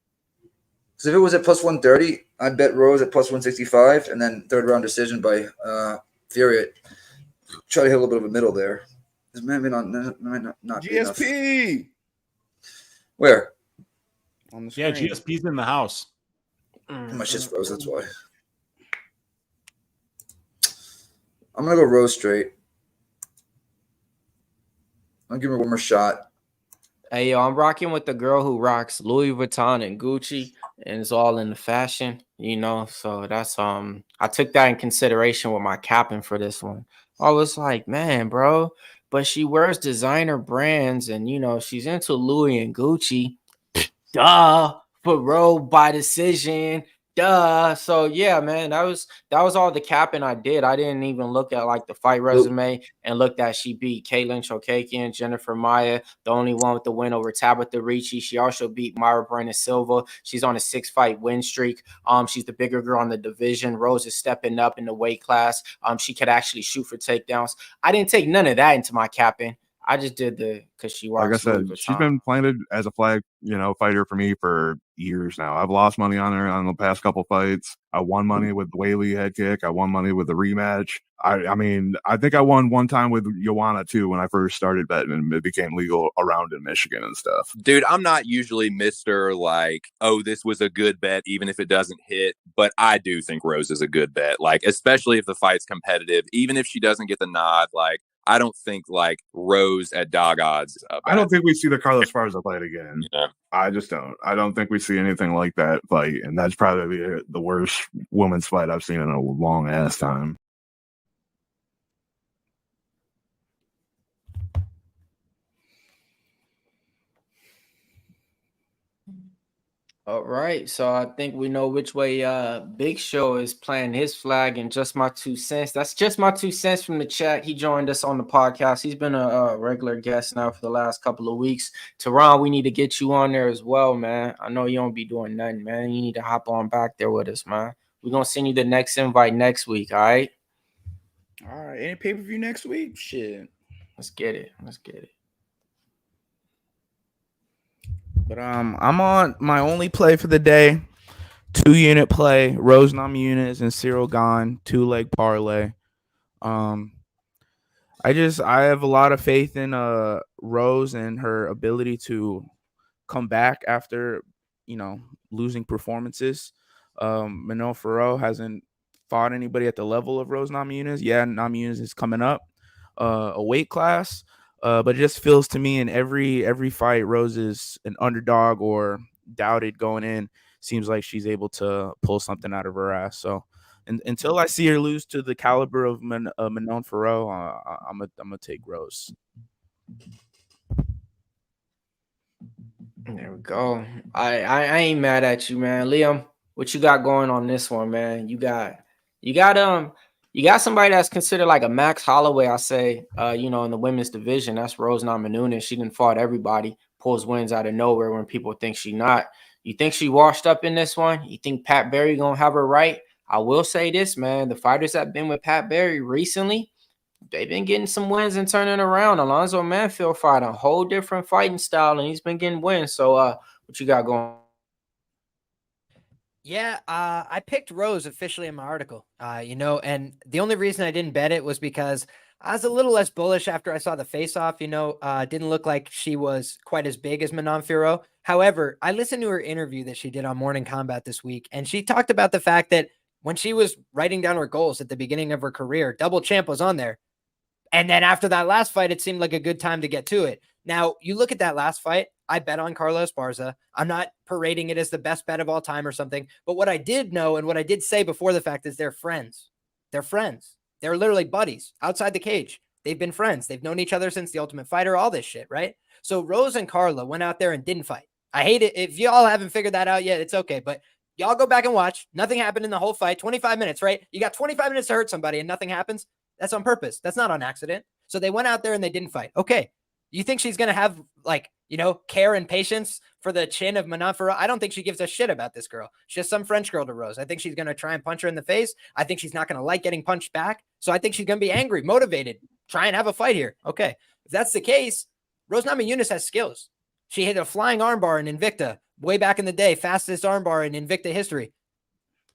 So if it was at plus 130, I'd bet Rose at plus 165, and then third round decision by Fiorot. Try to hit a little bit of a middle there. This might not be enough. GSP. Where? On the screen. Yeah, GSP's in the house. My shit's froze, that's why. I'm gonna go Rose straight. I'll give her one more shot. Hey, yo, I'm rocking with the girl who rocks Louis Vuitton and Gucci, and it's all in the fashion, So that's I took that in consideration with my capping for this one. I was like, man, bro, but she wears designer brands, and she's into Louis and Gucci. Duh, for row by decision. Duh. So yeah, man, that was all the capping I did. I didn't even look at like the fight resume and looked at she beat Caitlin Chokakian, Jennifer Maia, the only one with the win over Tabitha Ricci. She also beat Myra Brandon Silva. She's on a 6-fight win streak. She's the bigger girl in the division. Rose is stepping up in the weight class. She could actually shoot for takedowns. I didn't take none of that into my capping. I just did because she watched. Like I said, she's been planted as a flag, fighter for me for years now. I've lost money on her on the past couple fights. I won money with the Whaley head kick. I won money with the rematch. I mean, I think I won one time with Joanna too when I first started betting and it became legal around in Michigan and stuff. Dude, I'm not usually Mr. like, oh, this was a good bet, even if it doesn't hit. But I do think Rose is a good bet, like, especially if the fight's competitive, even if she doesn't get the nod, like, I don't think like Rose at dog odds. I don't think we see the Carlos Esparza fight again. Yeah. I just don't. I don't think we see anything like that fight, and that's probably the worst women's fight I've seen in a long ass time. All right, so I think we know which way Big Show is playing his flag, and just my 2 cents. That's just my 2 cents from the chat. He joined us on the podcast. He's been a regular guest now for the last couple of weeks. Tehran, we need to get you on there as well, man. I know you don't be doing nothing, man. You need to hop on back there with us, man. We're gonna send you the next invite next week, all right? All right, any pay-per-view next week? Shit. Let's get it. Let's get it. But I'm on my only play for the day, 2-unit play, Rose Namajunas and Ciryl Gane, 2-leg parlay. I have a lot of faith in Rose and her ability to come back after losing performances. Manon Fiorot hasn't fought anybody at the level of Rose Namajunas. Yeah, Namajunas is coming up a weight class. But it just feels to me in every fight, Rose is an underdog or doubted going in. Seems like she's able to pull something out of her ass. So until I see her lose to the caliber of Manon Fiorot, I'm gonna take Rose. There we go. I ain't mad at you, man. Liam, what you got going on this one, man? You got somebody that's considered like a Max Holloway, I say, in the women's division. That's Rose Namajunas. She didn't fought everybody, pulls wins out of nowhere when people think she not. You think she washed up in this one? You think Pat Barry gonna have her right? I will say this, man. The fighters that been with Pat Barry recently, they've been getting some wins and turning around. Alonzo Manfield fought a whole different fighting style, and he's been getting wins. So what you got going? Yeah, I picked Rose officially in my article, and the only reason I didn't bet it was because I was a little less bullish after I saw the face-off. Didn't look like she was quite as big as Manon Fiorot. However, I listened to her interview that she did on Morning Combat this week, and she talked about the fact that when she was writing down her goals at the beginning of her career, double champ was on there. And then after that last fight, it seemed like a good time to get to it. Now, you look at that last fight, I bet on Carlos Esparza. I'm not parading it as the best bet of all time or something. But what I did know and what I did say before the fact is they're friends. They're friends. They're literally buddies outside the cage. They've been friends. They've known each other since The Ultimate Fighter, all this shit, right? So Rose and Carla went out there and didn't fight. I hate it. If y'all haven't figured that out yet, it's okay. But y'all go back and watch. Nothing happened in the whole fight. 25 minutes, right? You got 25 minutes to hurt somebody and nothing happens. That's on purpose. That's not on accident. So they went out there and they didn't fight. Okay. You think she's going to have care and patience for the chin of Manon Fiorot? I don't think she gives a shit about this girl. She's just some French girl to Rose. I think she's going to try and punch her in the face. I think she's not going to like getting punched back. So I think she's going to be angry, motivated, try and have a fight here. Okay. If that's the case, Rose Namajunas has skills. She hit a flying armbar in Invicta way back in the day, fastest armbar in Invicta history.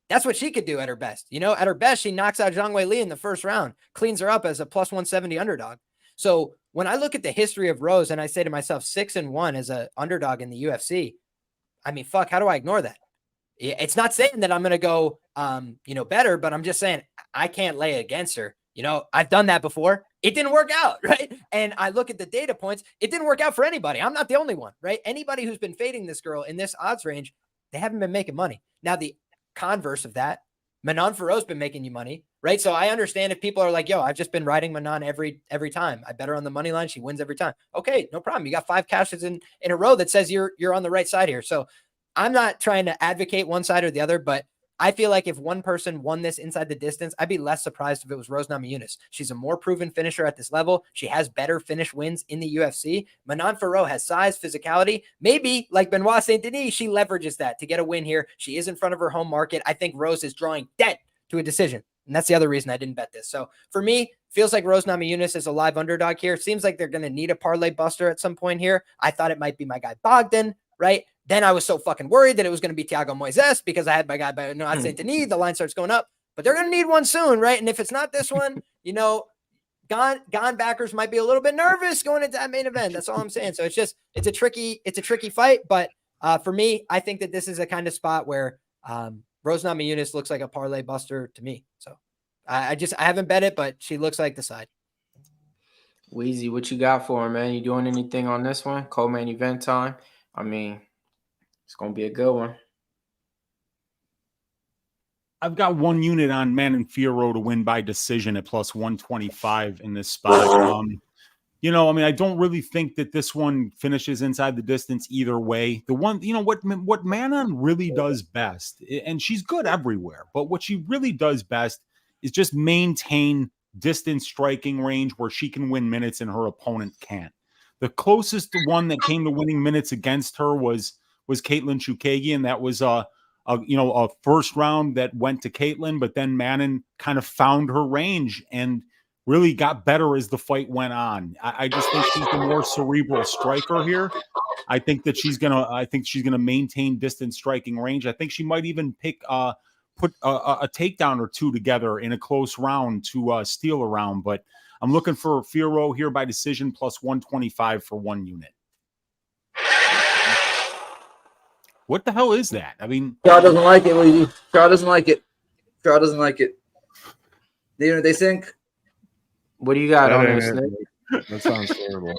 That's what she could do at her best. At her best, she knocks out Zhang Weili in the first round, cleans her up as a plus 170 underdog. So when I look at the history of Rose and I say to myself, 6-1 as an underdog in the UFC, I mean, fuck, how do I ignore that? It's not saying that I'm going to go, better, but I'm just saying I can't lay against her. I've done that before. It didn't work out, right? And I look at the data points. It didn't work out for anybody. I'm not the only one, right? Anybody who's been fading this girl in this odds range, they haven't been making money. Now, the converse of that, Manon Fiorot's been making you money, right? So I understand if people are like, yo, I've just been riding Manon every time. I bet her on the money line. She wins every time. Okay, no problem. You got 5 cashes in a row that says you're on the right side here. So I'm not trying to advocate one side or the other, but I feel like if one person won this inside the distance, I'd be less surprised if it was Rose Namajunas. She's a more proven finisher at this level. She has better finish wins in the UFC. Manon Fiorot has size, physicality. Maybe like Benoît Saint-Denis, she leverages that to get a win here. She is in front of her home market. I think Rose is drawing dead to a decision. And that's the other reason I didn't bet this. So for me, feels like Rose Namajunas is a live underdog here. Seems like they're going to need a parlay buster at some point here. I thought it might be my guy Bogdan, right? Then I was so fucking worried that it was going to be Thiago Moisés because I had my guy Benoît Saint-Denis. The line starts going up, but they're going to need one soon, right? And if it's not this one, Gane backers might be a little bit nervous going into that main event. That's all I'm saying. So it's a tricky fight. But for me, I think that this is a kind of spot where Rose Namajunas looks like a parlay buster to me. So I haven't bet it, but she looks like the side. Weezy, what you got for him, man? You doing anything on this one? Co-main event time. I mean, it's going to be a good one. I've got 1 unit on Manon Fiorot to win by decision at plus 125 in this spot. I don't really think that this one finishes inside the distance either way. The one, what Manon really does best, and she's good everywhere, but what she really does best is just maintain distance striking range where she can win minutes and her opponent can't. The closest one that came to winning minutes against her was Katlyn Chookagian, and that was a first round that went to Katlyn, but then Manon kind of found her range and really got better as the fight went on. I just think she's the more cerebral striker here. I think she's gonna maintain distance striking range. I think she might even put a takedown or two together in a close round to steal a round, but I'm looking for Fiorot here by decision plus 125 for 1 unit. What the hell is that? I mean, Crowd doesn't like it. What do you do? Crowd doesn't like it. Crowd doesn't like it. They think. What do you got on this, Nick? That sounds terrible.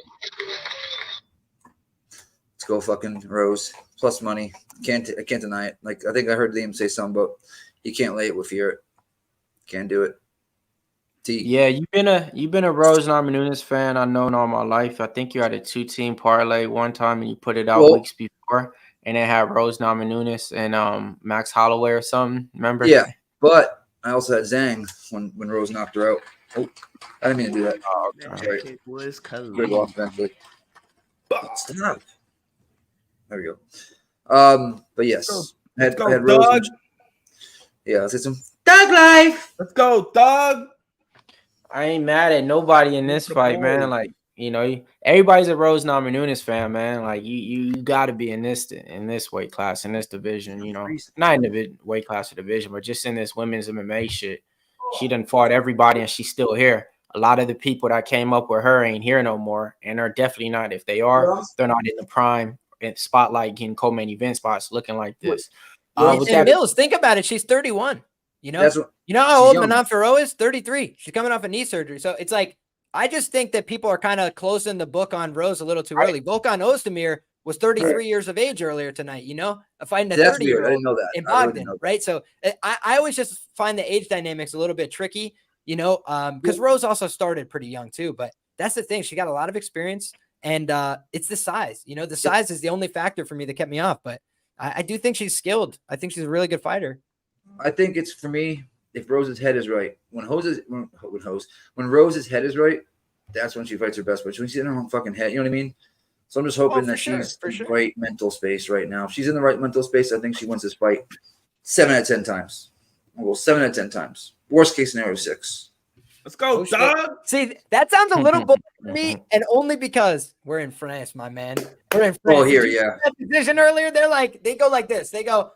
Let's go, fucking Rose. Plus money. I can't deny it. Like, I think I heard Liam say something about you can't lay it with Fiorot. Can't do it. Yeah, you've been a Rose Namajunas fan I've known all my life. I think you had a 2-team parlay one time and you put it out weeks before, and it had Rose Namajunas and Max Holloway or something. Remember? Yeah, but I also had Zhang when Rose knocked her out. Oh, I didn't mean to do that. Oh, okay. It was Good loss, stop. There we go. But yes, I had Rose. Doug. Yeah, let's get some Doug life. Let's go, Doug. I ain't mad at nobody in this fight, man. Like, everybody's a Rose Namajunas fan, man. Like, you got to be in this weight class, in this division, not in the weight class or division, but just in this women's MMA shit. She done fought everybody and she's still here. A lot of the people that came up with her ain't here no more, and are definitely not. If they are, they're not in the prime spotlight getting co-main event spots looking like this. Mills, think about it. She's 31. You know how old Manon Fiorot is? 33. She's coming off a knee surgery. So it's like, I just think that people are kind of closing the book on Rose a little too early. Volkan Oezdemir was 33 years of age earlier tonight, fighting a 30-year-old. I didn't know that. In Bogdan, right? So I always just find the age dynamics a little bit tricky, because Rose also started pretty young too. But that's the thing. She got a lot of experience, and it's the size. The size is the only factor for me that kept me off. But I do think she's skilled. I think she's a really good fighter. I think it's for me. If Rose's head is right, when Rose's head is right, that's when she fights her best. But when she's in her own fucking head, you know what I mean? So I'm just hoping that she's in the right mental space right now. If she's in the right mental space, I think she wins this fight 7 out of 10 times. Well, 7 out of 10 times. Worst case scenario, 6. Let's go, dog. See, that sounds a little bold to me, and only because we're in France, my man. We're in France. Oh, here, yeah. That decision earlier, they go like this. They go,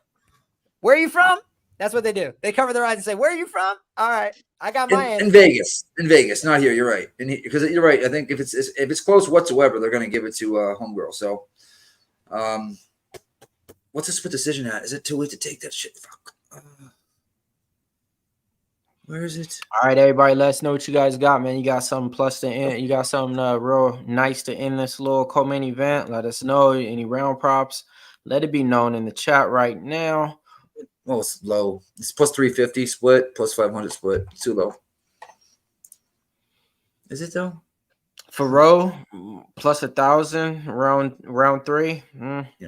"Where are you from?" That's what they do. They cover their eyes and say, "Where are you from?" All right, I got my answer. In Vegas, not here. You're right, because you're right. I think if it's close whatsoever, they're going to give it to homegirl. So, what's the split decision at? Is it too late to take that shit? Fuck. Where is it? All right, everybody, let us know what you guys got, man. You got something plus to end. You got something real nice to end this little co-main event. Let us know. Any round props, let it be known in the chat right now. Oh, it's low. It's plus 350 split, plus 500 split. It's too low. Is it though? Fiorot plus 1,000 round 3.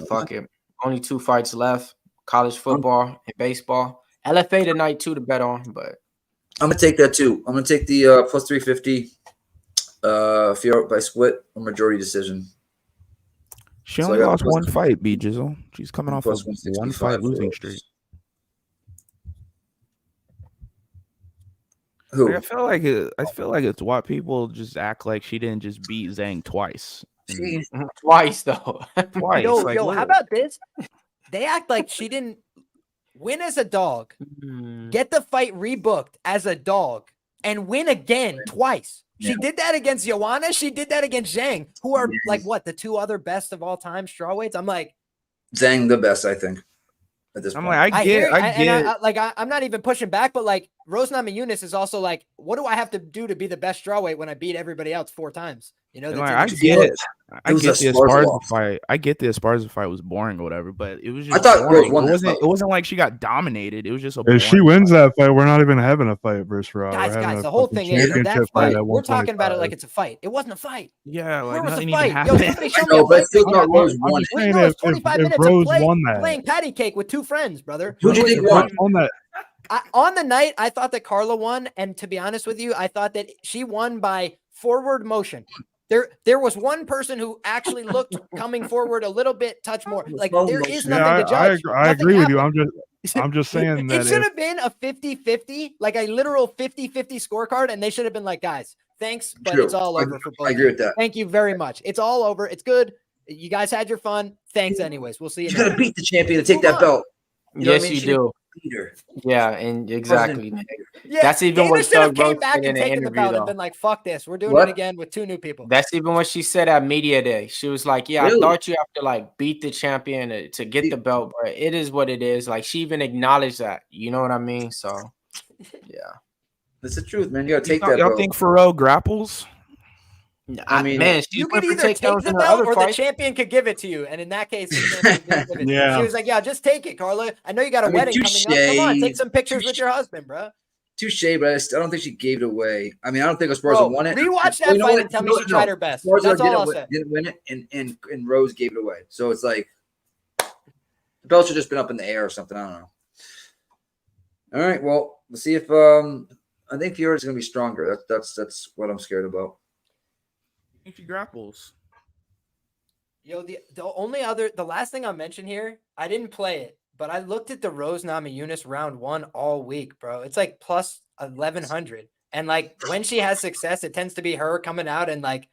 Fuck it. Only 2 fights left. College football and baseball. LFA tonight too to bet on, but I'm gonna take that too. I'm gonna take the plus 350 Fiorot by split or majority decision. She only lost one fight, B Jizzle. She's coming off of one fight losing streak. Who? Like, I feel like it's why people just act like she didn't just beat Zhang twice. Twice though. Twice. Yo, how about this? They act like she didn't win as a dog, get the fight rebooked as a dog, and win again twice. She did that against Joanna. She did that against Zhang, who are like what, the 2 other best of all time strawweights. I'm like, Zhang the best, I think. At this point. Like, I get. I'm not even pushing back, but like Rose Namajunas is also like, what do I have to do to be the best strawweight when I beat everybody else 4 times? You know, I get it. I get the Esparza fight. I get the Esparza fight was boring or whatever, but it was just. I thought boring. It wasn't like she got dominated. It was just a. If she wins that fight, we're not even having a fight versus Raw. Guys, the whole thing is that fight. We're talking about it like it's a fight. It wasn't a fight. Yeah, like Where was nothing the fight? even Yo, happened. somebody show me a fight. Still not Rose won. Wait, no, it's 25 minutes of playing patty cake with 2 friends, brother. Who'd you think won? On the night, I thought that Carla won, and to be honest with you, I thought that she won by forward motion. There was one person who actually looked coming forward a little bit, touch more. Like there is nothing to judge. I agree with you. I'm just saying that it should have been a 50-50, like a literal 50-50 scorecard, and they should have been like, guys, thanks, but it's all over for both. I agree with that. Thank you very much. It's all over. It's good. You guys had your fun. Thanks, anyways. We'll see you. You gotta beat the champion to take that belt. Yes, you do. Peter. Yeah, and exactly. Yeah, that's even Dana what should have Doug came back said and in the taken the interview, belt and though. been like, "Fuck this, we're doing it again with 2 new people." That's even what she said at media day. She was like, "Yeah, Really? I thought you have to like beat the champion to get the belt, but it is what it is." Like she even acknowledged that. You know what I mean? So, yeah, that's the truth, man. You gotta take y'all that. Y'all belt. think Fiorot grapples? I mean, man, you could either take the belt or the champion could give it to you. And in that case, the champion didn't give it to you. She was like, "Yeah, just take it, Carla. I know you got a wedding coming up. Come on, take some pictures with your husband, bro." Touche, but I don't think she gave it away. I mean, I don't think Esparza won it. Rewatch that fight and tell me she tried her best. That's all I'll say. Didn't win it, and Rose gave it away. So it's like the belt should have just been up in the air or something. I don't know. All right, well, let's see if I think Fiorot's gonna be stronger. That's what I'm scared about. I think she grapples. Yo, the last thing I'll mention here, I didn't play it, but I looked at the Rose Namajunas round 1 all week, bro. It's like plus 1,100. And like when she has success, it tends to be her coming out and like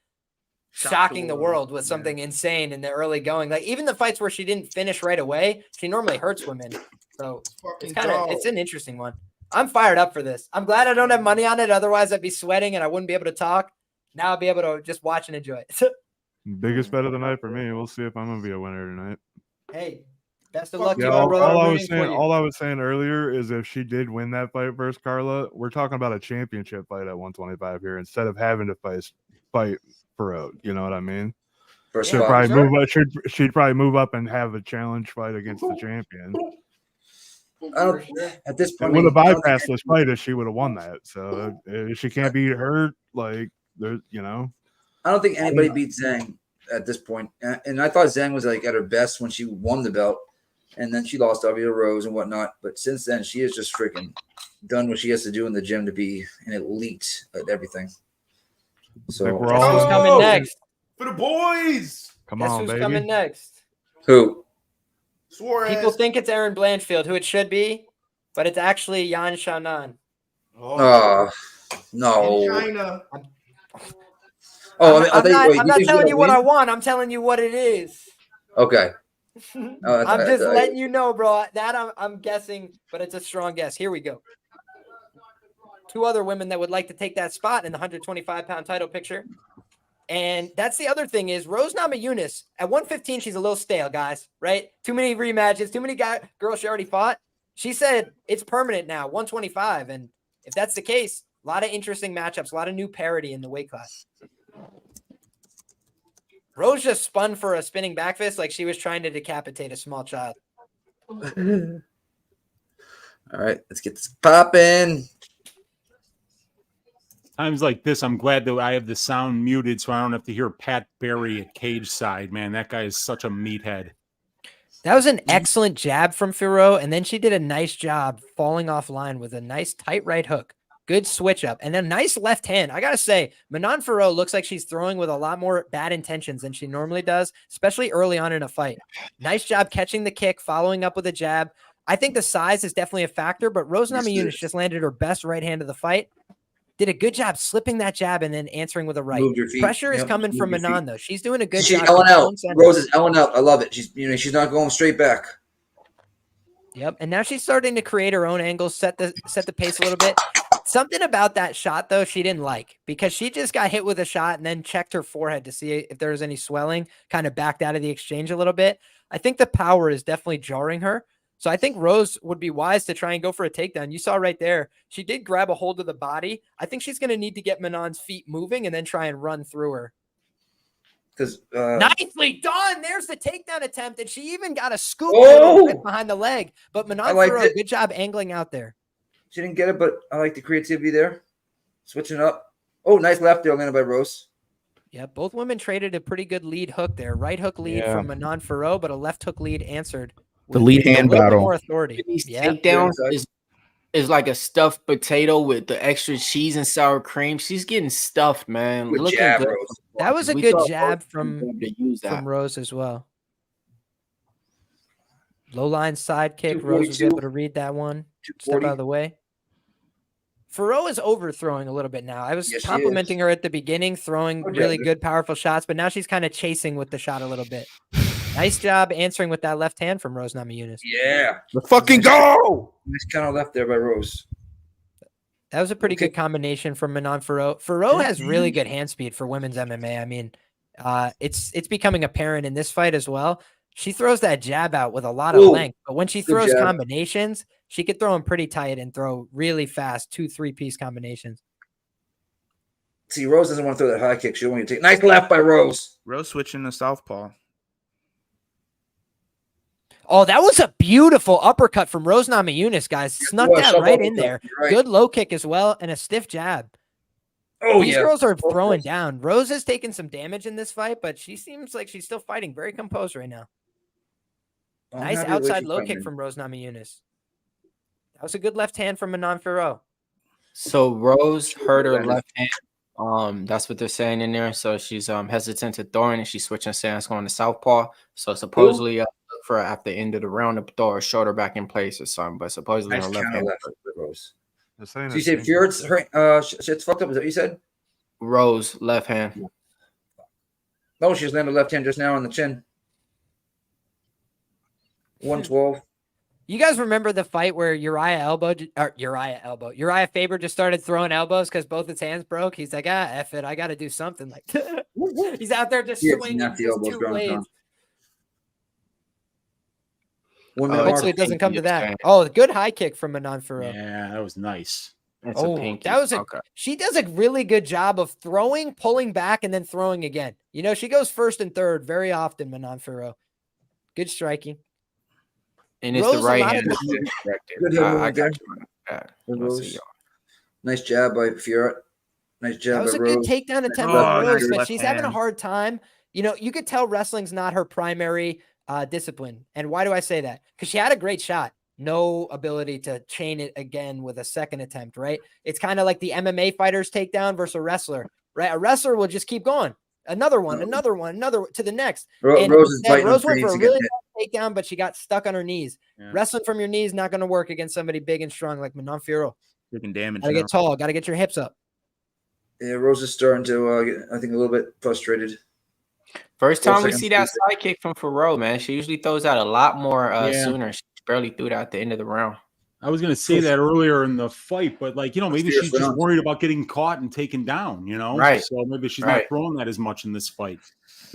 shocking the world with something insane in the early going. Like even the fights where she didn't finish right away, she normally hurts women. So it's an interesting one. I'm fired up for this. I'm glad I don't have money on it. Otherwise I'd be sweating and I wouldn't be able to talk. Now I'll be able to just watch and enjoy it. Biggest bet of the night for me. We'll see if I'm gonna be a winner tonight. Hey, best of luck. Yeah, all I was saying earlier is if she did win that fight versus Carla, we're talking about a championship fight at 125 here instead of having to fight Fiorot. You know what I mean? She'd probably move up and have a challenge fight against the champion. At this point, would have bypassed this fight if she would have won that. So if she can't beat her, like there's, I don't think anybody beats Zhang at this point. And I thought Zhang was like at her best when she won the belt. And then she lost obviously to Rose and whatnot. But since then, she has just freaking done what she has to do in the gym to be an elite at everything. So guess who's coming next? For the boys. Come Guess on, who's baby. coming next? Who? Suarez. People think it's Aaron Blanchfield, who it should be, but it's actually Yan Xiaonan. Oh, no. China. Oh, I'm not telling you what I want. I'm telling you what it is. Okay. I'm just letting you know, bro. That I'm guessing, but it's a strong guess. Here we go. Two other women that would like to take that spot in the 125-pound title picture. And that's the other thing is Rose Namajunas at 115, she's a little stale, guys, right? Too many rematches, too many girls she already fought. She said it's permanent now, 125. And if that's the case, a lot of interesting matchups, a lot of new parity in the weight class. Rose just spun for a spinning back fist like she was trying to decapitate a small child. All right, let's get this popping. Times like this, I'm glad that I have the sound muted so I don't have to hear Pat Barry at cage side, man. That guy is such a meathead. That was an excellent jab from Fiorot, and then she did a nice job falling offline with a nice tight right hook. Good switch up, and then a nice left hand. I got to say, Manon Fiorot looks like she's throwing with a lot more bad intentions than she normally does, especially early on in a fight. Nice job catching the kick, following up with a jab. I think the size is definitely a factor, but Rose Namajunas just landed her best right hand of the fight. Did a good job slipping that jab and then answering with a right. Pressure is coming from Manon, though. She's doing a good job. She's Ellen out. Rose is Ellen out. I love it. She's not going straight back. Yep. And now she's starting to create her own angles, set the pace a little bit. Something about that shot, though, she didn't like because she just got hit with a shot and then checked her forehead to see if there was any swelling, kind of backed out of the exchange a little bit. I think the power is definitely jarring her. So I think Rose would be wise to try and go for a takedown. You saw right there, she did grab a hold of the body. I think she's going to need to get Manon's feet moving and then try and run through her. Nicely done. There's the takedown attempt, and she even got a scoop behind the leg. But Manon Fiorot, good job angling out there. She didn't get it, but I like the creativity there. Switching up. Oh, nice left there landed by Rose. Yeah, both women traded a pretty good lead hook there. Right hook lead from Manon Fiorot, but a left hook lead answered. The lead hand battle. More authority. Takedowns is like a stuffed potato with the extra cheese and sour cream. She's getting stuffed, man. Good Looking jab, good. Rose. That was a good jab from Rose as well. Low line side kick. Rose was able to read that one. Step out of the way. Fiorot is overthrowing a little bit now. I was complimenting her at the beginning, throwing really good, powerful shots, but now she's kind of chasing with the shot a little bit. Nice job answering with that left hand from Rose Namajunas. Yeah. Let's fucking go. Nice kind of left there by Rose. That was a pretty good combination from Manon Fiorot. Fiorot has really good hand speed for women's MMA. I mean, it's becoming apparent in this fight as well. She throws that jab out with a lot of length, but when she throws combinations, she could throw them pretty tight and throw really fast 2-3-piece combinations. See, Rose doesn't want to throw that high kick. She wants to take nice left by Rose. Rose switching to southpaw. Oh, that was a beautiful uppercut from Rose Namajunas, guys. Snuck that right in there. Right. Good low kick as well, and a stiff jab. Oh, These girls are throwing down. Rose has taken some damage in this fight, but she seems like she's still fighting very composed right now. Nice outside low kick from Rose Namajunas. That was a good left hand from Manon Fiorot. So Rose hurt her left hand. That's what they're saying in there. So she's hesitant to throwing, and she's switching stance going to southpaw. So supposedly for at the end of the round to throw her shoulder back in place or something. But supposedly her left hand. Rose. So you said Fiorot's shit's fucked up. Is that what you said? Rose left hand. No, she just landed left hand just now on the chin. 112. You guys remember the fight where Uriah Faber just started throwing elbows because both his hands broke? He's like, F it, I got to do something. Like he's out there just swinging just two blades. Hopefully it doesn't come to that. Oh, good high kick from Manon Fiorot. Yeah, that was nice. She does a really good job of throwing, pulling back, and then throwing again. You know, she goes first and third very often, Manon Fiorot. Good striking. And it's the right hand. Nice jab by Fiorot. Nice jab by Rose. That was a good takedown attempt by Rose, but she's having a hard time. You know, you could tell wrestling's not her primary discipline. And why do I say that? Because she had a great shot. No ability to chain it again with a second attempt, right? It's kind of like the MMA fighter's takedown versus a wrestler, right? A wrestler will just keep going. Another one, to the next. Rose went for a really nice takedown, but she got stuck on her knees. Yeah. Wrestling from your knees not going to work against somebody big and strong like Manon Fiorot. Taking damage. Gotta get tall. Gotta get your hips up. Yeah, Rose is starting to get, I think, a little bit frustrated. First time we see that side kick from Fiorot, man. She usually throws out a lot more sooner. She barely threw it out at the end of the round. I was going to say that earlier in the fight, but maybe she's just worried about getting caught and taken down, Right. So maybe she's not throwing that as much in this fight.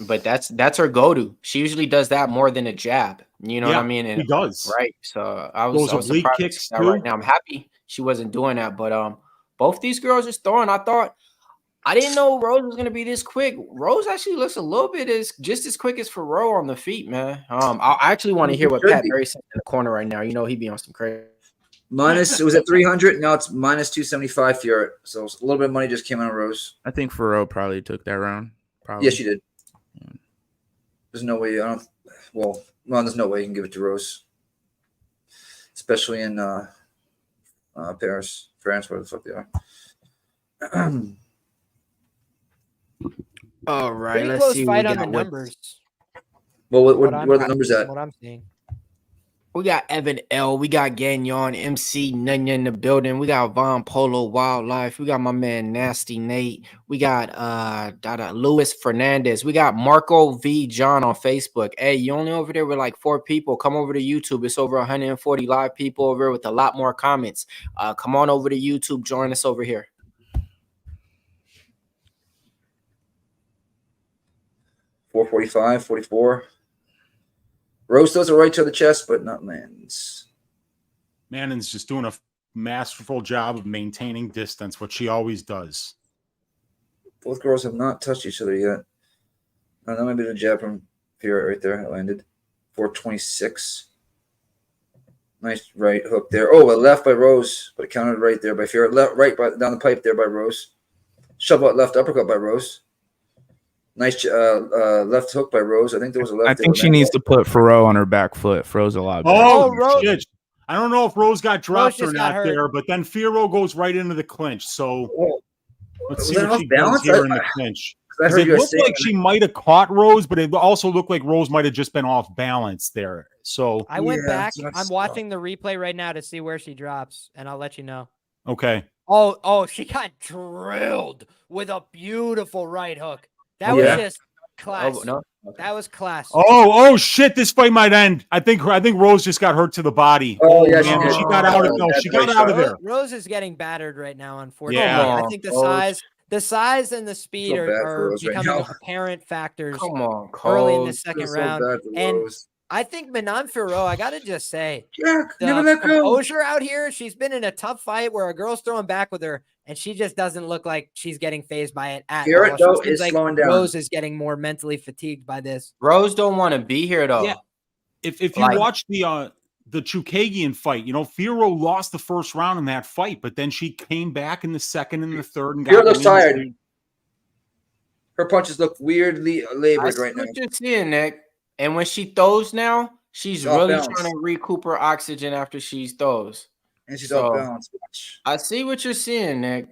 But that's her go-to. She usually does that more than a jab. You know what I mean? And, he does. Right. So I was surprised kicks that right now. I'm happy she wasn't doing that. But both these girls are throwing. I didn't know Rose was going to be this quick. Rose actually looks a little bit just as quick as Fiorot on the feet, man. I actually want to hear what Pat Berry said in the corner right now. He be on some crazy. It was at 300. Now it's minus 275 Fiorot. So a little bit of money just came out of Rose. I think Fiorot probably took that round. Probably. Yes, she did. There's no way. There's no way you can give it to Rose, especially in Paris, France, where the fuck they are. All right, pretty let's close see. fight on the numbers. Well, what are the numbers at? What I'm seeing. We got Evan L. We got Gagnon, MC Nunya in the building. We got Von Polo Wildlife. We got my man Nasty Nate. We got Luis Fernandez. We got Marco V. John on Facebook. Hey, you only over there with like 4 people. Come over to YouTube. It's over 140 live people over here with a lot more comments. Come on over to YouTube. Join us over here. .445, 44. Rose does it right to the chest, but not Mann's. Mannon's just doing a masterful job of maintaining distance, what she always does. Both girls have not touched each other yet. That might be the jab from Fiorot right there. It landed. 426. Nice right hook there. Oh, a left by Rose, but it countered right there by Fiorot. Down the pipe there by Rose. Shove out left uppercut by Rose. Nice left hook by Rose. I think there was a left. I think she needs to put Fiorot on her back foot. Fiorot's a lot better. Oh, shit. I don't know if Rose got dropped or not there, but then Fiorot goes right into the clinch. So let's see what she does here in the clinch. It looked like she might have caught Rose, but it also looked like Rose might have just been off balance there. So I went back. I'm watching the replay right now to see where she drops, and I'll let you know. Okay. Oh, she got drilled with a beautiful right hook. That was just class. Oh, no. Okay. That was class. Oh shit! This fight might end. I think Rose just got hurt to the body. Oh yeah, man, she got out of she got out of there. Rose is getting battered right now. Unfortunately, I think the size and the speed are becoming apparent factors early in the second round. And I think Manon Fiorot, I gotta just say, the composure out here. She's been in a tough fight where a girl's throwing back with her, and she just doesn't look like she's getting phased by it at all. Though, is like slowing down. Rose is getting more mentally fatigued by this. Rose don't want to be here though. Yeah. If you watch the Chookagian fight, Fiorot lost the first round in that fight, but then she came back in the second and the third. And Fiorot looks tired. Her punches look weirdly labored right now. What you're seeing, Nick. And when she throws now, she's really trying to recoup her oxygen after she throws. And she's off balance. I see what you're seeing, Nick.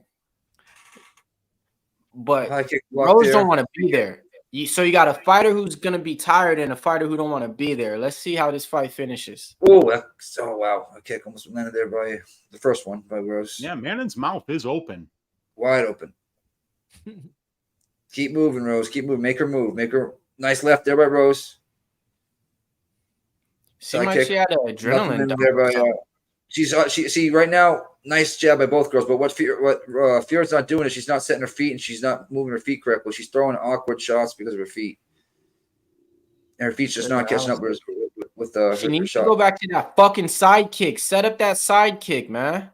But Rose don't want to be there. So you got a fighter who's going to be tired and a fighter who don't want to be there. Let's see how this fight finishes. Oh, wow. A kick almost landed there by the first one by Rose. Yeah, Mannon's mouth is open. Wide open. Keep moving, Rose. Keep moving. Make her move. Make her nice left there by Rose. Seemed like she had an adrenaline there by, right now, nice jab by both girls. But what Fiorot's not doing is she's not setting her feet and she's not moving her feet correctly. She's throwing awkward shots because of her feet. And her feet's just not catching up with she needs to go back to that fucking side kick. Set up that side kick, man.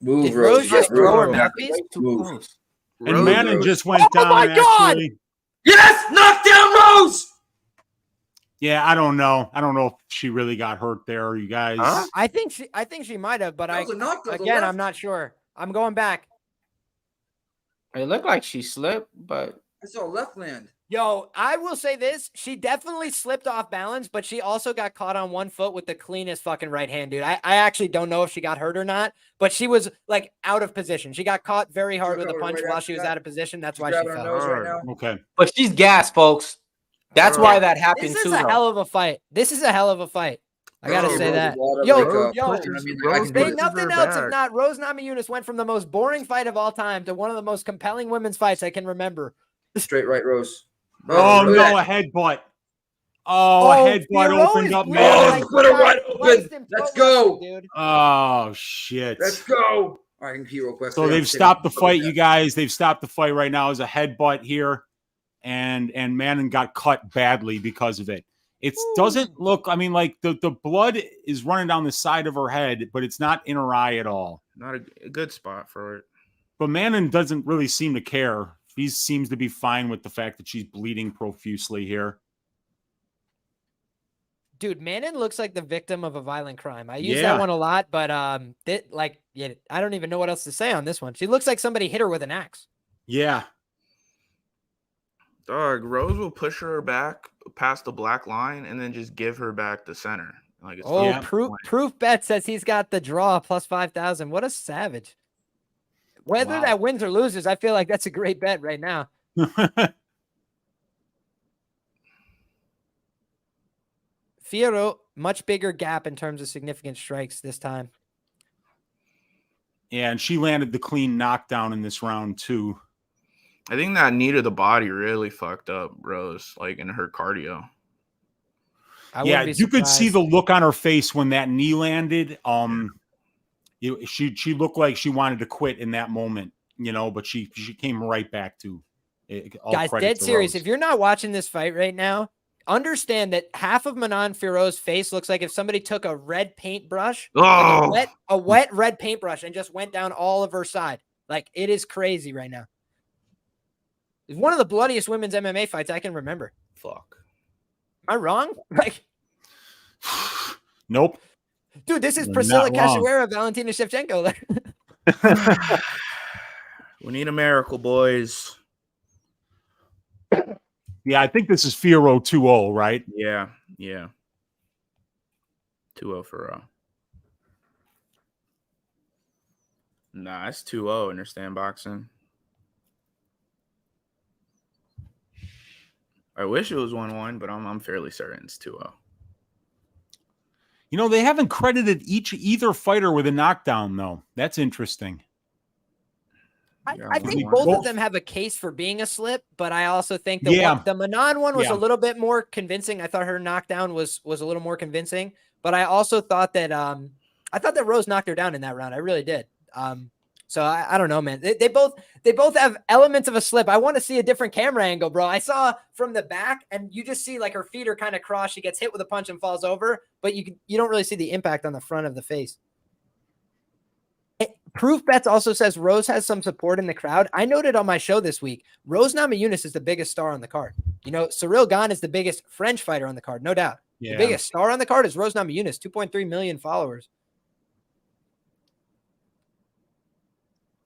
Move, Did Rose just throw her mouthpiece? And Manon just went down. Oh my God! Yes! Knock down Rose! Yeah, I don't know. I don't know if she really got hurt there, you guys. Huh? I think she might have, but I'm not sure. I'm going back. It looked like she slipped, but I saw left land. Yo, I will say this. She definitely slipped off balance, but she also got caught on one foot with the cleanest fucking right hand, dude. I actually don't know if she got hurt or not, but she was like out of position. She got caught very hard with a punch while she was out of position. That's why she fell. Okay. But she's gassed, folks. That's why that happened This too. is a hell of a fight. This is a hell of a fight. I gotta say that. Yo, say nothing else if not Rose Namajunas went from the most boring fight of all time to one of the most compelling women's fights I can remember. Straight right, Rose. Oh, no, a headbutt. Oh, a headbutt opened up, man. Let's go. Dude. Oh, shit. Let's go. All right, I can pee real quick. So they've stopped the fight, you guys. They've stopped the fight right now. As a headbutt here, and Manon got cut badly because of it. It doesn't look, I mean, like the blood is running down the side of her head, but it's not in her eye at all. Not a good spot for it. But Manon doesn't really seem to care. He seems to be fine with the fact that she's bleeding profusely here. Dude, Manon looks like the victim of a violent crime. I use that one a lot, but I don't even know what else to say on this one. She looks like somebody hit her with an axe. Yeah. Dog, Rose will push her back past the black line and then just give her back the center. Like it's Proof Bet says he's got the draw plus 5,000. What a savage. Whether that wins or loses, I feel like that's a great bet right now. Fiorot, much bigger gap in terms of significant strikes this time. Yeah, and she landed the clean knockdown in this round too. I think that knee to the body really fucked up Rose, like in her cardio. Yeah, you could see the look on her face when that knee landed. She looked like she wanted to quit in that moment, but she came right back to it. Guys, dead serious. If you're not watching this fight right now, understand that half of Manon Fiorot's face looks like if somebody took a red paintbrush, like a wet red paintbrush, and just went down all of her side. Like, it is crazy right now. It's one of the bloodiest women's MMA fights I can remember. Fuck. Am I wrong? Like, nope. Dude, this is Priscilla Cachoeira, Valentina Shevchenko. We need a miracle, boys. Yeah, I think this is Fiorot 2-0, right? Yeah. 2-0 for Nah, it's 2-0 in their stand boxing. I wish it was 1-1, but I'm fairly certain it's 2-0. They haven't credited either fighter with a knockdown, though. That's interesting. I think both of them have a case for being a slip, but I also think that the Manon one was a little bit more convincing. I thought her knockdown was a little more convincing, but I also thought that Rose knocked her down in that round. I really did. So I don't know, man. They both have elements of a slip. I want to see a different camera angle, bro. I saw from the back, and you just see like her feet are kind of crossed. She gets hit with a punch and falls over, but you don't really see the impact on the front of the face. Proof Bets also says Rose has some support in the crowd. I noted on my show this week, Rose Namajunas is the biggest star on the card. Ciryl Gane is the biggest French fighter on the card, no doubt. Yeah. The biggest star on the card is Rose Namajunas, 2.3 million followers.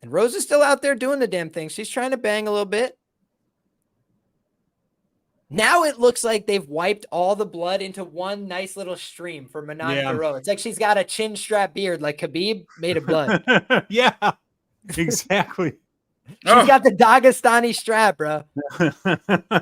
And Rose is still out there doing the damn thing. She's trying to bang a little bit. Now it looks like they've wiped all the blood into one nice little stream for Manon Fiorot. It's like she's got a chin strap beard like Khabib made of blood. Yeah, exactly. She's got the Dagestani strap, bro.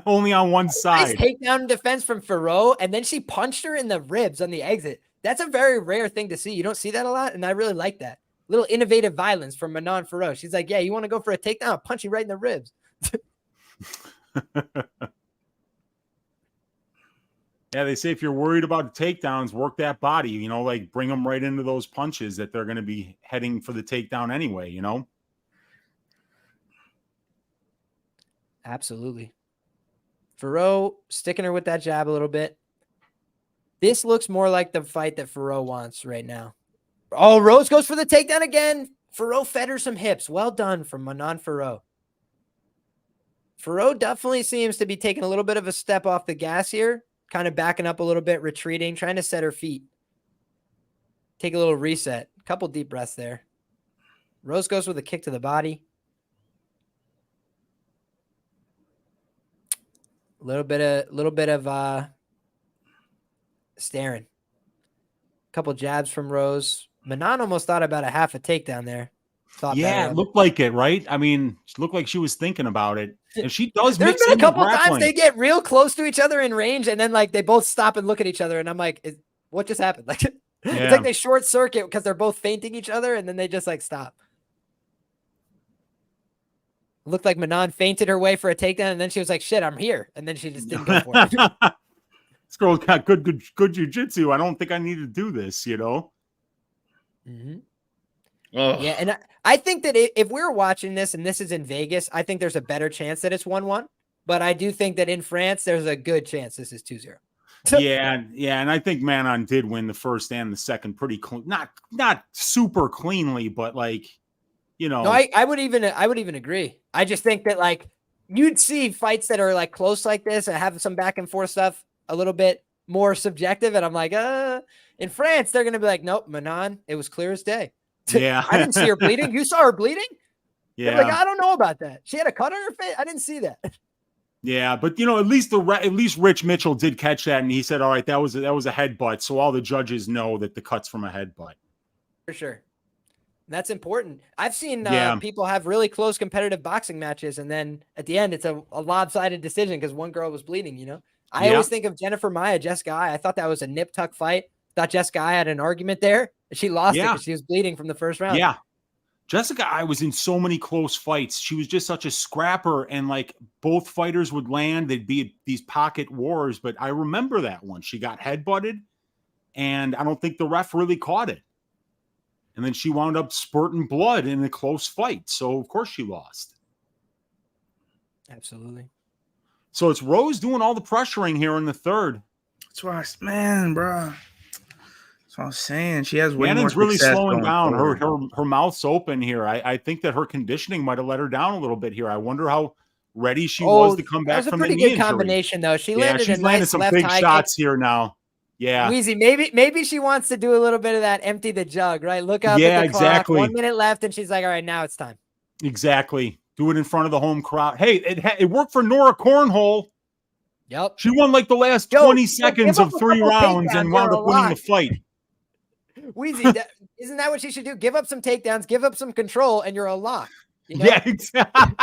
Only on one side. Nice takedown in defense from Fiorot, and then she punched her in the ribs on the exit. That's a very rare thing to see. You don't see that a lot, and I really like that. Little innovative violence from Manon Fiorot. She's like, yeah, you want to go for a takedown? I'll punch you right in the ribs. Yeah, they say if you're worried about takedowns, work that body, like bring them right into those punches that they're going to be heading for the takedown anyway, Absolutely. Fiorot sticking her with that jab a little bit. This looks more like the fight that Fiorot wants right now. Oh, Rose goes for the takedown again. Fiorot fed her some hips. Well done from Manon Fiorot. Fiorot definitely seems to be taking a little bit of a step off the gas here. Kind of backing up a little bit, retreating, trying to set her feet. Take a little reset. A couple deep breaths there. Rose goes with a kick to the body. A little bit of staring. A couple jabs from Rose. Manon almost thought about a half a takedown there. Yeah, it looked like it, right? I mean, it looked like she was thinking about it. And she does There's mix been in a couple grappling. times they get real close to each other in range, and then like they both stop and look at each other, and I'm like, what just happened? Like it's like they short circuit because they're both feinting each other, and then they just like stop. It looked like Manon fainted her way for a takedown, and then she was like, shit, I'm here. And then she just didn't go for it. This girl's got good jiu-jitsu. I don't think I need to do this, you know? Mm-hmm. Yeah, and I think that if we're watching this and this is in Vegas, I think there's a better chance that it's 1-1. But I do think that in France, there's a good chance this is 2-0. yeah, and I think Manon did win the first and the second pretty clean. Not super cleanly, but like, you know. No, I would even agree. I just think that like you'd see fights that are like close like this and have some back and forth stuff a little bit more subjective. And I'm like, in France, they're gonna be like, nope, Manon, it was clear as day. Yeah. I didn't see her bleeding. You saw her bleeding? Yeah. Like, I don't know about that. She had a cut on her face. I didn't see that. Yeah, but you know, at least Rich Mitchell did catch that, and he said, "All right, that was a headbutt." So all the judges know that the cut's from a headbutt. For sure, that's important. I've seen Yeah. people have really close competitive boxing matches, and then at the end, it's a lopsided decision because one girl was bleeding. You know, I always think of Jennifer Maia, Jessica Ai. I thought that was a nip tuck fight. Thought Jessica Ai had an argument there. She lost it because she was bleeding from the first round. Yeah. Jessica Ai was in so many close fights. She was just such a scrapper, and like both fighters would land. They'd be these pocket wars, but I remember that one. She got headbutted, and I don't think the ref really caught it. And then she wound up spurting blood in a close fight. So, of course, she lost. Absolutely. So it's Rose doing all the pressuring here in the third. That's why, man, bro. That's what I'm saying. She has way Mannon's more really success slowing going down. forward. Her mouth's open here. I think that her conditioning might have let her down a little bit here. I wonder how ready she was to come back from the knee injury. That was a pretty good combination, though. She landed she's a landed nice some left big high shots kick. here now. Yeah. Wheezy, maybe she wants to do a little bit of that empty the jug, right? Look up at the clock, exactly. 1 minute left, and she's like, all right, now it's time. Exactly. Do it in front of the home crowd. Hey, it worked for Nora Cornhole. Yep. She won like the last 20 seconds of 3 rounds and wound up winning the fight. Wheezy, isn't that what she should do? Give up some takedowns, give up some control, and you're a lock. You know? Yeah, exactly.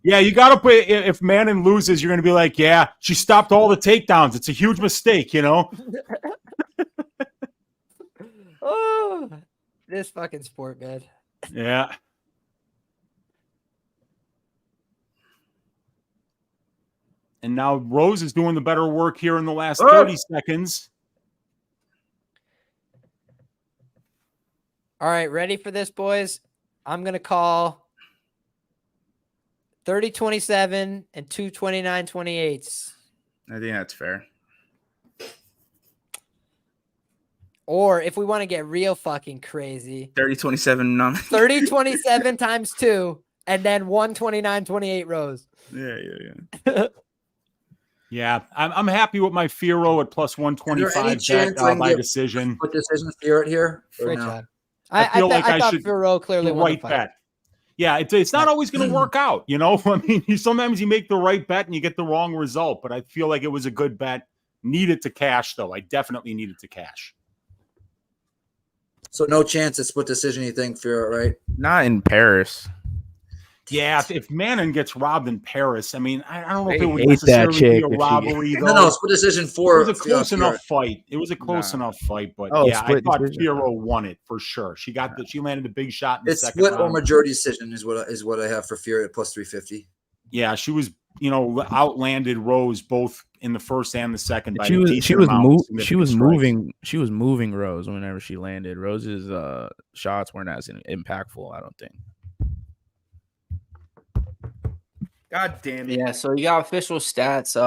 Yeah, you got to put. If Manon loses, you're going to be like, yeah, she stopped all the takedowns. It's a huge mistake, you know. Oh, this fucking sport, man. Yeah. And now Rose is doing the better work here in the last 30 seconds. All right, ready for this, boys? I'm going to call 30-27 and 229-28. I think that's fair. Or if we want to get real fucking crazy, 30-27. 30-27 times 2, and then 129-28 Rose. Yeah. Yeah, I'm happy with my Fiorot at plus 125 by decision. Put decision Fiorot here. I feel like I thought should Fiorot clearly won right bet. Yeah, it's not always going to work out, you know. I mean, sometimes you make the right bet and you get the wrong result, but I feel like it was a good bet. Needed to cash, though. I definitely needed to cash. So no chance at split decision, you think, Fiorot, right? Not in Paris. Yeah, if Manon gets robbed in Paris, I mean, I don't know if it would hate that necessarily chick be a robbery, though. No, split decision for. It was a close enough fight. It was a close enough fight, but yeah, I thought Fiorot won it for sure. She landed a big shot in the second round. Split or majority decision is what I have for Fiorot at plus 350. Yeah, she was, outlanded Rose both in the first and the second. She was moving Rose whenever she landed. Rose's shots weren't as impactful, I don't think. God damn it. Yeah, so you got official stats.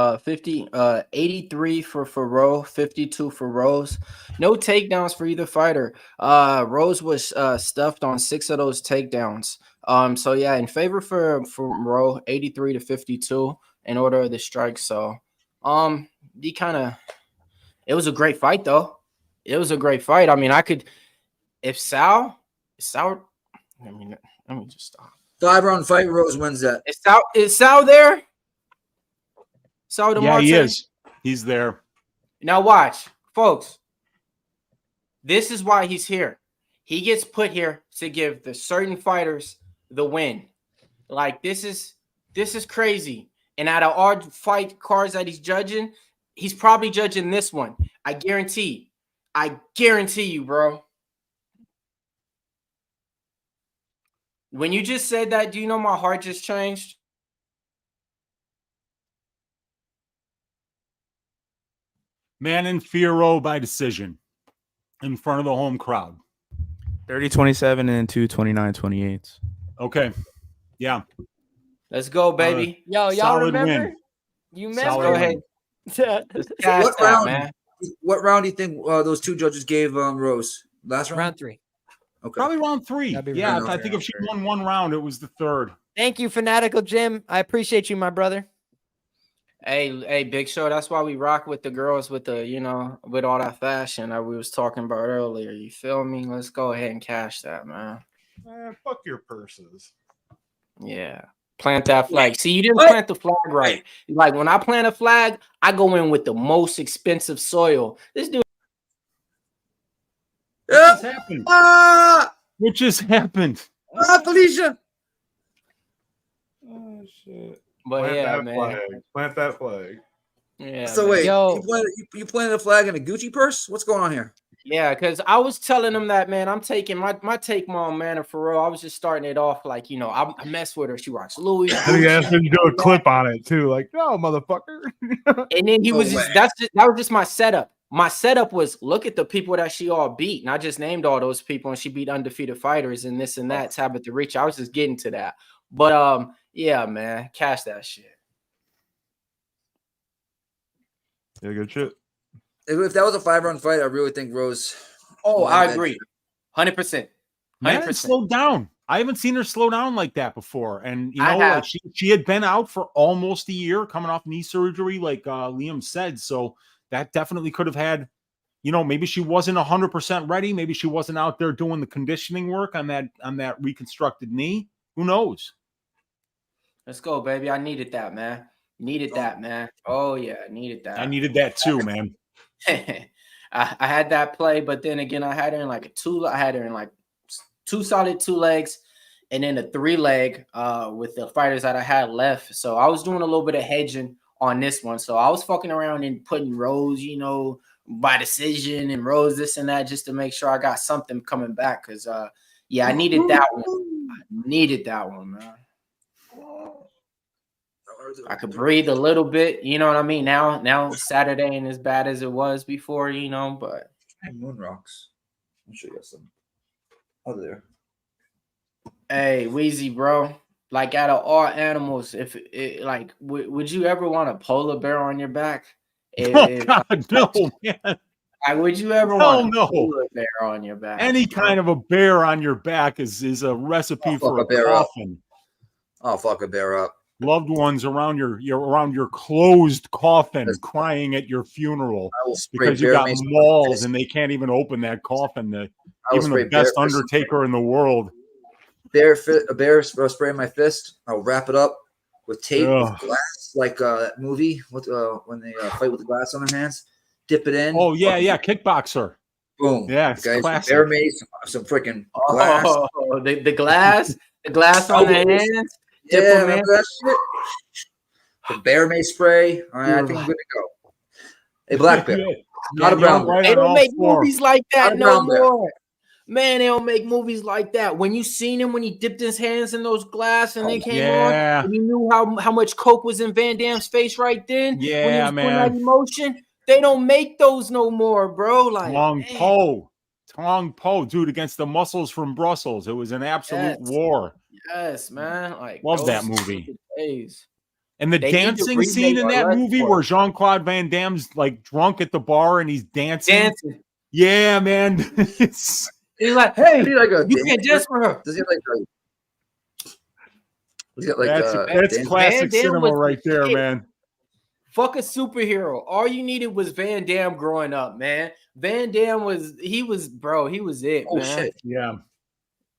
83 for Fiorot, 52 for Rose. No takedowns for either fighter. Rose was stuffed on 6 of those takedowns. So yeah, in favor for Fiorot, 83 to 52 in order of the strikes. So it was a great fight though. It was a great fight. I mean, let me just stop. 5-round fight, Rose wins that. Is Sal there? Saw the he is. He's there. Now watch, folks. This is why he's here. He gets put here to give the certain fighters the win. Like this is crazy. And out of all fight cards that he's judging, he's probably judging this one. I guarantee you, bro. When you just said that, do you know my heart just changed? Manon Fiorot by decision in front of the home crowd. 30-27 and 2 29-28. Okay. Yeah. Let's go, baby. Yo, y'all remember? Win. You remember? Solid win. What round do you think those two judges gave Rose? Last round? Round 3. Okay. Probably round 3. Yeah, I think if she won one round, it was the third. Thank you, Fanatical Jim. I appreciate you, my brother. Hey, Big Show. That's why we rock with the girls with the, with all that fashion that we was talking about earlier. You feel me? Let's go ahead and cash that, man. Fuck your purses. Yeah. Plant that flag. See, you didn't plant the flag right. Like when I plant a flag, I go in with the most expensive soil. This dude. What just happened? What just happened? Felicia. Oh shit. But Plant yeah, that man. flag. Plant that flag. Yeah. So man. wait, Yo. you planted a flag in a Gucci purse? What's going on here? Yeah, because I was telling him that, man, I'm taking my take on Manon Fiorot. I was just starting it off like, I mess with her. She rocks Louis. I think that's when you do a clip on it too. Like, no, motherfucker. And then he was that was just my setup. My setup was look at the people that she all beat. And I just named all those people and she beat undefeated fighters and this and that, Tabitha Reach. I was just getting to that. But yeah, man, cash that shit. Yeah, good shit. If that was a 5-round fight, I really think Rose. Oh, I agree. 100%. Manon slowed down. I haven't seen her slow down like that before. And like she had been out for almost a year, coming off knee surgery, like Liam said. So that definitely could have had, maybe she wasn't 100% ready. Maybe she wasn't out there doing the conditioning work on that reconstructed knee. Who knows? Let's go, baby. I needed that, man. Needed that, man. Oh yeah, needed that. I needed that too, man. I had that play, but then again, I had her in like two solid 2 legs, and then a 3 leg with the fighters that I had left. So I was doing a little bit of hedging on this one. So I was fucking around and putting Rose, by decision and Rose this and that just to make sure I got something coming back. Cause I needed that one. I needed that one, man. I could breathe a little bit, you know what I mean? Now Saturday ain't as bad as it was before, but Moon rocks. I'll show you some. Oh, there. Hey, Weezy, bro. Like out of all animals, if it would you ever want a polar bear on your back? God, no, man. Would you ever want a polar bear on your back? Any kind of a bear on your back is a recipe for a coffin. I'll fuck a bear up. Loved ones around your closed coffin crying at your funeral because you got malls and they can't even open that coffin. Even the best undertaker in the world. A bear spray in my fist. I'll wrap it up with tape, with glass, like that movie when they fight with the glass on their hands. Dip it in. Oh yeah, Kickboxer. Boom. Yeah, it's guys. classic. Bear made some freaking glass. Oh, the glass on the hands. Yeah, remember that shit? The bear may spray. All right, I think I'm good to go. A black bear, not a brown bear. They don't make movies like that no more. Man, they don't make movies like that. When you seen him when he dipped his hands in those glass and they came on, and you knew how much coke was in Van Damme's face right then. Yeah, when he was man. doing that emotion, they don't make those no more, bro. Like Tong Po, dude, against the muscles from Brussels. It was an absolute war. Yes, man. Like love that movie. Days. And the dancing scene in that movie where Jean-Claude Van Damme's like drunk at the bar and he's dancing. Yeah, man. He's like, hey, you can't dance for her. Does he like that's classic cinema right there, man. Fuck a superhero. All you needed was Van Damme growing up, man. Van Damme was it, man. Shit.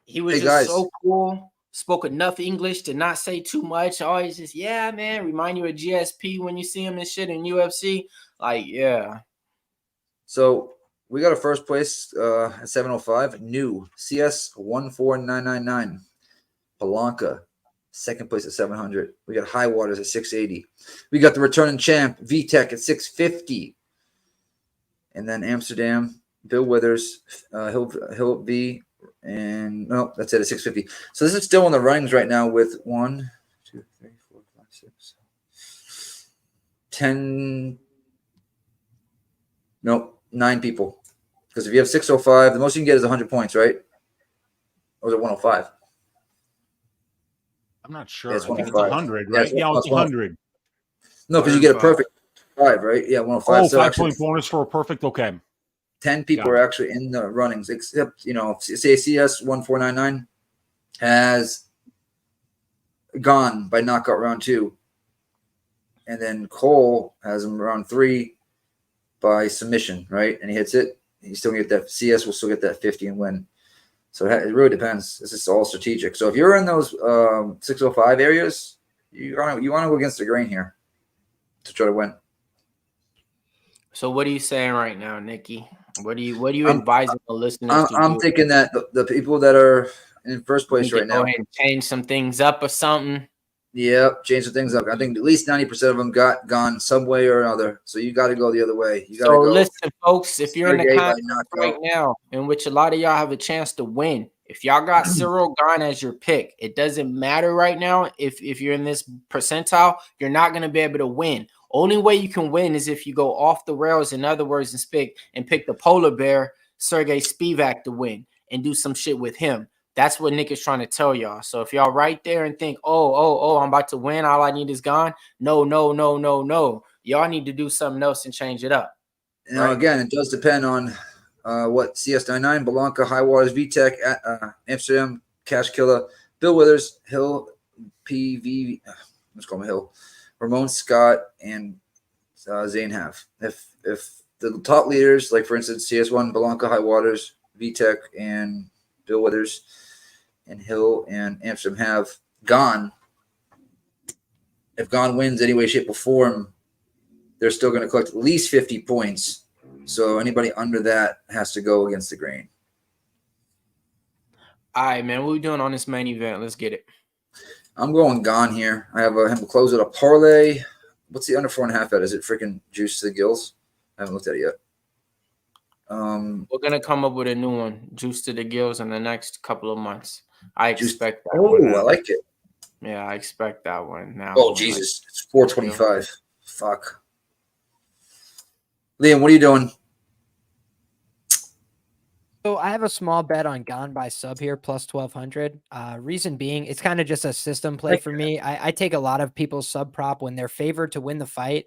He was just so cool. spoke enough English to not say too much. Always just, yeah, man, remind you of GSP when you see him and shit in UFC. Like, yeah. So we got a first place at 705. New CS 14999. Blanca, second place at 700. We got High Waters at 680. We got the returning champ VTech at 650. And then Amsterdam, Bill Withers, Hill V, and no, that's it at 650. So this is still in the runnings right now with 1, 2, 3, 4, 5, 6, 10. Nope, 9 people. Because if you have 605, the most you can get is 100 points, right? Or is it 105? I'm not sure. Yeah, it's I think it's 100, right? Yeah, It's 100. No, because you get a perfect 5, right? Yeah, 105. Oh, so 5-point bonus for a perfect. Okay. 10 people are actually in the runnings, except, say CS 1499 has gone by knockout round 2. And then Cole has him round 3 by submission, right? And he hits it. He still get that. CS will still get that 50 and win. So it really depends. This is all strategic. So if you're in those 605 areas, you want to go against the grain here to try to win. So what are you saying right now, Nikki? What are you advising the listeners to do? I'm thinking that the people that are in first place right now, go ahead and change some things up or something. Yep, change some things up. I think at least 90% of them gone some way or another. So you got to go the other way. You got to go. Listen, folks, if you're in the contest right now, in which a lot of y'all have a chance to win, if y'all got Ciryl Gane as your pick, it doesn't matter right now. If you're in this percentile, you're not going to be able to win. Only way you can win is if you go off the rails, in other words, and pick the polar bear, Sergey Spivak, to win and do some shit with him. That's what Nick is trying to tell y'all. So if y'all right there and think, oh, I'm about to win, all I need is gone. No. Y'all need to do something else and change it up. Now, again, it does depend on what CS99, Blanca, High Waters, VTech, Amsterdam, Cash Killer, Bill Withers, Hill, PV, let's call him Hill, Ramon Scott, and Zane have. If the top leaders, like for instance, CS1, Blanca, High Waters, VTech, and Bill Withers, and Hill and Amsterdam have gone, if Gane wins any way, shape, or form, they're still going to collect at least 50 points. So anybody under that has to go against the grain. All right, man. What we doing on this main event? Let's get it. I'm going Gane here. I have him close it a parlay. What's the under 4.5 at? Is it freaking juice to the gills? I haven't looked at it yet. We're going to come up with a new one, juice to the gills, in the next couple of months. I expect that one. Oh, I like it. Yeah, I expect that one now. Oh, Jesus. It's 425. Fuck. Liam, what are you doing? So I have a small bet on Gane by sub here, plus 1,200. Reason being, it's kind of just a system play for me. I take a lot of people's sub prop when they're favored to win the fight,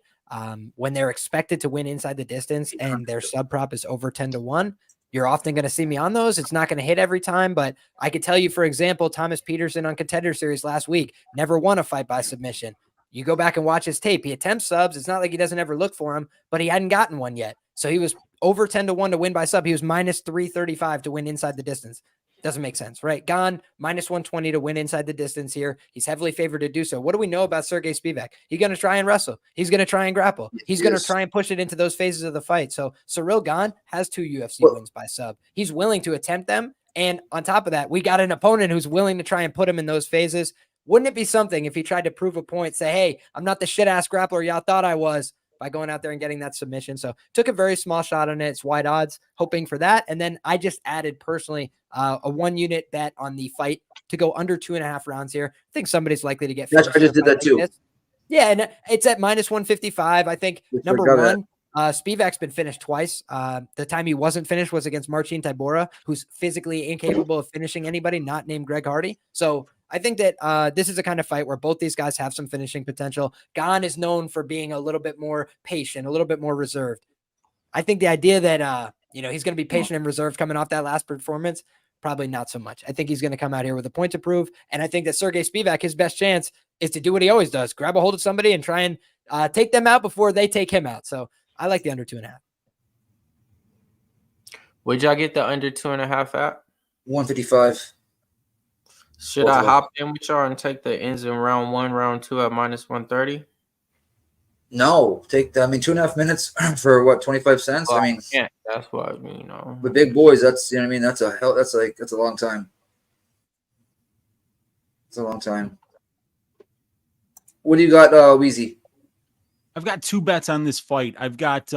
when they're expected to win inside the distance, and their sub prop is over 10-1. You're often going to see me on those. It's not going to hit every time, but I could tell you, for example, Thomas Peterson on Contender Series last week never won a fight by submission. You go back and watch his tape. He attempts subs. It's not like he doesn't ever look for them, but he hadn't gotten one yet. So he was over 10-1 to win by sub. He was minus 335 to win inside the distance. Doesn't make sense, right? Gane, minus 120 to win inside the distance here. He's heavily favored to do so. What do we know about Sergey Spivak? He's going to try and wrestle. He's going to try and grapple. He's going to try and push it into those phases of the fight. So Ciryl Gane has 2 UFC wins by sub. He's willing to attempt them. And on top of that, we got an opponent who's willing to try and put him in those phases. Wouldn't it be something if he tried to prove a point, say, hey, I'm not the shit-ass grappler y'all thought I was, by going out there and getting that submission? So took a very small shot on it. It's wide odds, hoping for that. And then I just added personally a 1-unit bet on the fight to go under 2.5 rounds here. I think somebody's likely to get finished. I just did that too. Yeah, and it's at minus 155. I think number one, Spivak's been finished twice. The time he wasn't finished was against Marcin Tybura, who's physically incapable of finishing anybody, not named Greg Hardy. So I think that this is a kind of fight where both these guys have some finishing potential. Gane is known for being a little bit more patient, a little bit more reserved. I think the idea that he's going to be patient and reserved coming off that last performance, probably not so much. I think he's going to come out here with a point to prove, and I think that Sergey Spivak, his best chance is to do what he always does: grab a hold of somebody and try and take them out before they take him out. So I like the under 2.5. Would y'all get the under 2.5 at? 155. Should I hop in with y'all and take the ends in round 1, round 2 at -130? No, take 2.5 minutes for what, 25 cents? Well, I mean, yeah, that's what I mean. with big boys, that's that's a long time. It's a long time. What do you got, Weezy? I've got 2 bets on this fight. I've got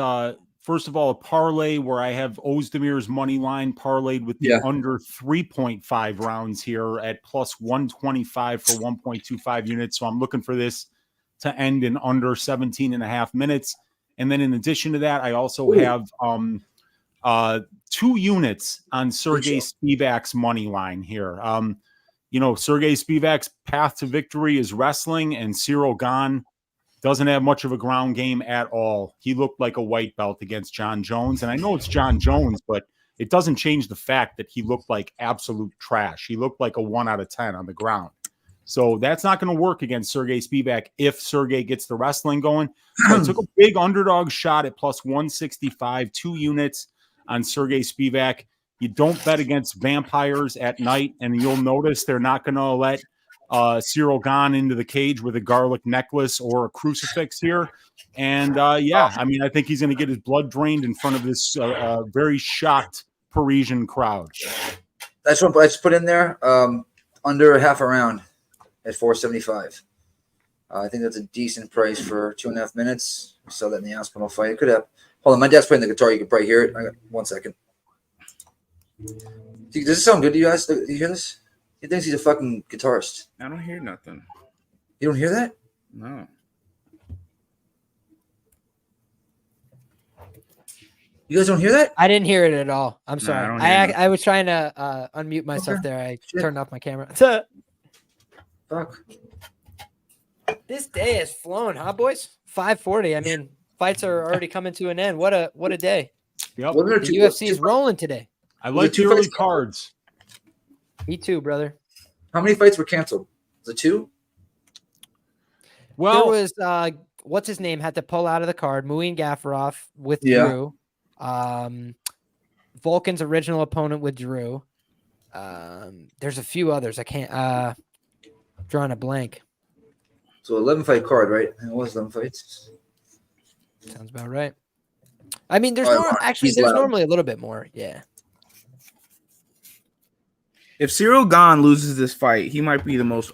first of all a parlay where I have Oezdemir's money line parlayed with the under 3.5 rounds here at +125 for 1.25 units. So I'm looking for this to end in under 17.5 minutes. And then in addition to that, I also have 2 units on Sergey Spivak's money line here. Sergey Spivak's path to victory is wrestling, and Ciryl Gane doesn't have much of a ground game at all. He looked like a white belt against John Jones. And I know it's John Jones, but it doesn't change the fact that he looked like absolute trash. He looked like a 1 out of 10 on the ground. So that's not going to work against Sergey Spivak if Sergey gets the wrestling going. So I took a big underdog shot at +165, 2 units on Sergey Spivak. You don't bet against vampires at night, and you'll notice they're not going to let Ciryl Gane into the cage with a garlic necklace or a crucifix here. And I think he's going to get his blood drained in front of this very shocked Parisian crowd. I just put in there under half a round at 475. I think that's a decent price for 2.5 minutes. We saw that in the Aspinall fight. It could have. Hold on, my dad's playing the guitar. You can probably hear it. I got 1 second. Does this sound good to you guys? Do you hear this? He thinks he's a fucking guitarist. I don't hear nothing. You don't hear that? No. You guys don't hear that? I didn't hear it at all. I'm No, sorry. I was trying to unmute myself there. I turned off my camera. Fuck. This day has flown, huh, boys? 5:40. I mean, fights are already coming to an end. What a day. Yep. The UFC is rolling today. I like the early cards. Me too, brother. How many fights were canceled? Was it 2? Well, there was what's his name had to pull out of the card. Muin Gaffarov withdrew. Volkan's original opponent withdrew. There's a few others. I can't drawing a blank. So 11 fight card, right? It was 11 fights. Sounds about right. I mean, there's normally a little bit more. Yeah. If Ciryl Gane loses this fight, he might be the most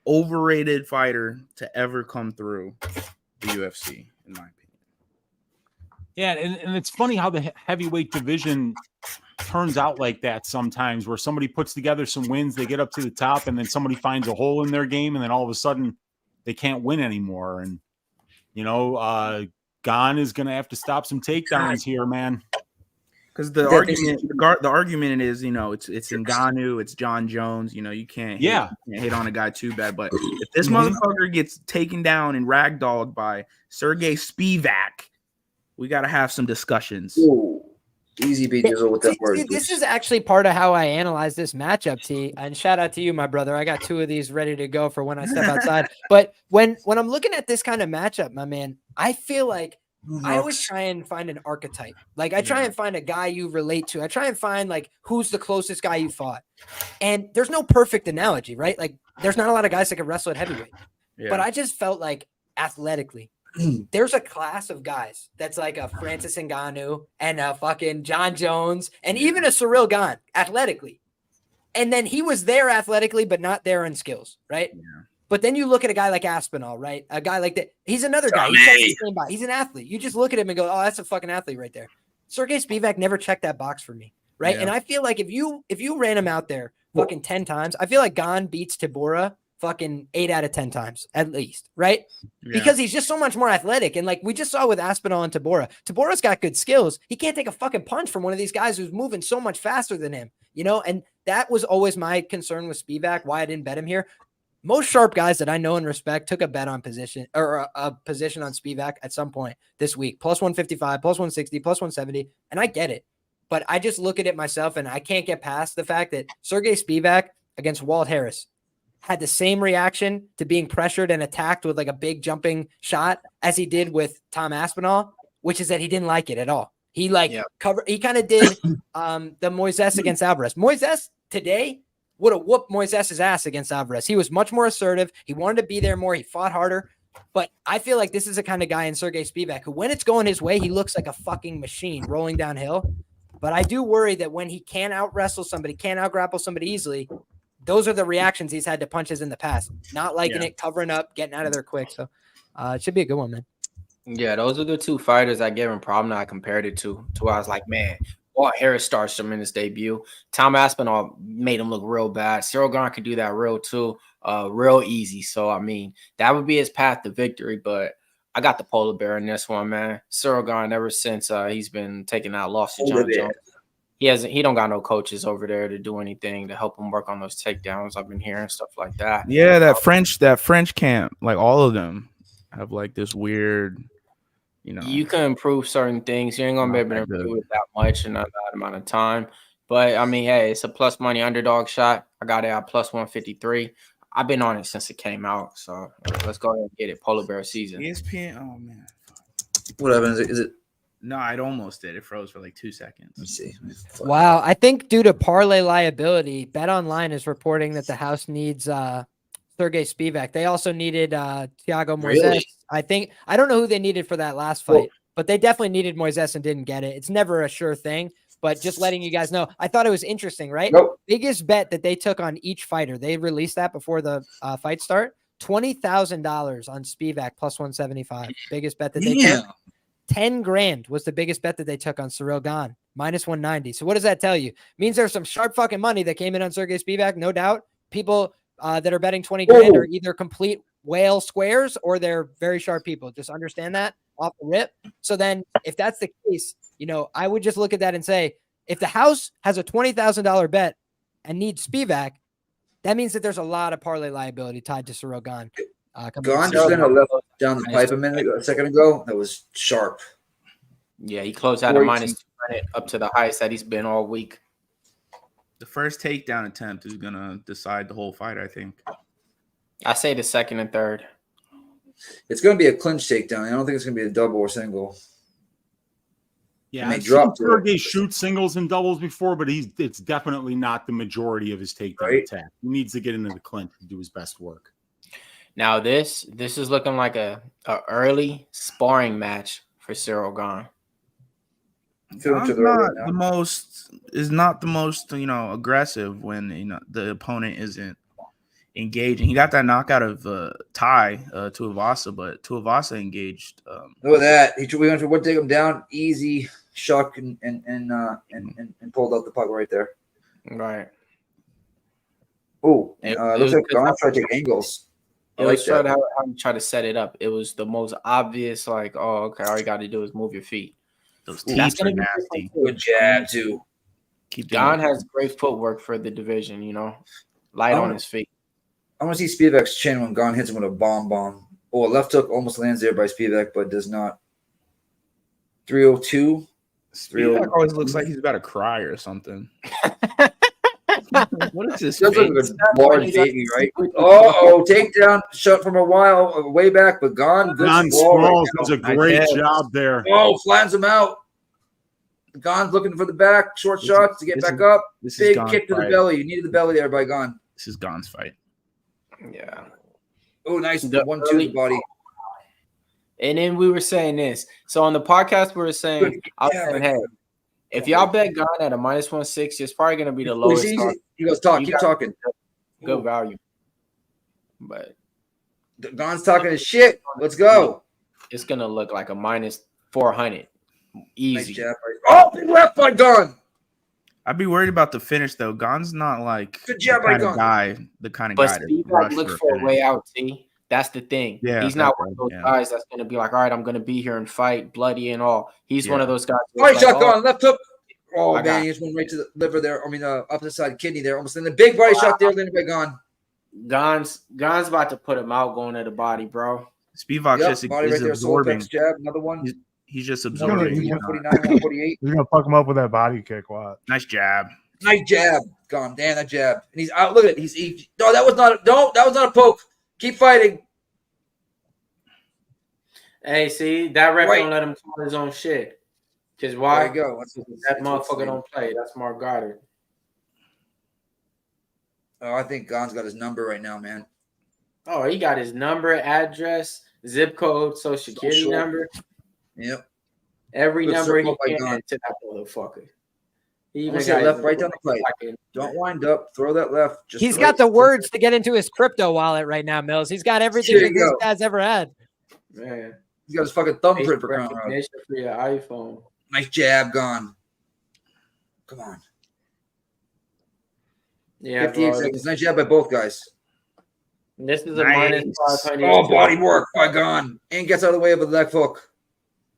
overrated fighter to ever come through the UFC, in my opinion. Yeah, and it's funny how the heavyweight division turns out like that sometimes, where somebody puts together some wins, they get up to the top, and then somebody finds a hole in their game, and then all of a sudden they can't win anymore. And, Gane is going to have to stop some takedowns here, man. Because the argument is, it's Ngannou, it's John Jones. You can't hit on a guy too bad. But if this motherfucker gets taken down and ragdolled by Sergey Spivak, we got to have some discussions. Ooh, easy beat with that word. This is actually part of how I analyze this matchup, T. And shout out to you, my brother. I got 2 of these ready to go for when I step outside. But when I'm looking at this kind of matchup, my man, I feel like I always try and find an archetype. Like I try and find a guy you relate to. I try and find like who's the closest guy you fought. And there's no perfect analogy, right? Like there's not a lot of guys that can wrestle at heavyweight. Yeah. But I just felt like athletically, there's a class of guys that's like a Francis Ngannou and a fucking John Jones and even a Ciryl Gane athletically. And then he was there athletically, but not there in skills, right? Yeah. But then you look at a guy like Aspinall, right? A guy like that. He's another guy. He's an athlete. You just look at him and go, oh, that's a fucking athlete right there. Sergey Spivak never checked that box for me, right? Yeah. And I feel like if you ran him out there fucking 10 times, I feel like Gane beats Tybura fucking 8 out of 10 times at least, right? Yeah. Because he's just so much more athletic. And like we just saw with Aspinall and Tybura, Tybura's got good skills. He can't take a fucking punch from one of these guys who's moving so much faster than him, and that was always my concern with Spivak, why I didn't bet him here. Most sharp guys that I know and respect took a bet on position or a position on Spivac at some point this week, +155, +160, +170. And I get it, but I just look at it myself and I can't get past the fact that Sergey Spivak against Walt Harris had the same reaction to being pressured and attacked with like a big jumping shot as he did with Tom Aspinall, which is that he didn't like it at all. He he kind of did the Moisés against Alvarez. Moisés today would have whooped Moisés' ass against Alvarez. He was much more assertive. He wanted to be there more. He fought harder. But I feel like this is the kind of guy in Sergey Spivak who, when it's going his way, he looks like a fucking machine rolling downhill. But I do worry that when he can out-wrestle somebody, can out-grapple somebody easily, those are the reactions he's had to punches in the past. Not liking it, covering up, getting out of there quick. So it should be a good one, man. Yeah, those are the two fighters I gave him problem that I compared it to. I was like, man, Walt Harris starts him in his debut. Tom Aspinall made him look real bad. Ciryl Gane could do that real easy. So, I mean, that would be his path to victory. But I got the polar bear in this one, man. Ciryl Gane, ever since he's been taking that loss to John Jones, he don't got no coaches over there to do anything to help him work on those takedowns. I've been hearing stuff like that. Yeah, that French camp, like all of them have like this weird, you can improve certain things. You ain't gonna be able to improve it that much in that amount of time. But I mean, hey, it's a plus money underdog shot. I got it at plus 153. I've been on it since it came out. So let's go ahead and get it. Polar bear season. ESPN. Oh man. What happened? Is it? No, it almost did. It froze for like 2 seconds. Let's see. Wow. I think due to parlay liability, BetOnline is reporting that the house needs Sergey Spivak. They also needed Thiago Moisés. Really? I don't know who they needed for that last fight, but they definitely needed Moisés and didn't get it. It's never a sure thing, but just letting you guys know, I thought it was interesting, right? Nope. Biggest bet that they took on each fighter. They released that before the fight start. $20,000 on Spivac plus 175. Biggest bet that they took. 10 grand was the biggest bet that they took on Ciryl Gane, minus 190. So what does that tell you? It means there's some sharp fucking money that came in on Sergey Spivak, no doubt. People that are betting 20 grand are either complete whale squares or they're very sharp people. Just understand that off the rip. So then if that's the case, I would just look at that and say, if the house has a $20,000 bet and needs Spivac, that means that there's a lot of parlay liability tied to Ciryl Gane. Gane just kind of left down the pipe a second ago. That was sharp. Yeah, he closed out a minus 200 up to the highest that he's been all week. The first takedown attempt is gonna decide the whole fight, I think. I say the second and third. It's gonna be a clinch takedown. I don't think it's gonna be a double or single. Yeah, I've seen Sergey shoot singles and doubles before, but it's definitely not the majority of his takedown attack. He needs to get into the clinch and do his best work. Now this is looking like a early sparring match for Ciryl Gane. Not the most aggressive when the opponent isn't engaging. He got that knockout of Ty Tuivasa, but Tuivasa engaged. Look at that. We went to take him down easy, shuck and pulled out the puck right there. Right. Oh, looks like Gane tried to take angles. It was how you try to set it up. It was the most obvious, like, oh, okay, all you got to do is move your feet. Those teeth are nasty. Good jab, too. Gane has great footwork for the division, light on his feet. I want to see Spivak's chin when Gane hits him with a bomb. Oh, a left hook almost lands there by Spivak, but does not. 302. Spivak always looks like he's about to cry or something. What is this? That's like a large baby, right? Oh, takedown shot from way back, but Gane. Gane Smalls does a great job there. Oh, flattens him out. Gane's looking for the back, short shots to get back up. Big kick to the belly. You needed the belly there by Gane. This is Gane's fight. Yeah. Oh, nice 1-2 to the body. And then we were saying this. So on the podcast, we were saying, hey, if y'all bet Gane at a minus 160, it's probably going to be the lowest. He goes, keep talking. Good value. But Gane's talking his shit. Let's go. It's going to look like a minus 400. Easy. Nice oh, big left by Gane. I'd be worried about the finish, though. Gane's not like the kind of guy Spivak looks for a way out, see? That's the thing. Yeah, he's not one of those guys that's going to be like, all right, I'm going to be here and fight bloody and all. He's one of those guys. Right shot Gane, left hook. Oh, man, he just went right to the liver there. I mean, opposite side kidney there. Almost in the big body shot there, landed by Gane. Gane's about to put him out going to the body, bro. Spivak just body right there, absorbing. Jab, another one. He's just absorbing. 149, 148. He's going to fuck him up with that body kick. Watch. Nice jab. Nice jab. Gane. Damn, that jab. And he's out. Look at it. No, that was not a poke. Keep fighting. Hey, see, that ref don't let him call his own shit. Because why? There you go. That motherfucker don't play. That's Mark Goddard. Oh, I think Gane's got his number right now, man. Oh, he got his number, address, zip code, social security number. Yep. Every Good number he circle by can Gane. to that motherfucker. He I'm even gonna say got left his right down the pipe. Don't wind up. Throw that left. Just He's right. got the words to get into his crypto wallet right now, Mills. He's got everything There that you this go. guy's ever had. Man. He's got his fucking thumbprint Facial for crying out loud. recognition for your iPhone. Nice jab, Gane. Come on. Yeah, 58 bro. seconds. Nice jab by both guys. This is a Nice. minus 500. Oh, body work by Gane. And gets out of the way of a leg hook.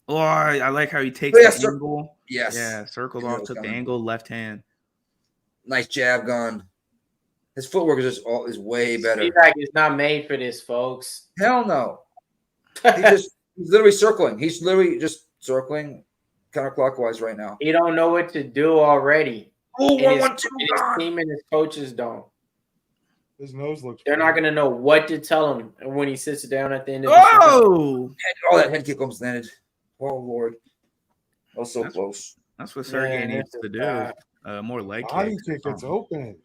Oh, I like how he takes Yeah, the angle. Yes. Yeah, circled Yeah, off, it was took the coming. angle, left hand. Nice jab, Gane. His footwork is just is way better. Spivac is not made for this, folks. Hell no. He's literally circling. He's literally just circling counterclockwise right now. He don't know what to do already. Oh, And 1-1-2, his Gane. team and his coaches don't. His nose looks. They're not going to know what to tell him when he sits down at the end of the Oh! Oh, that head kick almost landed. Oh, Lord. That was so close. That's what Sergey Man, needs this to is do. bad. More leg Body kicks. kick, it's open.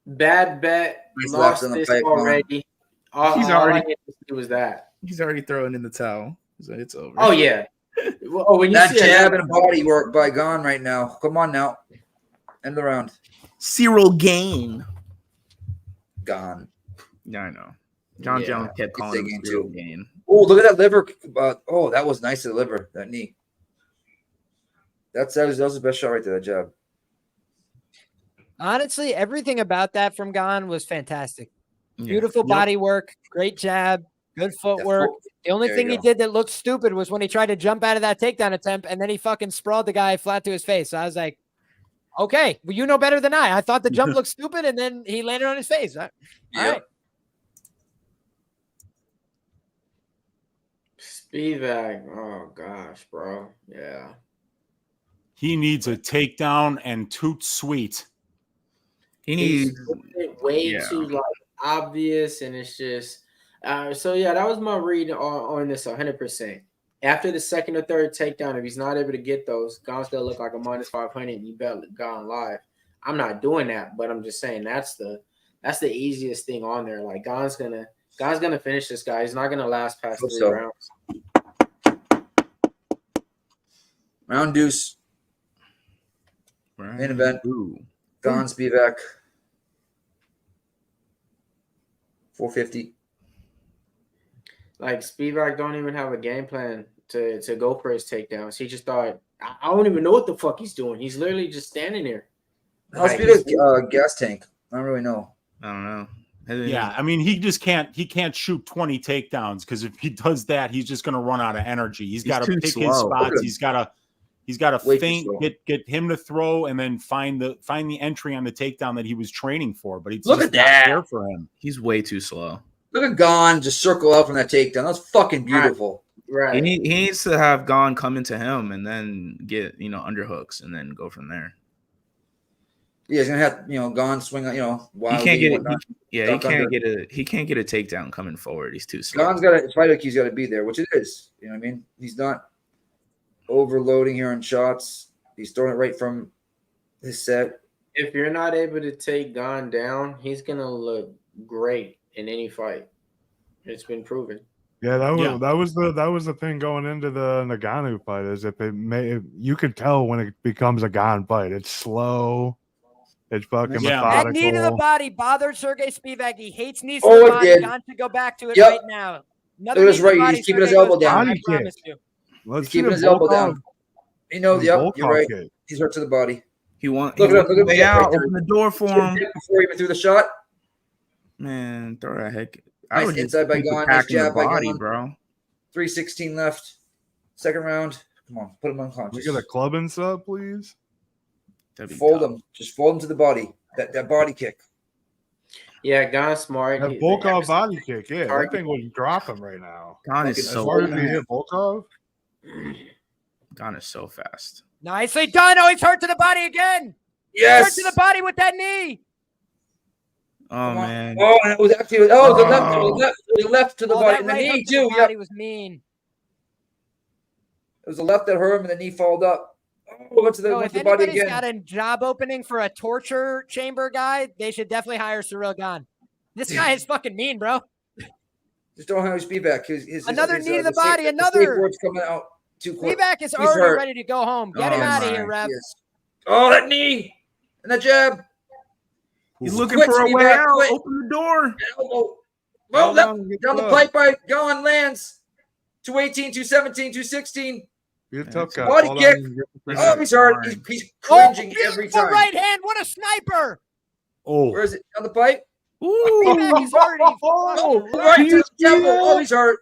Bad bet. Nice Lost left on the this pipe, Gane. already. All He's I already- needed to see was that. He's already throwing in the towel. So it's over. Oh, yeah. Oh, when you That see jab and body work by Gane right now. Come on now. End the round. Ciryl Gane. Gone. Yeah, I know. John Jones kept calling him Ciryl Gane. Oh, look at that liver. Oh, that was nice to the liver. That knee. That was the best shot right there, that jab. Honestly, everything about that from Gane was fantastic. Yeah. Beautiful body work, great jab, good footwork. The only There thing you he go. did that looked stupid was when he tried to jump out of that takedown attempt and then he fucking sprawled the guy flat to his face. So I was like, okay, well, you know better than I. I thought the jump looked stupid and then he landed on his face. All right. Spivac. Oh, gosh, bro. Yeah. He needs a takedown and toot sweet. He He's needs way too like obvious, and it's just so yeah. That was my read on this 100%. After the second or third takedown, if he's not able to get those, Gane's gonna look like a minus 500. And you bet Gane live. I'm not doing that, but I'm just saying that's the easiest thing on there. Like Gane's gonna finish this guy. He's not gonna last past 3 rounds. Round deuce. Main event. Gane Spivac. 450. Like Spivac don't even have a game plan to go for his takedowns. He just thought, I don't even know what the fuck he's doing. He's literally just standing there. How's Spivac's gas tank? I don't really know. I don't know. Yeah, I mean, he can't shoot 20 takedowns because if he does that, he's just going to run out of energy. He's got to too pick slow. his spots. He's got to Way too feint, slow. get him to throw, and then find the entry on the takedown that he was training for. But it's Look just at that. not there for him. He's way too slow. Look at Gane just circle out from that takedown. That's fucking beautiful. Right. He needs to have Gane come into him and then get underhooks and then go from there. Yeah, he's gonna have Gane swing. He Wildly can't get it. whatnot. He Duck can't under. he can't get a takedown coming forward. He's too slow. Gane's got his fight IQ's got to be there, which it is. You know what I mean? He's not overloading here on shots. He's throwing it right from his set. If you're not able to take Gane down, he's gonna look great in any fight. It's been proven. Yeah, that was the thing going into the Nagano fight is you can tell when it becomes a Gane fight. It's slow. It's fucking methodical. That knee to the body bothered Sergey Spivak. He hates knees to Oh, the it body. did. Gane should go back to it Yep. right now. Look at his right. He's keeping his elbow down. I promise you. He's keeping his elbow down. Yep, you're right. Kick. He's hurt to the body. He wants Look at him. Look at way him. out. Right there. Open the door for him. Before he even threw the shot. Man, throw that heck. Nice would just inside by keep Gane. Nice attacking the jab by body, Gane. bro. 3:16 left. Second round. Come on, put him unconscious. We get a clubbing sub, please. Fold him. Just fold him to the body. That body kick. Yeah, Gane's smart. That Volkov body kick, yeah, that thing would drop him right now. Gane is As so hard as he fast. hit Volkov. Gane is so fast. Nicely done. Oh, he's hurt to the body again. Yes. He's hurt to the body with that knee. Oh man. Oh, and it was actually the left to the Oh, body that and the right knee hook to too. the Yep. body was mean. It was the left that hurt him and the knee followed up. went to the, So went if to the body anybody's again. got a job opening for a torture chamber guy, they should definitely hire Ciryl Gane. This guy is fucking mean, bro. Just don't have his Spivak. Another knee to the body. Another. Skateboard's coming out too quick. Spivak is already ready to go home. Get him out of here, Rev. Yes. Oh, that knee and that jab. He's looking for a way out. Open the door. Well, down the pipe by Gomis lands. 218, 217, 216. You're a tough guy. Body kick. Oh, he's hurt. He's cringing every time. Right hand. What a sniper. Oh. Where is it? On the pipe? Spivak is already. Right to the temple. Oh, he's hurt.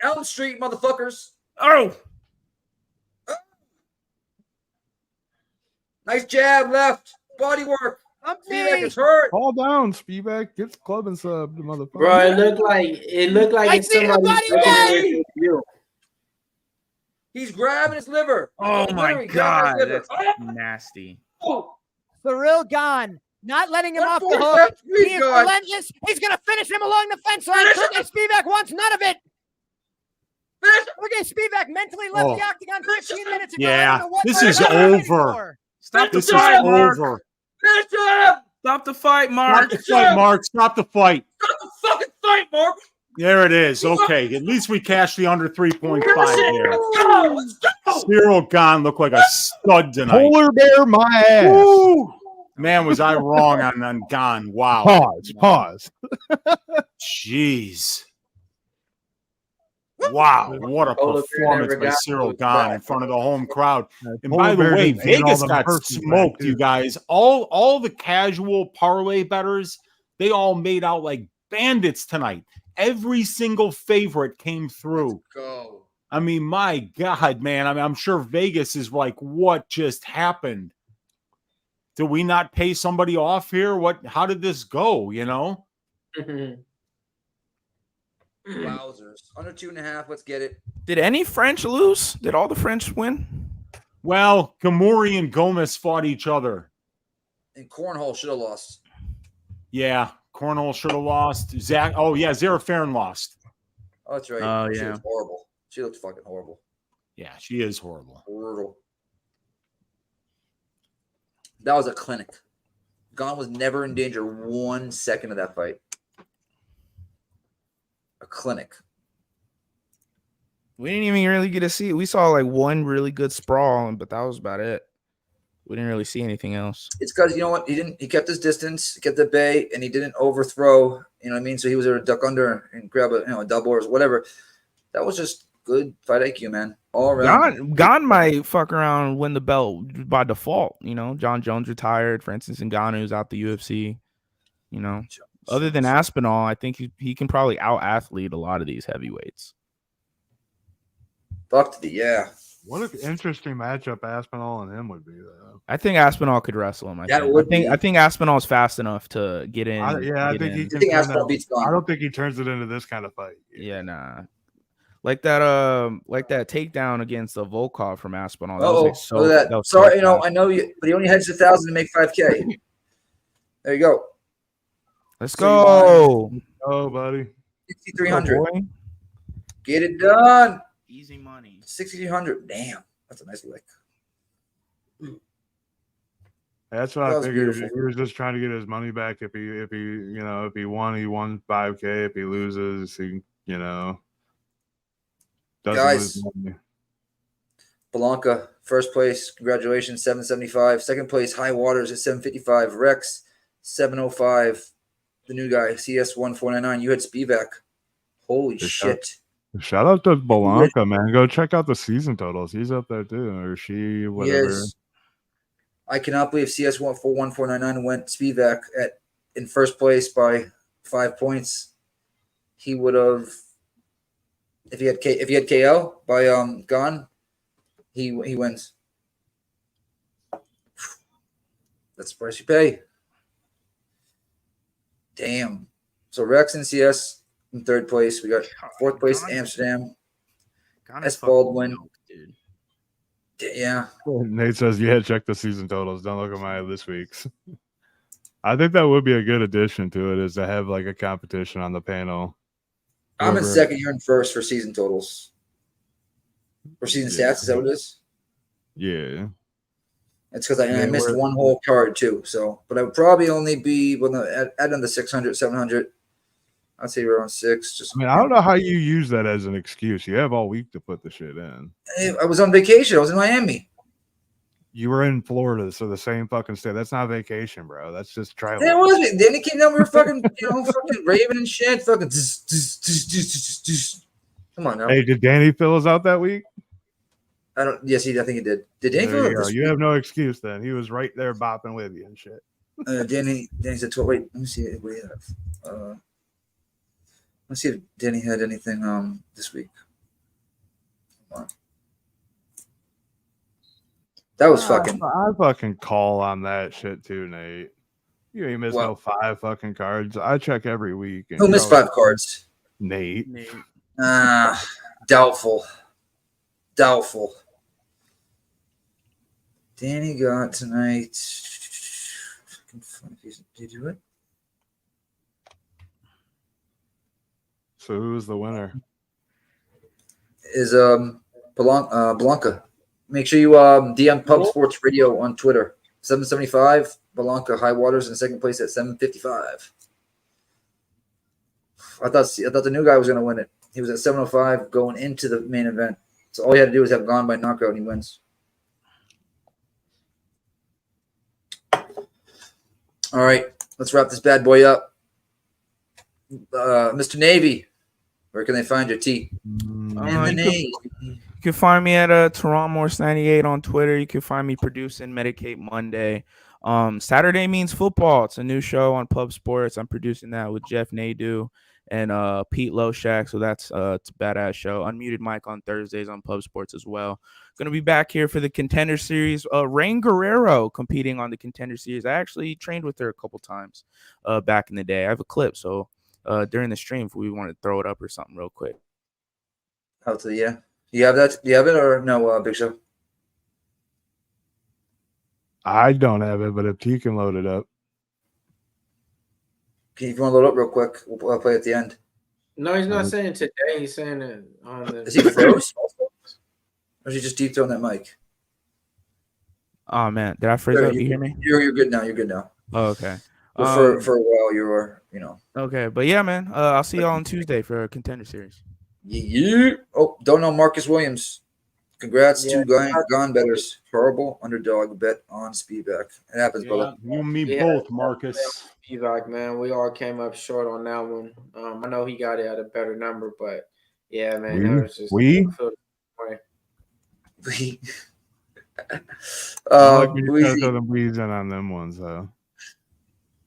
Elm Street, motherfuckers. Oh. Nice jab left. Body work. Spivak is hurt. Fall down, Spivak. Get the club and sub, the motherfucker. Bro, it looked like it's somebody. He's grabbing his liver. Oh my Literally god, grabbing his that's liver. nasty. Ciryl Gane, not letting him off the hook. He is relentless. He's going to finish him along the fence line. Sergey Spivak wants none of it. Sergey Spivak mentally left the octagon 15 minutes ago. Yeah, this is over. This is over. Stop the fight, Mark. Stop the fight, Mark. Stop the fight. Stop the fucking fight, Mark. There it is. Okay, at least we cashed the under 3.5 there. Ciryl Gane looked like a stud tonight. Polar bear my ass. Woo! Man, was I wrong on Gane. Wow. Pause. Jeez. Wow, what a performance by Ciryl Gane in front of the home crowd. And by the way, Vegas got smoked, you guys. All the casual parlay bettors, they all made out like bandits tonight. Every single favorite came through. Go. I mean, my God, man. I mean, I'm sure Vegas is like, what just happened? Did we not pay somebody off here? How did this go? You know? Wowzers. Under 2.5. Let's get it. Did any French lose? Did all the French win? Well, Ghemmouri and Gomis fought each other. And Cornhole should have lost. Yeah, Cornhole should have lost. Zara Farron lost. Oh, that's right. Oh, She yeah. was horrible. She looked fucking horrible. Yeah, she is horrible. Brutal. That was a clinic. Gane was never in danger 1 second of that fight. A clinic. We didn't even really get to see it. We saw like one really good sprawl, but that was about it. We didn't really see anything else. It's because, you know what? He kept his distance, kept the bay, and he didn't overthrow. You know what I mean? So he was able to duck under and grab a double or whatever. That was just good fight IQ, man. All around. Gane might fuck around and win the belt by default. You know, John Jones retired, for instance, and Ngannou's out the UFC. You know, other than Aspinall, I think he can probably out-athlete a lot of these heavyweights. Yeah. What an interesting matchup Aspinall and him would be, though. I think Aspinall could wrestle him. I think Aspinall's fast enough to get in. I think he can. I don't think he turns it into this kind of fight. Yeah, nah. Like that takedown against the Volkov from Aspinall. Look at that. Sorry, I know you, but he only hedged 1,000 to make 5K. There you go. Let's go. Oh, buddy. 6,300. Get it done. Easy money. 6,300. Damn, that's a nice lick. That's what I figured. He was just trying to get his money back. If he won, he won 5K. If he loses, he doesn't Guys, lose money. Blanca, first place. Congratulations, 775. Second place, High Waters at 755. Rex, 705. The new guy, CS 1499. You had Spivac. Holy shit. Shout out to Blanca, man. Go check out the season totals. He's up there too, or she, whatever. Yes. I cannot believe CS 1499 went Spivac in first place by 5 points. He would have, if he had KO by Gane, he wins. That's the price you pay. Damn. So Rex and CS in third place. We got fourth place Amsterdam. S. Baldwin. Dude. Yeah. Nate says, yeah, check the season totals. Don't look at my this week's. I think that would be a good addition to it, is to have like a competition on the panel. I'm in second. You're in first for season totals. Or season stats. Is that what it is? Yeah. It's because I missed one whole card too. So, but I would probably only be add on the 600, 700. I'd say around 6. Just I don't know how you use that as an excuse. You have all week to put the shit in. I was on vacation. I was in Miami. You were in Florida, so the same fucking state. That's not vacation, bro. That's just travel. It was. Then it came down. We were fucking, fucking raving and shit. Fucking. Come on now. Hey, did Danny fill us out that week? I don't. Yes, I think he did. Did Danny fill out this You week? have no excuse then. He was right there bopping with you and shit. Danny said 12. Wait, let me see what we have. Let's see if Danny had anything this week. Come on. That was fucking. I fucking call on that shit too, Nate. You ain't missed no 5 fucking cards. I check every week. Who missed 5 cards? Nate. Doubtful. Danny got tonight. Did you do it? So who's the winner? Is Blanca. Make sure you DM Pub Sports Radio on Twitter. 775 Blanca High Waters in second place at 755. I thought the new guy was going to win it. He was at 705 going into the main event. So all he had to do was have gone by knockout and he wins. All right, let's wrap this bad boy up. Mr. Navy, where can they find your T? You can find me at Toronto98 on Twitter. You can find me producing Medicate Monday. Saturday Means Football. It's a new show on Pub Sports. I'm producing that with Jeff Nadeau and Pete Loshak. So it's a badass show. Unmuted Mike on Thursdays on Pub Sports as well. Going to be back here for the Contender Series. Rain Guerrero competing on the Contender Series. I actually trained with her a couple times back in the day. I have a clip. So during the stream, if we want to throw it up or something real quick. Yeah. You have that? Do you have it or no, Big Show? I don't have it, but if T can load it up. If you want to load it up real quick, we'll play at the end. No, he's not saying today. He's saying it on the. Is he froze? Or is he just deep throwing that mic? Oh man, did I freeze up? You hear me? You're good now. You're good now. Oh, okay. Well, for a while, you were, Okay, but yeah, man. I'll see y'all on Tuesday for a Contender Series. Yeah. Oh, don't know Marcus Williams. Congrats to Gone Betters. Horrible underdog bet on Spivac. It happens, brother. You and me both, Marcus. Spivac, man, we all came up short on that one. I know he got it at a better number, but yeah, man, that was just we on them ones, though.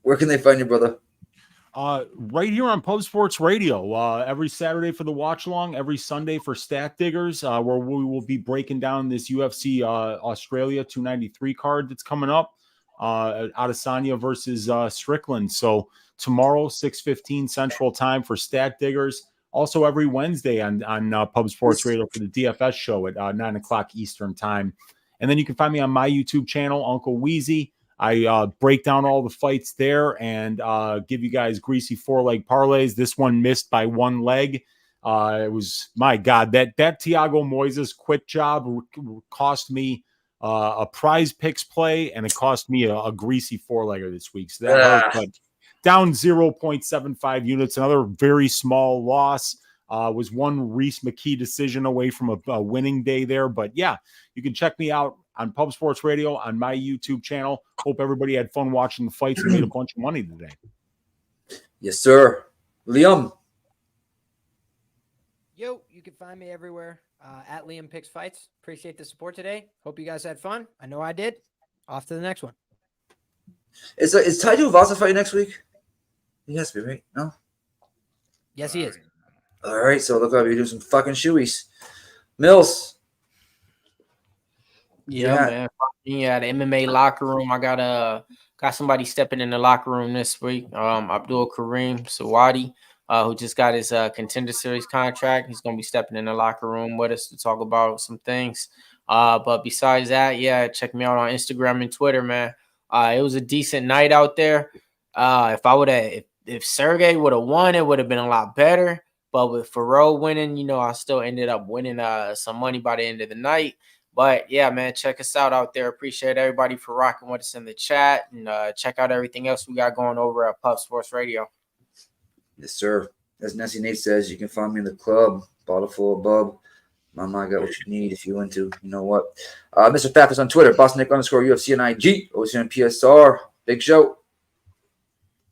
Where can they find you, brother? Right here on Pub Sports Radio, every Saturday for the watch along, every Sunday for Stat Diggers, where we will be breaking down this UFC Australia 293 card that's coming up, Adesanya versus Strickland. So tomorrow, 6:15 Central Time for Stat Diggers. Also every Wednesday on Pub Sports Radio for the DFS show at 9 o'clock Eastern Time. And then you can find me on my YouTube channel, Uncle Wheezy. I break down all the fights there and give you guys greasy 4-leg parlays. This one missed by 1 leg. It was, my God, that Thiago Moisés quit job cost me a prize picks play, and it cost me a greasy 4-legger this week. So that hurt, but down 0.75 units. Another very small loss. Was one Reese McKee decision away from a winning day there. But yeah, you can check me out on Pub Sports Radio on my YouTube channel. Hope everybody had fun watching the fights and made a bunch of money today. Yes, sir. Liam. Yo, you can find me everywhere at Liam Picks Fights. Appreciate the support today. Hope you guys had fun. I know I did. Off to the next one. Is Taiju Vasa fight next week? He has to be, right? No? Yes, he is. All right, so look like we're doing some fucking shoeies. Mills. Yeah, man. The MMA locker room. I got somebody stepping in the locker room this week. Abdul Kareem Sawadi, who just got his Contender Series contract. He's gonna be stepping in the locker room with us to talk about some things. But besides that, yeah, check me out on Instagram and Twitter, man. It was a decent night out there. If Sergey would have won, it would have been a lot better. But with Fiorot winning, I still ended up winning some money by the end of the night. But yeah, man, check us out there. Appreciate everybody for rocking with us in the chat, and check out everything else we got going over at Puff Sports Radio. Yes, sir. As Nessie Nate says, you can find me in the club, bottle full of bub. Mama got what you need if you into, you know what. Mr. Fathers on Twitter, BossNick_UFC and IG, OC on PSR. Big Show.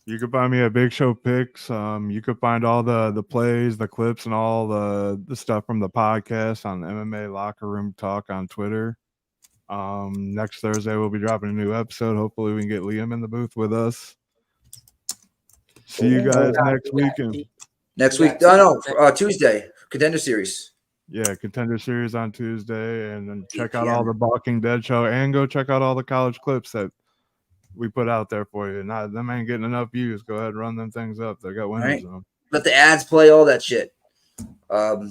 You can find me at Big Show Picks. You can find all the plays, the clips, and all the stuff from the podcast on MMA Locker Room Talk on Twitter. Next Thursday, we'll be dropping a new episode. Hopefully, we can get Liam in the booth with us. See you guys next weekend. Next week, Tuesday, Contender Series. Yeah, Contender Series on Tuesday, and then check out all the Walking Dead show, and go check out all the college clips that we put out there for you. Not them ain't getting enough views. Go ahead and run them things up. They got winners on them. Let the ads play, all that shit. All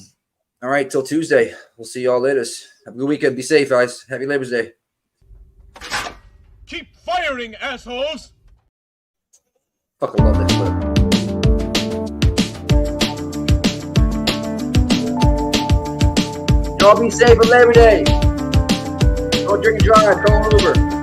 right, till Tuesday. We'll see y'all later. Have a good weekend. Be safe, guys. Happy Labor Day. Keep firing, assholes. Fucking love that clip. Y'all be safe on Labor Day. Don't drink and drive. Don't Uber.